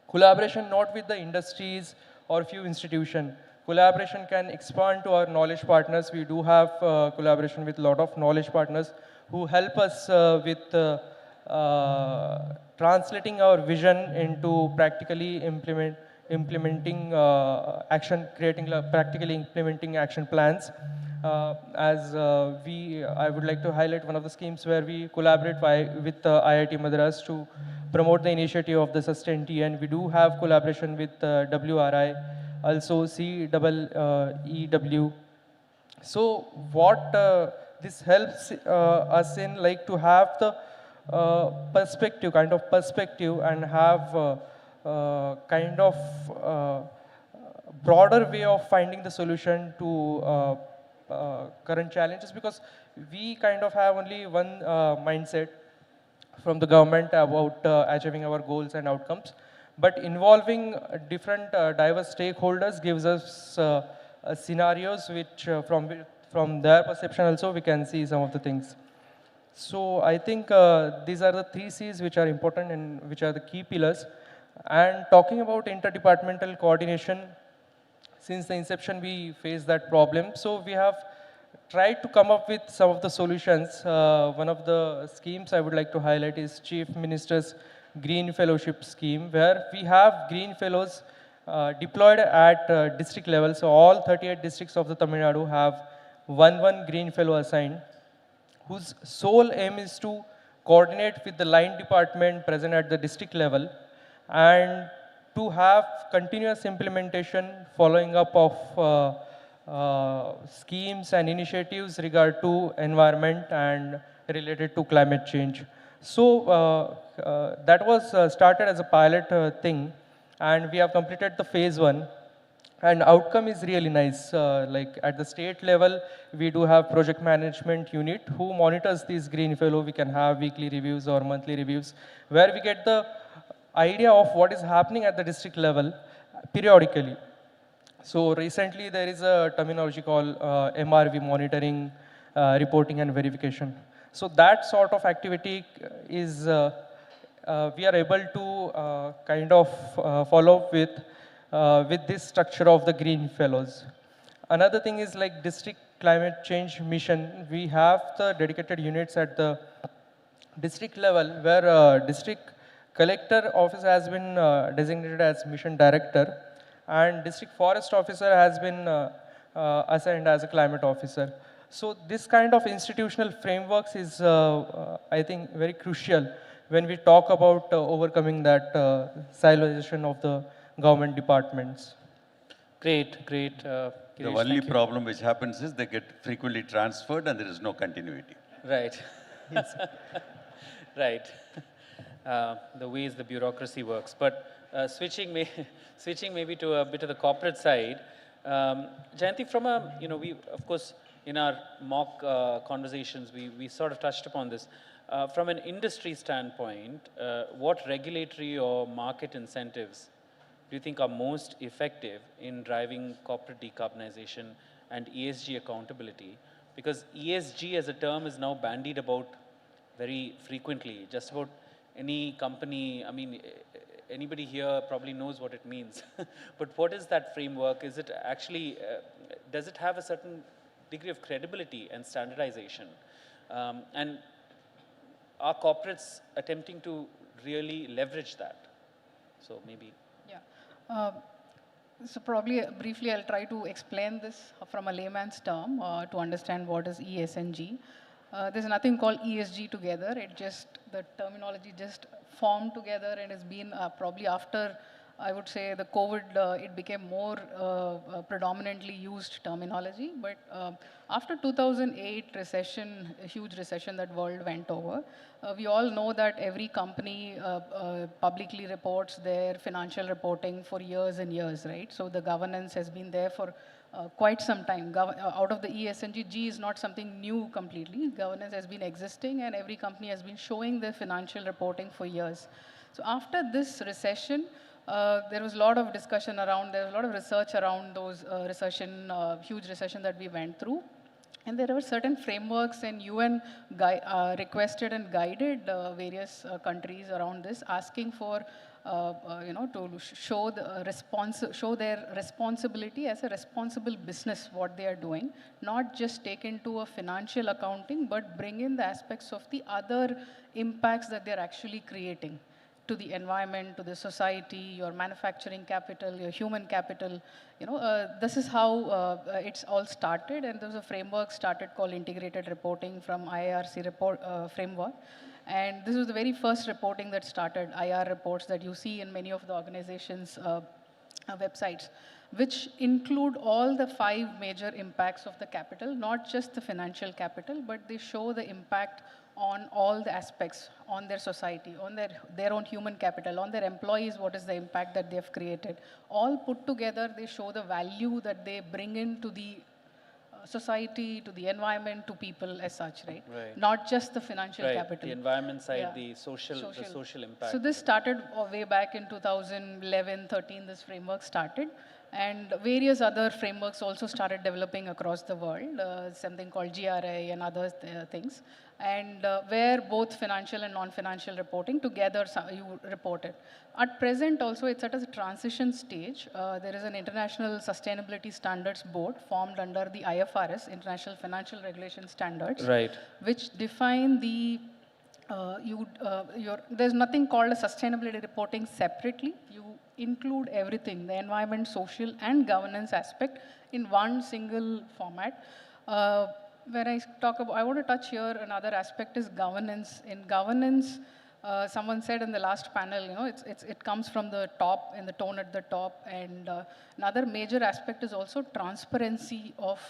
collaboration not with the industries or few institutions. Collaboration can expand to our knowledge partners. We do have collaboration with a lot of knowledge partners who help us with translating our vision into practically implementing practically implementing action plans. I would like to highlight one of the schemes where we collaborate with IIT Madras to promote the initiative of the Sustain and we do have collaboration with WRI, also CEEW. So what this helps us in like to have the kind of perspective and have kind of broader way of finding the solution to current challenges, because we kind of have only one mindset from the government about achieving our goals and outcomes, but involving different diverse stakeholders gives us scenarios which from their perception also we can see some of the things. So I think these are the 3 C's which are important and which are the key pillars. And talking about interdepartmental coordination, since the inception we faced that problem. So we have tried to come up with some of the solutions. One of the schemes I would like to highlight is Chief Minister's Green Fellowship Scheme, where we have Green Fellows deployed at district level. So all 38 districts of the Tamil Nadu have one Green Fellow assigned, whose sole aim is to coordinate with the line department present at the district level and to have continuous implementation, following up of schemes and initiatives regard to environment and related to climate change. So that was started as a pilot thing, and we have completed the phase 1. And outcome is really nice. Like at the state level, we do have project management unit who monitors these Green Fellow. We can have weekly reviews or monthly reviews where we get the idea of what is happening at the district level periodically. So recently there is a terminology called MRV, monitoring, reporting and verification. So that sort of activity is, we are able to kind of follow up with this structure of the Green Fellows. Another thing is like district climate change mission. We have the dedicated units at the district level where district collector office has been designated as mission director and district forest officer has been assigned as a climate officer. So this kind of institutional frameworks is, I think, very crucial when we talk about overcoming that siloization of the government departments. Great, great. The Girish, only thank you. problem which happens is they get frequently transferred and there is no continuity. Right. Right. The ways the bureaucracy works. But switching maybe to a bit of the corporate side, Jayanti, from a, we, of course, in our mock conversations, we sort of touched upon this. From an industry standpoint, what regulatory or market incentives do you think are most effective in driving corporate decarbonization and ESG accountability? Because ESG as a term is now bandied about very frequently. Just about any company, I mean, anybody here probably knows what it means. But what is that framework? Is it actually, does it have a certain degree of credibility and standardization? And are corporates attempting to really leverage that? So maybe. Yeah. So probably briefly I'll try to explain this from a layman's term to understand what is ESG. There's nothing called ESG together. The terminology just formed together and has been probably after, I would say, the COVID, it became more predominantly used terminology. But after 2008 recession, a huge recession that world went over, we all know that every company publicly reports their financial reporting for years and years, right? So the governance has been there for quite some time. Out of the ESG, G is not something new completely. Governance has been existing and every company has been showing their financial reporting for years. So after this recession, there was a lot of discussion around, there was a lot of research around those huge recession that we went through. And there were certain frameworks and UN requested and guided various countries around this, asking for to show their responsibility as a responsible business, what they are doing, not just take into a financial accounting, but bring in the aspects of the other impacts that they're actually creating to the environment, to the society, your manufacturing capital, your human capital. This is how it's all started, and there's a framework started called integrated reporting from IIRC framework. And this was the very first reporting that started, IR reports that you see in many of the organizations' websites, which include all the 5 major impacts of the capital, not just the financial capital, but they show the impact on all the aspects, on their society, on their own human capital, on their employees, what is the impact that they have created. All put together, they show the value that they bring into the society, to the environment, to people as such, right? Right. Not just the financial capital. The environment side, Yeah. the social impact. So this started way back in 2011, 13, this framework started. And various other frameworks also started developing across the world, something called GRI and other things. And where both financial and non-financial reporting together you report it. At present also it's at a transition stage. There is an International Sustainability Standards Board formed under the IFRS, International Financial Regulation Standards, right, which define the there's nothing called a sustainability reporting separately. You include everything, the environment, social, and governance aspect in one single format. When I talk about, I want to touch here another aspect is governance. In governance, someone said in the last panel, it comes from the top, in the tone at the top, and another major aspect is also transparency of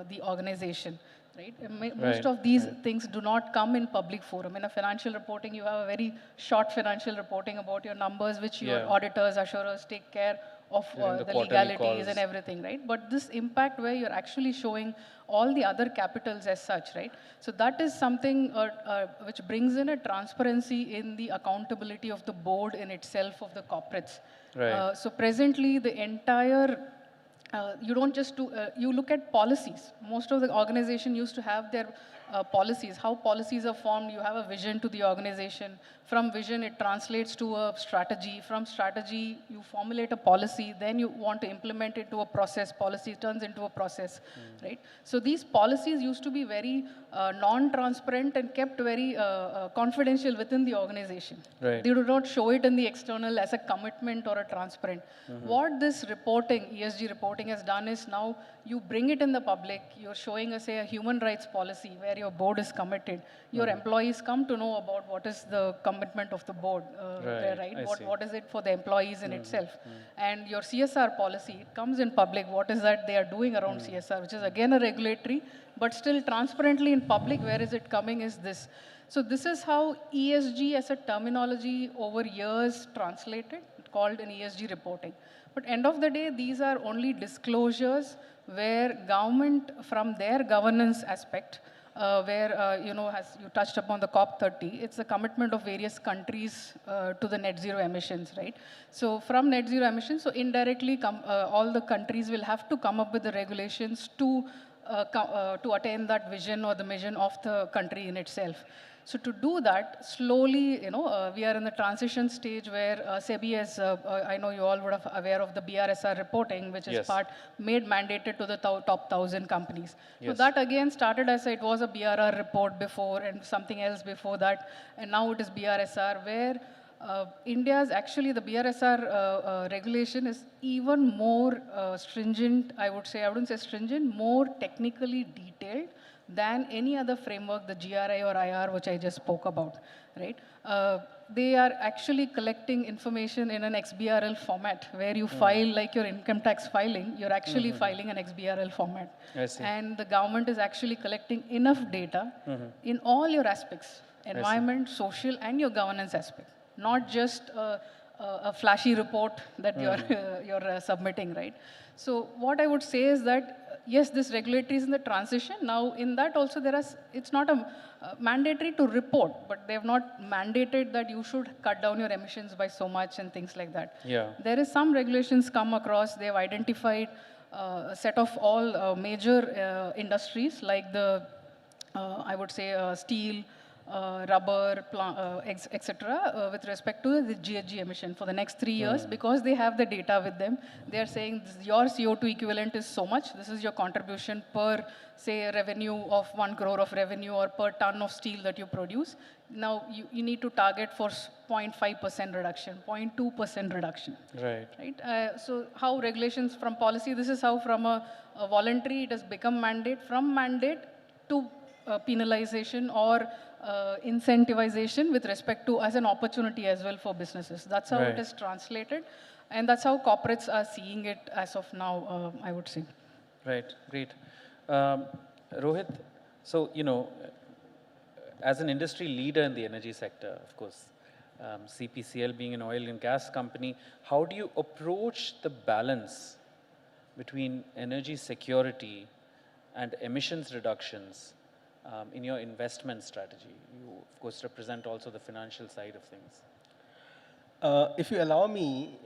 the organization. Right? Most of these things do not come in public forum. In a financial reporting, you have a very short financial reporting about your numbers, which your auditors, assurers take care of the legalities and everything, right? But this impact where you're actually showing all the other capitals as such, right? So that is something which brings in a transparency in the accountability of the board in itself of the corporates. Right. So presently, the entire you don't just do, you look at policies. Most of the organization used to have their policies, how policies are formed. You have a vision to the organization. From vision, it translates to a strategy. From strategy, you formulate a policy. Then you want to implement it to a process. Policy turns into a process, right? So these policies used to be very non-transparent and kept very confidential within the organization. Right. They do not show it in the external as a commitment or a transparent. What this reporting, ESG reporting has done is now you bring it in the public. You're showing us a human rights policy where your board is committed. Your employees come to know about what is the commitment of the board, right? What is it for the employees in itself? And your CSR policy, it comes in public. What is that they are doing around CSR, which is again a regulatory, but still transparently in public, where is it coming is this. So this is how ESG as a terminology over years translated, called in ESG reporting. But end of the day, these are only disclosures where government, from their governance aspect, where, you know, as you touched upon the COP30, it's a commitment of various countries to the net zero emissions, right? So from net zero emissions, so indirectly all the countries will have to come up with the regulations to attain that vision or the mission of the country in itself. So to do that, slowly, you know, we are in the transition stage where SEBI has, I know you all would have aware of the BRSR reporting, which is made mandated to the top 1,000 companies. So that again started as it was a BRR report before and something else before that, and now it is BRSR, where India's actually the BRSR regulation is even more stringent, I would say. I wouldn't say stringent, more technically detailed than any other framework, the GRI or IR, which I just spoke about, right? They are actually collecting information in an XBRL format, where you file like your income tax filing, you're actually filing an XBRL format. I see. And the government is actually collecting enough data in all your aspects, environment, social, and your governance aspect, not just a flashy report that you're submitting, right? So what I would say is that yes, this regulatory is in the transition. Now, in that also, it's not a mandatory to report, but they have not mandated that you should cut down your emissions by so much and things like that. Yeah. There is some regulations come across. They have identified a set of all major industries like the, I would say, steel, rubber, etc., with respect to the GHG emission for the next 3 years, because they have the data with them. They are saying your CO2 equivalent is so much. This is your contribution per, say, a revenue of 1 crore of revenue or per ton of steel that you produce. Now, you need to target for 0.5% reduction, 0.2% reduction. Right. Right? So how regulations from policy, this is how from a voluntary, it has become mandate, from mandate to penalization or incentivization with respect to as an opportunity as well for businesses. That's how it is translated. And that's how corporates are seeing it as of now, I would say. Right, great. Rohit, so, you know, as an industry leader in the energy sector, of course, CPCL being an oil and gas company, how do you approach the balance between energy security and emissions reductions in your investment strategy? You, of course, represent also the financial side of things. If you allow me,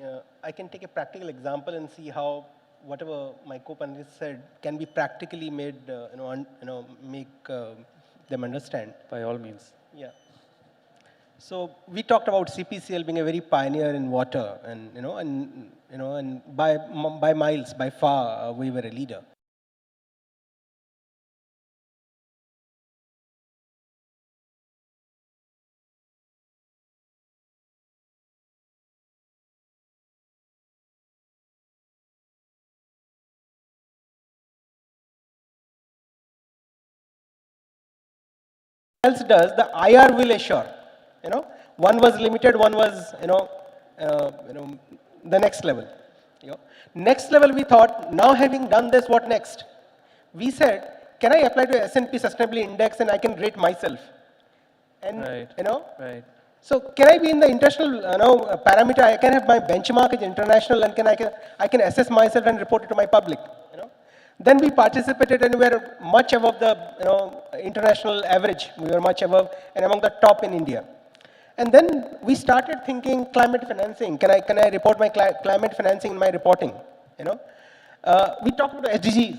I can take a practical example and see how whatever my co-panelists said can be practically made, make them understand. By all means. Yeah. So we talked about CPCL being a very pioneer in water, and by miles, by far, we were a leader. Else does, the IR will assure. One was limited, one was, the next level. Next level, we thought, now having done this, what next? We said, can I apply to S&P Sustainability Index and I can rate myself? And, Right. So can I be in the international parameter? I can have my benchmark as international, and I can assess myself and report it to my public. Then we participated, and we were much above the international average. We were much above and among the top in India. And then we started thinking climate financing. Can I report my climate financing in my reporting? We talked about SDGs.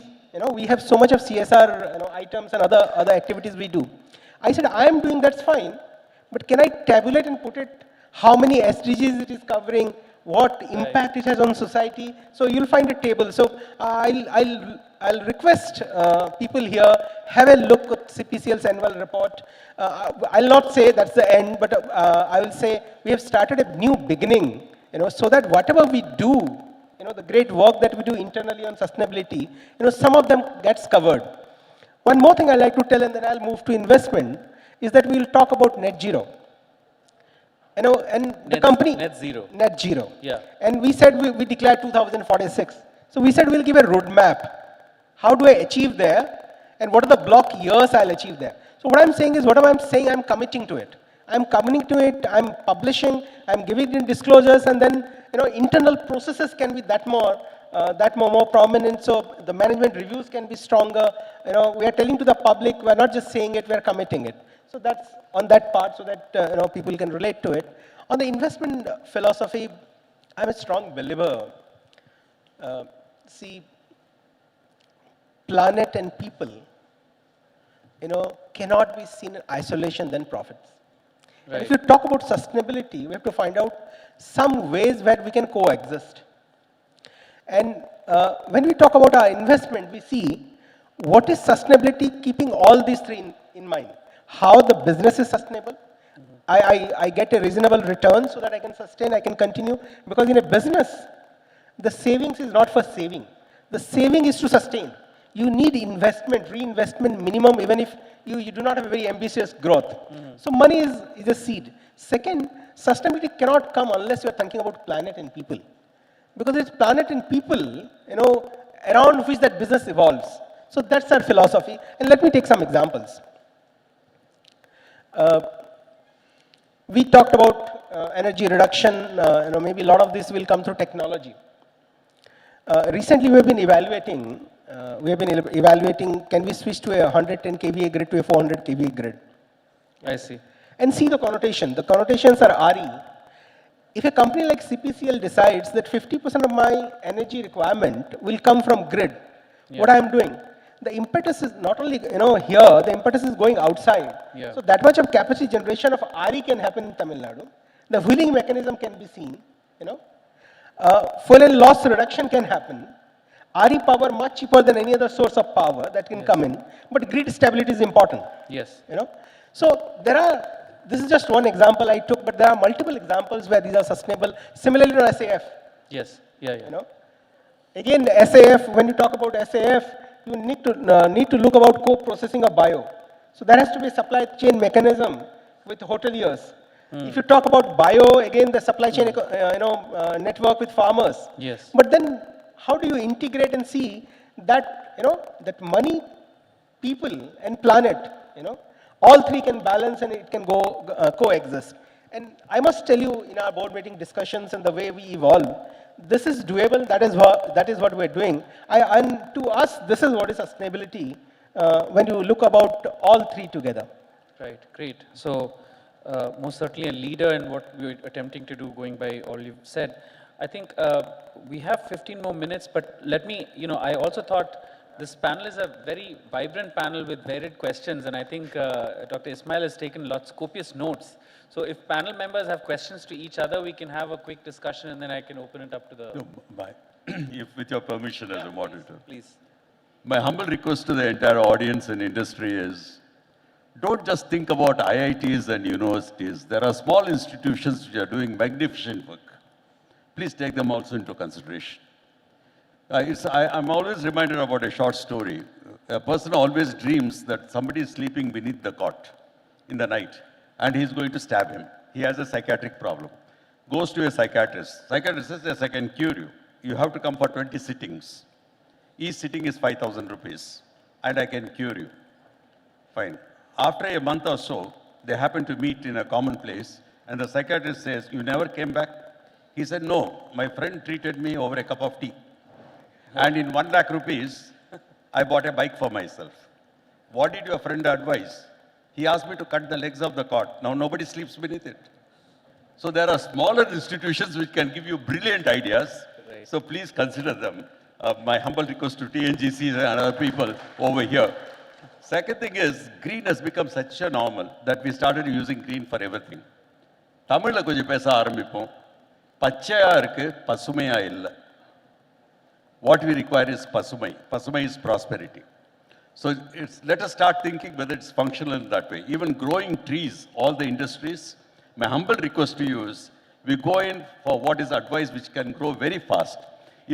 We have so much of CSR items and other activities we do. I said, I am doing, that's fine, but can I tabulate and put it, how many SDGs it is covering, what impact it has on society? So you'll find a table. So I'll request people here, have a look at CPCL's annual report. I'll not say that's the end, but I will say we have started a new beginning, so that whatever we do, the great work that we do internally on sustainability, some of them gets covered. One more thing I like to tell, and then I'll move to investment, is that we'll talk about net zero. And the company net zero. Net zero. Yeah. And we said we declared 2046. So we said we'll give a roadmap. How do I achieve there? And what are the block years I'll achieve there? So what I'm saying is, whatever I'm saying, I'm committing to it. I'm committing to it. I'm publishing. I'm giving it in disclosures, and then internal processes can be that more prominent. So the management reviews can be stronger. We are telling to the public. We're not just saying it. We're committing it. So that's on that part, so that people can relate to it. On the investment philosophy, I'm a strong believer. See, planet and people, cannot be seen in isolation than profits. Right. And if you talk about sustainability, we have to find out some ways where we can coexist. And when we talk about our investment, we see what is sustainability, keeping all these three in mind. How the business is sustainable. I get a reasonable return so that I can sustain, I can continue. Because in a business, the savings is not for saving. The saving is to sustain. You need investment, reinvestment minimum, even if you do not have a very ambitious growth. So money is a seed. Second, sustainability cannot come unless you are thinking about planet and people. Because it's planet and people, around which that business evolves. So that's our philosophy. And let me take some examples. We talked about energy reduction. Maybe a lot of this will come through technology. Recently, we have been evaluating. Can we switch to a 110 kVA grid to a 400 kVA grid? I see. And see the connotation. The connotations are RE. If a company like CPCL decides that 50% of my energy requirement will come from grid, what I am doing, the impetus is not only here, the impetus is going outside. Yeah. So that much of capacity generation of RE can happen in Tamil Nadu. The wheeling mechanism can be seen. Fuel and loss reduction can happen. RE power much cheaper than any other source of power that can come in. But grid stability is important. Yes. So this is just one example I took, but there are multiple examples where these are sustainable. Similarly to SAF. Yes. Yeah. Again, SAF, when you talk about SAF, you need to look about co-processing of bio. So there has to be a supply chain mechanism with hoteliers. If you talk about bio, again, the supply chain network with farmers. Yes. But then how do you integrate and see that, that money, people, and planet, all three can balance and it can go coexist. And I must tell you, in our board meeting discussions and the way we evolve, this is doable. That is what we're doing. And to us, this is what is sustainability when you look about all three together. Right. Great. So most certainly a leader in what we're attempting to do, going by all you've said. I think we have 15 more minutes, but let me, I also thought this panel is a very vibrant panel with varied questions, and I think Dr. Ismail has taken copious notes. So if panel members have questions to each other, we can have a quick discussion, and then I can open it up to the... No, if with your permission as a moderator. Please. My humble request to the entire audience and industry is, don't just think about IITs and universities. There are small institutions which are doing magnificent work. Please take them also into consideration. I'm always reminded about a short story. A person always dreams that somebody is sleeping beneath the cot in the night, and he's going to stab him. He has a psychiatric problem. Goes to a psychiatrist. Psychiatrist says, yes, I can cure you. You have to come for 20 sittings. Each sitting is 5,000 rupees, and I can cure you. Fine. After a month or so, they happen to meet in a common place, and the psychiatrist says, you never came back? He said, no, my friend treated me over a cup of tea. And in 1 lakh rupees, I bought a bike for myself. What did your friend advise? He asked me to cut the legs of the cot. Now nobody sleeps beneath it. So there are smaller institutions which can give you brilliant ideas. Right. So please consider them. My humble request to TNGC and other people over here. Second thing is, green has become such a normal that we started using green for everything. தமிழ்ல கொஞ்சம் பேச ஆரம்பிப்போம். பச்சையா இருக்கு, பசுமையா இல்ல. What we require is pasumai. Pasumai is prosperity. So let us start thinking whether it's functional in that way. Even growing trees, all the industries, my humble request to you is, we go in for what is advice which can grow very fast.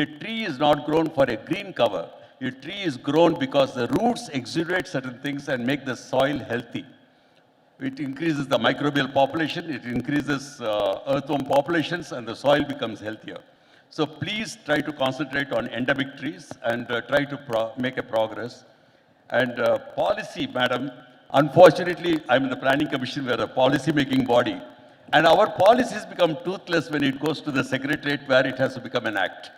A tree is not grown for a green cover. A tree is grown because the roots exudate certain things and make the soil healthy. It increases the microbial population, it increases earthworm populations, and the soil becomes healthier. So please try to concentrate on endemic trees and try to make a progress. And policy, madam, unfortunately, I'm in the planning commission, we're a policy making body. And our policies become toothless when it goes to the secretariat where it has to become an act.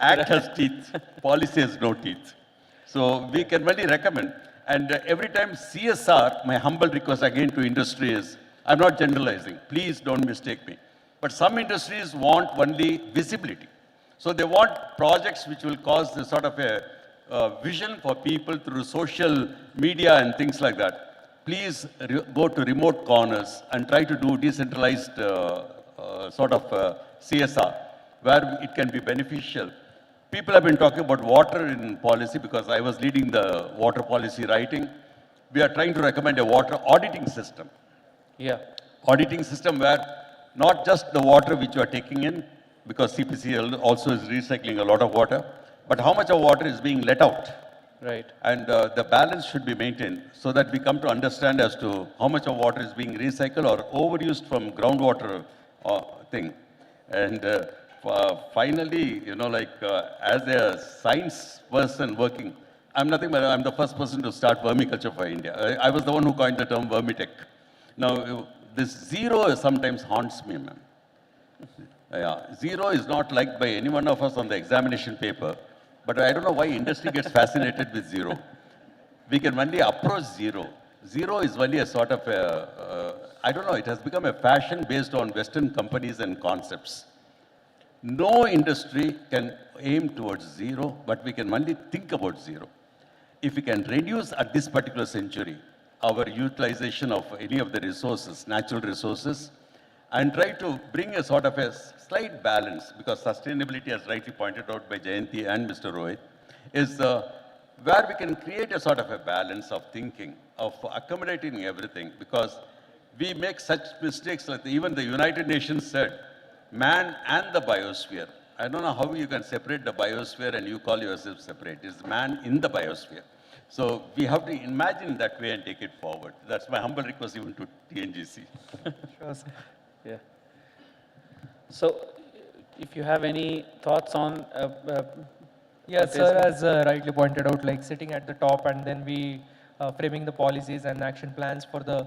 Act has teeth, policy has no teeth. So we can only recommend. And every time CSR, my humble request again to industry is, I'm not generalizing, please don't mistake me. But some industries want only visibility. So they want projects which will cause the sort of a vision for people through social media and things like that. Please go to remote corners and try to do decentralized sort of CSR, where it can be beneficial. People have been talking about water in policy because I was leading the water policy writing. We are trying to recommend a water auditing system. Yeah. Auditing system where not just the water which you are taking in, because CPCL also is recycling a lot of water, but how much of water is being let out. Right. And the balance should be maintained so that we come to understand as to how much of water is being recycled or overused from groundwater thing. And finally, you know, like as a science person working, I'm nothing but I'm the first person to start vermiculture for India. I was the one who coined the term vermitech. Now, this zero sometimes haunts me, man. Yeah, zero is not liked by any one of us on the examination paper, but I don't know why industry gets fascinated with zero. We can only approach zero. Zero is only a sort of a, I don't know, it has become a fashion based on Western companies and concepts. No industry can aim towards zero, but we can only think about zero. If we can reduce at this particular century our utilization of any of the resources, natural resources, and try to bring a sort of a slight balance, because sustainability, as rightly pointed out by Jayanti and Mr. Rohit, is where we can create a sort of a balance of thinking, of accommodating everything, because we make such mistakes like even the United Nations said, man and the biosphere. I don't know how you can separate the biosphere and you call yourself separate. It's man in the biosphere. So we have to imagine that way and take it forward. That's my humble request even to TNGC. Sure, sir. Yeah. So if you have any thoughts on... yes, sir, as rightly pointed out, like sitting at the top and then we framing the policies and action plans for the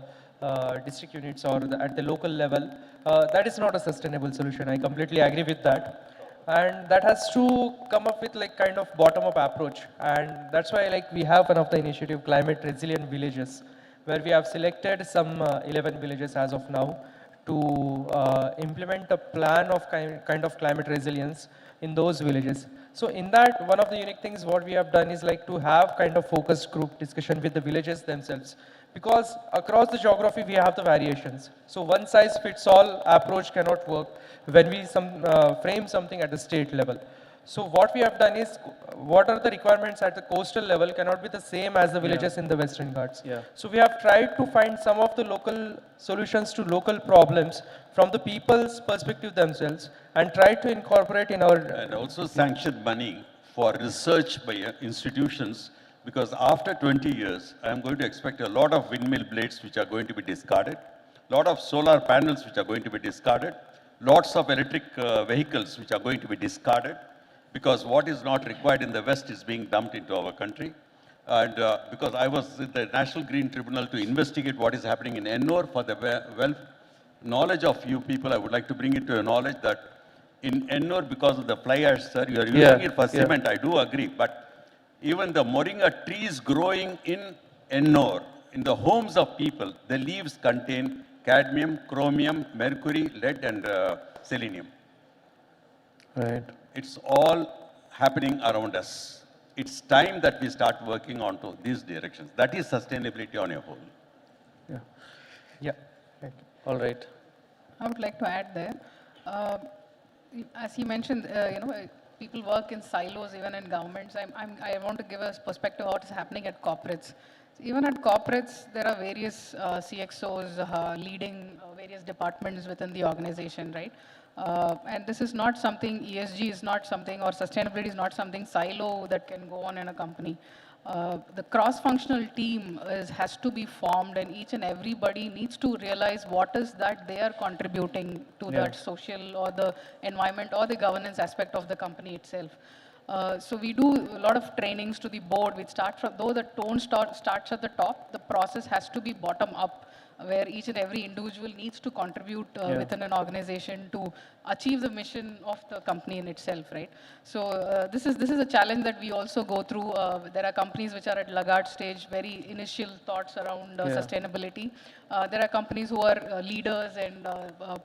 district units or at the local level, that is not a sustainable solution. I completely agree with that. And that has to come up with like kind of bottom-up approach. And that's why like we have one of the initiative, Climate Resilient Villages, where we have selected some 11 villages as of now to implement a plan of kind of climate resilience in those villages. So in that, one of the unique things what we have done is like to have kind of focus group discussion with the villages themselves. Because across the geography, we have the variations. So one size fits all approach cannot work when we frame something at the state level. So what we have done is, what are the requirements at the coastal level cannot be the same as the villages in the Western Ghats. Yeah. So we have tried to find some of the local solutions to local problems from the people's perspective themselves and try to incorporate in our... And also sanction money for research by institutions, because after 20 years, I am going to expect a lot of windmill blades which are going to be discarded, lot of solar panels which are going to be discarded, lots of electric vehicles which are going to be discarded, because what is not required in the West is being dumped into our country. And because I was in the National Green Tribunal to investigate what is happening in Ennore, for the knowledge of you people, I would like to bring it to your knowledge that in Ennore, because of the fly ash, sir, you are using it for cement, I do agree, but even the moringa trees growing in Ennore, in the homes of people, the leaves contain cadmium, chromium, mercury, lead, and selenium. Right. It's all happening around us. It's time that we start working on to these directions. That is sustainability on a whole. Yeah. Yeah. All right. I would like to add there. As he mentioned, people work in silos even in governments. I want to give a perspective of what is happening at corporates. Even at corporates, there are various CXOs leading various departments within the organization, right? And this is not something, ESG is not something, or sustainability is not something silo that can go on in a company. The cross-functional team has to be formed, and each and everybody needs to realize what is that they are contributing to that social or the environment or the governance aspect of the company itself. So we do a lot of trainings to the board, which start from, though the tone starts at the top, the process has to be bottom up, where each and every individual needs to contribute within an organization to achieve the mission of the company in itself, right? So this is a challenge that we also go through. There are companies which are at laggard stage, very initial thoughts around sustainability. There are companies who are leaders and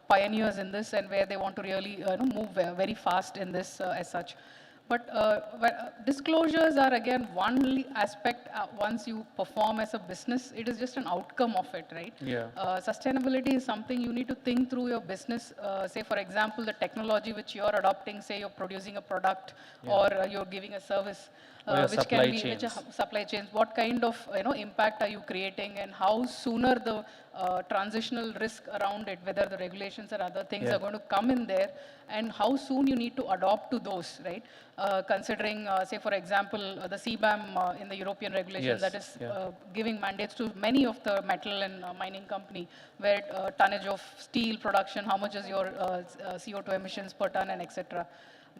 pioneers in this, and where they want to really move very fast in this as such. But disclosures are again one aspect. Once you perform as a business, it is just an outcome of it, right? Yeah. Sustainability is something you need to think through your business. Say, for example, the technology which you are adopting, say you're producing a product or you're giving a service. Which can be which supply chains. What kind of impact are you creating, and how sooner the transitional risk around it, whether the regulations or other things are going to come in there, and how soon you need to adopt to those, right? Considering, say, for example, the CBAM in the European regulation that is giving mandates to many of the metal and mining company, where tonnage of steel production, how much is your CO2 emissions per ton, and etc.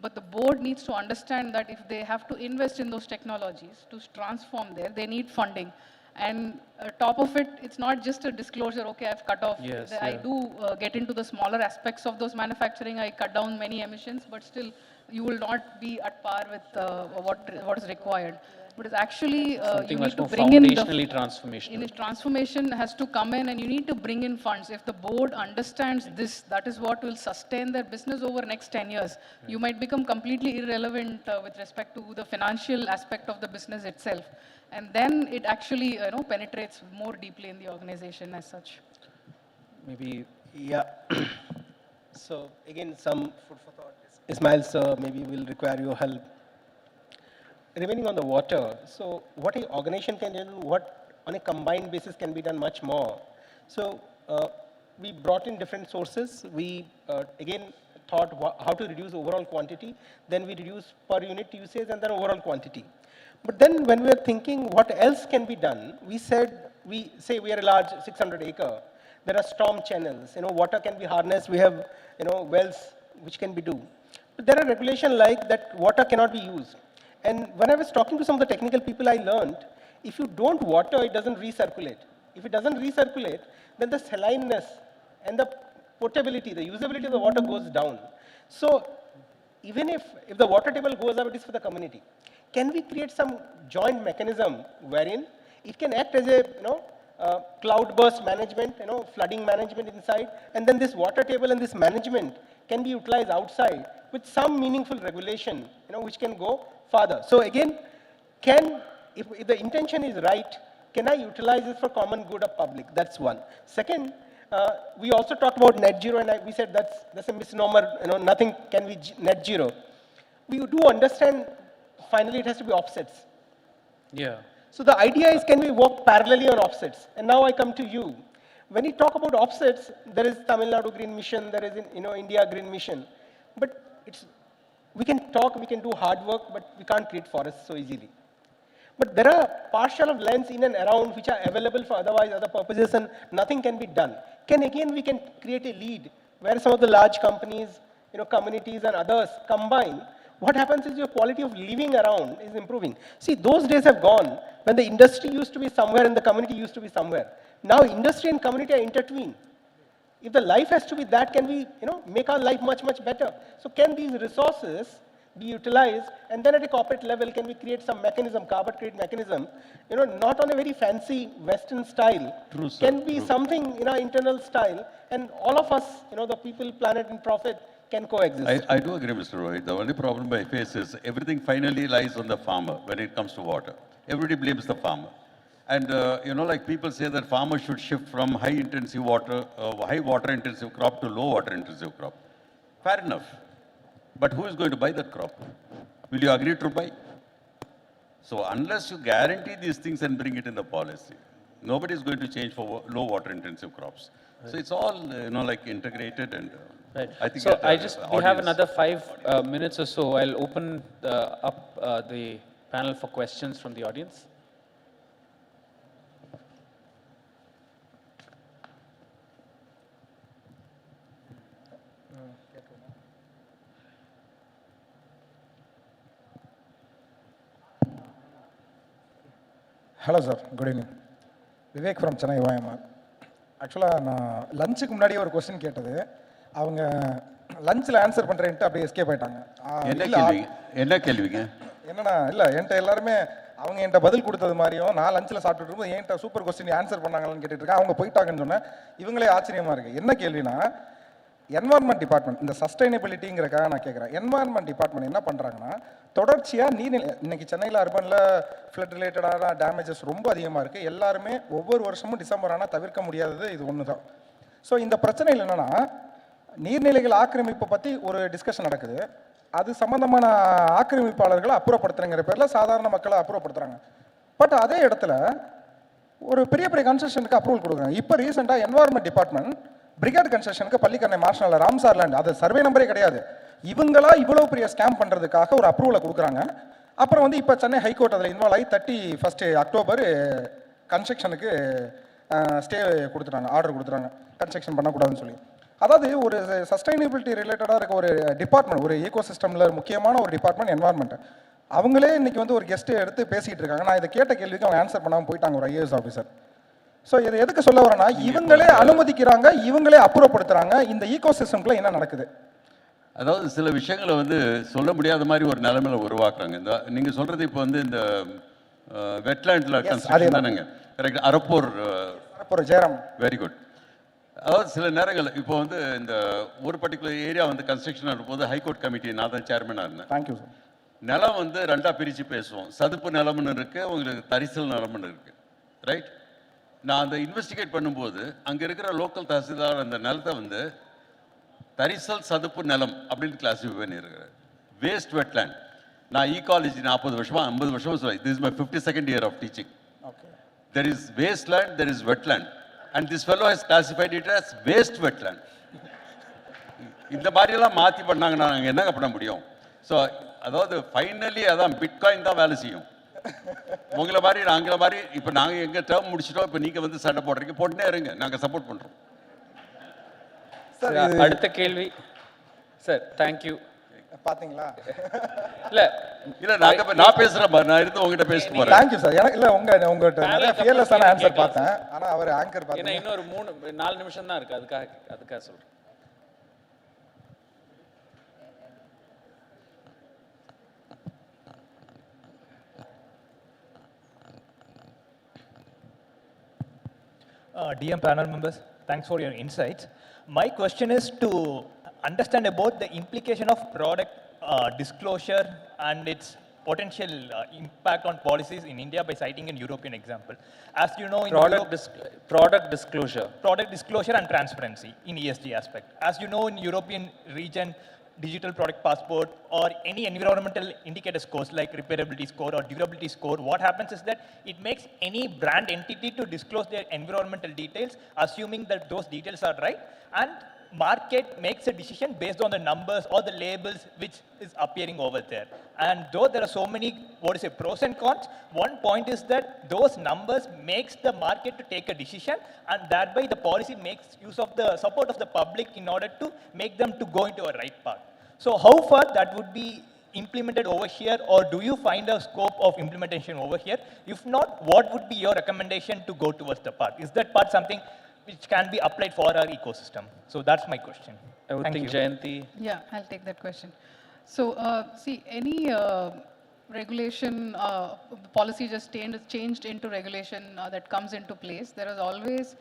But the board needs to understand that if they have to invest in those technologies to transform there, they need funding. And top of it, it's not just a disclosure, okay, I've cut off. I do get into the smaller aspects of those manufacturing. I cut down many emissions, but still you will not be at par with what is required. But it's actually you need to bring in foundationally transformational. Transformation has to come in, and you need to bring in funds. If the board understands this, that is what will sustain their business over next 10 years. You might become completely irrelevant with respect to the financial aspect of the business itself. And then it actually penetrates more deeply in the organization as such. Maybe. Yeah. So again, some food for thought. Ismail sir, maybe will require your help. Remaining on the water, so what an organization can do, what on a combined basis can be done much more. So we brought in different sources. We again thought how to reduce overall quantity. Then we reduce per unit usage and then overall quantity. But then when we were thinking what else can be done, we said, we are a large 600 acre. There are storm channels, water can be harnessed. We have, wells which can be do. But there are regulations like that water cannot be used. And when I was talking to some of the technical people, I learned if you don't water, it doesn't recirculate. If it doesn't recirculate, then the salineness and the potability, the usability of the water goes down. So even if the water table goes up, it is for the community. Can we create some joint mechanism wherein it can act as a cloud burst management, flooding management inside, and then this water table and this management can be utilized outside with some meaningful regulation, which can go further. So again, if the intention is right, can I utilize this for common good of public? That's one. Second, we also talked about net zero, and we said that's a misnomer. Nothing can be net zero. We do understand. Finally, it has to be offsets. Yeah. So the idea is, can we work parallelly on offsets? And now I come to you. When you talk about offsets, there is Tamil Nadu Green Mission, there is India Green Mission, but we can talk, we can do hard work, but we can't create forests so easily. But there are partial of lands in and around which are available for other purposes, and nothing can be done. We can create a lead where some of the large companies, communities and others combine. What happens is your quality of living around is improving. See, those days have gone when the industry used to be somewhere and the community used to be somewhere. Now industry and community are intertwined. If the life has to be that, can we make our life much, much better? So can these resources be utilized, and then at a corporate level, can we create some mechanism, carbon credit mechanism, not on a very fancy Western style, True, sir. can be something in our internal style, and all of us, the people, planet and profit, can coexist. I do agree, Mr. Rohit. The only problem I face is everything finally lies on the farmer when it comes to water. Everybody blames the farmer. And, like people say that farmers should shift from high water intensive crop to low water intensive crop. Fair enough. But who is going to buy that crop? Will you agree to buy? So unless you guarantee these things and bring it in the policy, nobody is going to change for low water intensive crops. So it's all, integrated and right. I think so we have audience. another 5 minutes or so. I'll open up the panel for questions from the audience. Hello sir, good evening. Vivek from Chennai OMR. ஆக்சுவலாக நான் லஞ்சுக்கு முன்னாடி ஒரு question கேட்டது, அவங்க லஞ்சில் answer பண்ணுறேன்ட்டு அப்படியே escape ஆயிட்டாங்க. என்ன கேள்விங்க? என்னன்னா, இல்லை என்கிட்ட எல்லாருமே அவங்க என்கிட்ட பதில் கொடுத்தது மாதிரியும் நான் லஞ்சில் சாப்பிட்டுட்டு இருக்கும்போது என்கிட்ட சூப்பர் கொஸ்டின் ஆன்சர் பண்ணாங்கன்னு கேட்டுட்டு இருக்கேன். அவங்க போயிட்டாங்கன்னு சொன்னேன். இவங்களே ஆச்சரியமாக இருக்குது. என்ன கேள்வினா, என்வாரன்மெண்ட் டிபார்ட்மெண்ட், இந்த சஸ்டைனபிலிட்டிங்கிறக்காக நான் கேட்குறேன். என்வாரன்மெண்ட் டிபார்ட்மெண்ட் என்ன பண்ணுறாங்கன்னா, தொடர்ச்சியாக நீர்நிலை, இன்னைக்கு சென்னையில் அர்பனில் ஃப்ளட் ரிலேட்டடான டேமேஜஸ் ரொம்ப அதிகமாக இருக்குது. எல்லாருமே ஒவ்வொரு வருஷமும் டிசம்பர் ஆனால் தவிர்க்க முடியாதது இது ஒன்று தான். ஸோ இந்த பிரச்சனையில் என்னென்னா, நீர்நிலைகள் ஆக்கிரமிப்பை பற்றி ஒரு டிஸ்கஷன் நடக்குது. அது சம்மந்தமான ஆக்கிரமிப்பாளர்களை அப்புறப்படுத்துறங்கிற பேரில் சாதாரண மக்களை அப்புறப்படுத்துகிறாங்க. பட் அதே இடத்துல ஒரு பெரிய பெரிய கன்ஸ்ட்ரக்ஷனுக்கு அப்ரூவல் கொடுக்குறாங்க. இப்போ ரீசெண்டாக என்வாரன்மெண்ட் டிபார்ட்மெண்ட் பிரிகேட் கன்ஸ்ட்ரக்ஷனுக்கு பள்ளிக்கரணை மார்ஷனில் ராம்சார் லேண்ட், அது சர்வே நம்பரே கிடையாது, இவங்களா இவ்வளோ பெரிய ஸ்கேம் பண்ணுறதுக்காக ஒரு அப்ரூவலை கொடுக்குறாங்க. அப்புறம் வந்து இப்போ சென்னை ஹைகோர்ட் அதில் இன்வால்வ் ஆகி 31 அக்டோபர் கன்ஸ்ட்ரக்ஷனுக்கு ஸ்டே கொடுத்துட்டாங்க, ஆர்டர் கொடுத்துட்டாங்க, கன்ஸ்ட்ரக்ஷன் பண்ணக்கூடாதுன்னு சொல்லி. அதாவது ஒரு சஸ்டைனபிலிட்டி ரிலேட்டடாக இருக்க ஒரு டிபார்ட்மெண்ட், ஒரு ஈகோ சிஸ்டமில் முக்கியமான ஒரு டிபார்ட்மெண்ட் என்வாரன்மெண்ட், அவங்களே இன்னைக்கு வந்து ஒரு கெஸ்ட்டு எடுத்து பேசிகிட்டு இருக்காங்க. நான் இதை கேட்ட கேள்விக்கு அவங்க ஆன்சர் பண்ணாமல் போயிட்டாங்க, ஒரு IAS ஆஃபீஸர். ஸோ இதை எதுக்கு சொல்ல வரேன்னா, இவங்களே அனுமதிக்கிறாங்க, இவங்களே அப்புறப்படுத்துறாங்க. இந்த ஈகோ சிஸ்டம்ல என்ன நடக்குது? அதாவது சில விஷயங்களை வந்து சொல்ல முடியாத மாதிரி ஒரு நிலைமையில உருவாக்குறாங்க. இந்த நீங்க சொல்றது இப்போ வந்து இந்த வெட்லேண்ட்ல கன்ஸ்ட்ரக்ஷன் தானேங்க, correct? Arappor Jayaram, very good. அதாவது சில நேரங்கள் இப்போ வந்து இந்த ஒரு பர்டிகுலர் ஏரியா வந்து கன்ஸ்ட்ரக்ஷன் ஆகும்போது ஹைகோர்ட் கமிட்டி நான் தான் சேர்மனாக இருந்தேன். Thank you sir. நிலம் வந்து ரெண்டாக பிரித்து பேசுவோம். சதுப்பு நிலம்னு இருக்குது, உங்களுக்கு தரிசல் நிலம்னு இருக்குது, ரைட்? நான் அந்த இன்வெஸ்டிகேட் பண்ணும்போது அங்கே இருக்கிற லோக்கல் தஹசில்தார் அந்த நிலத்தை வந்து தரிசல் சதுப்பு நிலம் அப்படின்னு கிளாஸிஃபை பண்ணியிருக்கிறேன். Waste wetland. நான் ஈகாலஜி 40 வருஷமா 50 வருஷமா சொல்லுவேன். This is my 52nd year of teaching. There is wasteland, there is wetland, and this fellow has classified it as waste wetland. இந்த மாதிரியெல்லாம் மாற்றி பண்ணாங்கன்னா நாங்கள் என்னங்க பண்ண முடியும்? ஸோ அதாவது ஃபைனலி அதான் பிட்காயின் தான் வேலை செய்யும். உங்களை மாதிரி நாங்கள மாதிரி இப்போ நாங்கள் எங்கள் டேர்ம் முடிச்சிட்டோம், இப்போ நீங்கள் வந்து சண்டை போடுறீங்க, போட்டுனே இருங்க, நாங்கள் சப்போர்ட் பண்ணுறோம். அடுத்த கேள்வி சார். தேங்க்யூ. பாத்தீங்களா? இல்ல நான் பேசுறேன், நான் இருந்து உங்ககிட்ட பேசிட்டு போறேன். Thank you sir. எனக்கு இல்ல உங்ககிட்ட நிறைய ஃபியர்லெஸ்ஸான ஆன்சர் பார்த்தேன். ஆனா அவர் ஆங்கர் பார்த்தேன். ஏன்னா இன்னொரு 3-4 நிமிஷம் தான் இருக்கு, அதுக்காக சொல்றேன். DM panel members, thanks for your insights. My question is to understand about the implication of product disclosure and its potential impact on policies in India by citing an European example. As you know, in product disclosure and transparency in ESG aspect. As you know, in European region, digital product passport or any environmental indicator scores like repairability score or durability score, what happens is that it makes any brand entity to disclose their environmental details, assuming that those details are right, and market makes a decision based on the numbers or the labels which is appearing over there. And though there are so many, pros and cons, one point is that those numbers makes the market to take a decision, and thereby the policy makes use of the support of the public in order to make them to go into a right path. So how far that would be implemented over here, or do you find a scope of implementation over here? If not, what would be your recommendation to go towards the path? Is that part something which can be applied for our ecosystem? So that's my question. I would think Jayanti. Yeah, I'll take that question. So see, any regulation, policy just changed into regulation that comes into place, there is always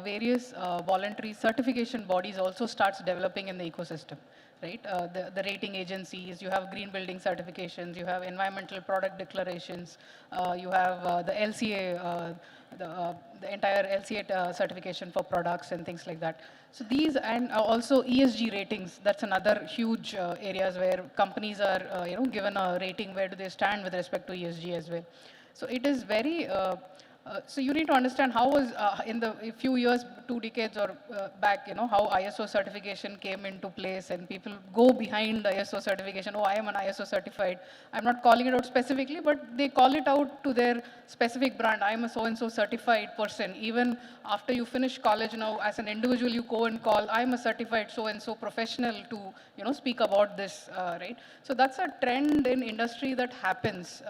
various voluntary certification bodies also starts developing in the ecosystem. right? The rating agencies, you have green building certifications, you have environmental product declarations, you have the LCA, the entire LCA certification for products and things like that. So these, and also ESG ratings, that's another huge areas where companies are given a rating, where do they stand with respect to ESG as well. So it is very, so you need to understand how was in the a few years, 2 decades or back, how ISO certification came into place, and people go behind the ISO certification. Oh, I am an ISO certified. I'm not calling it out specifically, but they call it out to their specific brand. I am a so-and-so certified person. Even after you finish college now, as an individual, you go and call, I'm a certified so-and-so professional to, speak about this, right? So that's a trend in industry that happens.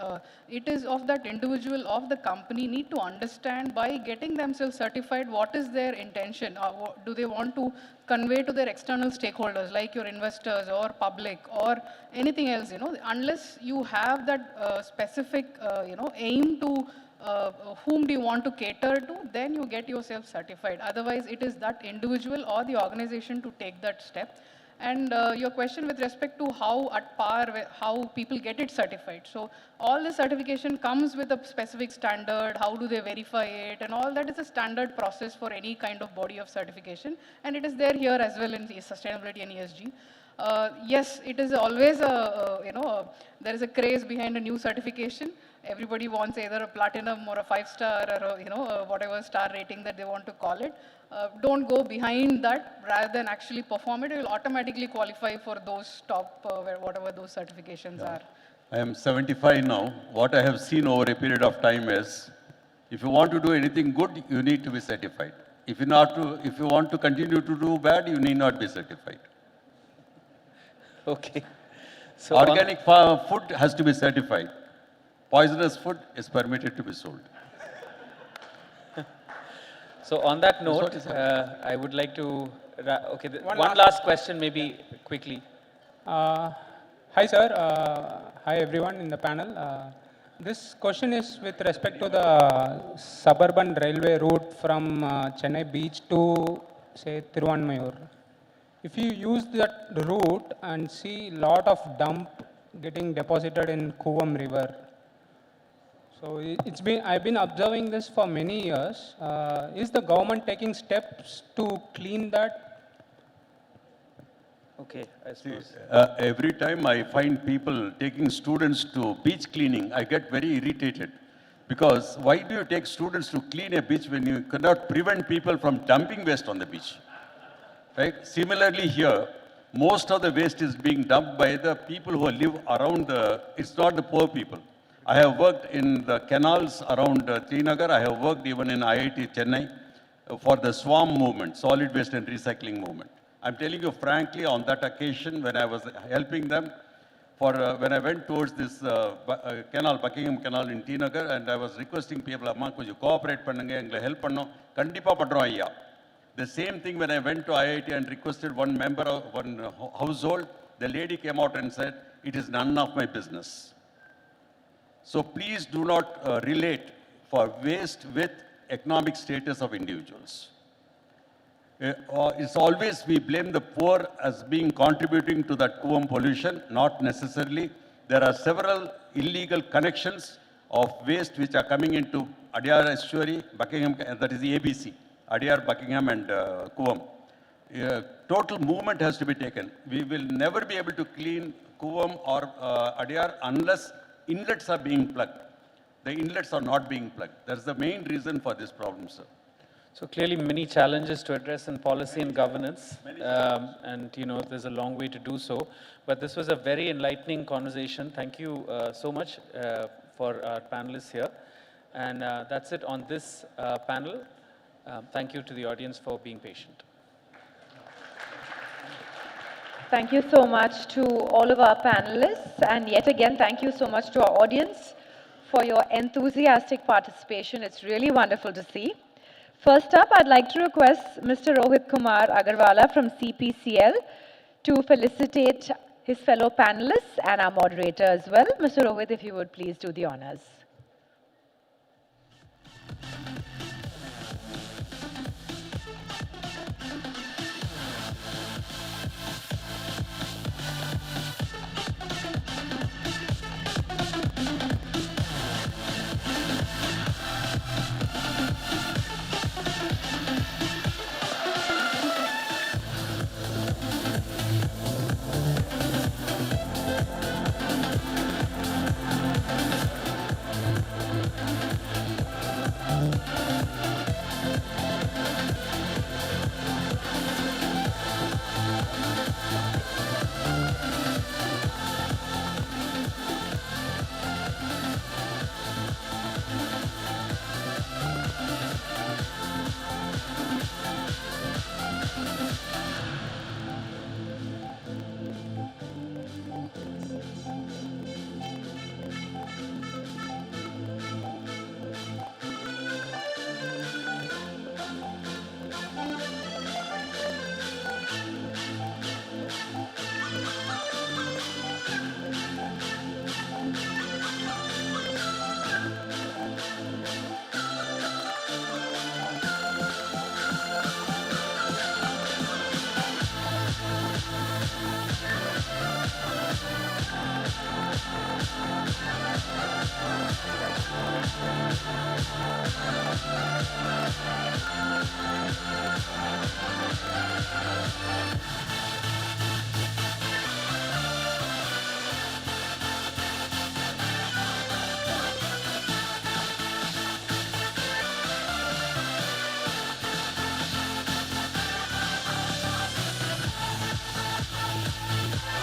It is of that individual, of the company, need to understand by getting themselves certified, what is their intention? Do they want to convey to their external stakeholders, like your investors or public or anything else, unless you have that specific, aim to whom do you want to cater to, then you get yourself certified. Otherwise, it is that individual or the organization to take that step. And your question with respect to how at par, how people get it certified. So all the certification comes with a specific standard, how do they verify it, and all that is a standard process for any kind of body of certification. And it is there here as well in the sustainability and ESG. Yes, it is always there is a craze behind a new certification. Everybody wants either a platinum or a 5-star or whatever star rating that they want to call it. Don't go behind that. Rather than actually perform it, you will automatically qualify for those top, whatever those certifications are. I am 75 now. What I have seen over a period of time is, if you want to do anything good, you need to be certified. If you want to continue to do bad, you need not be certified. Okay. So organic food has to be certified. Poisonous food is permitted to be sold. So on that note, I would like to, one last question maybe quickly. Hi sir, hi everyone in the panel. This question is with respect to the suburban railway route from Chennai beach to say Thiruvanmayur. If you use that route and see lot of dump getting deposited in Kuvam river, so I've been observing this for many years. Is the government taking steps to clean that? Okay, I suppose. Every time I find people taking students to beach cleaning, I get very irritated. Because why do you take students to clean a beach when you cannot prevent people from dumping waste on the beach? Right? Similarly here, most of the waste is being dumped by the people who live around it's not the poor people. I have worked in the canals around Srinagar. I have worked even in IIT Chennai for the SWAM movement, solid waste and recycling movement. I'm telling you frankly, on that occasion, when I was helping them, when I went towards this canal, Buckingham Canal in T Nagar, and I was requesting people, Amma, could you cooperate pannunga, engala help pannom, kandipa padrom ayya. The same thing when I went to IIT and requested one member of one household, the lady came out and said, it is none of my business. So please do not relate for waste with economic status of individuals. It's always we blame the poor as being contributing to that Kuvam pollution, not necessarily. There are several illegal connections of waste which are coming into Adyar estuary, Buckingham, that is the ABC, Adyar, Buckingham and Kuvam. Total movement has to be taken. We will never be able to clean Kuvam or Adyar unless inlets are being plugged. The inlets are not being plugged. That's the main reason for this problem, sir. So clearly many challenges to address in policy and governance, and there's a long way to do so. But this was a very enlightening conversation. Thank you so much for our panelists here. And that's it on this panel. Thank you to the audience for being patient. Thank you so much to all of our panelists. And yet again, thank you so much to our audience for your enthusiastic participation. It's really wonderful to see. First up, I'd like to request Mr. Rohit Kumar Agarwala from CPCL to felicitate his fellow panelists and our moderator as well. Mr. Rohit, if you would please do the honors.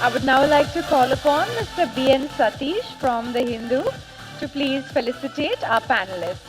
I would now like to call upon Mr. B.N. Satish from The Hindu to please felicitate our panelists.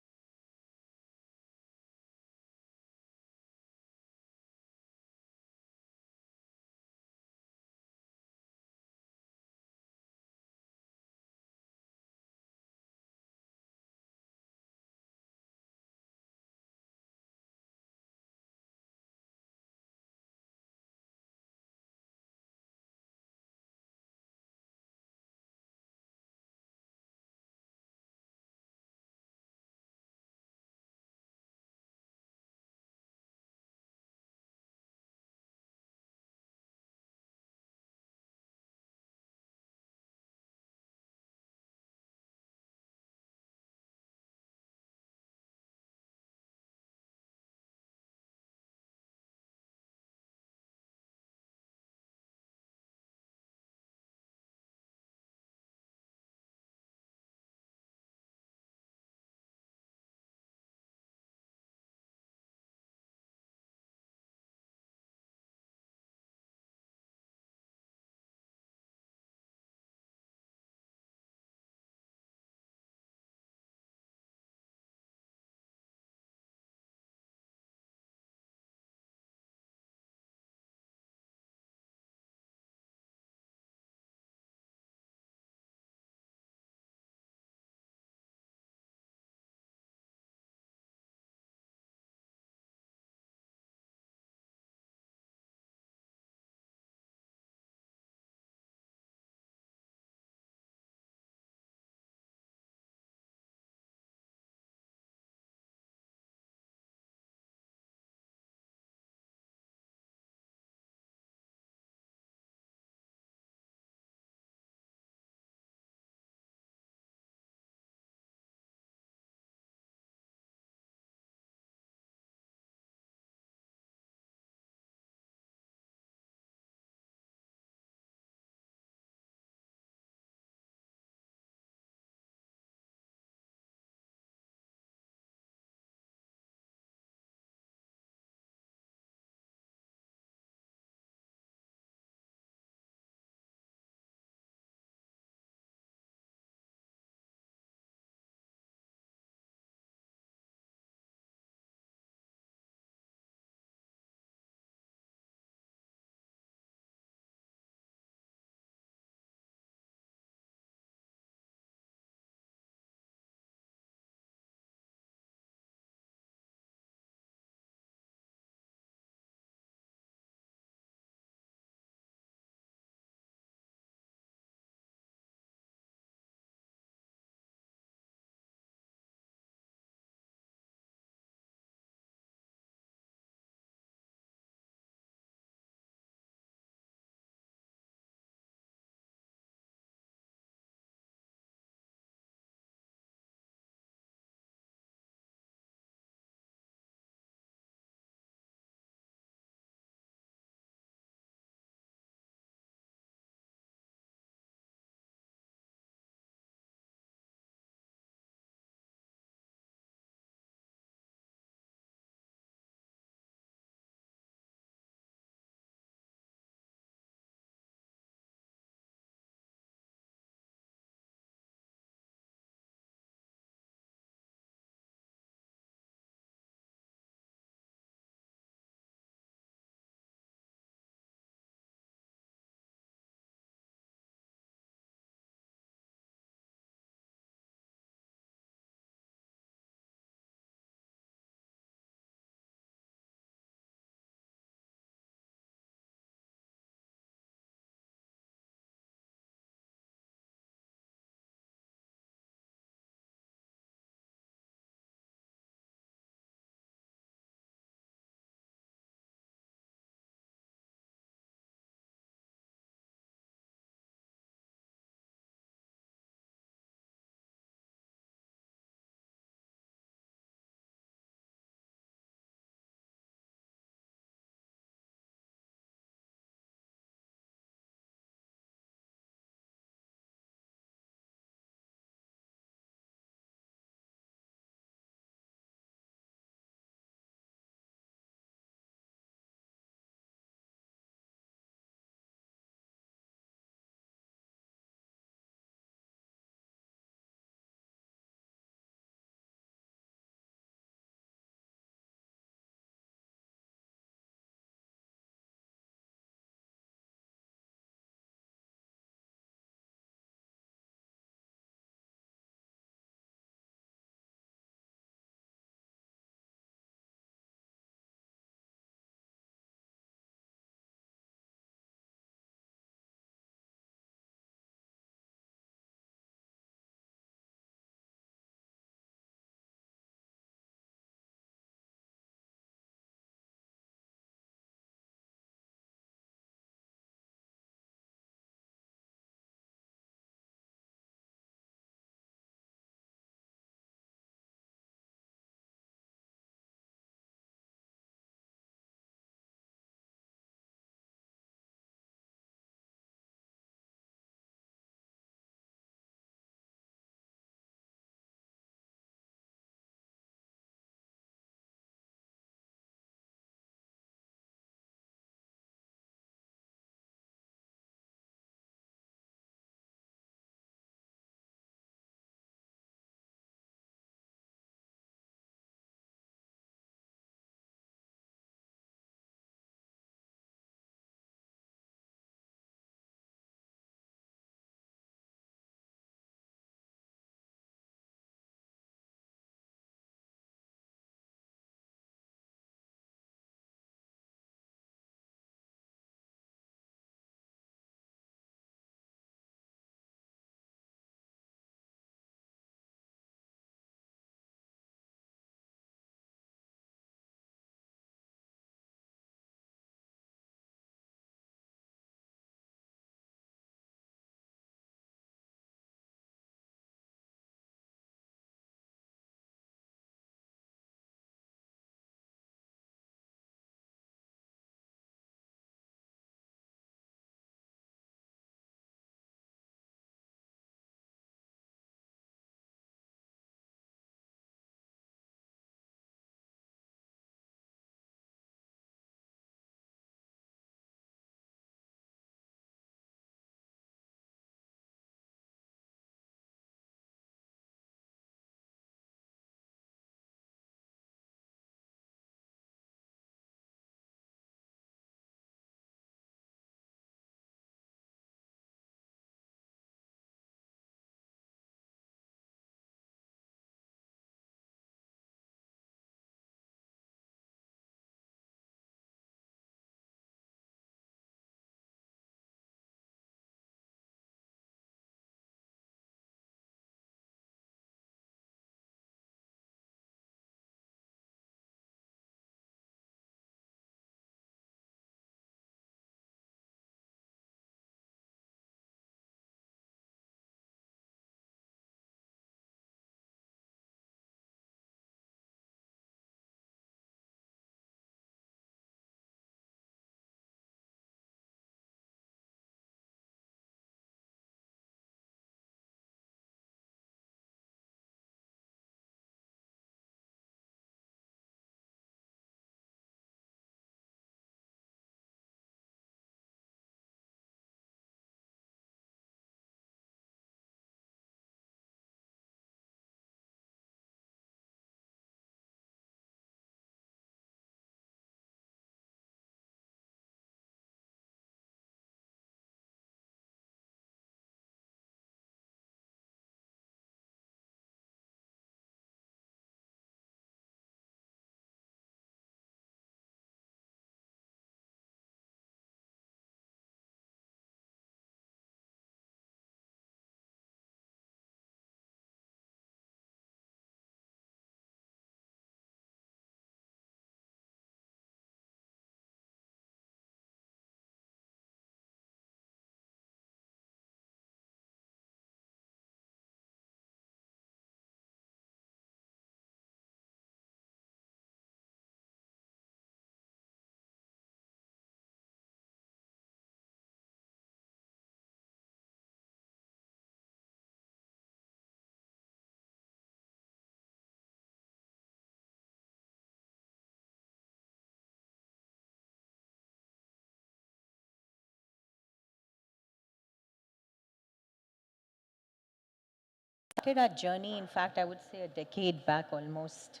started our journey, in fact, I would say a decade back almost.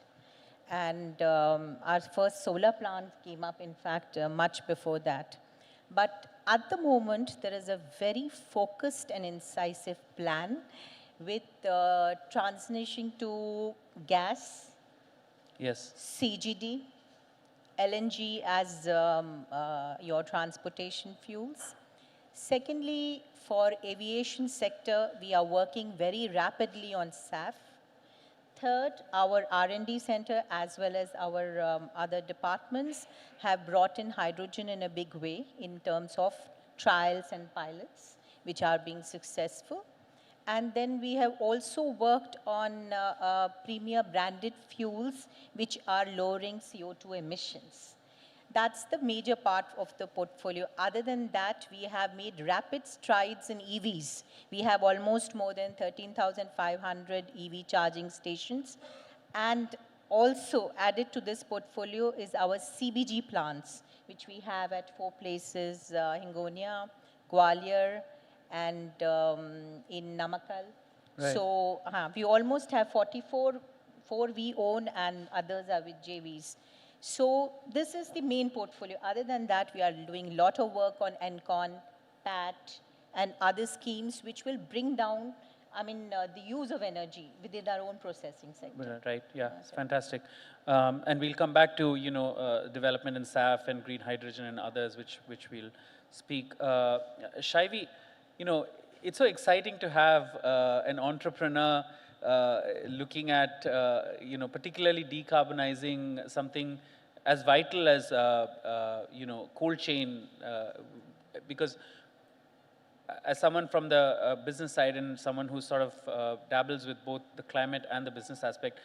And our first solar plant came up, in fact, much before that. But at the moment, there is a very focused and incisive plan with transitioning to gas, Yes. CGD, LNG as your transportation fuels. Secondly, for aviation sector, we are working very rapidly on SAF. Third, our R&D center as well as our other departments have brought in hydrogen in a big way in terms of trials and pilots, which are being successful. And then we have also worked on premier branded fuels, which are lowering CO2 emissions. That's the major part of the portfolio. Other than that, we have made rapid strides in EVs. We have almost more than 13,500 EV charging stations. And also added to this portfolio is our CBG plants, which we have at 4 places, Hingonia, Gwalior, and in Namakkal. Right. So we almost have 44 we own and others are with JVs. So this is the main portfolio. Other than that, we are doing a lot of work on NCON, PAT, and other schemes which will bring down, the use of energy within our own processing sector. Right, yeah, it's fantastic. And we'll come back to, development in SAF and green hydrogen and others, which we'll speak. Shaivi, it's so exciting to have an entrepreneur looking at, particularly decarbonizing something as vital as, cold chain, because as someone from the business side and someone who sort of dabbles with both the climate and the business aspect,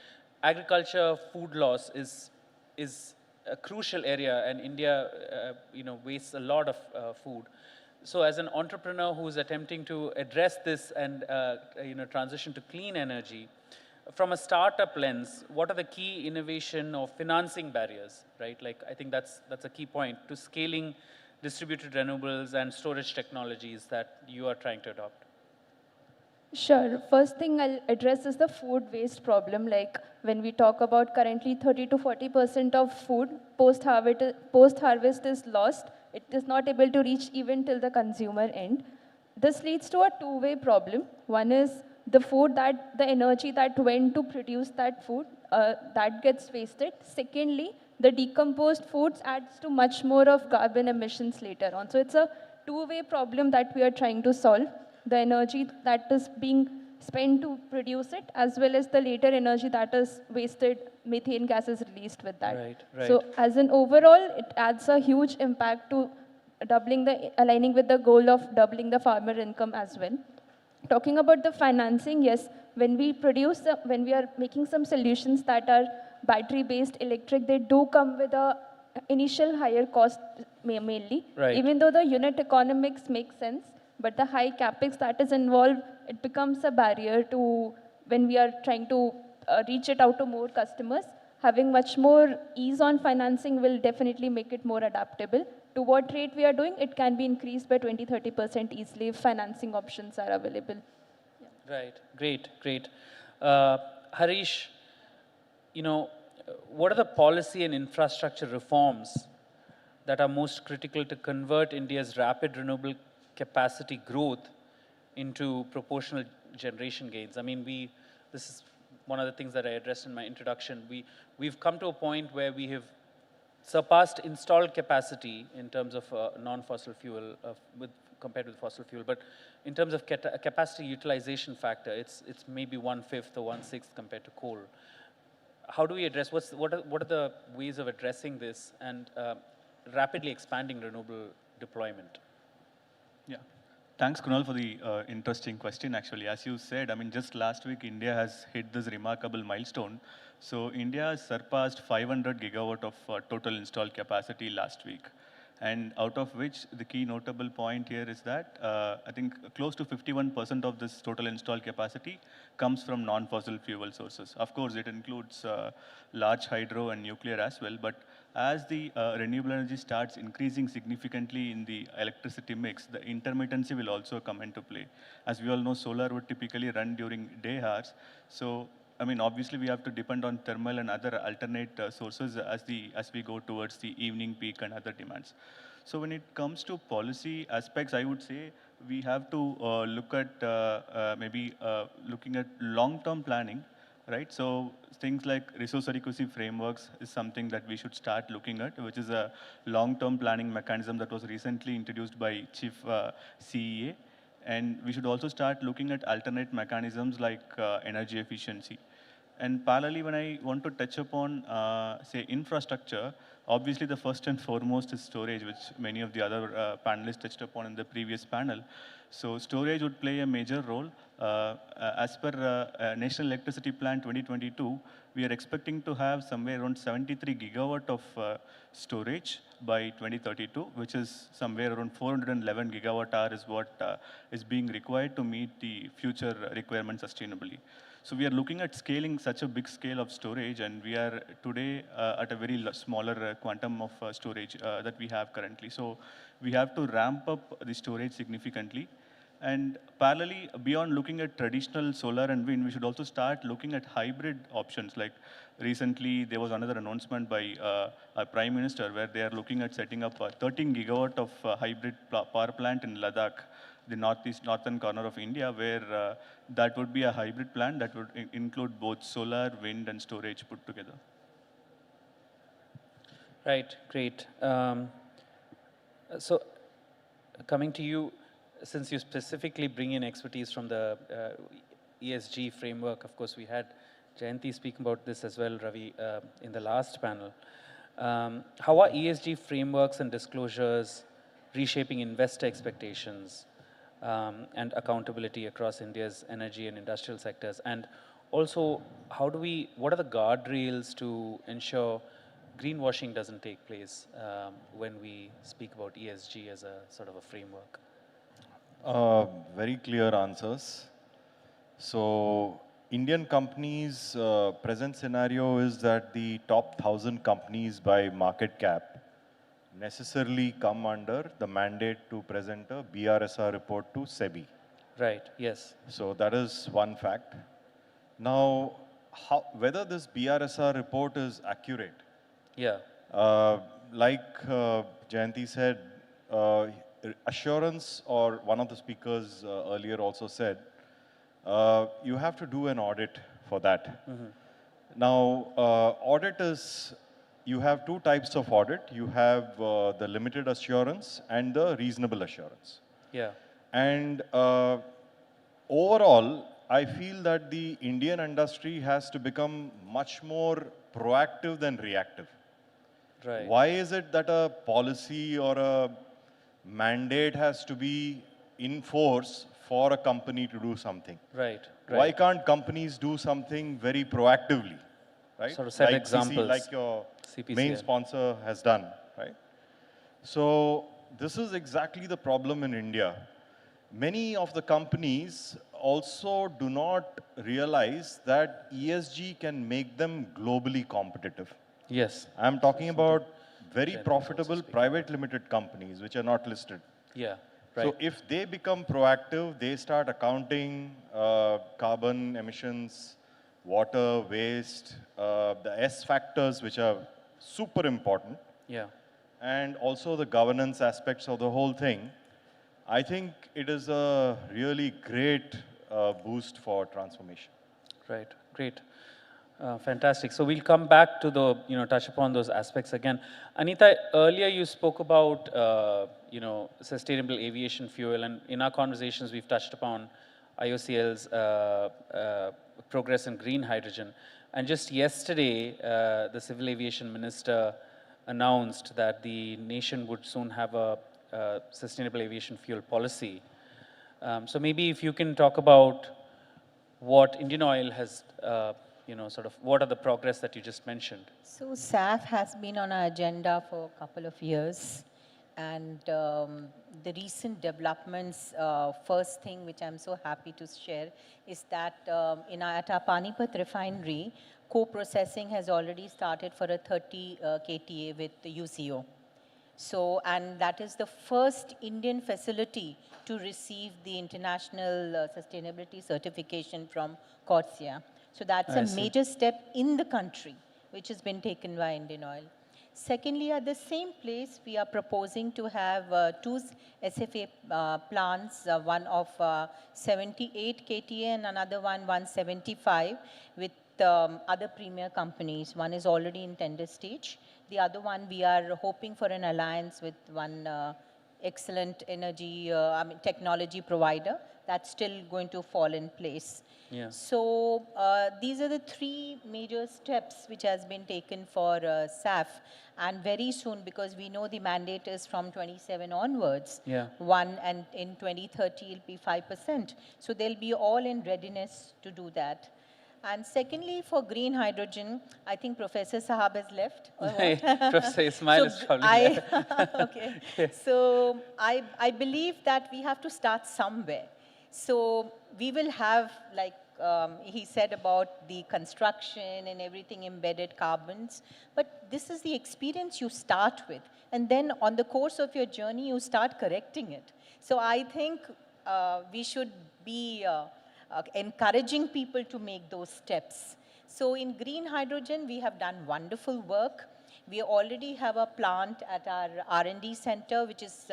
agriculture, food loss is a crucial area, and India, wastes a lot of food. So as an entrepreneur who's attempting to address this and, transition to clean energy, from a startup lens, what are the key innovation or financing barriers, right? Like, I think that's a key point to scaling distributed renewables and storage technologies that you are trying to adopt. Sure. First thing I'll address is the food waste problem. Like when we talk about currently 30 to 40% of food post-harvest is lost. It is not able to reach even till the consumer end. This leads to a two-way problem. One is the energy that went to produce that food, that gets wasted. Secondly, the decomposed foods adds to much more of carbon emissions later on. So it's a two-way problem that we are trying to solve. The energy that is being spent to produce it, as well as the later energy that is wasted, methane gas is released with that. Right. So as an overall, it adds a huge impact to aligning with the goal of doubling the farmer income as well. Talking about the financing, yes, when we are making some solutions that are battery-based electric, they do come with a initial higher cost mainly. Right. Even though the unit economics make sense, but the high capex that is involved, it becomes a barrier to when we are trying to reach it out to more customers. Having much more ease on financing will definitely make it more adaptable. To what rate we are doing, it can be increased by 20-30% easily if financing options are available. Right, great. Harish, what are the policy and infrastructure reforms that are most critical to convert India's rapid renewable capacity growth into proportional generation gains? I mean, this is one of the things that I addressed in my introduction. We've come to a point where we have surpassed installed capacity in terms of non-fossil fuel compared with fossil fuel. But in terms of capacity utilization factor, it's maybe 1/5 or 1/6 compared to coal. How do we address, what are the ways of addressing this and rapidly expanding renewable deployment? Yeah. Thanks, Kunal, for the interesting question, actually. As you said, just last week, India has hit this remarkable milestone. So India has surpassed 500 gigawatt of total installed capacity last week. And out of which the key notable point here is that I think close to 51% of this total installed capacity comes from non-fossil fuel sources. Of course, it includes large hydro and nuclear as well, but as the renewable energy starts increasing significantly in the electricity mix, the intermittency will also come into play. As we all know, solar would typically run during day hours. So, I mean, obviously we have to depend on thermal and other alternate sources as we go towards the evening peak and other demands. So when it comes to policy aspects, I would say we have to look at maybe looking at long-term planning, right? So things like resource adequacy frameworks is something that we should start looking at, which is a long-term planning mechanism that was recently introduced by Chief CEA. And we should also start looking at alternate mechanisms like energy efficiency. And parallelly, when I want to touch upon, say, infrastructure, obviously the first and foremost is storage, which many of the other panelists touched upon in the previous panel. So storage would play a major role. As per National Electricity Plan 2022, we are expecting to have somewhere around 73 gigawatt of storage by 2032, which is somewhere around 411 gigawatt hour is what is being required to meet the future requirements sustainably. So we are looking at scaling such a big scale of storage, and we are today at a very smaller quantum of storage that we have currently. So we have to ramp up the storage significantly. And parallelly, beyond looking at traditional solar and wind, we should also start looking at hybrid options. Like recently, there was another announcement by our Prime Minister where they are looking at setting up a 13 gigawatt of hybrid power plant in Ladakh, the northern corner of India, where that would be a hybrid plant that would include both solar, wind, and storage put together. Right, great. So coming to you, since you specifically bring in expertise from the ESG framework, of course, we had Jayanti speak about this as well, Ravi, in the last panel. How are ESG frameworks and disclosures reshaping investor expectations and accountability across India's energy and industrial sectors? And also, what are the guardrails to ensure greenwashing doesn't take place when we speak about ESG as a sort of a framework? Very clear answers. So Indian companies' present scenario is that the top 1,000 companies by market cap necessarily come under the mandate to present a BRSR report to SEBI. Right, yes. So that is one fact. Now, whether this BRSR report is accurate? Yeah. Like Jayanti said, assurance, or one of the speakers earlier also said, you have to do an audit for that. Mm-hmm. Now, audit is, you have two types of audit. You have the limited assurance and the reasonable assurance. Yeah. And overall, I feel that the Indian industry has to become much more proactive than reactive. Right. Why is it that a policy or a mandate has to be in force for a company to do something? Right. Why can't companies do something very proactively? Right? Sort of set like examples. Like your CPCL. main sponsor has done, right? So this is exactly the problem in India. Many of the companies also do not realize that ESG can make them globally competitive. Yes. I'm talking about very profitable private limited companies which are not listed. Yeah, right. So if they become proactive, they start accounting carbon emissions, water, waste, the S factors which are super important. Yeah. And also the governance aspects of the whole thing. I think it is a really great boost for transformation. Right, great. Fantastic. So we'll come back to the, touch upon those aspects again. Anita, earlier you spoke about, sustainable aviation fuel, and in our conversations we've touched upon IOCL's progress in green hydrogen. And just yesterday, the Civil Aviation Minister announced that the nation would soon have a sustainable aviation fuel policy. So maybe if you can talk about what Indian Oil has, what are the progress that you just mentioned? So SAF has been on our agenda for a couple of years. And the recent developments, first thing which I'm so happy to share is that at our Panipat refinery, co-processing has already started for a 30 KTA with the UCO. So, and that is the first Indian facility to receive the international sustainability certification from CORSIA. So that's a major step in the country, which has been taken by Indian Oil. Secondly, at the same place, we are proposing to have two SFA plants, one of 78 KTA and another one 175 with other premier companies. One is already in tender stage. The other one, we are hoping for an alliance with one excellent energy, technology provider. That's still going to fall in place. Yeah. So these are the three major steps which has been taken for SAF, and very soon, because we know the mandate is from 27 onwards, Yeah. and in 2030 it'll be 5%. So they'll be all in readiness to do that. And secondly, for green hydrogen, I think Professor Sahab has left. Or what? Professor Ismail is probably Okay. So I believe that we have to start somewhere. So we will have, like he said about the construction and everything, embedded carbons. But this is the experience you start with. And then on the course of your journey, you start correcting it. So I think we should be encouraging people to make those steps. So in green hydrogen, we have done wonderful work. We already have a plant at our R&D center, which is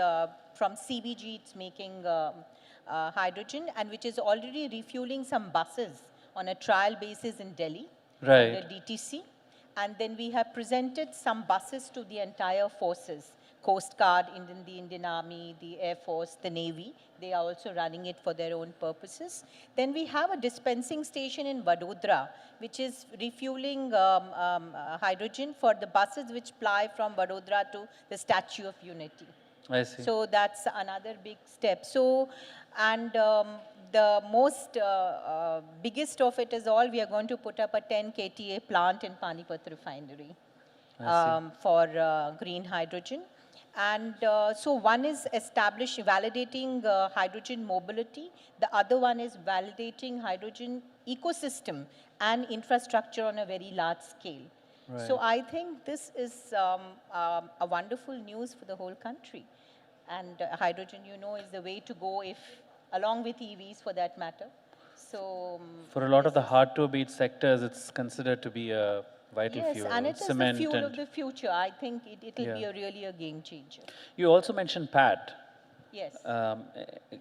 from CBG, it's making hydrogen, and which is already refueling some buses on a trial basis in Delhi, Right. the DTC. And then we have presented some buses to the entire forces, Coast Guard, the Indian Army, the Air Force, the Navy. They are also running it for their own purposes. Then we have a dispensing station in Vadodara, which is refueling hydrogen for the buses which ply from Vadodara to the Statue of Unity. I see. So that's another big step. So, and the most biggest of it is all, we are going to put up a 10 KTA plant in Panipat refinery for green hydrogen. And so one is validating hydrogen mobility. The other one is validating hydrogen ecosystem and infrastructure on a very large scale. Right. So I think this is a wonderful news for the whole country. And hydrogen, is the way to go, along with EVs for that matter. So For a lot of the hard-to-abate sectors, it's considered to be a vital fuel. Yes, and it is the Cement fuel and of the future. I think it'll Yeah. be really a game changer. You also mentioned PAT. Yes.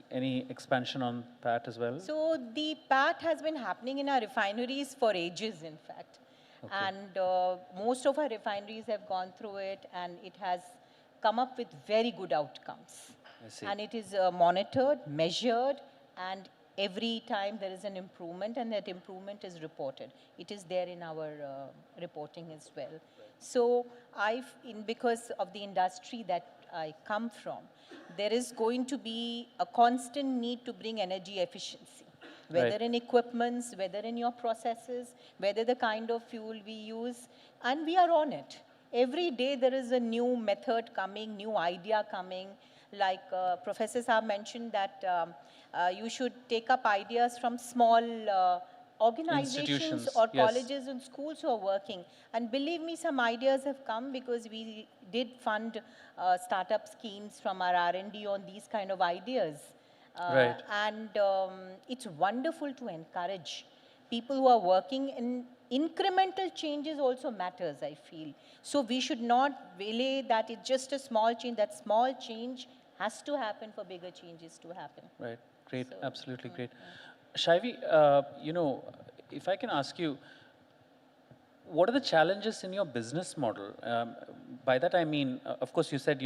Any expansion on PAT as well? So the PAT has been happening in our refineries for ages, in fact. Okay. And most of our refineries have gone through it, and it has come up with very good outcomes. I see. And it is monitored, measured, and every time there is an improvement, and that improvement is reported. It is there in our reporting as well. So because of the industry that I come from, there is going to be a constant need to bring energy efficiency, whether Right. in equipments, whether in your processes, whether the kind of fuel we use, and we are on it. Every day there is a new method coming, new idea coming. Like Professor Saab mentioned that you should take up ideas from small organizations Institutions, or yes. colleges and schools who are working. And believe me, some ideas have come because we did fund startup schemes from our R&D on these kind of ideas. Right. And it's wonderful to encourage people who are working in incremental changes also matters, I feel. So we should not relay that it's just a small change. That small change has to happen for bigger changes to happen. Right. Great. Absolutely great. Shaivi, if I can ask you, what are the challenges in your business model? By that I mean, of course, you said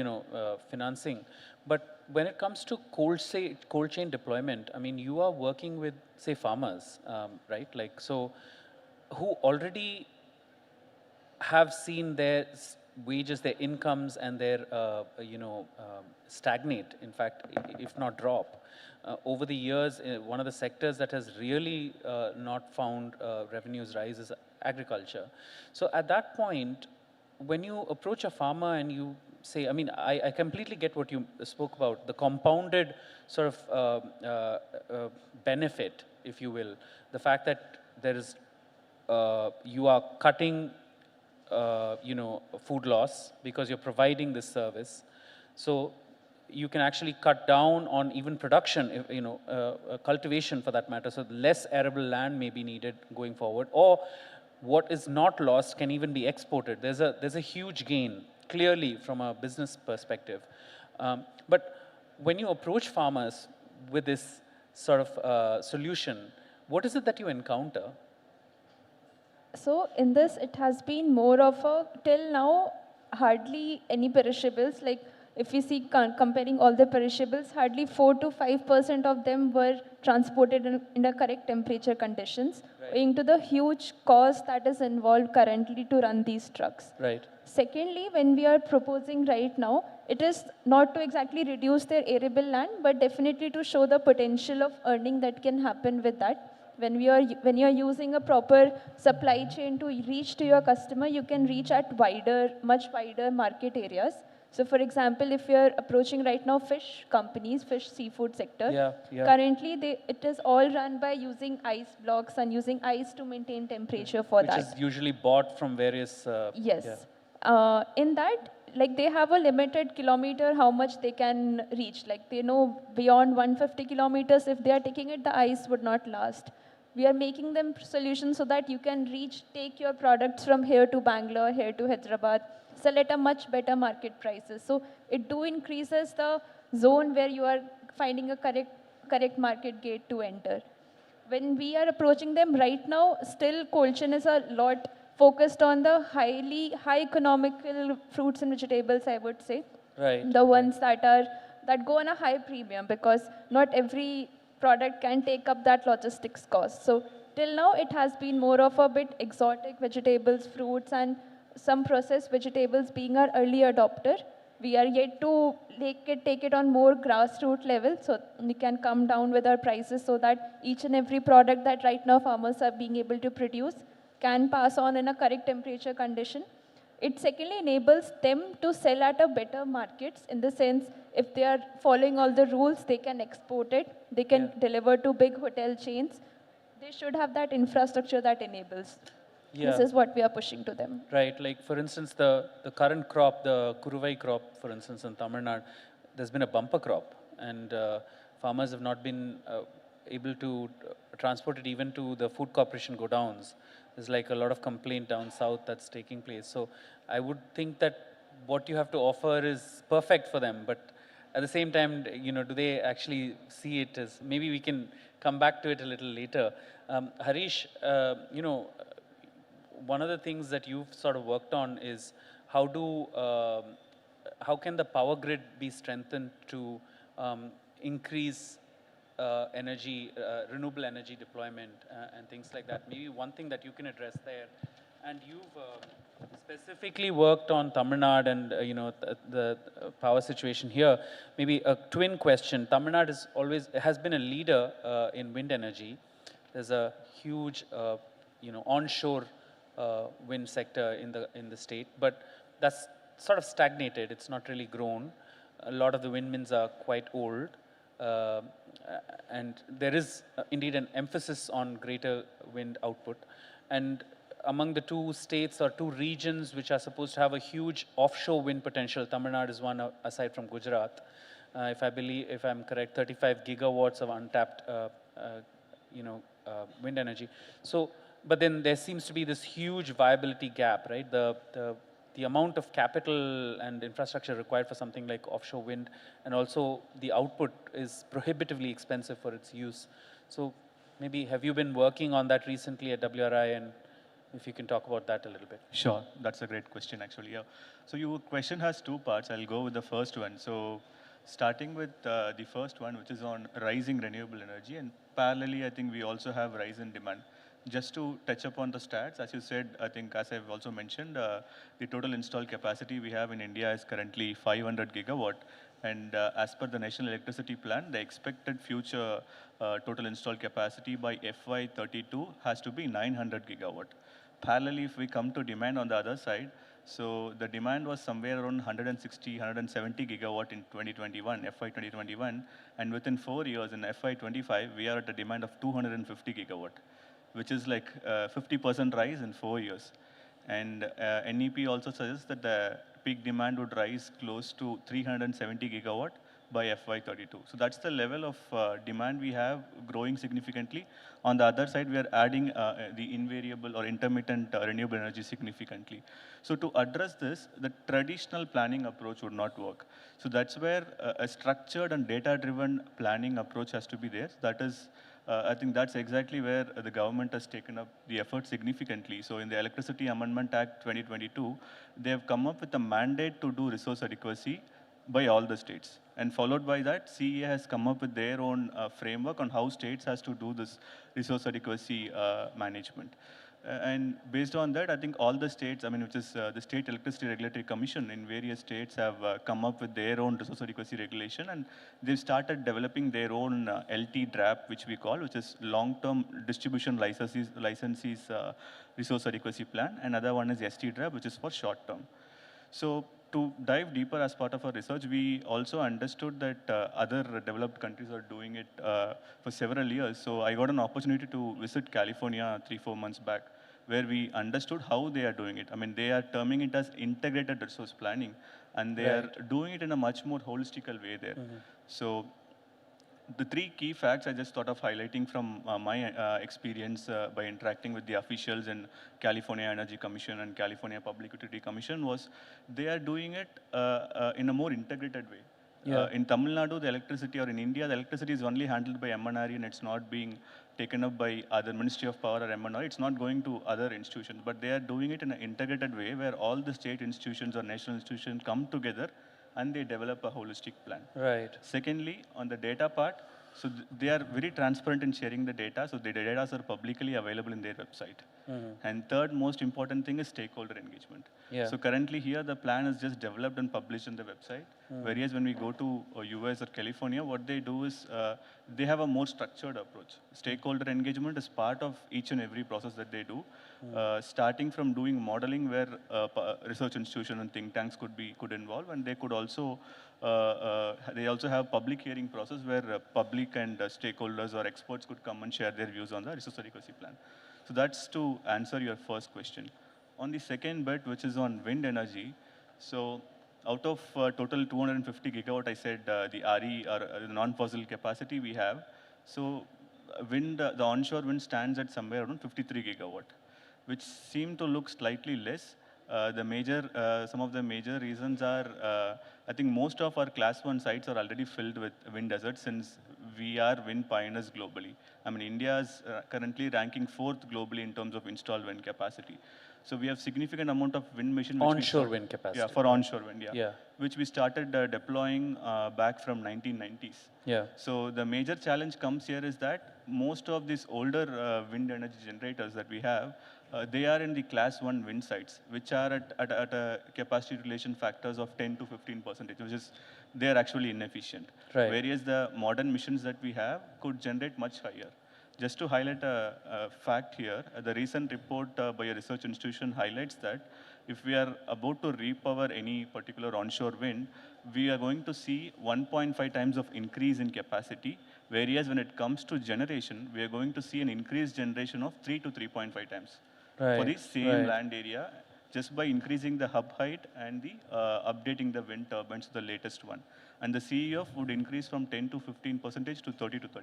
financing, but when it comes to cold chain deployment, I mean, you are working with, say, farmers, right? Like, so, who already have seen their wages, their incomes, and their stagnate. In fact, if not drop. Over the years, one of the sectors that has really not found revenues rise is agriculture. So at that point, when you approach a farmer and you say, I mean, I completely get what you spoke about, the compounded sort of benefit, if you will, the fact that there is, you are cutting, food loss because you're providing this service. So you can actually cut down on even production, cultivation for that matter. So less arable land may be needed going forward, or what is not lost can even be exported. There's a huge gain, clearly from a business perspective. But when you approach farmers with this sort of solution, what is it that you encounter? So in this, it has been more of a, till now, hardly any perishables. Like if we see comparing all the perishables, hardly 4 to 5% of them were transported in the correct temperature conditions, owing to the huge cost that is involved currently to run these trucks. Right. Secondly, when we are proposing right now, it is not to exactly reduce their arable land, but definitely to show the potential of earning that can happen with that. When you are using a proper supply chain to reach to your customer, you can reach at much wider market areas. So for example, if you're approaching right now fish companies, fish seafood sector, currently it is all run by using ice blocks and using ice to maintain temperature for that. Which is usually bought from various... Yes. In that, like they have a limited kilometer how much they can reach. Like they know beyond 150 kilometers, if they are taking it, the ice would not last. We are making them solutions so that you can take your products from here to Bangalore, here to Hyderabad, sell at a much better market prices. So it increases the zone where you are finding a correct market gate to enter. When we are approaching them right now, still cold chain is a lot focused on the high economical fruits and vegetables, I would say. Right. The ones that go on a high premium, because not every product can take up that logistics cost. So till now, it has been more of a bit exotic vegetables, fruits, and some processed vegetables being our early adopter. We are yet to take it on more grassroots level, so we can come down with our prices so that each and every product that right now farmers are being able to produce can pass on in a correct temperature condition. It secondly enables them to sell at a better markets, in the sense if they are following all the rules, they can export it, they can deliver to big hotel chains. They should have that infrastructure that enables. This is what we are pushing to them. Right, like for instance, the current crop, the Kuruvai crop, for instance, in Tamil Nadu, there's been a bumper crop, and farmers have not been able to transport it even to the food corporation godowns. There's like a lot of complaint down south that's taking place. So I would think that what you have to offer is perfect for them, but at the same time, do they actually see it as, maybe we can come back to it a little later. Harish, one of the things that you've sort of worked on is how can the power grid be strengthened to increase renewable energy deployment and things like that. Maybe one thing that you can address there. And you've specifically worked on Tamil Nadu and the power situation here. Maybe a twin question. Tamil Nadu has been a leader in wind energy. There's a huge onshore wind sector in the state, but that's sort of stagnated. It's not really grown. A lot of the windmills are quite old. And there is indeed an emphasis on greater wind output. And among the two states or two regions which are supposed to have a huge offshore wind potential, Tamil Nadu is one aside from Gujarat. If I'm correct, 35 gigawatts of untapped wind energy. So, but then there seems to be this huge viability gap, right? The amount of capital and infrastructure required for something like offshore wind, and also the output is prohibitively expensive for its use. So maybe have you been working on that recently at WRI, and if you can talk about that a little bit. Sure, that's a great question actually. Yeah. So your question has two parts. I'll go with the first one. So starting with the first one, which is on rising renewable energy, and parallelly, I think we also have rise in demand. Just to touch upon the stats, as you said, I think as I've also mentioned, the total installed capacity we have in India is currently 500 gigawatt. And as per the National Electricity Plan, the expected future total installed capacity by FY32 has to be 900 gigawatt. Parallelly, if we come to demand on the other side, so the demand was somewhere around 160, 170 gigawatt in 2021, FY 2021, and within 4 years in FY 25, we are at a demand of 250 gigawatt, which is like 50% rise in 4 years. And NEP also suggests that the peak demand would rise close to 370 gigawatt by FY32. So that's the level of demand we have growing significantly. On the other side, we are adding the invariable or intermittent renewable energy significantly. So to address this, the traditional planning approach would not work. So that's where a structured and data-driven planning approach has to be there. That is, I think that's exactly where the government has taken up the effort significantly. So in the Electricity Amendment Act 2022, they have come up with a mandate to do resource adequacy by all the states. And followed by that, CEA has come up with their own framework on how states has to do this resource adequacy management. And based on that, I think all the states, I mean, which is the State Electricity Regulatory Commission in various states have come up with their own resource adequacy regulation, and they've started developing their own LT DRAP, which we call, which is long-term distribution licensees resource adequacy plan. Another one is ST DRAP, which is for short-term. So to dive deeper as part of our research, we also understood that other developed countries are doing it for several years. So I got an opportunity to visit California 3-4 months back, where we understood how they are doing it. I mean, they are terming it as integrated resource planning, and they are doing it in a much more holistic way there. So the three key facts I just thought of highlighting from my experience by interacting with the officials in California Energy Commission and California Public Utility Commission was they are doing it in a more integrated way. In Tamil Nadu, the electricity, or in India, the electricity is only handled by MNRE and it's not being taken up by other Ministry of Power or MNRE. It's not going to other institutions, but they are doing it in an integrated way where all the state institutions or national institutions come together and they develop a holistic plan. Right. Secondly, on the data part, so they are very transparent in sharing the data, so the data are publicly available in their website. And third most important thing is stakeholder engagement. So currently here, the plan is just developed and published on the website, whereas when we go to US or California, what they do is they have a more structured approach. Stakeholder engagement is part of each and every process that they do, starting from doing modeling where research institution and think tanks could involve, and they could also they also have public hearing process where public and stakeholders or experts could come and share their views on the resource adequacy plan. So that's to answer your first question. On the second bit, which is on wind energy, so out of total 250 gigawatt, I said the RE or the non-fossil capacity we have. So wind, the onshore wind stands at somewhere around 53 gigawatt, which seem to look slightly less. Some of the major reasons are, I think most of our class 1 sites are already filled with wind assets since we are wind pioneers globally. I mean, India is currently ranking 4th globally in terms of installed wind capacity. So we have significant amount of wind machine. Onshore wind capacity. Yeah, for onshore wind, which we started deploying back from 1990s. So the major challenge comes here is that most of these older wind energy generators that we have, they are in the class 1 wind sites, which are at a capacity utilization factors of 10 to 15%, which is, they are actually inefficient. Whereas the modern missions that we have could generate much higher. Just to highlight a fact here, the recent report by a research institution highlights that if we are about to repower any particular onshore wind, we are going to see 1.5 times of increase in capacity, whereas when it comes to generation, we are going to see an increased generation of 3 to 3.5 times for the same land area, just by increasing the hub height and the updating the wind turbines to the latest one. And the CEF would increase from 10 to 15% to 30 to 35%.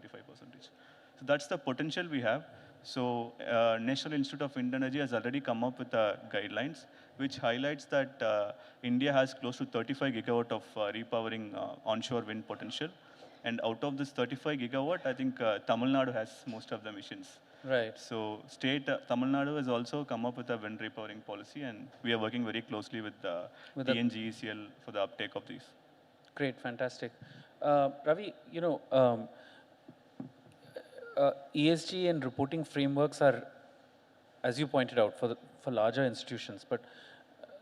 So that's the potential we have. So National Institute of Wind Energy has already come up with guidelines, which highlights that India has close to 35 gigawatt of repowering onshore wind potential. And out of this 35 gigawatt, I think Tamil Nadu has most of the missions. So state Tamil Nadu has also come up with a wind repowering policy, and we are working very closely with TNGECL for the uptake of these. Great, fantastic. Ravi, ESG and reporting frameworks are, as you pointed out, for larger institutions, but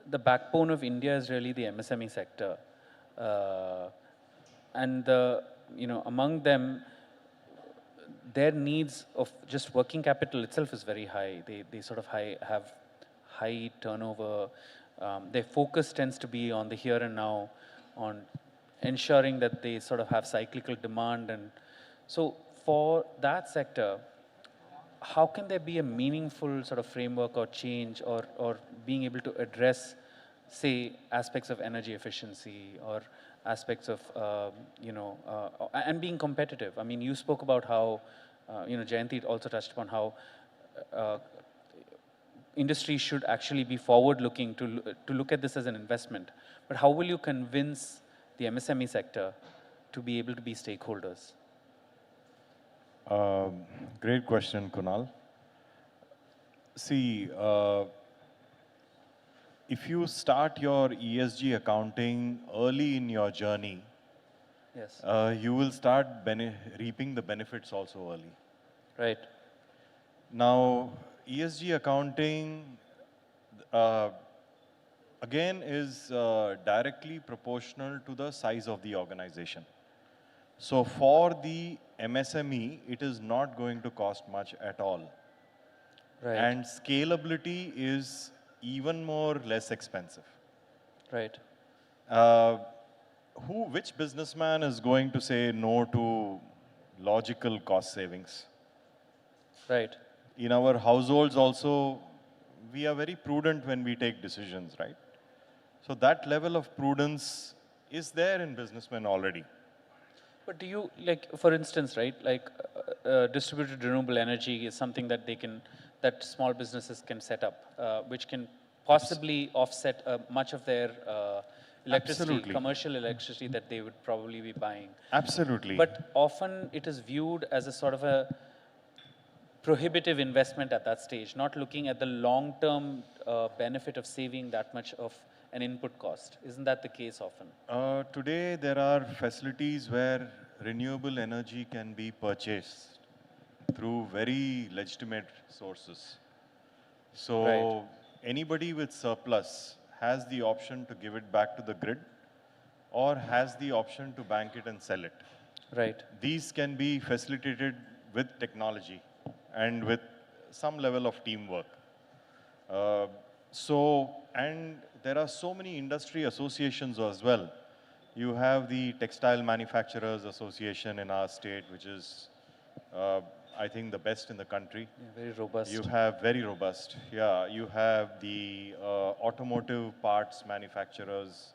the backbone of India is really the MSME sector. And among them, their needs of just working capital itself is very high. They sort of have high turnover. Their focus tends to be on the here and now, on ensuring that they sort of have cyclical demand. And so for that sector, how can there be a meaningful sort of framework or change or being able to address, say, aspects of energy efficiency or aspects of, and being competitive? I mean, you spoke about how, Jayanti also touched upon how industry should actually be forward-looking to look at this as an investment. But how will you convince the MSME sector to be able to be stakeholders? Great question, Kunal. See, if you start your ESG accounting early in your journey, yes, you will start reaping the benefits also early. Right. Now, ESG accounting, again, is directly proportional to the size of the organization. So for the MSME, it is not going to cost much at all. Right. And scalability is even more less expensive. Right. Which businessman is going to say no to logical cost savings? Right. In our households also, we are very prudent when we take decisions, right? So that level of prudence is there in businessmen already. But do you, like, for instance, right, like distributed renewable energy is something that that small businesses can set up, which can possibly offset much of their electricity, Absolutely. commercial electricity that they would probably be buying. Absolutely. But often it is viewed as a sort of a prohibitive investment at that stage, not looking at the long-term benefit of saving that much of an input cost. Isn't that the case often? Today, there are facilities where renewable energy can be purchased through very legitimate sources. So Right. anybody with surplus has the option to give it back to the grid or has the option to bank it and sell it. Right. These can be facilitated with technology and with some level of teamwork. And there are so many industry associations as well. You have the Textile Manufacturers Association in our state, which is, I think, the best in the country. Yeah, very robust. You have very robust. Yeah, you have the automotive parts manufacturers,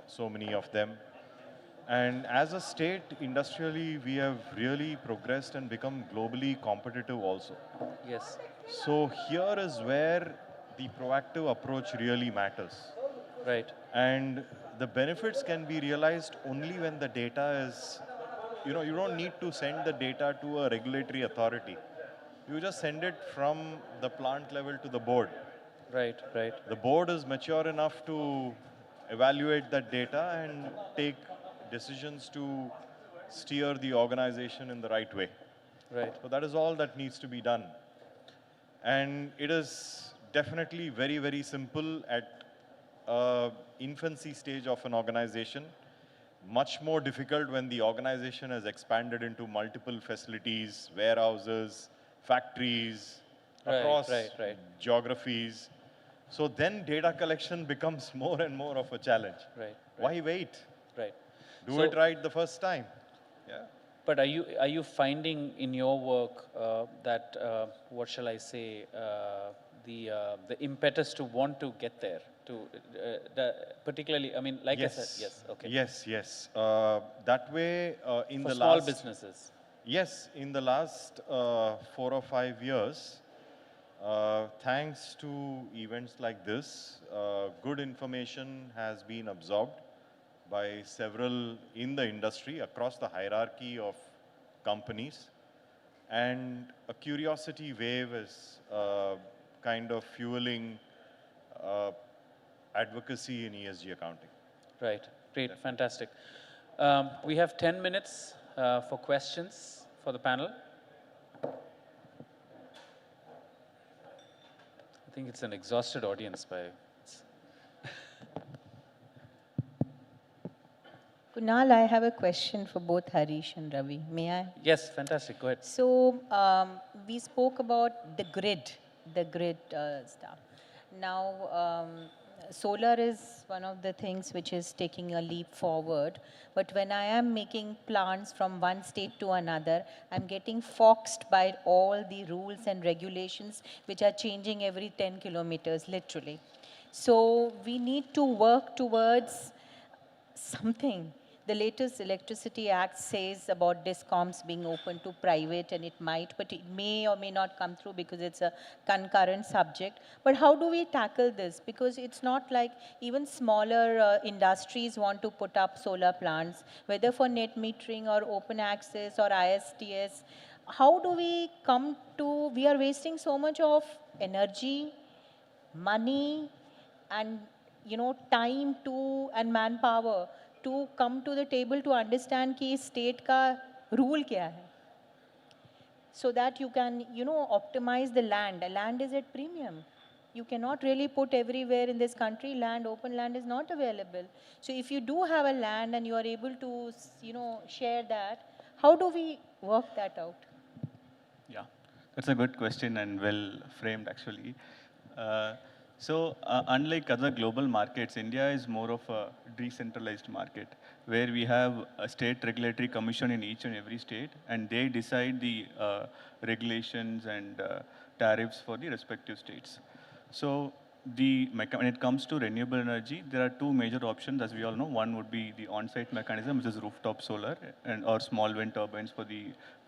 so many of them. And as a state, industrially, we have really progressed and become globally competitive also. Yes. So here is where the proactive approach really matters. Right. And the benefits can be realized only when the data is, you don't need to send the data to a regulatory authority. You just send it from the plant level to the board. Right, right. The board is mature enough to evaluate that data and take decisions to steer the organization in the right way. Right. So that is all that needs to be done. And it is definitely very, very simple at infancy stage of an organization. Much more difficult when the organization has expanded into multiple facilities, warehouses, factories, across geographies. So then data collection becomes more and more of a challenge. Right. Why wait? Right. Do it right the first time. Yeah. But are you finding in your work that what shall I say, the impetus to want to get there, to particularly, I mean, like I said, yes, okay. Yes. That way, in for the small last businesses. Yes, in the last 4 or 5 years, thanks to events like this, good information has been absorbed by several in the industry across the hierarchy of companies. And a curiosity wave is kind of fueling advocacy in ESG accounting. Right, great, fantastic. We have 10 minutes for questions for the panel. I think it's an exhausted audience by... Good Kunal, I have a question for both Harish and Ravi. May I? Yes, fantastic. Go ahead. So we spoke about the grid stuff. Now, solar is one of the things which is taking a leap forward. But when I am making plans from one state to another, I'm getting foxed by all the rules and regulations which are changing every 10 kilometers, literally. So we need to work towards something. The latest Electricity Act says about discoms being open to private, and it might, but it may or may not come through because it's a concurrent subject. But how do we tackle this? Because it's not like even smaller industries want to put up solar plants, whether for net metering or open access or ISTS. How do we come to, we are wasting so much of energy, money, and time to and manpower to come to the table to understand कि state का rule क्या है, so that you can optimize the land. The land is at premium. You cannot really put everywhere in this country land. Open land is not available. So if you do have a land and you are able to share that, how do we work that out? Yeah, that's a good question and well framed actually. Unlike other global markets, India is more of a decentralized market where we have a state regulatory commission in each and every state, and they decide the regulations and tariffs for the respective states. So when it comes to renewable energy, there are two major options, as we all know. One would be the on-site mechanism, which is rooftop solar or small wind turbines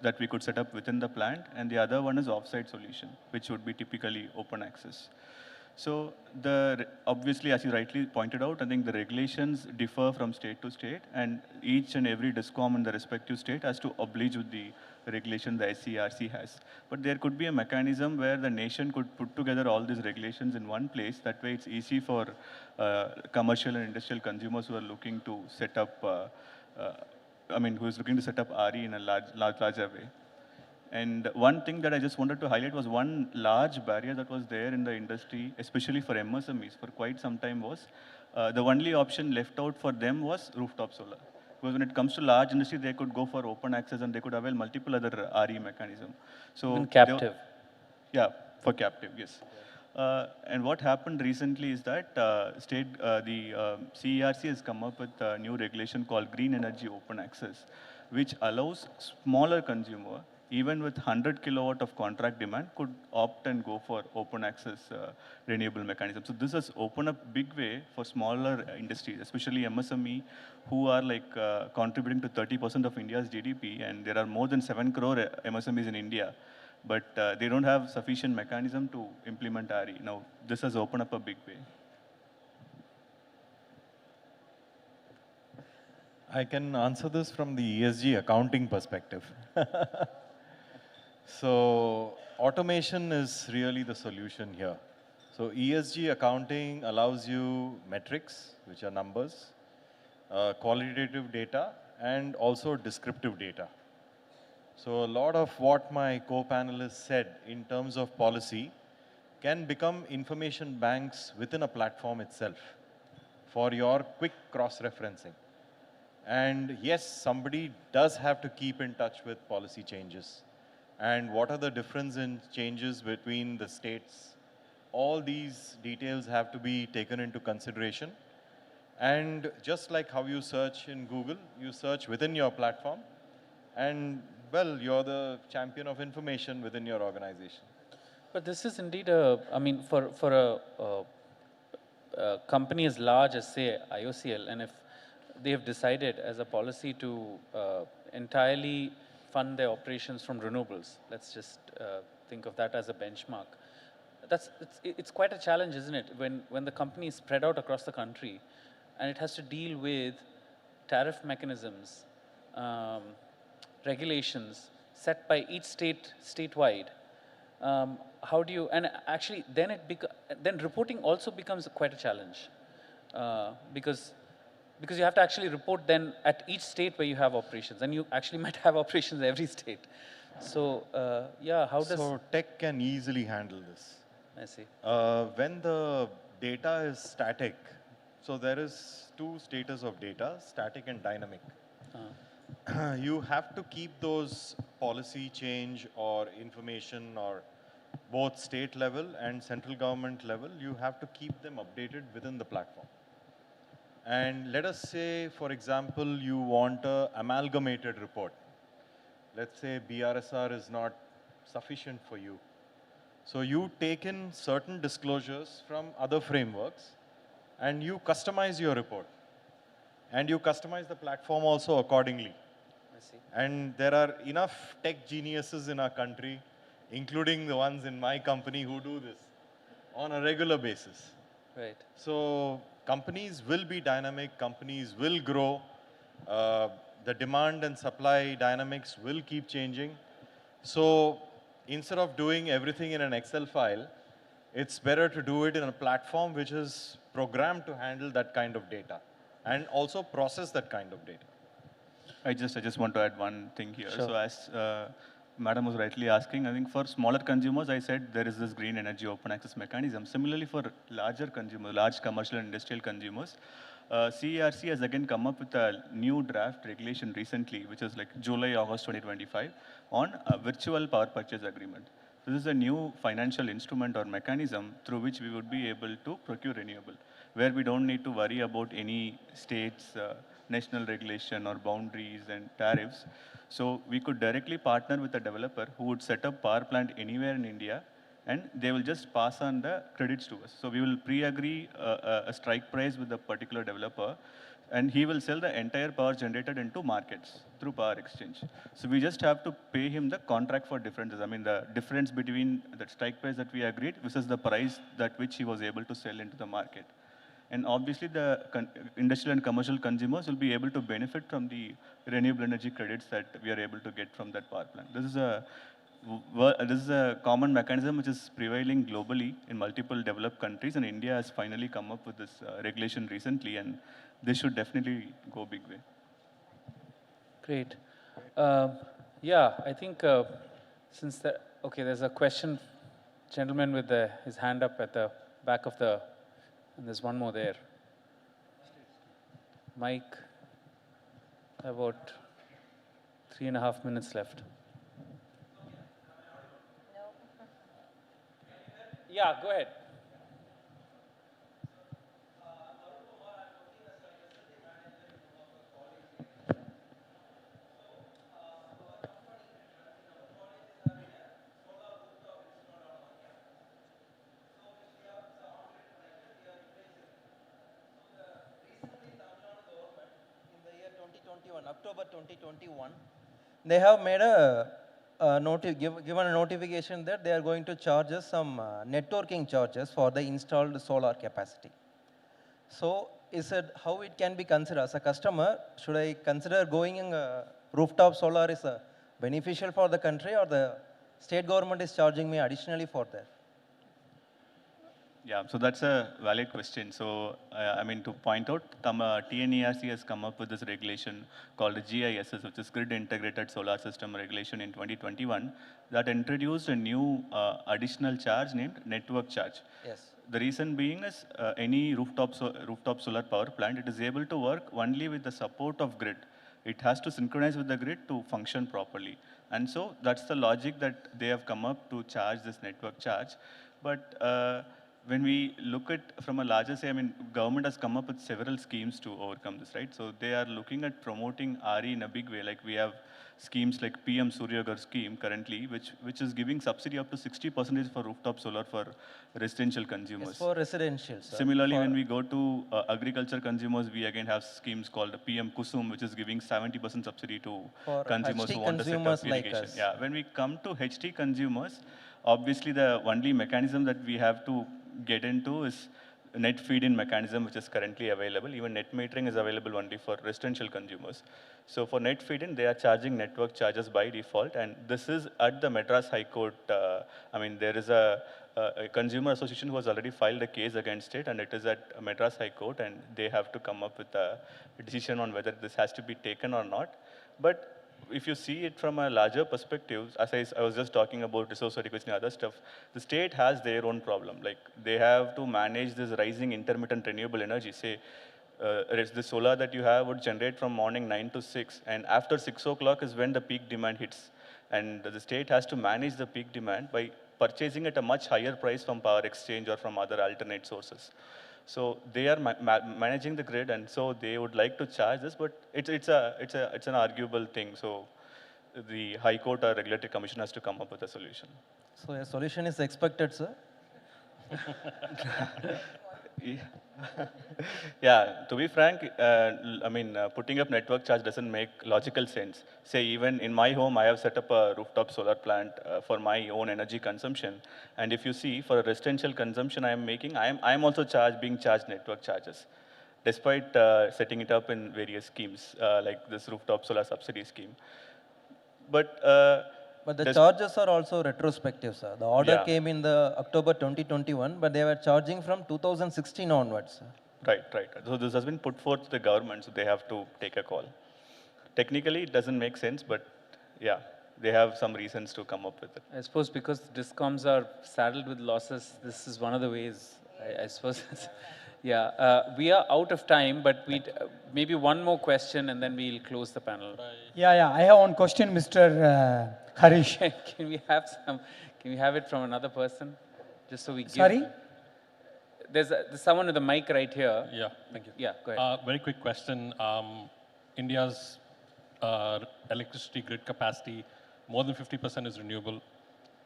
that we could set up within the plant, and the other one is off-site solution, which would be typically open access. So obviously, as you rightly pointed out, I think the regulations differ from state to state, and each and every discom in the respective state has to oblige with the regulation the SCRC has. But there could be a mechanism where the nation could put together all these regulations in one place. That way, it's easy for commercial and industrial consumers who are looking to set up, who is looking to set up RE in a larger way. And one thing that I just wanted to highlight was one large barrier that was there in the industry, especially for MSMEs for quite some time, was the only option left out for them was rooftop solar. Because when it comes to large industry, they could go for open access and they could avail multiple other RE mechanisms. So even captive. Yeah, for captive, yes. And what happened recently is that the CERC has come up with a new regulation called Green Energy Open Access, which allows smaller consumer, even with 100 kilowatt of contract demand, could opt and go for open access renewable mechanism. So this has opened up big way for smaller industries, especially MSME, who are contributing to 30% of India's GDP, and there are more than 7 crore MSMEs in India, but they don't have sufficient mechanism to implement RE. Now, this has opened up a big way. I can answer this from the ESG accounting perspective. So automation is really the solution here. So ESG accounting allows you metrics, which are numbers, qualitative data, and also descriptive data. So a lot of what my co-panelists said in terms of policy can become information banks within a platform itself for your quick cross-referencing. And yes, somebody does have to keep in touch with policy changes. And what are the difference in changes between the states? All these details have to be taken into consideration. And just like how you search in Google, you search within your platform. And well, you're the champion of information within your organization. But this is indeed for a company as large as, say, IOCL, and if they have decided as a policy to entirely fund their operations from renewables, let's just think of that as a benchmark. It's quite a challenge, isn't it? When the company is spread out across the country and it has to deal with tariff mechanisms, regulations set by each statewide. How do you, and actually then reporting also becomes quite a challenge because you have to actually report then at each state where you have operations, and you actually might have operations in every state. So yeah, how does... So tech can easily handle this. I see. When the data is static, So there is two status of data, static and dynamic. You have to keep those policy change or information or both state level and central government level, you have to keep them updated within the platform. And let us say, for example, you want an amalgamated report. Let's say BRSR is not sufficient for you. So you take in certain disclosures from other frameworks and you customize your report. And you customize the platform also accordingly. I see. And there are enough tech geniuses in our country, including the ones in my company who do this on a regular basis. Right. So companies will be dynamic, companies will grow. The demand and supply dynamics will keep changing. So instead of doing everything in an Excel file, it's better to do it in a platform which is programmed to handle that kind of data and also process that kind of data. I just want to add one thing here. Sure. So as Madam was rightly asking, I think for smaller consumers, I said there is this green energy open access mechanism. Similarly, for larger consumers, large commercial and industrial consumers, CERC has again come up with a new draft regulation recently, which is like July, August 2025, on a virtual power purchase agreement. This is a new financial instrument or mechanism through which we would be able to procure renewable, where we don't need to worry about any state's national regulation or boundaries and tariffs. So we could directly partner with a developer who would set up power plant anywhere in India, and they will just pass on the credits to us. So we will pre-agree a strike price with the particular developer, and he will sell the entire power generated into markets through power exchange. So we just have to pay him the contract for differences. I mean, the difference between the strike price that we agreed versus the price that which he was able to sell into the market. And obviously, the industrial and commercial consumers will be able to benefit from the renewable energy credits that we are able to get from that power plant. This is a common mechanism which is prevailing globally in multiple developed countries, and India has finally come up with this regulation recently, and this should definitely go big way. Great. Yeah, I think there's a question, gentleman with his hand up at the back of the, and there's one more there. Mike, about 3.5 minutes left. Yeah, go ahead. October 2021, they have made given a notification that they are going to charge us some networking charges for the installed solar capacity. So is it how it can be considered as a customer? Should I consider going in rooftop solar is beneficial for the country, or the state government is charging me additionally for that? Yeah, so that's a valid question. So, I mean, to point out, TNERC has come up with this regulation called the GISS, which is Grid Integrated Solar System Regulation in 2021, that introduced a new additional charge named network charge. Yes. The reason being is any rooftop solar power plant, it is able to work only with the support of grid. It has to synchronize with the grid to function properly. And so that's the logic that they have come up to charge this network charge. But when we look at from a larger say, I mean, government has come up with several schemes to overcome this, right? So they are looking at promoting RE in a big way. Like we have schemes like PM Surya Ghar scheme currently, which is giving subsidy up to 60% for rooftop solar for residential consumers. It's for residential, sir. Similarly, when we go to agriculture consumers, we again have schemes called the PM Kusum, which is giving 70% subsidy to consumers who want to set up irrigation. Yeah, when we come to HT consumers, obviously the only mechanism that we have to get into is net feed-in mechanism, which is currently available. Even net metering is available only for residential consumers. So for net feed-in, they are charging network charges by default, and this is at the Madras High Court. I mean, there is a consumer association who has already filed a case against it, and it is at Madras High Court, and they have to come up with a decision on whether this has to be taken or not. But if you see it from a larger perspective, as I was just talking about resource adequacy and other stuff, the state has their own problem. Like they have to manage this rising intermittent renewable energy. Say, the solar that you have would generate from morning 9 to 6, and after 6 o'clock is when the peak demand hits. And the state has to manage the peak demand by purchasing at a much higher price from power exchange or from other alternate sources. So they are managing the grid, and so they would like to charge this, but it's an arguable thing. So the High Court or Regulatory Commission has to come up with a solution. So a solution is expected, sir. Yeah, to be frank, I mean, putting up network charge doesn't make logical sense. Say, even in my home, I have set up a rooftop solar plant for my own energy consumption. And if you see, for a residential consumption I am making, I am also being charged network charges, despite setting it up in various schemes, like this rooftop solar subsidy scheme. But the charges are also retrospective, sir. The order came in the October 2021, but they were charging from 2016 onwards. Right. So this has been put forth to the government, so they have to take a call. Technically, it doesn't make sense, but yeah, they have some reasons to come up with it. I suppose because discoms are saddled with losses, this is one of the ways, I suppose. Yeah, we are out of time, but maybe one more question and then we'll close the panel. Yeah, I have one question, Mr. Harish. Can we have it from another person? Just so we give. Sorry? There's someone with a mic right here. Yeah, thank you. Yeah, go ahead. Very quick question. India's electricity grid capacity, more than 50% is renewable,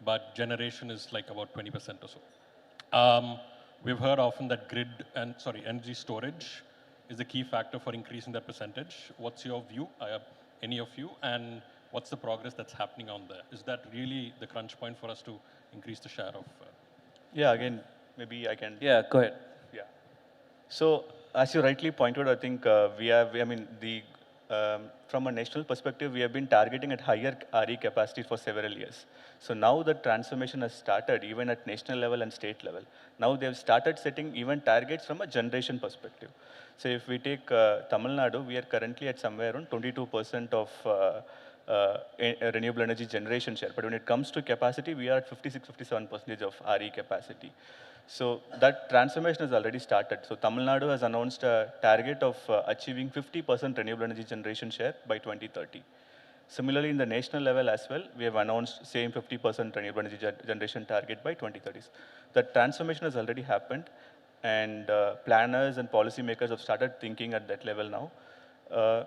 but generation is like about 20% or so. We've heard often that energy storage is a key factor for increasing that percentage. What's your view, any of you, and what's the progress that's happening on there? Is that really the crunch point for us to increase the share of? Yeah, again, maybe I can. Yeah, go ahead. Yeah. So as you rightly pointed, I think from a national perspective, we have been targeting at higher RE capacity for several years. So now the transformation has started even at national level and state level. Now they have started setting even targets from a generation perspective. So if we take Tamil Nadu, we are currently at somewhere around 22% of renewable energy generation share. But when it comes to capacity, we are at 56-57% of RE capacity. So that transformation has already started. So Tamil Nadu has announced a target of achieving 50% renewable energy generation share by 2030. Similarly, in the national level as well, we have announced same 50% renewable energy generation target by 2030. The transformation has already happened, and planners and policymakers have started thinking at that level now.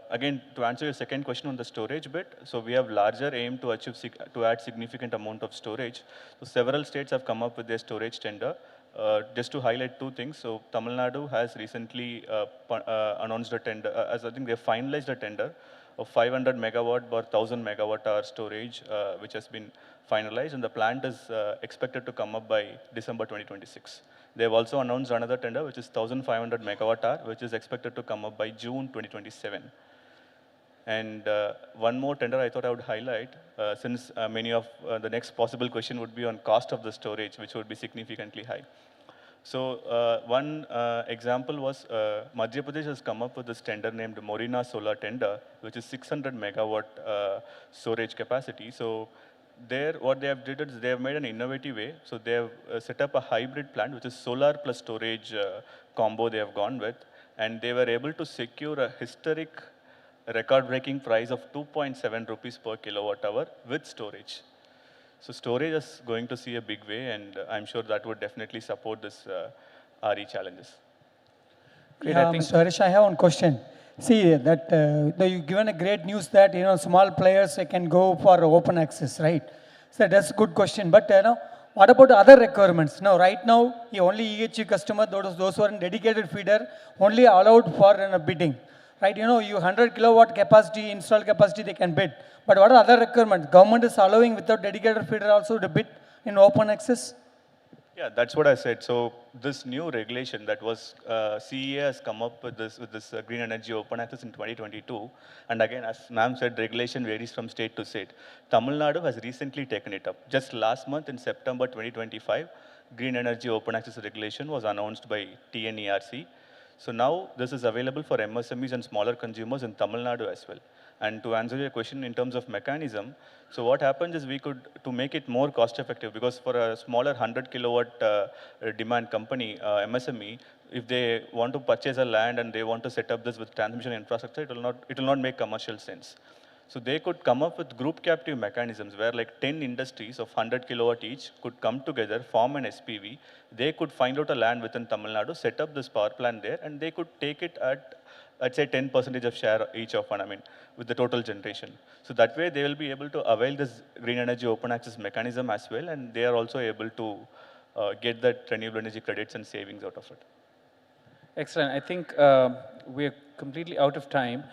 Again, to answer your second question on the storage bit, so we have larger aim to add significant amount of storage. So several states have come up with their storage tender. Just to highlight two things, so Tamil Nadu has recently announced a tender, as I think they have finalized a tender of 500 megawatt or 1000 megawatt hour storage, which has been finalized, and the plant is expected to come up by December 2026. They have also announced another tender, which is 1500 megawatt hour, which is expected to come up by June 2027. And one more tender I thought I would highlight, since many of the next possible question would be on cost of the storage, which would be significantly high. So one example was Madhya Pradesh has come up with this tender named Morina Solar Tender, which is 600 megawatt storage capacity. So there, what they have did is they have made an innovative way. So they have set up a hybrid plant, which is solar plus storage combo they have gone with, and they were able to secure a historic record-breaking price of 2.7 rupees per kilowatt hour with storage. So storage is going to see a big way, and I'm sure that would definitely support this RE challenges. Yeah, Mr. Harish, I have one question. See that you've given a great news that small players can go for open access, right? So that's a good question. But what about other requirements? Now, right now, only EHE customer, those who are in dedicated feeder, only allowed for bidding. Right, you 100 kilowatt capacity, installed capacity, they can bid. But what are other requirements? Government is allowing without dedicated feeder also to bid in open access? Yeah, that's what I said. So this new regulation that was, CEA has come up with this green energy open access in 2022. And again, as ma'am said, regulation varies from state to state. Tamil Nadu has recently taken it up. Just last month in September 2025, green energy open access regulation was announced by TNERC. So now this is available for MSMEs and smaller consumers in Tamil Nadu as well. And to answer your question in terms of mechanism, so what happens is we could, to make it more cost effective, because for a smaller 100 kilowatt demand company, MSME, if they want to purchase a land and they want to set up this with transmission infrastructure, it will not make commercial sense. So they could come up with group captive mechanisms where like 10 industries of 100 kilowatt each could come together, form an SPV. They could find out a land within Tamil Nadu, set up this power plant there, and they could take it at, I'd say 10% of share each of one, with the total generation. So that way they will be able to avail this green energy open access mechanism as well, and they are also able to get that renewable energy credits and savings out of it. Excellent. I think we're completely out of time.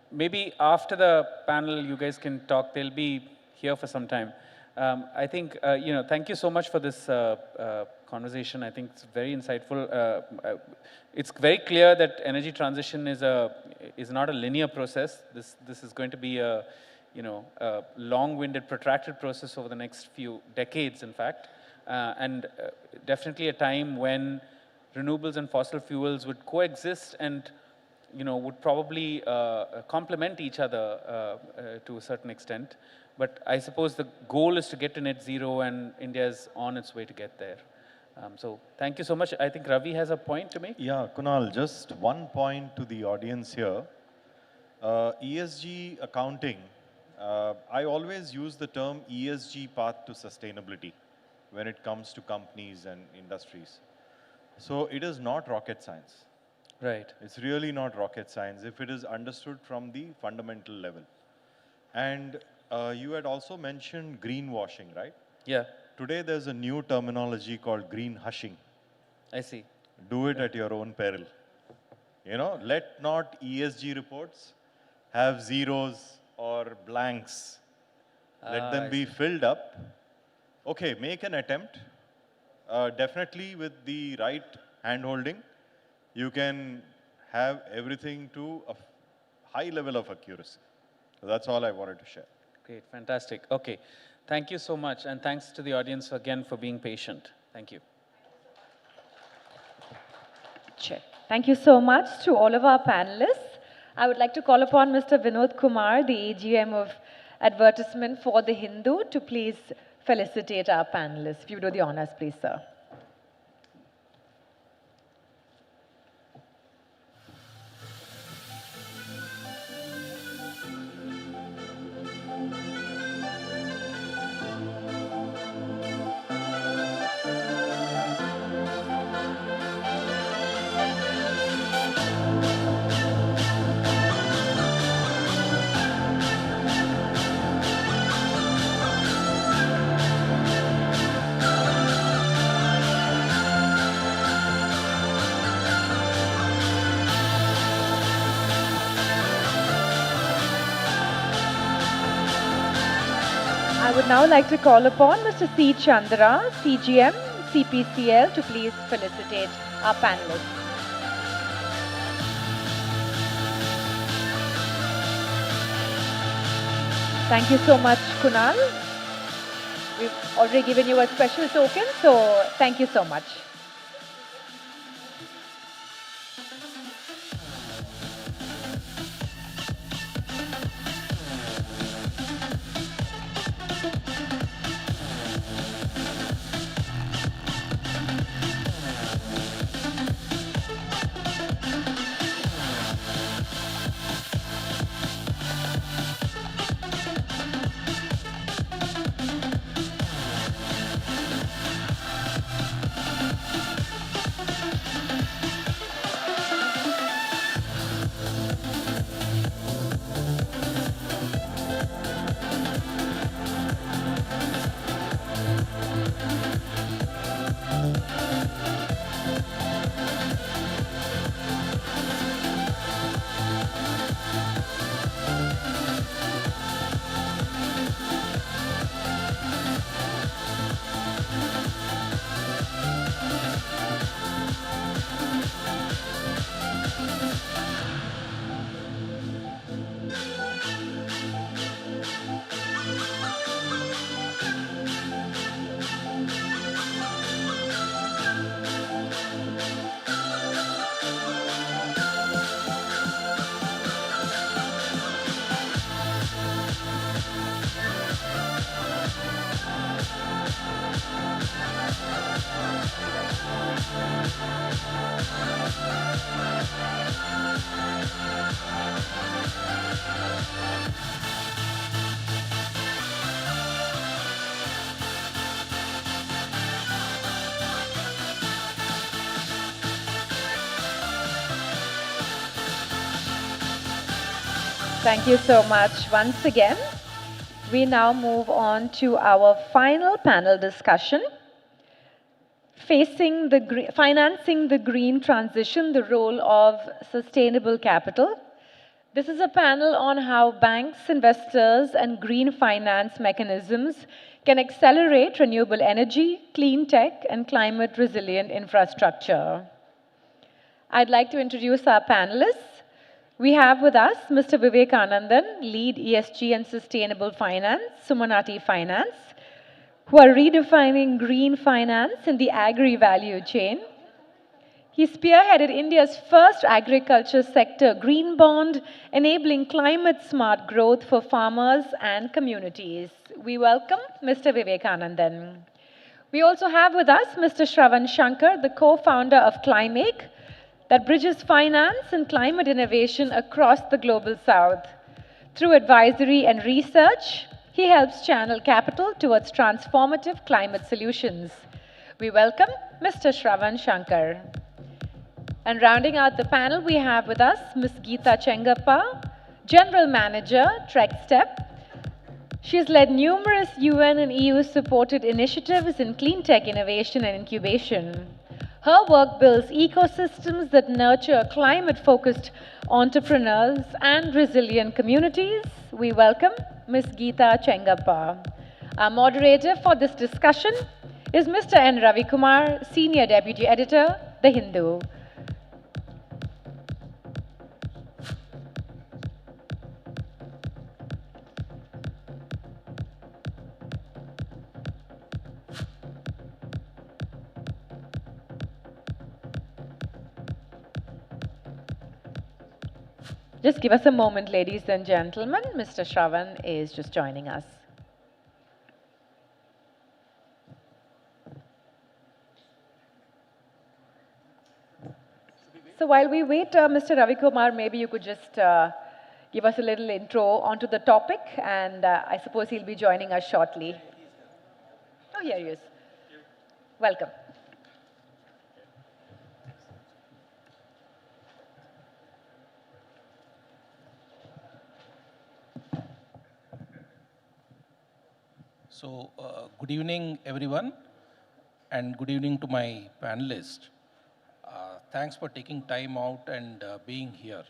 Maybe after the panel, you guys can talk. They'll be here for some time. I think, thank you so much for this conversation. I think it's very insightful. It's very clear that energy transition is not a linear process. This is going to be a long-winded, protracted process over the next few decades, in fact, and definitely a time when renewables and fossil fuels would coexist and would probably complement each other to a certain extent. But I suppose the goal is to get to net zero, and India is on its way to get there. So thank you so much. I think Ravi has a point to make. Yeah, Kunal, just one point to the audience here. ESG accounting, I always use the term ESG path to sustainability when it comes to companies and industries. So it is not rocket science. Right. It's really not rocket science if it is understood from the fundamental level. And you had also mentioned greenwashing, right? Yeah. Today there's a new terminology called green hushing. I see. Do it at your own peril. Let not ESG reports have zeros or blanks. Let them be filled up. Okay, make an attempt. Definitely with the right hand-holding, you can have everything to a high level of accuracy. So that's all I wanted to share. Great, fantastic. Okay, thank you so much, and thanks to the audience again for being patient. Thank you. Check. Thank you so much to all of our panelists. I would like to call upon Mr. Vinod Kumar, the AGM of Advertisement for the Hindu, to please felicitate our panelists. If you do the honors, please, sir. I would now like to call upon Mr. C. Chandra, CGM, CPCL, to please felicitate our panelists. Thank you so much, Kunal. We've already given you a special token, so thank you so much. Thank you so much once again. We now move on to our final panel discussion. Financing the green transition, the role of sustainable capital. This is a panel on how banks, investors, and green finance mechanisms can accelerate renewable energy, clean tech, and climate resilient infrastructure. I'd like to introduce our panelists. We have with us Mr. Vivekanandan, Lead ESG and Sustainable Finance, Sumanati Finance, who are redefining green finance in the agri-value chain. He spearheaded India's first agriculture sector green bond, enabling climate-smart growth for farmers and communities. We welcome Mr. Vivekanandan. We also have with us Mr. Shravan Shankar, the co-founder of Climake, that bridges finance and climate innovation across the global south. Through advisory and research, he helps channel capital towards transformative climate solutions. We welcome Mr. Shravan Shankar. And rounding out the panel, we have with us Ms. Geeta Chengappa, General Manager, TrekStep. She has led numerous UN and EU-supported initiatives in clean tech innovation and incubation. Her work builds ecosystems that nurture climate-focused entrepreneurs and resilient communities. We welcome Ms. Geeta Chengappa. Our moderator for this discussion is Mr. N. Ravi Kumar, Senior Deputy Editor, The Hindu. Just give us a moment, ladies and gentlemen. Mr. Shravan is just joining us. So while we wait, Mr. Ravi Kumar, maybe you could just give us a little intro onto the topic, and I suppose he'll be joining us shortly. Oh, here he is. Welcome. So, good evening, everyone, and good evening to my panelists. Thanks for taking time out and being here.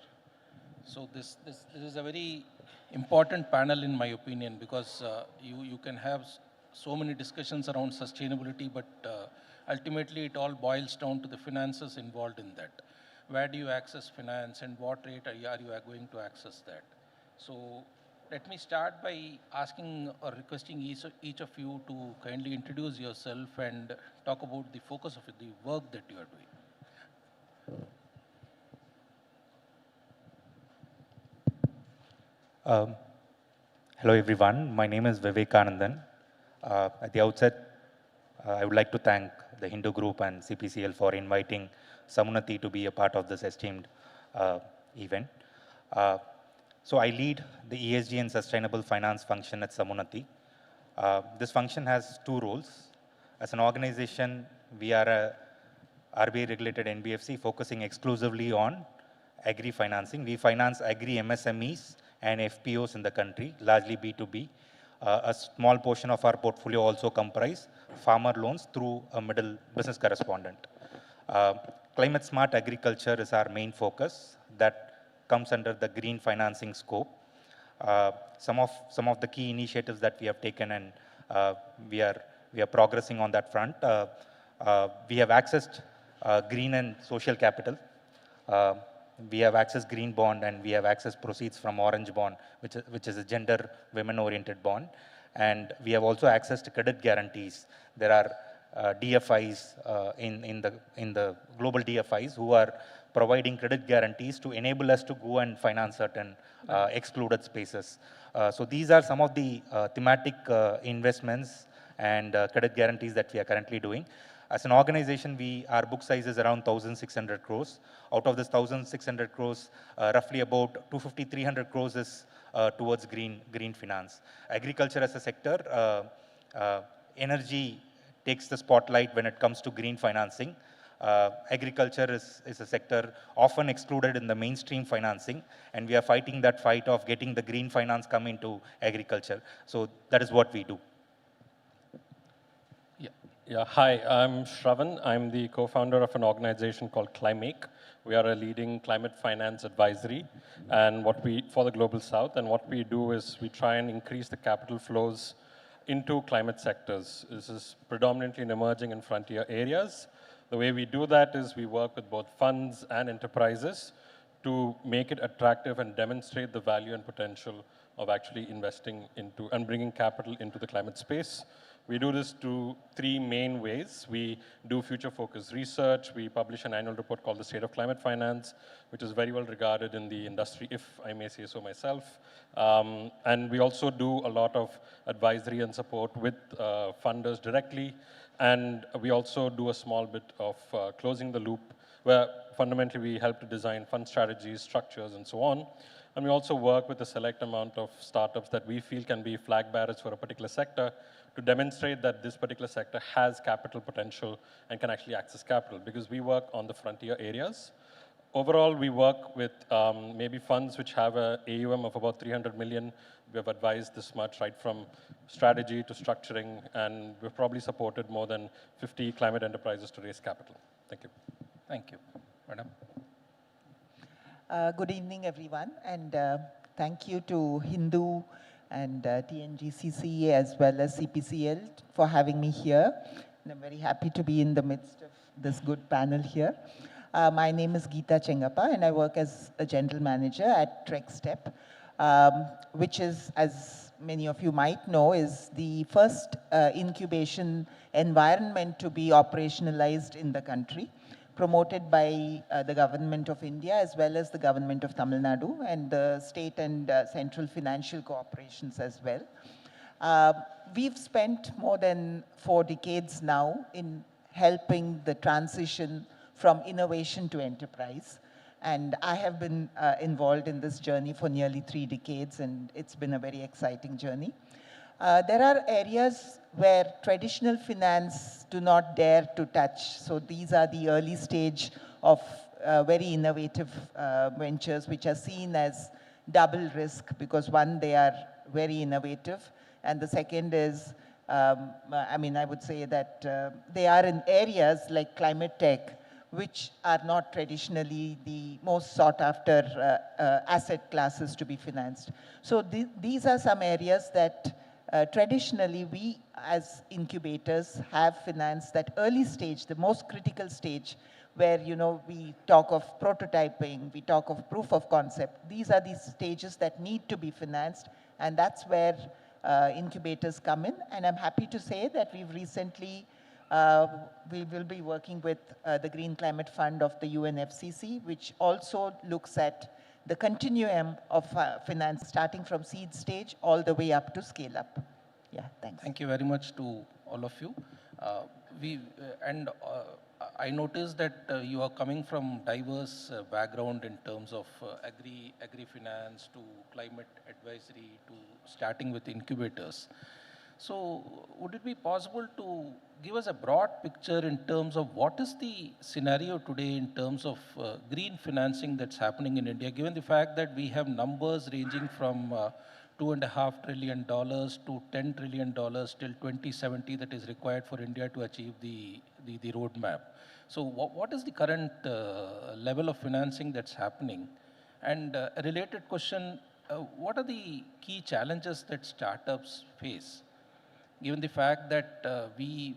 So, this is a very important panel, in my opinion, because you can have so many discussions around sustainability, but ultimately it all boils down to the finances involved in that. Where do you access finance, and what rate are you going to access that? So, let me start by asking or requesting each of you to kindly introduce yourself and talk about the focus of the work that you are doing. Hello everyone, my name is Vivekanandan. At the outset, I would like to thank the Hindu Group and CPCL for inviting Samunati to be a part of this esteemed event. So I lead the ESG and sustainable finance function at Samunati. This function has two roles. As an organization, we are a RBI-regulated NBFC focusing exclusively on agri-financing. We finance agri-MSMEs and FPOs in the country, largely B2B. A small portion of our portfolio also comprise farmer loans through a middle business correspondent. Climate-smart agriculture is our main focus. That comes under the green financing scope. Some of the key initiatives that we have taken, and we are progressing on that front. We have accessed green and social capital. We have accessed green bond, and we have accessed proceeds from orange bond, which is a gender women-oriented bond. And we have also accessed credit guarantees. There are DFIs in the global DFIs who are providing credit guarantees to enable us to go and finance certain excluded spaces. So these are some of the thematic investments and credit guarantees that we are currently doing. As an organization, our book size is around 1,600 crores. Out of this 1,600 crores, roughly about 250, 300 crores is towards green finance. Agriculture as a sector, energy takes the spotlight when it comes to green financing. Agriculture is a sector often excluded in the mainstream financing, and we are fighting that fight of getting the green finance come into agriculture. So that is what we do. Yeah, hi, I'm Shravan. I'm the co-founder of an organization called Climake. We are a leading climate finance advisory and for the Global South. And what we do is we try and increase the capital flows into climate sectors. This is predominantly in emerging and frontier areas. The way we do that is we work with both funds and enterprises to make it attractive and demonstrate the value and potential of actually investing into and bringing capital into the climate space. We do this through three main ways. We do future-focused research. We publish an annual report called The State of Climate Finance, which is very well regarded in the industry, if I may say so myself. And we also do a lot of advisory and support with funders directly. And we also do a small bit of closing the loop, where fundamentally we help to design fund strategies, structures, and so on. And we also work with a select amount of startups that we feel can be flag bearers for a particular sector to demonstrate that this particular sector has capital potential and can actually access capital, because we work on the frontier areas. Overall, we work with maybe funds which have a AUM of about 300 million. We have advised this much, right from strategy to structuring, and we've probably supported more than 50 climate enterprises to raise capital. Thank you. Thank you. Madam. Good evening, everyone, and thank you to Hindu and TNGCC as well as CPCL for having me here. And I'm very happy to be in the midst of this good panel here. My name is Geeta Chengappa, and I work as a general manager at TrekStep, which is, as many of you might know, is the first incubation environment to be operationalized in the country, promoted by the government of India as well as the government of Tamil Nadu and the state and central financial corporations as well. We've spent more than 4 decades now in helping the transition from innovation to enterprise. And I have been involved in this journey for nearly 3 decades, and it's been a very exciting journey. There are areas where traditional finance do not dare to touch. So these are the early stage of very innovative ventures, which are seen as double risk, because one, they are very innovative, and the second is, I would say that they are in areas like climate tech, which are not traditionally the most sought after asset classes to be financed. So these are some areas that traditionally, we as incubators have financed that early stage, the most critical stage, where we talk of prototyping, we talk of proof of concept. These are the stages that need to be financed, and that's where incubators come in. And I'm happy to say that we've recently, we will be working with the Green Climate Fund of the UNFCCC, which also looks at the continuum of finance, starting from seed stage all the way up to scale up. Yeah, thanks. Thank you very much to all of you. I noticed that you are coming from diverse background in terms of agri-finance to climate advisory to starting with incubators. So would it be possible to give us a broad picture in terms of what is the scenario today in terms of green financing that's happening in India, given the fact that we have numbers ranging from $2.5 trillion to $10 trillion till 2070 that is required for India to achieve the roadmap. So what is the current level of financing that's happening? And a related question, what are the key challenges that startups face? Given the fact that we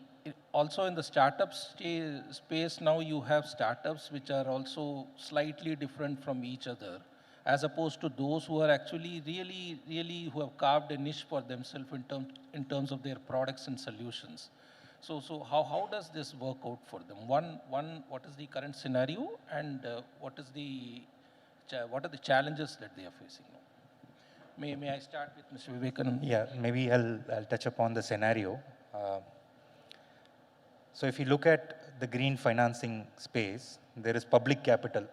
also in the startup space now, you have startups which are also slightly different from each other, as opposed to those who are actually really who have carved a niche for themselves in terms of their products and solutions. So how does this work out for them? One, what is the current scenario, and what are the challenges that they are facing now? May I start with Mr. Vivekanand? Yeah, maybe I'll touch upon the scenario. So if you look at the green financing space, there is public capital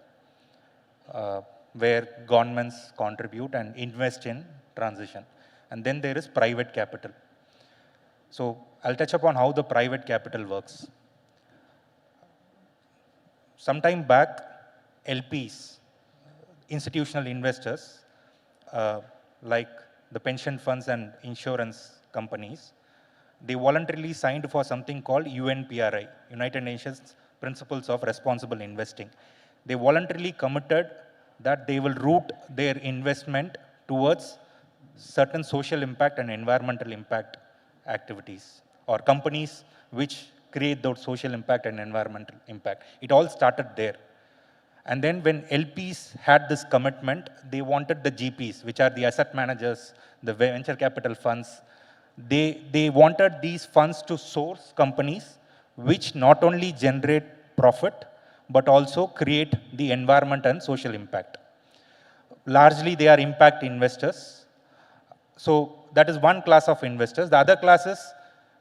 where governments contribute and invest in transition. And then there is private capital. So I'll touch upon how the private capital works. sometime back, LPs, institutional investors, like the pension funds and insurance companies, they voluntarily signed for something called UNPRI, United Nations Principles of Responsible Investing. They voluntarily committed that they will route their investment towards certain social impact and environmental impact activities, or companies which create those social impact and environmental impact. It all started there. And then when LPs had this commitment, they wanted the GPs, which are the asset managers, the venture capital funds. They wanted these funds to source companies which not only generate profit, but also create the environment and social impact. Largely, they are impact investors. So that is one class of investors. The other classes,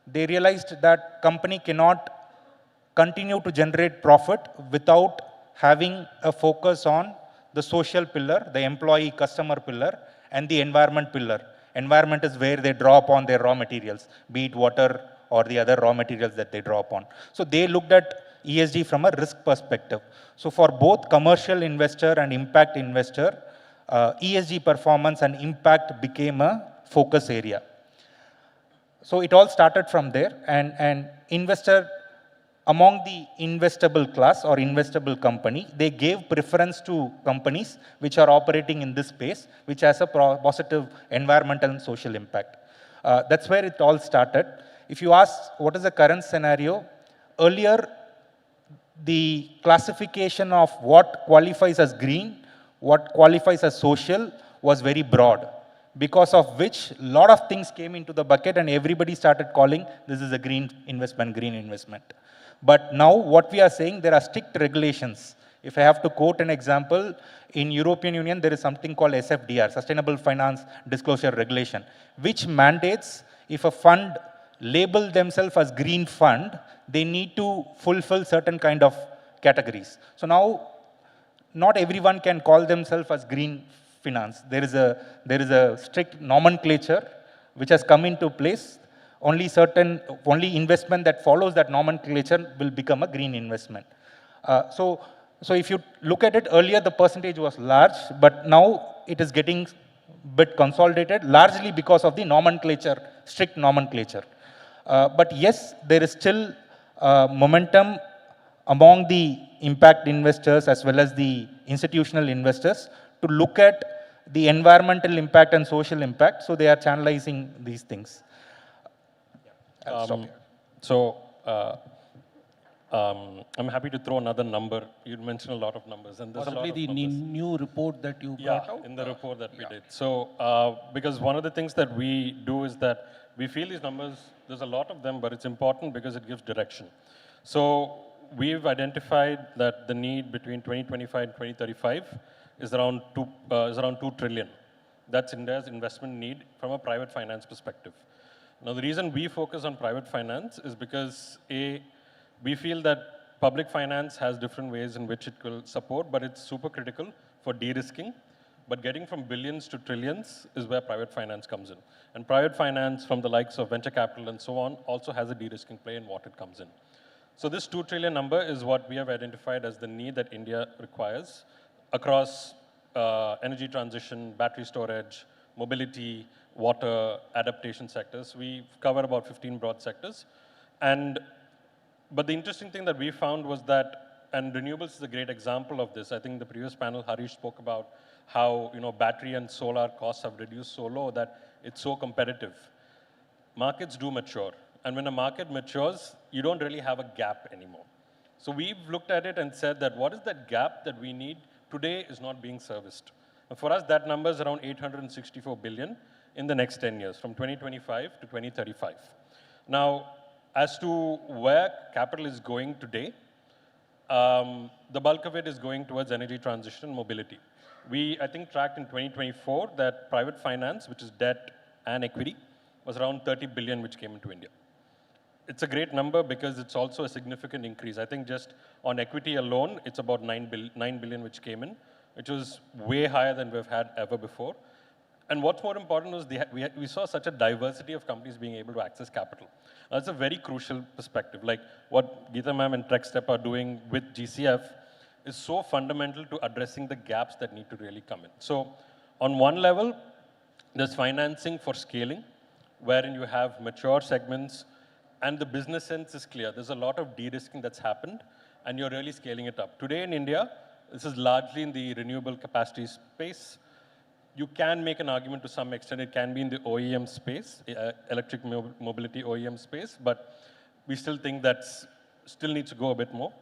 they realized that company cannot continue to generate profit without having a focus on the social pillar, the employee customer pillar, and the environment pillar. Environment is where they draw upon their raw materials, be it water or the other raw materials that they draw upon. So they looked at ESG from a risk perspective. So for both commercial investor and impact investor, ESG performance and impact became a focus area. So it all started from there, and investor, among the investable class or investable company, they gave preference to companies which are operating in this space, which has a positive environmental and social impact. That's where it all started. If you ask what is the current scenario, earlier the classification of what qualifies as green, what qualifies as social was very broad, because of which a lot of things came into the bucket and everybody started calling this is a green investment, green investment. But now what we are saying, there are strict regulations. If I have to quote an example, in European Union, there is something called SFDR, Sustainable Finance Disclosure Regulation, which mandates if a fund label themselves as green fund, they need to fulfill certain kind of categories. So now, not everyone can call themselves as green finance. There is a strict nomenclature which has come into place. Only investment that follows that nomenclature will become a green investment. So if you look at it, earlier the percentage was large, but now it is getting a bit consolidated, largely because of the nomenclature, strict nomenclature. But yes, there is still momentum among the impact investors as well as the institutional investors to look at the environmental impact and social impact, so they are channelizing these things. I'm happy to throw another number. You mentioned a lot of numbers, and there's possibly a lot of the numbers. new report that you brought out? In the report that we did. So, because one of the things that we do is that we feel these numbers, there's a lot of them, but it's important because it gives direction. So, we've identified that the need between 2025 and 2035 is around 2 trillion. That's India's investment need from a private finance perspective. Now, the reason we focus on private finance is because, A, we feel that public finance has different ways in which it will support, but it's super critical for de-risking. But getting from billions to trillions is where private finance comes in. And private finance from the likes of venture capital and so on also has a de-risking play in what it comes in. So this 2 trillion number is what we have identified as the need that India requires across energy transition, battery storage, mobility, water, adaptation sectors. We cover about 15 broad sectors. But the interesting thing that we found was that, and renewables is a great example of this. I think the previous panel, Harish spoke about how battery and solar costs have reduced so low that it's so competitive. Markets do mature. And when a market matures, you don't really have a gap anymore. So we've looked at it and said that what is that gap that we need today is not being serviced. And for us, that number is around 864 billion in the next 10 years, from 2025 to 2035. Now, as to where capital is going today, the bulk of it is going towards energy transition and mobility. We, I think, tracked in 2024 that private finance, which is debt and equity, was around 30 billion which came into India. It's a great number because it's also a significant increase. I think just on equity alone, it's about 9 billion which came in, which was way higher than we've had ever before. And what's more important was we saw such a diversity of companies being able to access capital. That's a very crucial perspective. Like what Geeta ma'am and TrekStep are doing with GCF is so fundamental to addressing the gaps that need to really come in. So on one level, there's financing for scaling, wherein you have mature segments, and the business sense is clear. There's a lot of de-risking that's happened, and you're really scaling it up. Today in India, this is largely in the renewable capacity space. You can make an argument to some extent, it can be in the OEM space, electric mobility OEM space, but we still think that still needs to go a bit more.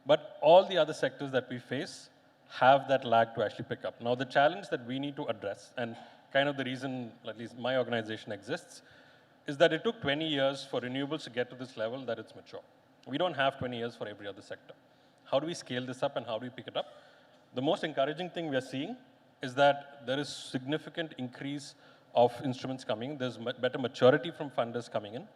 But all the other sectors that we face have that lag to actually pick up. Now, the challenge that we need to address, and kind of the reason, at least my organization exists, is that it took 20 years for renewables to get to this level that it's mature. We don't have 20 years for every other sector. How do we scale this up and how do we pick it up? The most encouraging thing we are seeing is that there is significant increase of instruments coming. There's better maturity from funders coming in.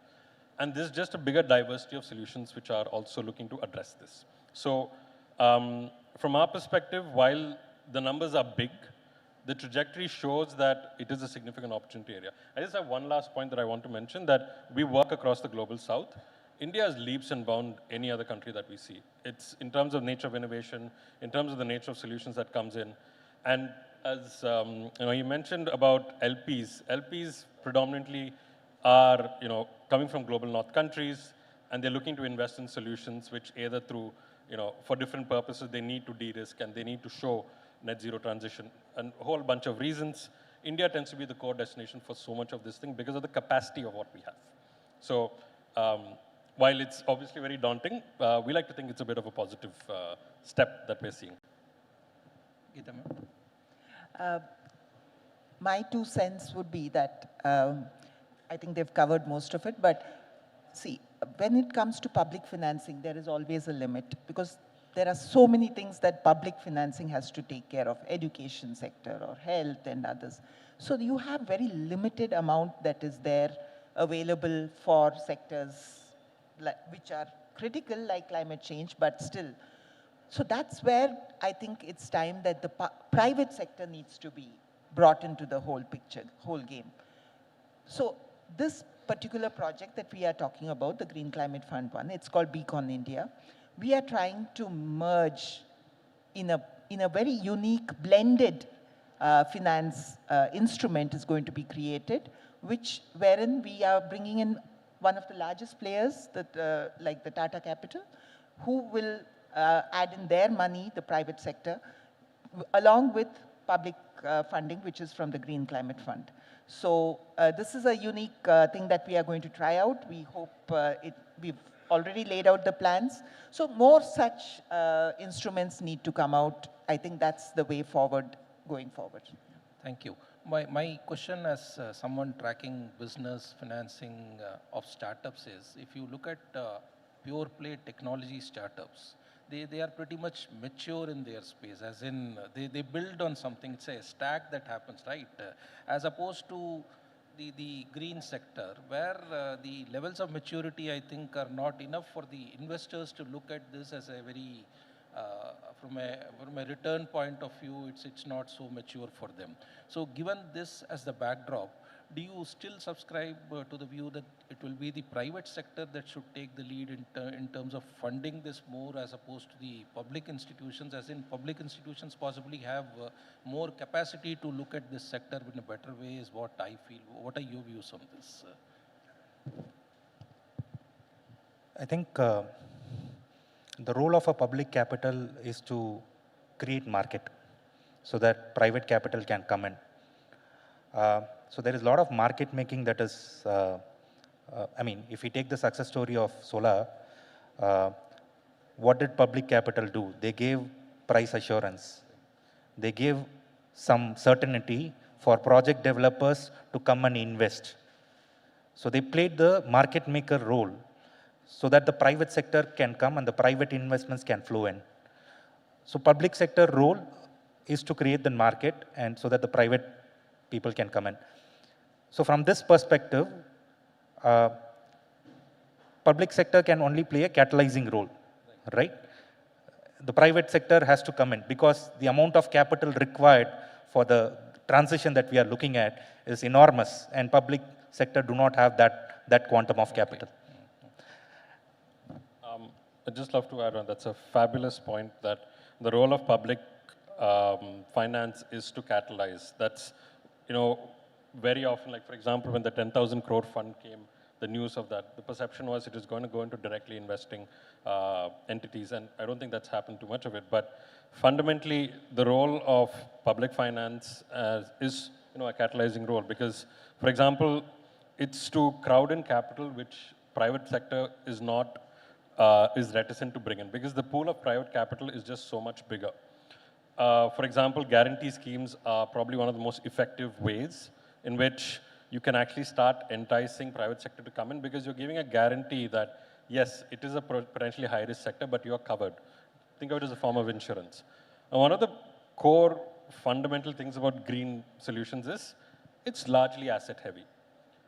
And there's just a bigger diversity of solutions which are also looking to address this. So from our perspective, while the numbers are big, the trajectory shows that it is a significant opportunity area. I just have one last point that I want to mention, that we work across the global south. India is leaps and bounds any other country that we see. It's in terms of nature of innovation, in terms of the nature of solutions that comes in. And as you mentioned about LPs, LPs predominantly are coming from global north countries, and they're looking to invest in solutions which either through, for different purposes, they need to de-risk and they need to show net zero transition, and a whole bunch of reasons. India tends to be the core destination for so much of this thing because of the capacity of what we have. So while it's obviously very daunting, we like to think it's a bit of a positive step that we're seeing. My 2 cents would be that I think they've covered most of it, but see, when it comes to public financing, there is always a limit because there are so many things that public financing has to take care of, education sector or health and others. So you have very limited amount that is there available for sectors which are critical like climate change, but still. So that's where I think it's time that the private sector needs to be brought into the whole picture, whole game. So this particular project that we are talking about, the Green Climate Fund one, it's called Beacon India. We are trying to merge in a very unique blended finance instrument is going to be created, wherein we are bringing in one of the largest players, that, like the Tata Capital, who will add in their money, the private sector, along with public funding, which is from the Green Climate Fund. So this is a unique thing that we are going to try out. We hope we've already laid out the plans. So more such instruments need to come out. I think that's the way forward, going forward. Thank you. My question as someone tracking business financing of startups is, if you look at pure play technology startups, they are pretty much mature in their space, as in they build on something. It's a stack that happens, right? As opposed to the green sector, where the levels of maturity, I think, are not enough for the investors to look at this as a very, from a return point of view, it's not so mature for them. So given this as the backdrop, do you still subscribe to the view that it will be the private sector that should take the lead in terms of funding this more, as opposed to the public institutions, as in public institutions possibly have more capacity to look at this sector in a better way, is what I feel. What are your views on this? I think the role of a public capital is to create market so that private capital can come in. So there is a lot of market making that is, I mean, if we take the success story of solar, what did public capital do? They gave price assurance. They gave some certainty for project developers to come and invest. So they played the market maker role so that the private sector can come and the private investments can flow in. So public sector role is to create the market and so that the private people can come in. So from this perspective, public sector can only play a catalyzing role, right? The private sector has to come in because the amount of capital required for the transition that we are looking at is enormous, and public sector do not have that quantum of capital. I'd just love to add on. That's a fabulous point that the role of public finance is to catalyze. That's, very often, like for example, when the 10,000 crore fund came, the news of that, the perception was it is going to go into directly investing entities, and I don't think that's happened too much of it. But fundamentally, the role of public finance is, a catalyzing role because, for example, it's to crowd in capital, which private sector is not is reticent to bring in because the pool of private capital is just so much bigger. For example, guarantee schemes are probably one of the most effective ways in which you can actually start enticing private sector to come in because you're giving a guarantee that, yes, it is a potentially high-risk sector, but you are covered. Think of it as a form of insurance. Now, one of the core fundamental things about green solutions is it's largely asset-heavy.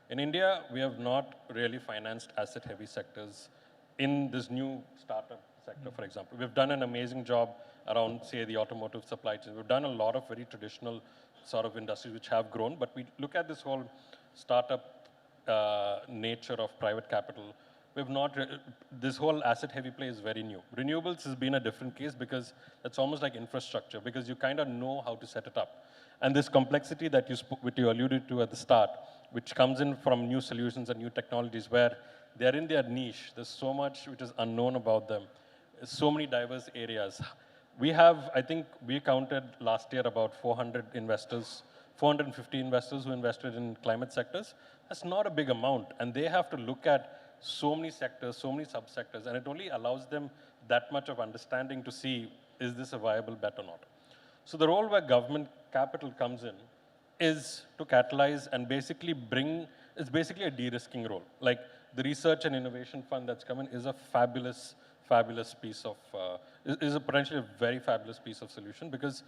In India, we have not really financed asset-heavy sectors in this new startup sector, for example. We've done an amazing job around, say, the automotive supply chain. We've done a lot of very traditional sort of industries which have grown, but we look at this whole startup nature of private capital. We've not, this whole asset-heavy play is very new. Renewables has been a different case because it's almost like infrastructure because you kind of know how to set it up. And this complexity that you alluded to at the start, which comes in from new solutions and new technologies where they're in their niche. There's so much which is unknown about them. So many diverse areas. We have, I think we counted last year about 450 investors who invested in climate sectors. That's not a big amount. And they have to look at so many sectors, so many subsectors, and it only allows them that much of understanding to see, is this a viable bet or not? So the role where government capital comes in is to catalyze and basically it's basically a de-risking role. Like the Research and Innovation Fund that's come in is a fabulous piece of, is a potentially a very fabulous piece of solution because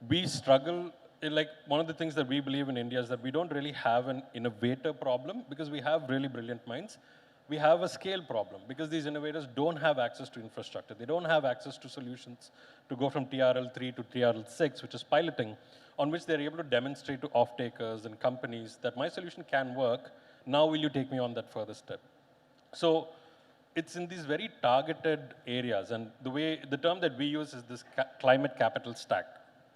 we struggle, like one of the things that we believe in India is that we don't really have an innovator problem because we have really brilliant minds. We have a scale problem because these innovators don't have access to infrastructure. They don't have access to solutions to go from TRL3 to TRL6, which is piloting, on which they're able to demonstrate to off-takers and companies that my solution can work. Now will you take me on that further step? So it's in these very targeted areas. And the term that we use is this climate capital stack.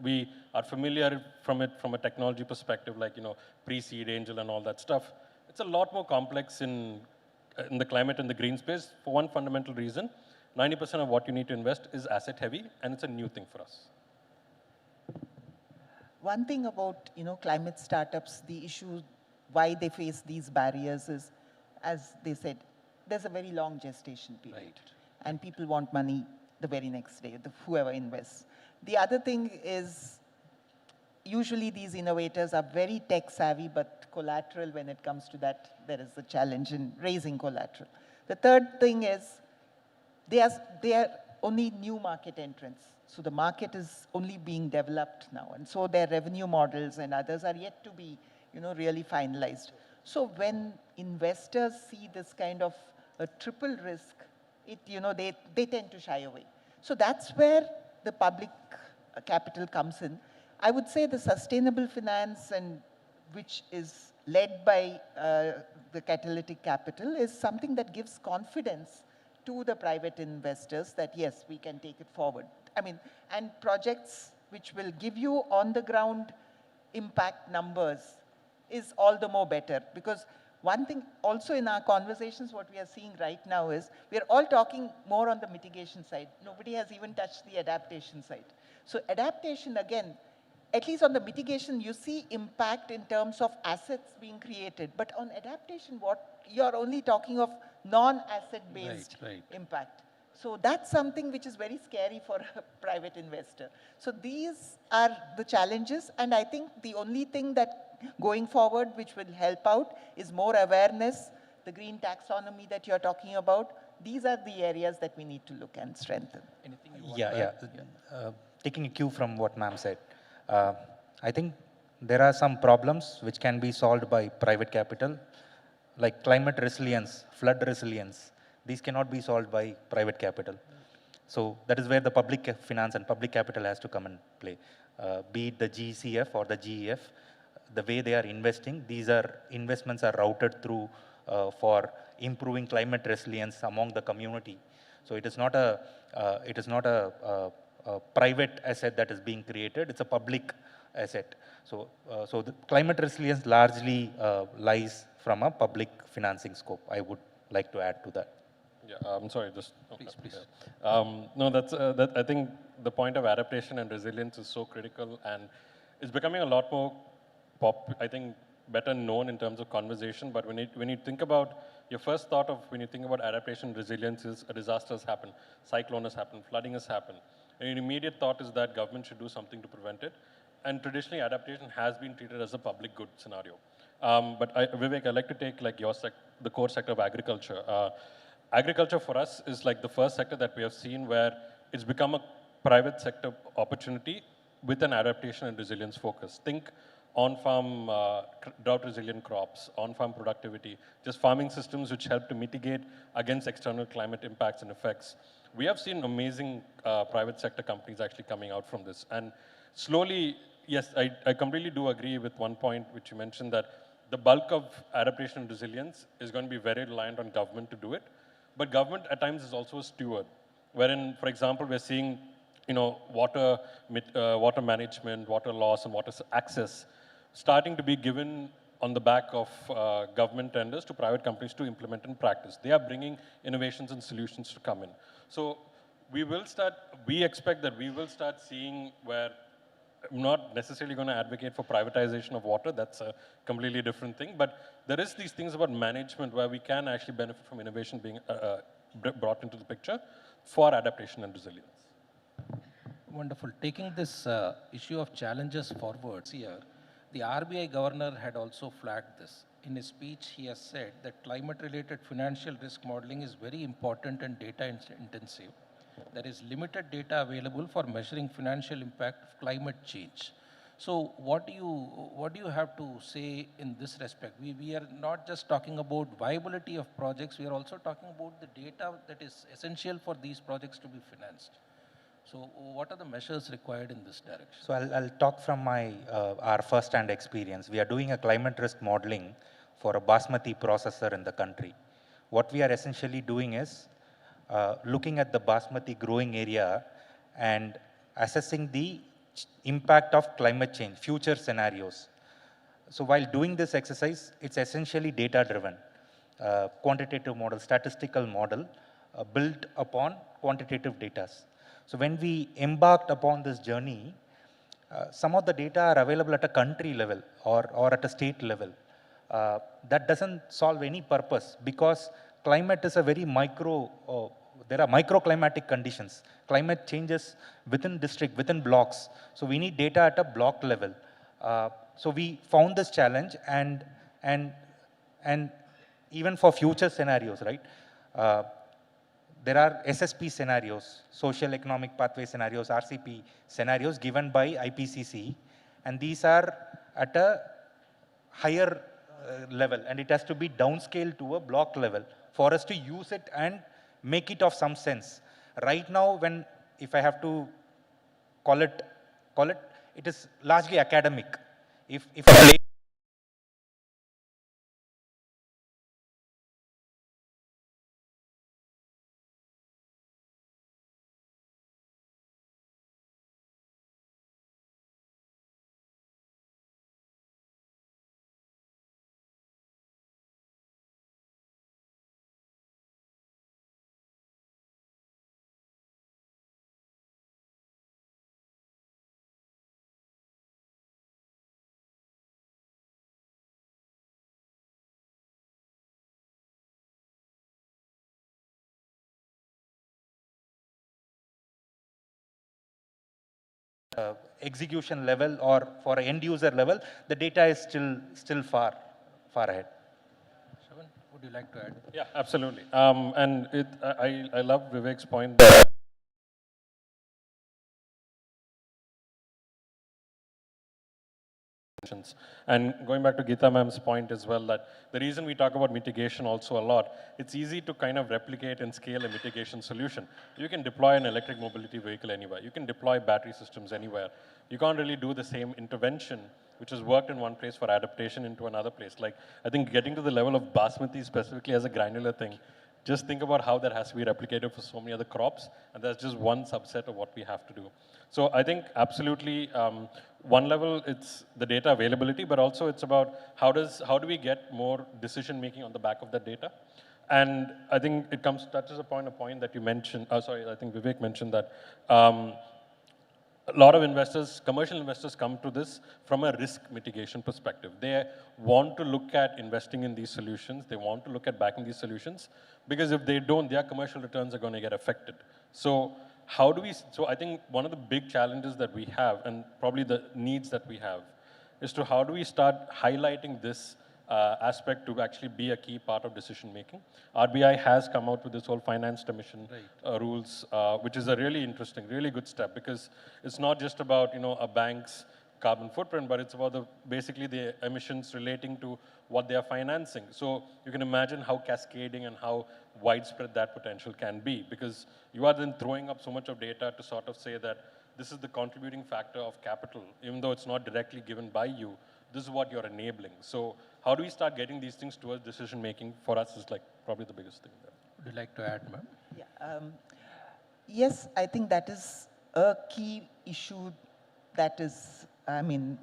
We are familiar from it from a technology perspective, like, pre-seed, angel, and all that stuff. It's a lot more complex in the climate and the green space for one fundamental reason. 90% of what you need to invest is asset heavy, and it's a new thing for us. One thing about, climate startups, the issue, why they face these barriers is, as they said, there's a very long gestation period. Right. And people want money the very next day, whoever invests. The other thing is, usually these innovators are very tech savvy, but collateral, when it comes to that, there is a challenge in raising collateral. The third thing is, they are only new market entrants. So the market is only being developed now. And so their revenue models and others are yet to be, really finalized. So when investors see this kind of a triple risk, they tend to shy away. So that's where the public capital comes in. I would say the sustainable finance, and which is led by the catalytic capital, is something that gives confidence to the private investors that, yes, we can take it forward. And projects which will give you on-the-ground impact numbers is all the more better. Because one thing also in our conversations, what we are seeing right now is, we are all talking more on the mitigation side. Nobody has even touched the adaptation side. So adaptation, again, at least on the mitigation, you see impact in terms of assets being created. But on adaptation, you're only talking of non-asset-based impact. So that's something which is very scary for a private investor. So these are the challenges. And I think the only thing that going forward which will help out is more awareness, the green taxonomy that you're talking about. These are the areas that we need to look and strengthen. Anything you want to add? Taking a cue from what ma'am said, I think there are some problems which can be solved by private capital, like climate resilience, flood resilience. These cannot be solved by private capital. So that is where the public finance and public capital has to come and play. Be it the GCF or the GEF, the way they are investing, these investments are routed through for improving climate resilience among the community. So it is not a private asset that is being created, it's a public asset. So, so the climate resilience largely lies from a public financing scope. I would like to add to that. Yeah, I'm sorry, just... Please, please. No, I think the point of adaptation and resilience is so critical, and it's becoming a lot more I think, better known in terms of conversation. But when you think about, your first thought of when you think about adaptation and resilience is a disaster has happened, cyclone has happened, flooding has happened. And your immediate thought is that government should do something to prevent it. And traditionally, adaptation has been treated as a public good scenario. But Vivek, I'd like to take like the core sector of agriculture. Agriculture for us is like the first sector that we have seen where it's become a private sector opportunity with an adaptation and resilience focus. Think on-farm drought-resilient crops, on-farm productivity, just farming systems which help to mitigate against external climate impacts and effects. We have seen amazing private sector companies actually coming out from this. And slowly, yes, I completely do agree with one point which you mentioned, that the bulk of adaptation and resilience is going to be very reliant on government to do it. But government at times is also a steward, wherein, for example, we're seeing water management, water loss, and water access starting to be given on the back of government tenders to private companies to implement and practice. They are bringing innovations and solutions to come in. So we expect that we will start seeing where, I'm not necessarily going to advocate for privatization of water, that's a completely different thing, but there is these things about management where we can actually benefit from innovation being brought into the picture for adaptation and resilience. Wonderful. Taking this issue of challenges forwards here, the RBI governor had also flagged this. In his speech, he has said that climate-related financial risk modeling is very important and data-intensive. There is limited data available for measuring financial impact of climate change. So what do you have to say in this respect? We are not just talking about viability of projects, we are also talking about the data that is essential for these projects to be financed. So what are the measures required in this direction? So I'll talk from our first-hand experience. We are doing a climate risk modeling for a basmati processor in the country. What we are essentially doing is looking at the basmati growing area and assessing the impact of climate change, future scenarios. So while doing this exercise, it's essentially data-driven, quantitative model, statistical model built upon quantitative data. So when we embarked upon this journey, some of the data are available at a country level or at a state level. That doesn't solve any purpose because climate is a very there are microclimatic conditions. Climate changes within district, within blocks. So we need data at a block level. So we found this challenge and even for future scenarios, right? There are SSP scenarios, social economic pathway scenarios, RCP scenarios given by IPCC, and these are at a higher level, and it has to be downscaled to a block level for us to use it and make it of some sense. Right now, if I have to call it, it is largely academic. If execution level or for end user level, the data is still far ahead. Shravan, would you like to add? Yeah, absolutely. And I love Vivek's point that and going back to Geeta ma'am's point as well, that the reason we talk about mitigation also a lot, it's easy to kind of replicate and scale a mitigation solution. You can deploy an electric mobility vehicle anywhere. You can deploy battery systems anywhere. You can't really do the same intervention which has worked in one place for adaptation into another place. Like, I think getting to the level of basmati specifically as a granular thing just think about how that has to be replicated for so many other crops, and that's just one subset of what we have to do. So I think absolutely, one level it's the data availability, but also it's about how do we get more decision making on the back of that data. And I think it touches upon a point that you mentioned, I think Vivek mentioned that a lot of investors, commercial investors, come to this from a risk mitigation perspective. They want to look at investing in these solutions. They want to look at backing these solutions, because if they don't, their commercial returns are going to get affected. So I think one of the big challenges that we have, and probably the needs that we have, is to how do we start highlighting this aspect to actually be a key part of decision making. RBI has come out with this whole financed emission rules, which is a really interesting, really good step, because it's not just about a bank's carbon footprint, but it's about basically the emissions relating to what they are financing. So you can imagine how cascading and how widespread that potential can be, because you are then throwing up so much of data to sort of say that this is the contributing factor of capital, even though it's not directly given by you. This is what you're enabling. So how do we start getting these things towards decision making? For us is like probably the biggest thing there. Would you like to add, ma'am? Yeah, yes, I think that is a key issue that is, plaguing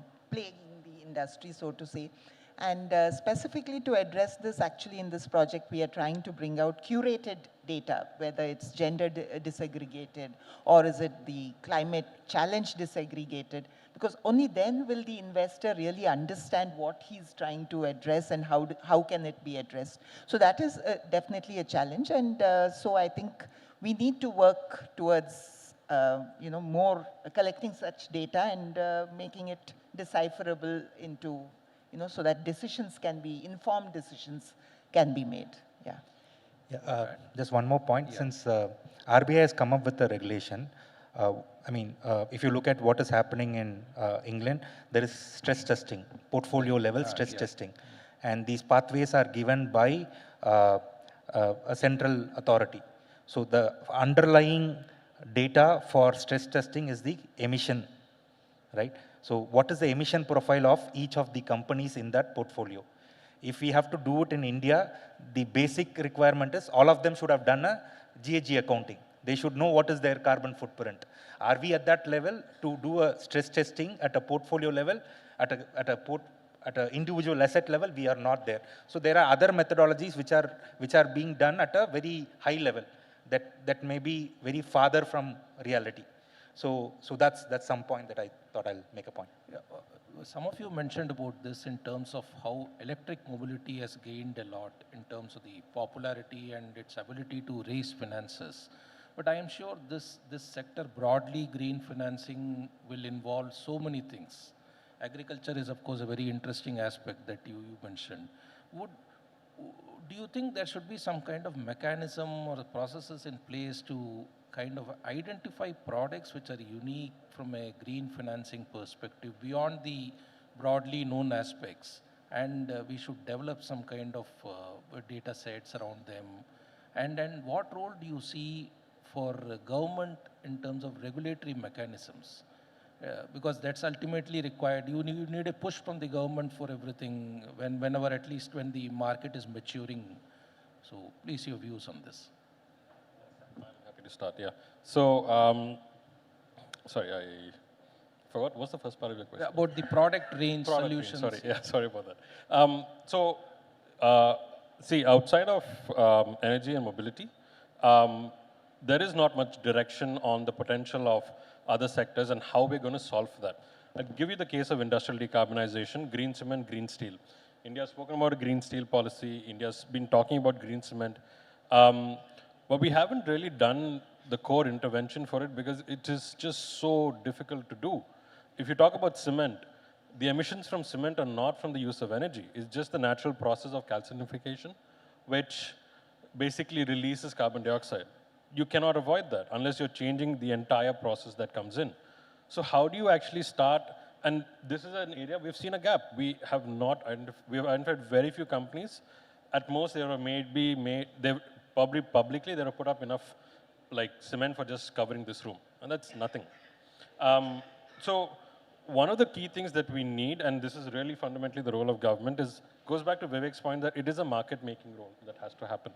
the industry, so to say. And specifically to address this, actually in this project, we are trying to bring out curated data, whether it's gender disaggregated or is it the climate challenge disaggregated, because only then will the investor really understand what he's trying to address and how can it be addressed. So that is definitely a challenge. And so I think we need to work towards more collecting such data and making it decipherable into, so that decisions can be, informed decisions can be made. Yeah. Yeah, just one more point. Yeah. Since RBI has come up with a regulation, if you look at what is happening in England, there is stress testing, portfolio level stress testing. And these pathways are given by a central authority. So the underlying data for stress testing is the emission, right? So what is the emission profile of each of the companies in that portfolio? If we have to do it in India, the basic requirement is all of them should have done a GHG accounting. They should know what is their carbon footprint. Are we at that level to do a stress testing at a portfolio level, at an individual asset level? We are not there. So there are other methodologies which are being done at a very high level that may be very farther from reality. So that's some point that I thought I'll make a point. Yeah, some of you mentioned about this in terms of how electric mobility has gained a lot in terms of the popularity and its ability to raise finances. But I am sure this sector, broadly green financing, will involve so many things. Agriculture is, of course, a very interesting aspect that you mentioned. Do you think there should be some kind of mechanism or processes in place to kind of identify products which are unique from a green financing perspective beyond the broadly known aspects? And we should develop some kind of data sets around them. And then what role do you see for government in terms of regulatory mechanisms? Because that's ultimately required. You need a push from the government for everything whenever, at least when the market is maturing. So please, your views on this. I'm happy to start, yeah. So, sorry, I forgot. What's the first part of your question? About the product range solutions. Sorry, yeah, sorry about that. See, outside of energy and mobility, there is not much direction on the potential of other sectors and how we're going to solve for that. I'll give you the case of industrial decarbonization, green cement, green steel. India has spoken about a green steel policy. India's been talking about green cement. But we haven't really done the core intervention for it because it is just so difficult to do. If you talk about cement, the emissions from cement are not from the use of energy. It's just the natural process of calcinification, which basically releases carbon dioxide. You cannot avoid that unless you're changing the entire process that comes in. So how do you actually start? And this is an area we've seen a gap. We have identified very few companies. At most, they were probably publicly, they have put up enough like cement for just covering this room. And that's nothing. So one of the key things that we need, and this is really fundamentally the role of government, goes back to Vivek's point that it is a market-making role that has to happen.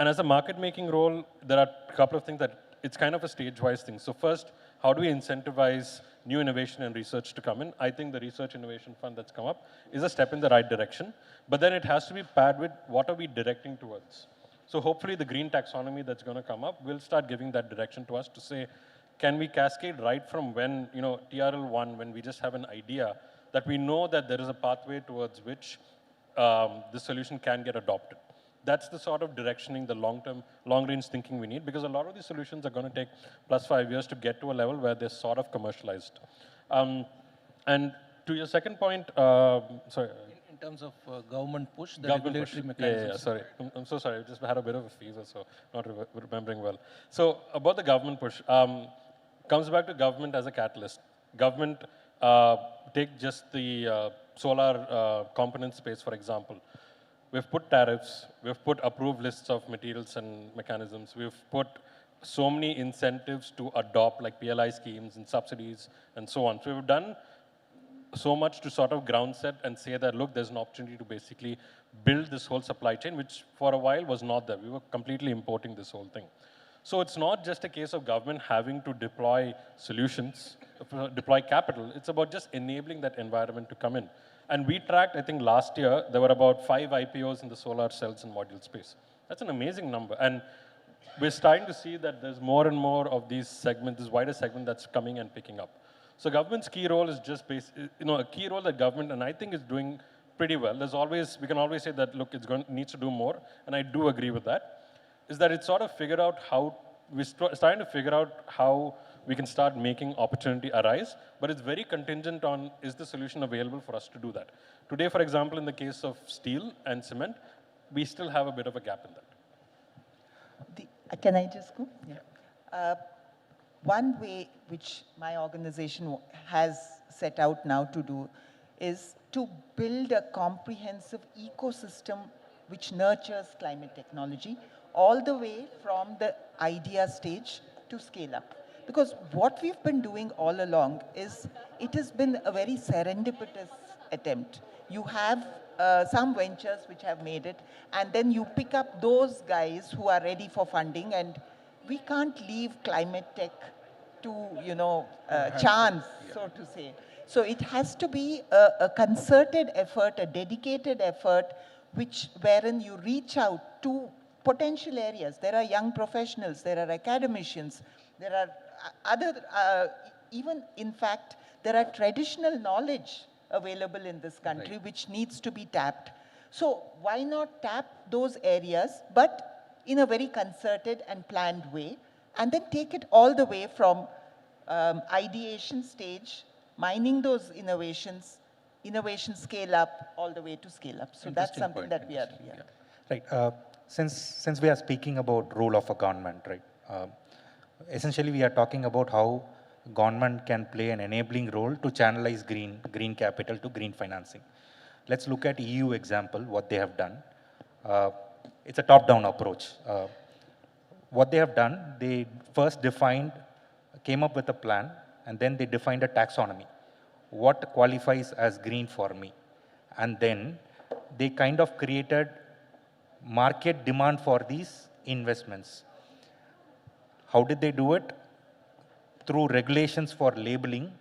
And as a market making role, there are a couple of things that it's kind of a stage-wise thing. So first, how do we incentivize new innovation and research to come in? I think the Research Innovation Fund that's come up is a step in the right direction, but then it has to be paired with what are we directing towards? So hopefully the green taxonomy that's going to come up will start giving that direction to us to say, can we cascade right from when, TRL1, when we just have an idea, that we know that there is a pathway towards which the solution can get adopted. That's the sort of directioning, the long-term, long-range thinking we need, because a lot of these solutions are going to take plus 5 years to get to a level where they're sort of commercialized. And to your second point, sorry. In terms of government push, the Government regulatory push. mechanisms. Yeah, sorry. I'm so sorry. I just had a bit of a fever, so not remembering well. So about the government push, comes back to government as a catalyst. Government, take just the solar component space, for example. We've put tariffs, we've put approved lists of materials and mechanisms, we've put so many incentives to adopt, like PLI schemes and subsidies and so on. So we've done so much to sort of ground set and say that, look, there's an opportunity to basically build this whole supply chain, which for a while was not there. We were completely importing this whole thing. So it's not just a case of government having to deploy solutions, deploy capital. It's about just enabling that environment to come in. And we tracked, I think last year, there were about 5 IPOs in the solar cells and module space. That's an amazing number. And we're starting to see that there's more and more of these segments, this wider segment that's coming and picking up. So government's key role is just a key role that government, and I think is doing pretty well. We can always say that, look, needs to do more, and I do agree with that, is that it's sort of figured out how, we're starting to figure out how we can start making opportunity arise, but it's very contingent on, is the solution available for us to do that? Today, for example, in the case of steel and cement, we still have a bit of a gap in that. Can I just go? Yeah. One way which my organization has set out now to do is to build a comprehensive ecosystem which nurtures climate technology all the way from the idea stage to scale up. Because what we've been doing all along is, it has been a very serendipitous attempt. You have some ventures which have made it, and then you pick up those guys who are ready for funding, and we can't leave climate tech to, chance, so to say. So it has to be a concerted effort, a dedicated effort, wherein you reach out to potential areas. There are young professionals, there are academicians, there are even in fact, there are traditional knowledge available in this country which needs to be tapped. So why not tap those areas, but in a very concerted and planned way, and then take it all the way from ideation stage, mining those innovations, innovation scale up, all the way to scale up. So that's something that we are. Right. Since we are speaking about role of a government, right? Essentially, we are talking about how government can play an enabling role to channelize green capital to green financing. Let's look at EU example, what they have done. It's a top-down approach. What they have done, they first came up with a plan, and then they defined a taxonomy. What qualifies as green for me? And then they kind of created market demand for these investments. How did they do it? Through regulations for labeling.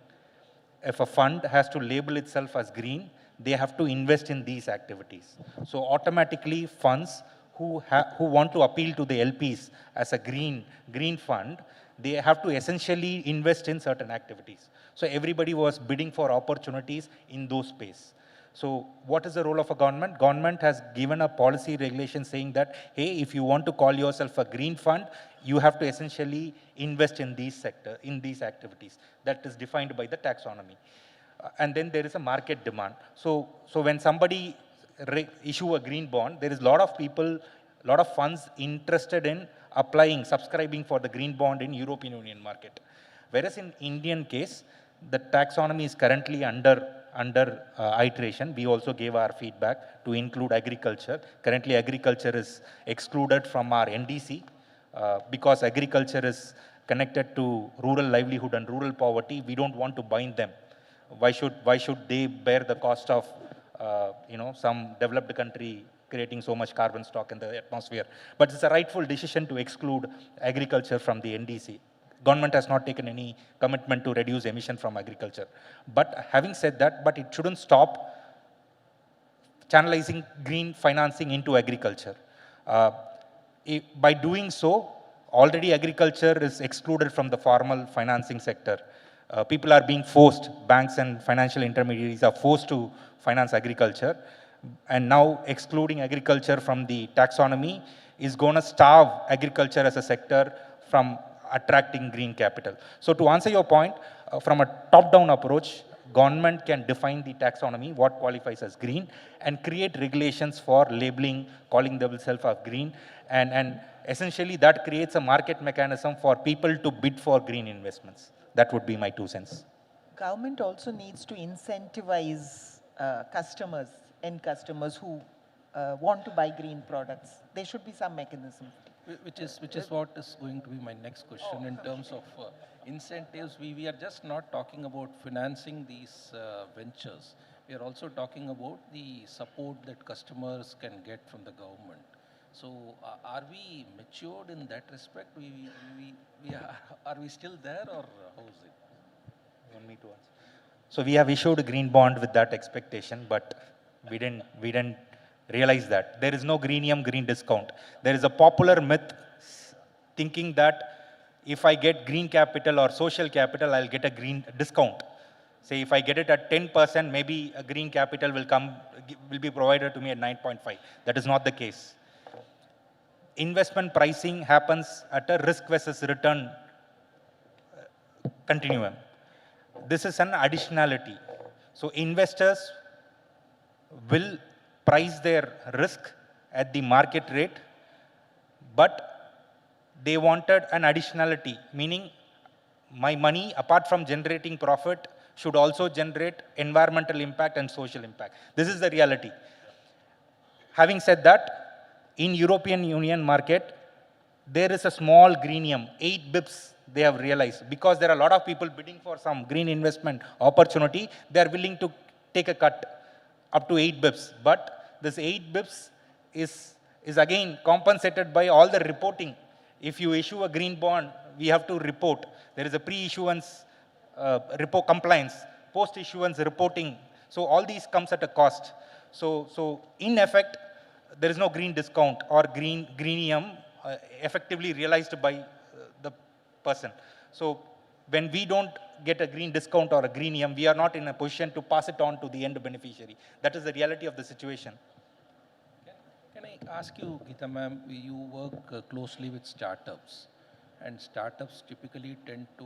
If a fund has to label itself as green, they have to invest in these activities. So automatically, funds who want to appeal to the LPs as a green fund, they have to essentially invest in certain activities. So everybody was bidding for opportunities in those space. So what is the role of a government? Government has given a policy regulation saying that, hey, if you want to call yourself a green fund, you have to essentially invest in these activities. That is defined by the taxonomy. And then there is a market demand. So when somebody issue a green bond, there is a lot of people, a lot of funds interested in subscribing for the green bond in European Union market. Whereas in Indian case, the taxonomy is currently under iteration. We also gave our feedback to include agriculture. Currently, agriculture is excluded from our NDC because agriculture is connected to rural livelihood and rural poverty. We don't want to bind them. Why should they bear the cost of some developed country creating so much carbon stock in the atmosphere. But it's a rightful decision to exclude agriculture from the NDC. Government has not taken any commitment to reduce emission from agriculture. But having said that, but it shouldn't stop channelizing green financing into agriculture. By doing so, already agriculture is excluded from the formal financing sector. People are being forced, banks and financial intermediaries are forced to finance agriculture. And now excluding agriculture from the taxonomy is going to starve agriculture as a sector from attracting green capital. So to answer your point, from a top-down approach, government can define the taxonomy, what qualifies as green, and create regulations for labeling, calling themselves as green, and essentially that creates a market mechanism for people to bid for green investments. That would be my 2 cents. Government also needs to incentivize customers, end customers who want to buy green products. There should be some mechanism. Which is what is going to be my next question in terms of incentives. We are just not talking about financing these ventures. We are also talking about the support that customers can get from the government. So are we matured in that respect? Are we still there, or how is it? You want me to answer? So we have issued a green bond with that expectation, but we didn't realize that. There is no greenium green discount. There is a popular myth thinking that if I get green capital or social capital, I'll get a green discount. Say if I get it at 10%, maybe a green capital will be provided to me at 9.5. That is not the case. Investment pricing happens at a risk versus return continuum. This is an additionality. So investors will price their risk at the market rate, but they wanted an additionality, meaning my money, apart from generating profit, should also generate environmental impact and social impact. This is the reality. Having said that, in European Union market, there is a small greenium, 8 bips they have realized. Because there are a lot of people bidding for some green investment opportunity, they are willing to take a cut up to 8 bips. But this 8 bips is again compensated by all the reporting. If you issue a green bond, we have to report. There is a pre-issuance report compliance, post-issuance reporting. So all these comes at a cost. So in effect, there is no green discount or greenium effectively realized by the person. So when we don't get a green discount or a greenium, we are not in a position to pass it on to the end beneficiary. That is the reality of the situation. Can I ask you, Geeta ma'am, you work closely with startups, and startups typically tend to,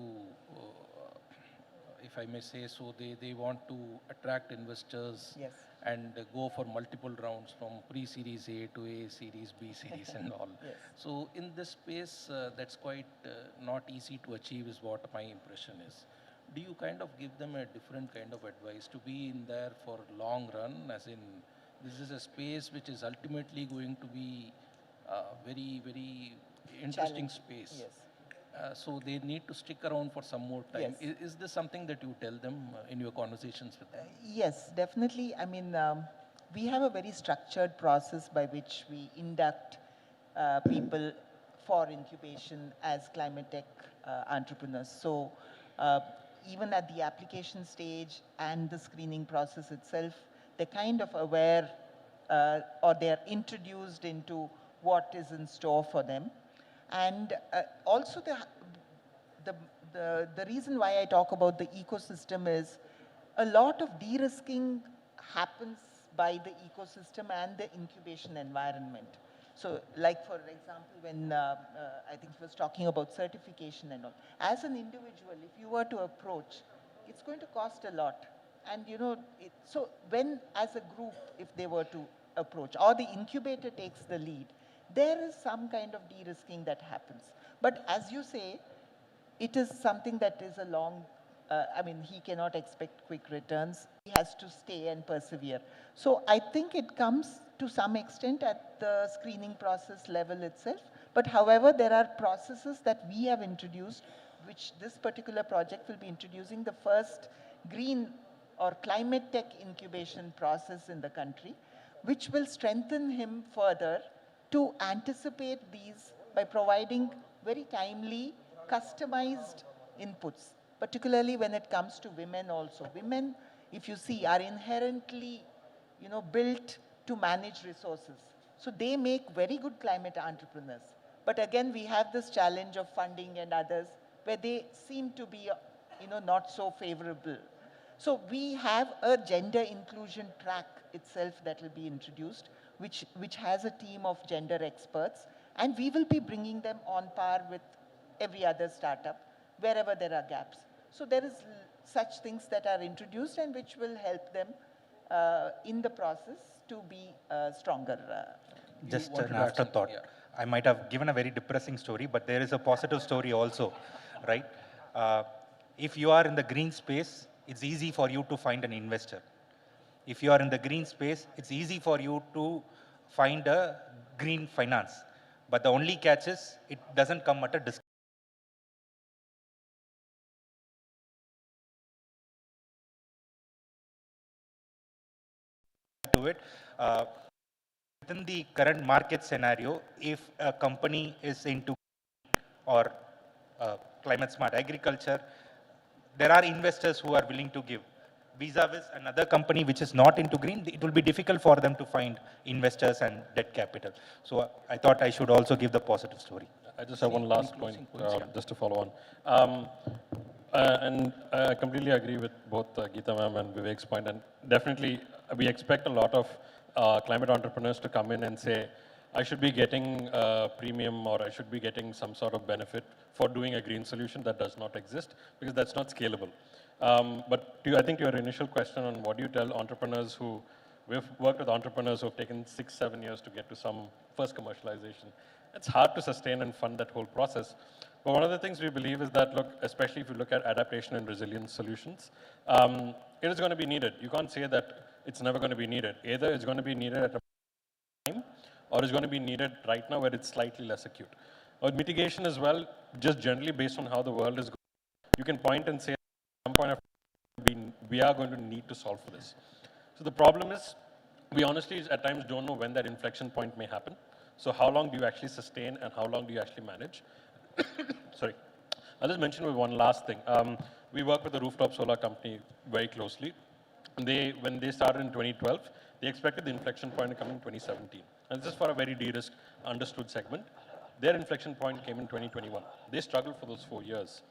if I may say so, they want to attract investors. Yes. And go for multiple rounds from pre-series A to A series, B series and all. Yes. So in this space, that's quite not easy to achieve is what my impression is. Do you kind of give them a different kind of advice to be in there for long run, as in this is a space which is ultimately going to be very, very interesting space. Yes. So they need to stick around for some more time. Yes. Is this something that you tell them in your conversations with them? Yes, definitely. I mean, we have a very structured process by which we induct people for incubation as climate tech entrepreneurs. So even at the application stage and the screening process itself, they're kind of aware or they're introduced into what is in store for them. And also the reason why I talk about the ecosystem is a lot of de-risking happens by the ecosystem and the incubation environment. So like for example, when I think he was talking about certification and all, as an individual, if you were to approach, it's going to cost a lot. And you know, so when as a group, if they were to approach, or the incubator takes the lead, there is some kind of de-risking that happens. But as you say, it is something that is a long, I mean, he cannot expect quick returns. He has to stay and persevere. So I think it comes to some extent at the screening process level itself. But however, there are processes that we have introduced, which this particular project will be introducing the first green or climate tech incubation process in the country, which will strengthen him further to anticipate these by providing very timely, customized inputs, particularly when it comes to women also. Women, if you see, are inherently, built to manage resources. So they make very good climate entrepreneurs. But again, we have this challenge of funding and others where they seem to be, not so favorable. So we have a gender inclusion track itself that will be introduced, which has a team of gender experts, and we will be bringing them on par with every other startup wherever there are gaps. So there is such things that are introduced and which will help them in the process to be stronger. Just an afterthought. Yeah. I might have given a very depressing story, but there is a positive story also, right? If you are in the green space, it's easy for you to find an investor. If you are in the green space, it's easy for you to find a green finance. But the only catch is it doesn't come at a discount. To it. Within the current market scenario, if a company is into or climate smart agriculture, there are investors who are willing to give. Vis-a-vis another company which is not into green, it will be difficult for them to find investors and debt capital. So I thought I should also give the positive story. I just have one last point, just to follow on. And I completely agree with both Geeta ma'am and Vivek's point. And definitely, we expect a lot of climate entrepreneurs to come in and say, I should be getting a premium or I should be getting some sort of benefit for doing a green solution that does not exist, because that's not scalable. But I think your initial question on what do you tell entrepreneurs who, we've worked with entrepreneurs who have taken 6-7 years to get to some first commercialization. It's hard to sustain and fund that whole process. But one of the things we believe is that, look, especially if you look at adaptation and resilience solutions, it is going to be needed. You can't say that it's never going to be needed. Either it's going to be needed at a time, or it's going to be needed right now where it's slightly less acute. Or mitigation as well, just generally based on how the world is going, you can point and say at some point of time, we are going to need to solve for this. So the problem is, we honestly at times don't know when that inflection point may happen. So how long do you actually sustain and how long do you actually manage? Sorry. I'll just mention one last thing. We work with a rooftop solar company very closely. And when they started in 2012, they expected the inflection point to come in 2017. And this is for a very de-risked, understood segment. Their inflection point came in 2021. They struggled for those 4 years.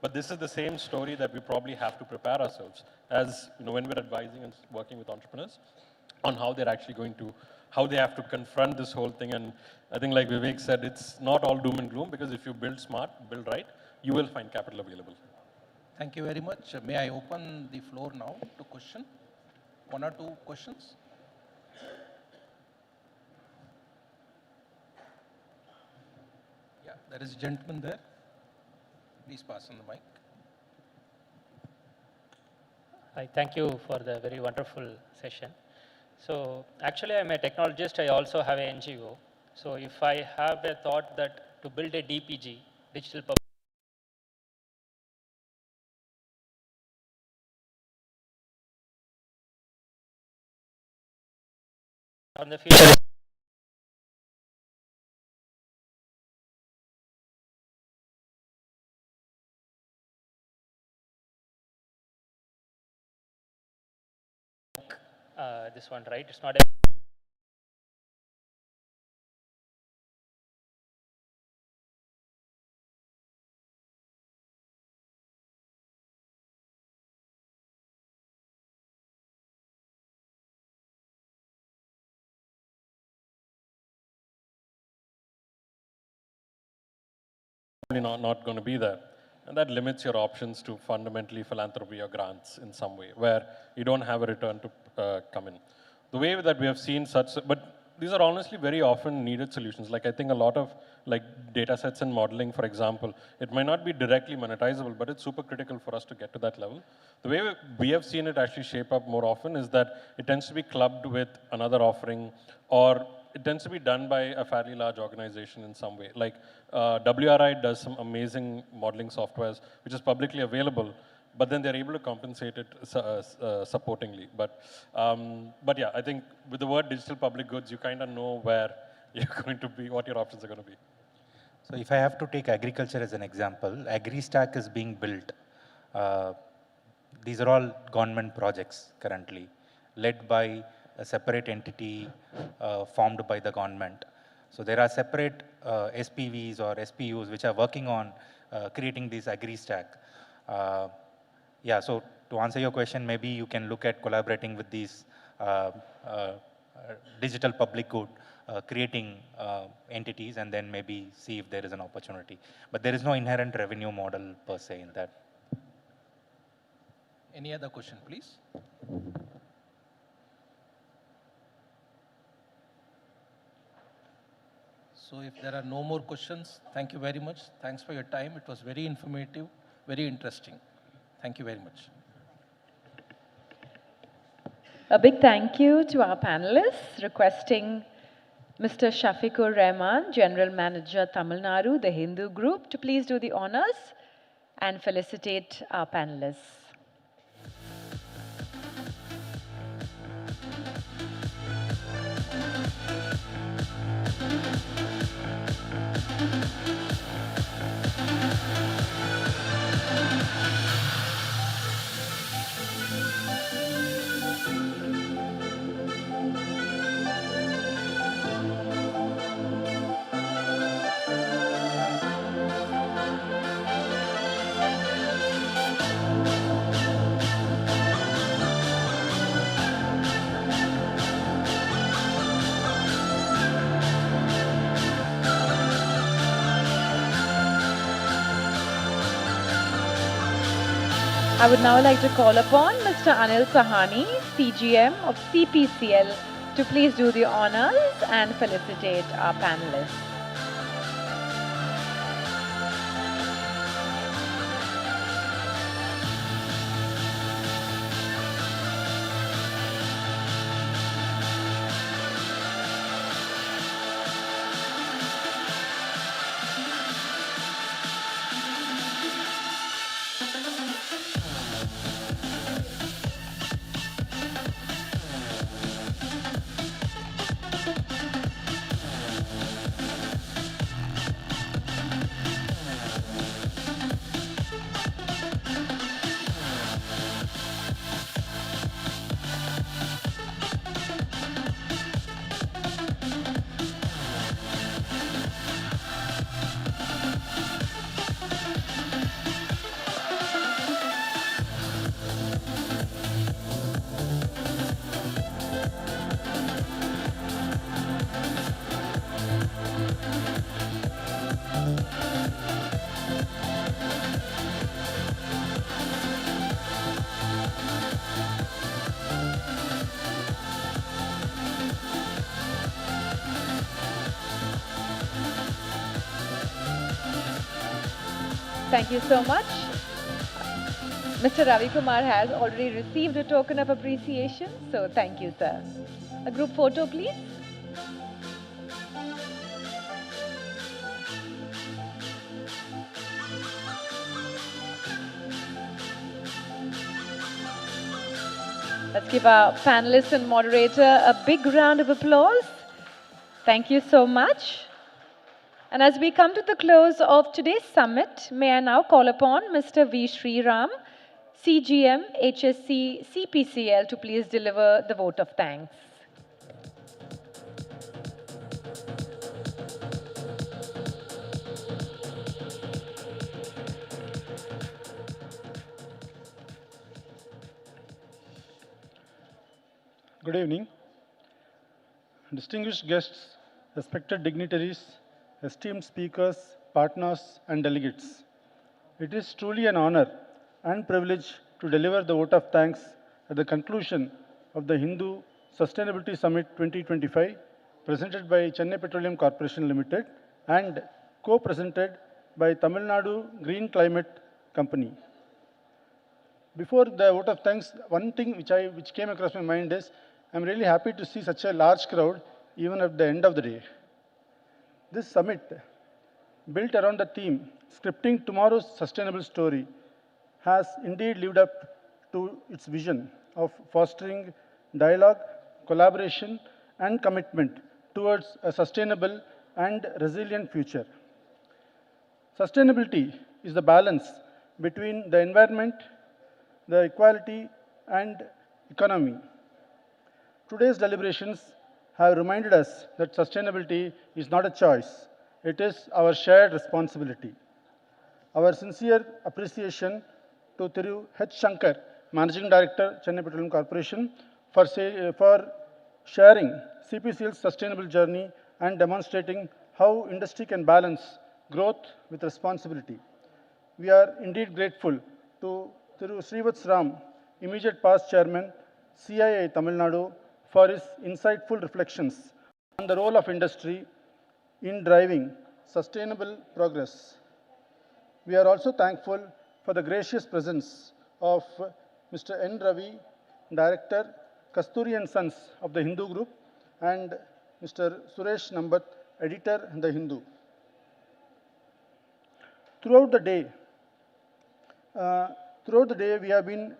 But this is the same story that we probably have to prepare ourselves as, when we're advising and working with entrepreneurs on how they're actually going to, how they have to confront this whole thing. And I think like Vivek said, it's not all doom and gloom, because if you build smart, build right, you will find capital available. Thank you very much. May I open the floor now to question? 1 or 2 questions? Yeah, there is a gentleman there. Please pass on the mic. Hi, thank you for the very wonderful session. So actually, I'm a technologist. I also have an NGO. So if I have a thought that to build a DPG, digital public, on the future, this one, right? It's not a not going to be there. And that limits your options to fundamentally philanthropy or grants in some way, where you don't have a return to come in. The way that we have seen but these are honestly very often needed solutions. Like I think a lot of data sets and modeling, for example, it might not be directly monetizable, but it's super critical for us to get to that level. The way we have seen it actually shape up more often is that it tends to be clubbed with another offering, or it tends to be done by a fairly large organization in some way. Like WRI does some amazing modeling softwares, which is publicly available, but then they're able to compensate it supportingly. But yeah, I think with the word digital public goods, you kind of know where you're going to be, what your options are going to be. So if I have to take agriculture as an example, AgriStack is being built. These are all government projects currently, led by a separate entity formed by the government. So there are separate SPVs or SPUs which are working on creating this AgriStack. Yeah, so to answer your question, maybe you can look at collaborating with these digital public good, creating entities, and then maybe see if there is an opportunity. But there is no inherent revenue model per se in that. Any other question, please? So if there are no more questions, thank you very much. Thanks for your time. It was very informative, very interesting. Thank you very much. A big thank you to our panelists, requesting Mr. Shafiqur Rahman, General Manager, Tamil Nadu, the Hindu Group, to please do the honors and felicitate our panelists. I would now like to call upon Mr. Anil Sahani, CGM of CPCL, to please do the honors and felicitate our panelists. Thank you so much. Mr. Ravi Kumar has already received a token of appreciation, so thank you, sir. A group photo, please. Let's give our panelists and moderator a big round of applause. Thank you so much. And as we come to the close of today's summit, may I now call upon Mr. V. Sriram, CGM, HSC, CPCL, to please deliver the vote of thanks. Good evening. Distinguished guests, respected dignitaries, esteemed speakers, partners, and delegates. It is truly an honor and privilege to deliver the vote of thanks at the conclusion of the Hindu Sustainability Summit 2025, presented by Chennai Petroleum Corporation Limited and co-presented by Tamil Nadu Green Climate Company. Before the vote of thanks, one thing which came across my mind is, I'm really happy to see such a large crowd even at the end of the day. This summit, built around the theme, Scripting Tomorrow's Sustainable Story, has indeed lived up to its vision of fostering dialogue, collaboration, and commitment towards a sustainable and resilient future. Sustainability is the balance between the environment, the equality, and economy. Today's deliberations have reminded us that sustainability is not a choice, it is our shared responsibility. Our sincere appreciation to Thiru H. Shankar, Managing Director, Chennai Petroleum Corporation, for sharing CPCL's sustainable journey and demonstrating how industry can balance growth with responsibility. We are indeed grateful to Thiru Srivats Ram, immediate past chairman, CIA Tamil Nadu, for his insightful reflections on the role of industry in driving sustainable progress. We are also thankful for the gracious presence of Mr. N. Ravi, Director, Kasturi & Sons of the Hindu Group, and Mr. Suresh Nambat, Editor, The Hindu. Throughout the day, we have been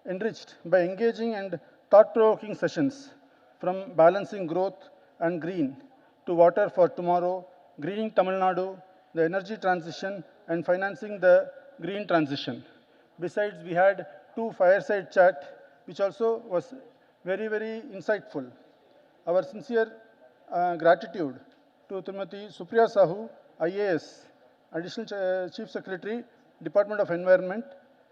enriched by engaging and thought-provoking sessions, from balancing growth and green to water for tomorrow, greening Tamil Nadu, the energy transition, and financing the green transition. Besides, we had 2 fireside chat, which also was very, very insightful. Our sincere gratitude to Srimati Supriya Sahu, IAS, Additional Chief Secretary, Department of Environment,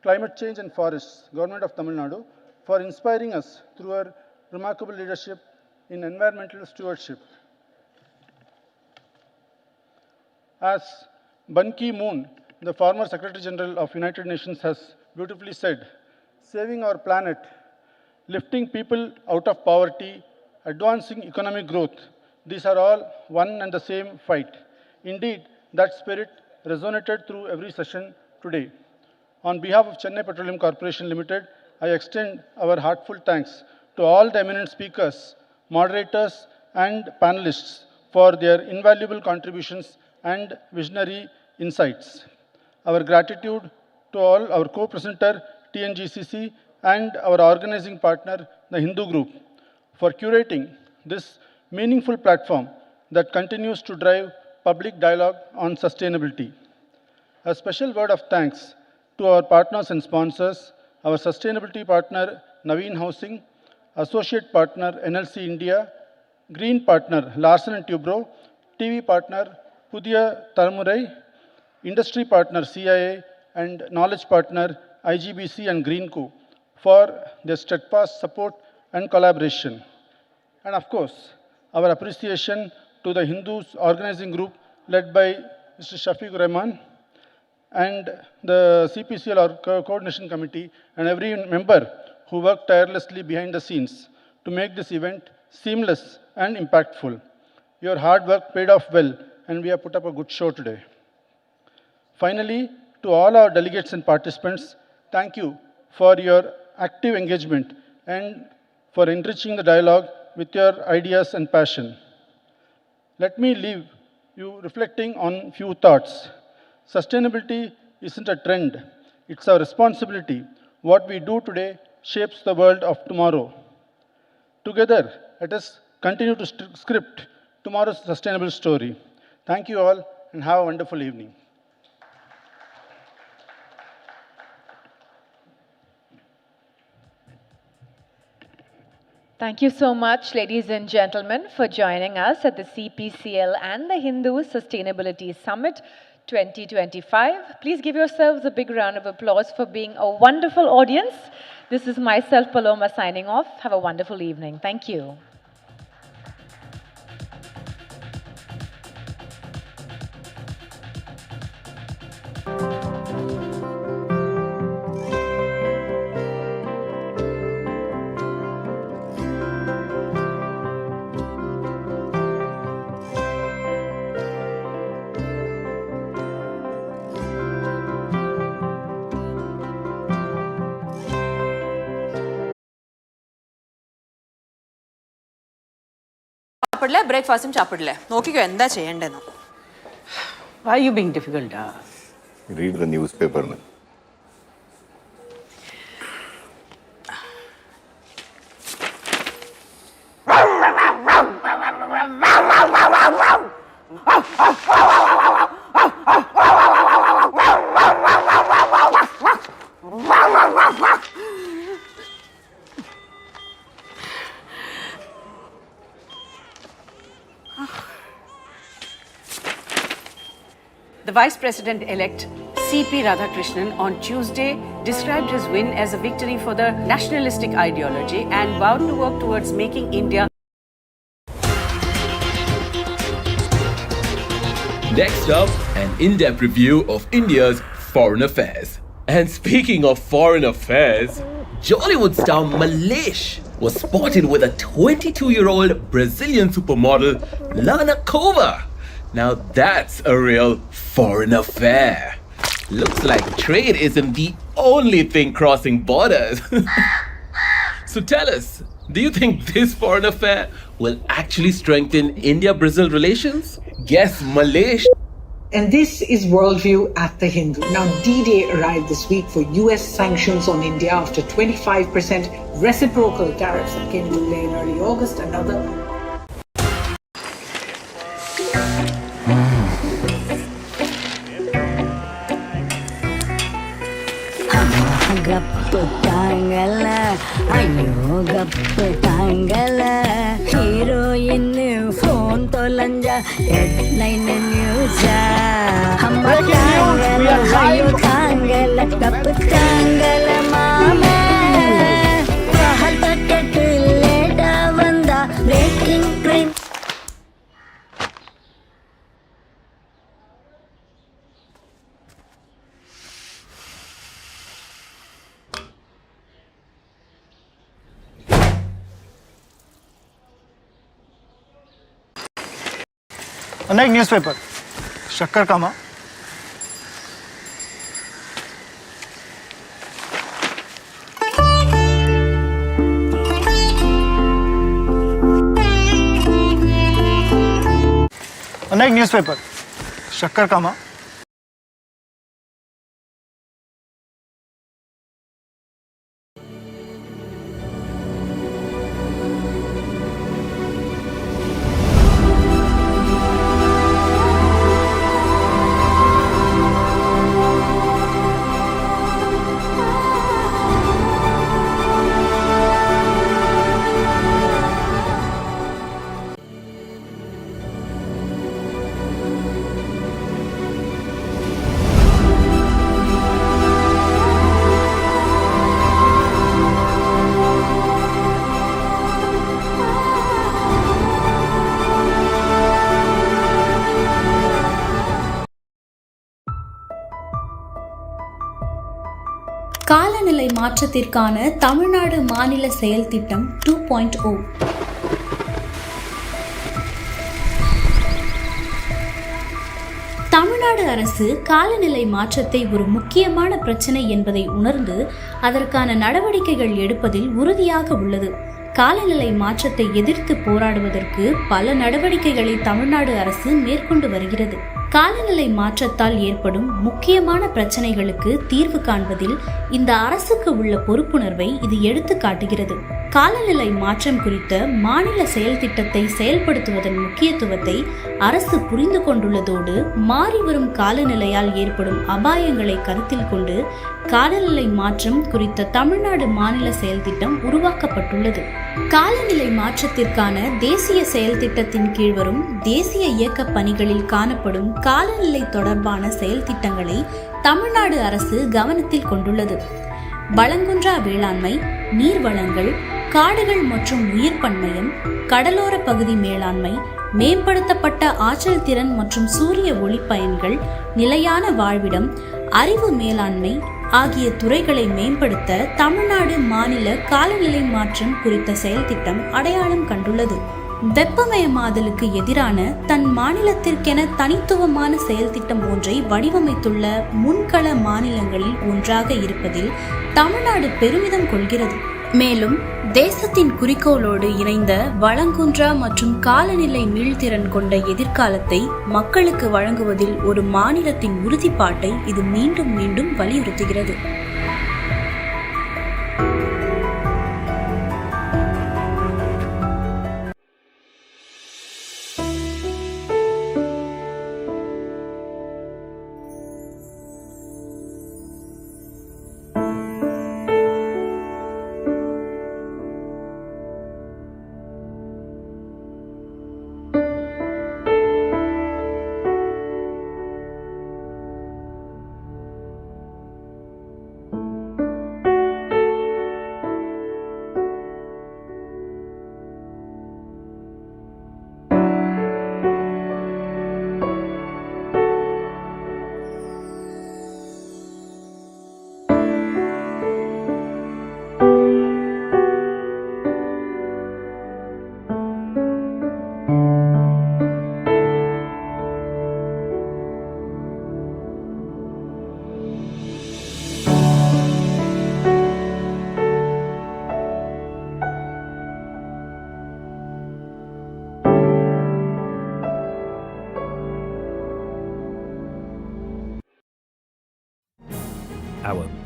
Climate Change and Forests, Government of Tamil Nadu, for inspiring us through her remarkable leadership in environmental stewardship. As Ban Ki-moon, the former Secretary General of United Nations, has beautifully said, saving our planet, lifting people out of poverty, advancing economic growth, these are all one and the same fight. Indeed, that spirit resonated through every session today. On behalf of Chennai Petroleum Corporation Limited, I extend our heartfelt thanks to all the eminent speakers, moderators, and panelists for their invaluable contributions and visionary insights. Our gratitude to all our co-presenter, TNGCC, and our organizing partner, the Hindu Group, for curating this meaningful platform that continues to drive public dialogue on sustainability. A special word of thanks to our partners and sponsors, our sustainability partner, Naveen Housing, associate partner, NLC India, green partner, Larsen & Toubro, TV partner, Pudiya Taramurai, industry partner, CIA, and knowledge partner, IGBC and Greenco, for their steadfast support and collaboration. And of course, our appreciation to the Hindus organizing group led by Mr. Shafiq Rahman, and the CPCL coordination committee, and every member who worked tirelessly behind the scenes to make this event seamless and impactful. Your hard work paid off well, and we have put up a good show today. Finally, to all our delegates and participants, thank you for your active engagement and for enriching the dialogue with your ideas and passion. Let me leave you reflecting on few thoughts. Sustainability isn't a trend, it's our responsibility. What we do today shapes the world of tomorrow. Together, let us continue to script tomorrow's sustainable story. Thank you all, and have a wonderful evening. Thank you so much, ladies and gentlemen, for joining us at the CPCL and the Hindu Sustainability Summit 2025. Please give yourselves a big round of applause for being a wonderful audience. This is myself, Paloma, signing off. Have a wonderful evening. Thank you. Breakfast chappadle. Nokiko enda cheyandenu. Why are you being difficult? Read the newspaper. The Vice President-elect C.P. Radhakrishnan on Tuesday described his win as a victory for the nationalistic ideology and vowed to work towards making India. Next up, an in-depth review of India's foreign affairs. And speaking of foreign affairs, Jollywood star Malesh was spotted with a 22-year-old Brazilian supermodel, Lana Kova. Now that's a real foreign affair. Looks like trade isn't the only thing crossing borders. So tell us, do you think this foreign affair will actually strengthen India-Brazil relations? Guess Malesh. And this is Worldview at the Hindu. Now, D-Day arrived this week for US sanctions on India after 25% reciprocal tariffs that came into play in early August. Another. Gappu tangala, ayyo gappu tangala. Heroine phone tolanja, headline news. Hamma tangala, ayyo tangala, gappu tangala mama. Rahal packet leda vanda, breaking crime. अनेक newspaper शक्कर कामा अनेक newspaper शक्कर कामा காலநிலை மாற்றத்திற்கான தமிழ்நாடு மாநில செயல் திட்டம் 2.0. தமிழ்நாடு அரசு காலநிலை மாற்றத்தை ஒரு முக்கியமான பிரச்சனை என்பதை உணர்ந்து அதற்கான நடவடிக்கைகள் எடுப்பதில் உறுதியாக உள்ளது. காலநிலை மாற்றத்தை எதிர்த்து போராடுவதற்கு பல நடவடிக்கைகளை தமிழ்நாடு அரசு மேற்கொண்டு வருகிறது. காலநிலை மாற்றத்தால் ஏற்படும் முக்கியமான பிரச்சனைகளுக்கு தீர்வு காண்பதில் இந்த அரசுக்கு உள்ள பொறுப்புணர்வை இது எடுத்து காட்டுகிறது. காலநிலை மாற்றம் குறித்த மாநில செயல் திட்டத்தை செயல்படுத்துவதன் முக்கியத்துவத்தை அரசு புரிந்து கொண்டுள்ளதோடு மாறிவரும் காலநிலையால் ஏற்படும் அபாயங்களை கருத்தில் கொண்டு காலநிலை மாற்றம் குறித்த தமிழ்நாடு மாநில செயல் திட்டம் உருவாக்கப்பட்டுள்ளது. காலநிலை மாற்றத்திற்கான தேசிய செயல் திட்டத்தின் கீழ் வரும் தேசிய இயக்க பணிகளில் காணப்படும் காலநிலை தொடர்பான செயல் திட்டங்களை தமிழ்நாடு அரசு கவனத்தில் கொண்டுள்ளது. வளங்குன்றா வேளாண்மை, நீர் வளங்கள், காடுகள் மற்றும் உயிர் பன்மையம், கடலோர பகுதி மேலாண்மை, மேம்படுத்தப்பட்ட ஆற்றல் திறன் மற்றும் சூரிய ஒளி பயன்கள், நிலையான வாழ்விடம், அறிவு மேலாண்மை ஆகிய துறைகளை மேம்படுத்த தமிழ்நாடு மாநில காலநிலை மாற்றம் குறித்த செயல் திட்டம் அடையாளம் கண்டுள்ளது. வெப்பமயமாதலுக்கு எதிரான தன் மாநிலத்திற்கென தனித்துவமான செயல் திட்டம் ஒன்றை வடிவமைத்துள்ள முன்கள மாநிலங்களில் ஒன்றாக இருப்பதில் தமிழ்நாடு பெருமிதம் கொள்கிறது. மேலும் தேசத்தின் குறிக்கோளோடு இணைந்த வளங்குன்றா மற்றும் காலநிலை மீள்திறன் கொண்ட எதிர்காலத்தை மக்களுக்கு வழங்குவதில் ஒரு மாநிலத்தின் உறுதிப்பாட்டை இது மீண்டும் மீண்டும் வலியுறுத்துகிறது.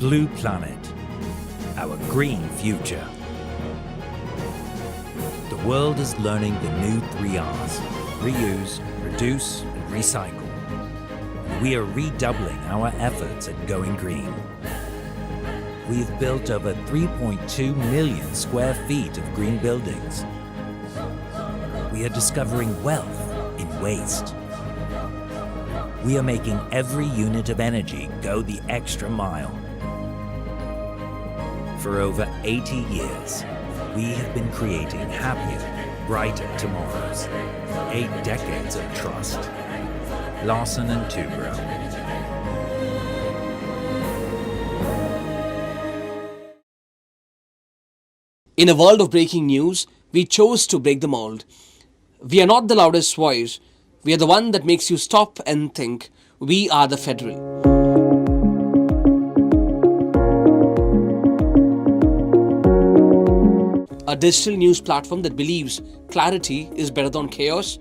blue planet, our green future. The world is learning the new 3 R's: reuse, reduce, and recycle. We are redoubling our efforts at going green. We've built over 3.2 million square feet of green buildings. We are discovering wealth in waste. We are making every unit of energy go the extra mile. For over 80 years, we have been creating happier, brighter tomorrows. 8 decades of trust. Larsen & Toubro. In a world of breaking news, we chose to break the mold. We are not the loudest voice. We are the one that makes you stop and think. We are the Federal. A digital news platform that believes clarity is better than chaos,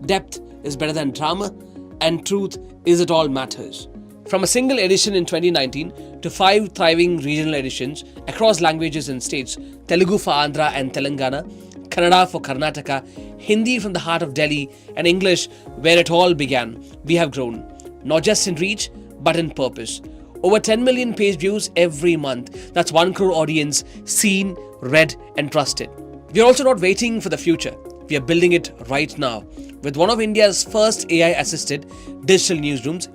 depth is better than drama, and truth is it all matters. From a single edition in 2019 to 5 thriving regional editions across languages and states, Telugu for Andhra and Telangana, Kannada for Karnataka, Hindi from the heart of Delhi, and English where it all began, we have grown. Not just in reach, but in purpose. Over 10 million page views every month. That's 1 crore audience seen, read, and trusted. We are also not waiting for the future. We are building it right now. With one of India's first AI-assisted digital newsrooms,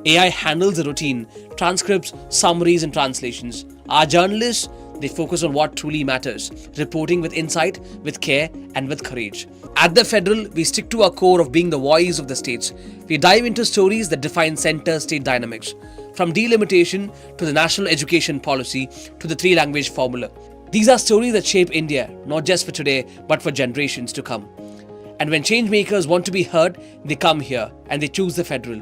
AI handles the routine, transcripts, summaries, and translations. Our journalists, they focus on what truly matters, reporting with insight, with care, and with courage. At the Federal, we stick to our core of being the voice of the states. We dive into stories that define center-state dynamics, from delimitation to the national education policy to the 3-language formula. These are stories that shape India, not just for today, but for generations to come. And when change makers want to be heard, they come here and they choose the Federal.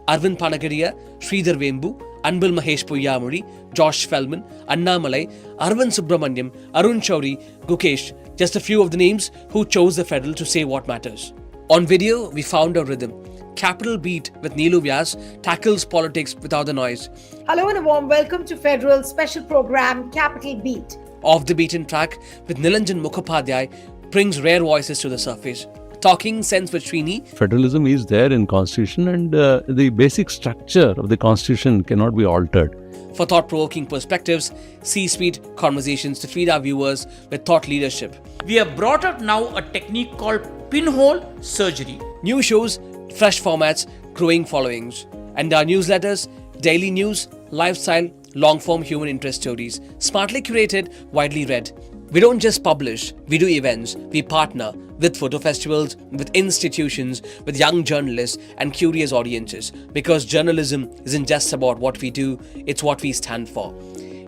Arvind Panagadia, Sridhar Vembu, Anbil Mahesh Poyyamuri, Josh Feldman, Anna Malai, Arvind Subramaniam, Arun Chauri, Gukesh, just a few of the names who chose the Federal to say what matters. On video, we found a rhythm. Capital Beat with Neelu Vyas tackles politics without the noise. Hello and a warm welcome to Federal's special program, Capital Beat. Off the beaten track with Nilanjan Mukhopadhyay brings rare voices to the surface. Talking sense with Srini. Federalism is there in Constitution, and the basic structure of the Constitution cannot be altered. For thought-provoking perspectives, C-suite conversations to feed our viewers with thought leadership. We have brought up now a technique called pinhole surgery. New shows, fresh formats, growing followings. And our newsletters, daily news, lifestyle, long-form human interest stories, smartly curated, widely read. We don't just publish, we do events, we partner with photo festivals, with institutions, with young journalists and curious audiences, because journalism isn't just about what we do, it's what we stand for.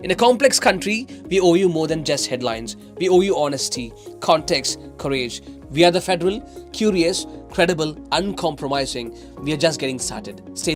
In a complex country, we owe you more than just headlines. We owe you honesty, context, courage. We are the Federal, curious, credible, uncompromising. We are just getting started. Stay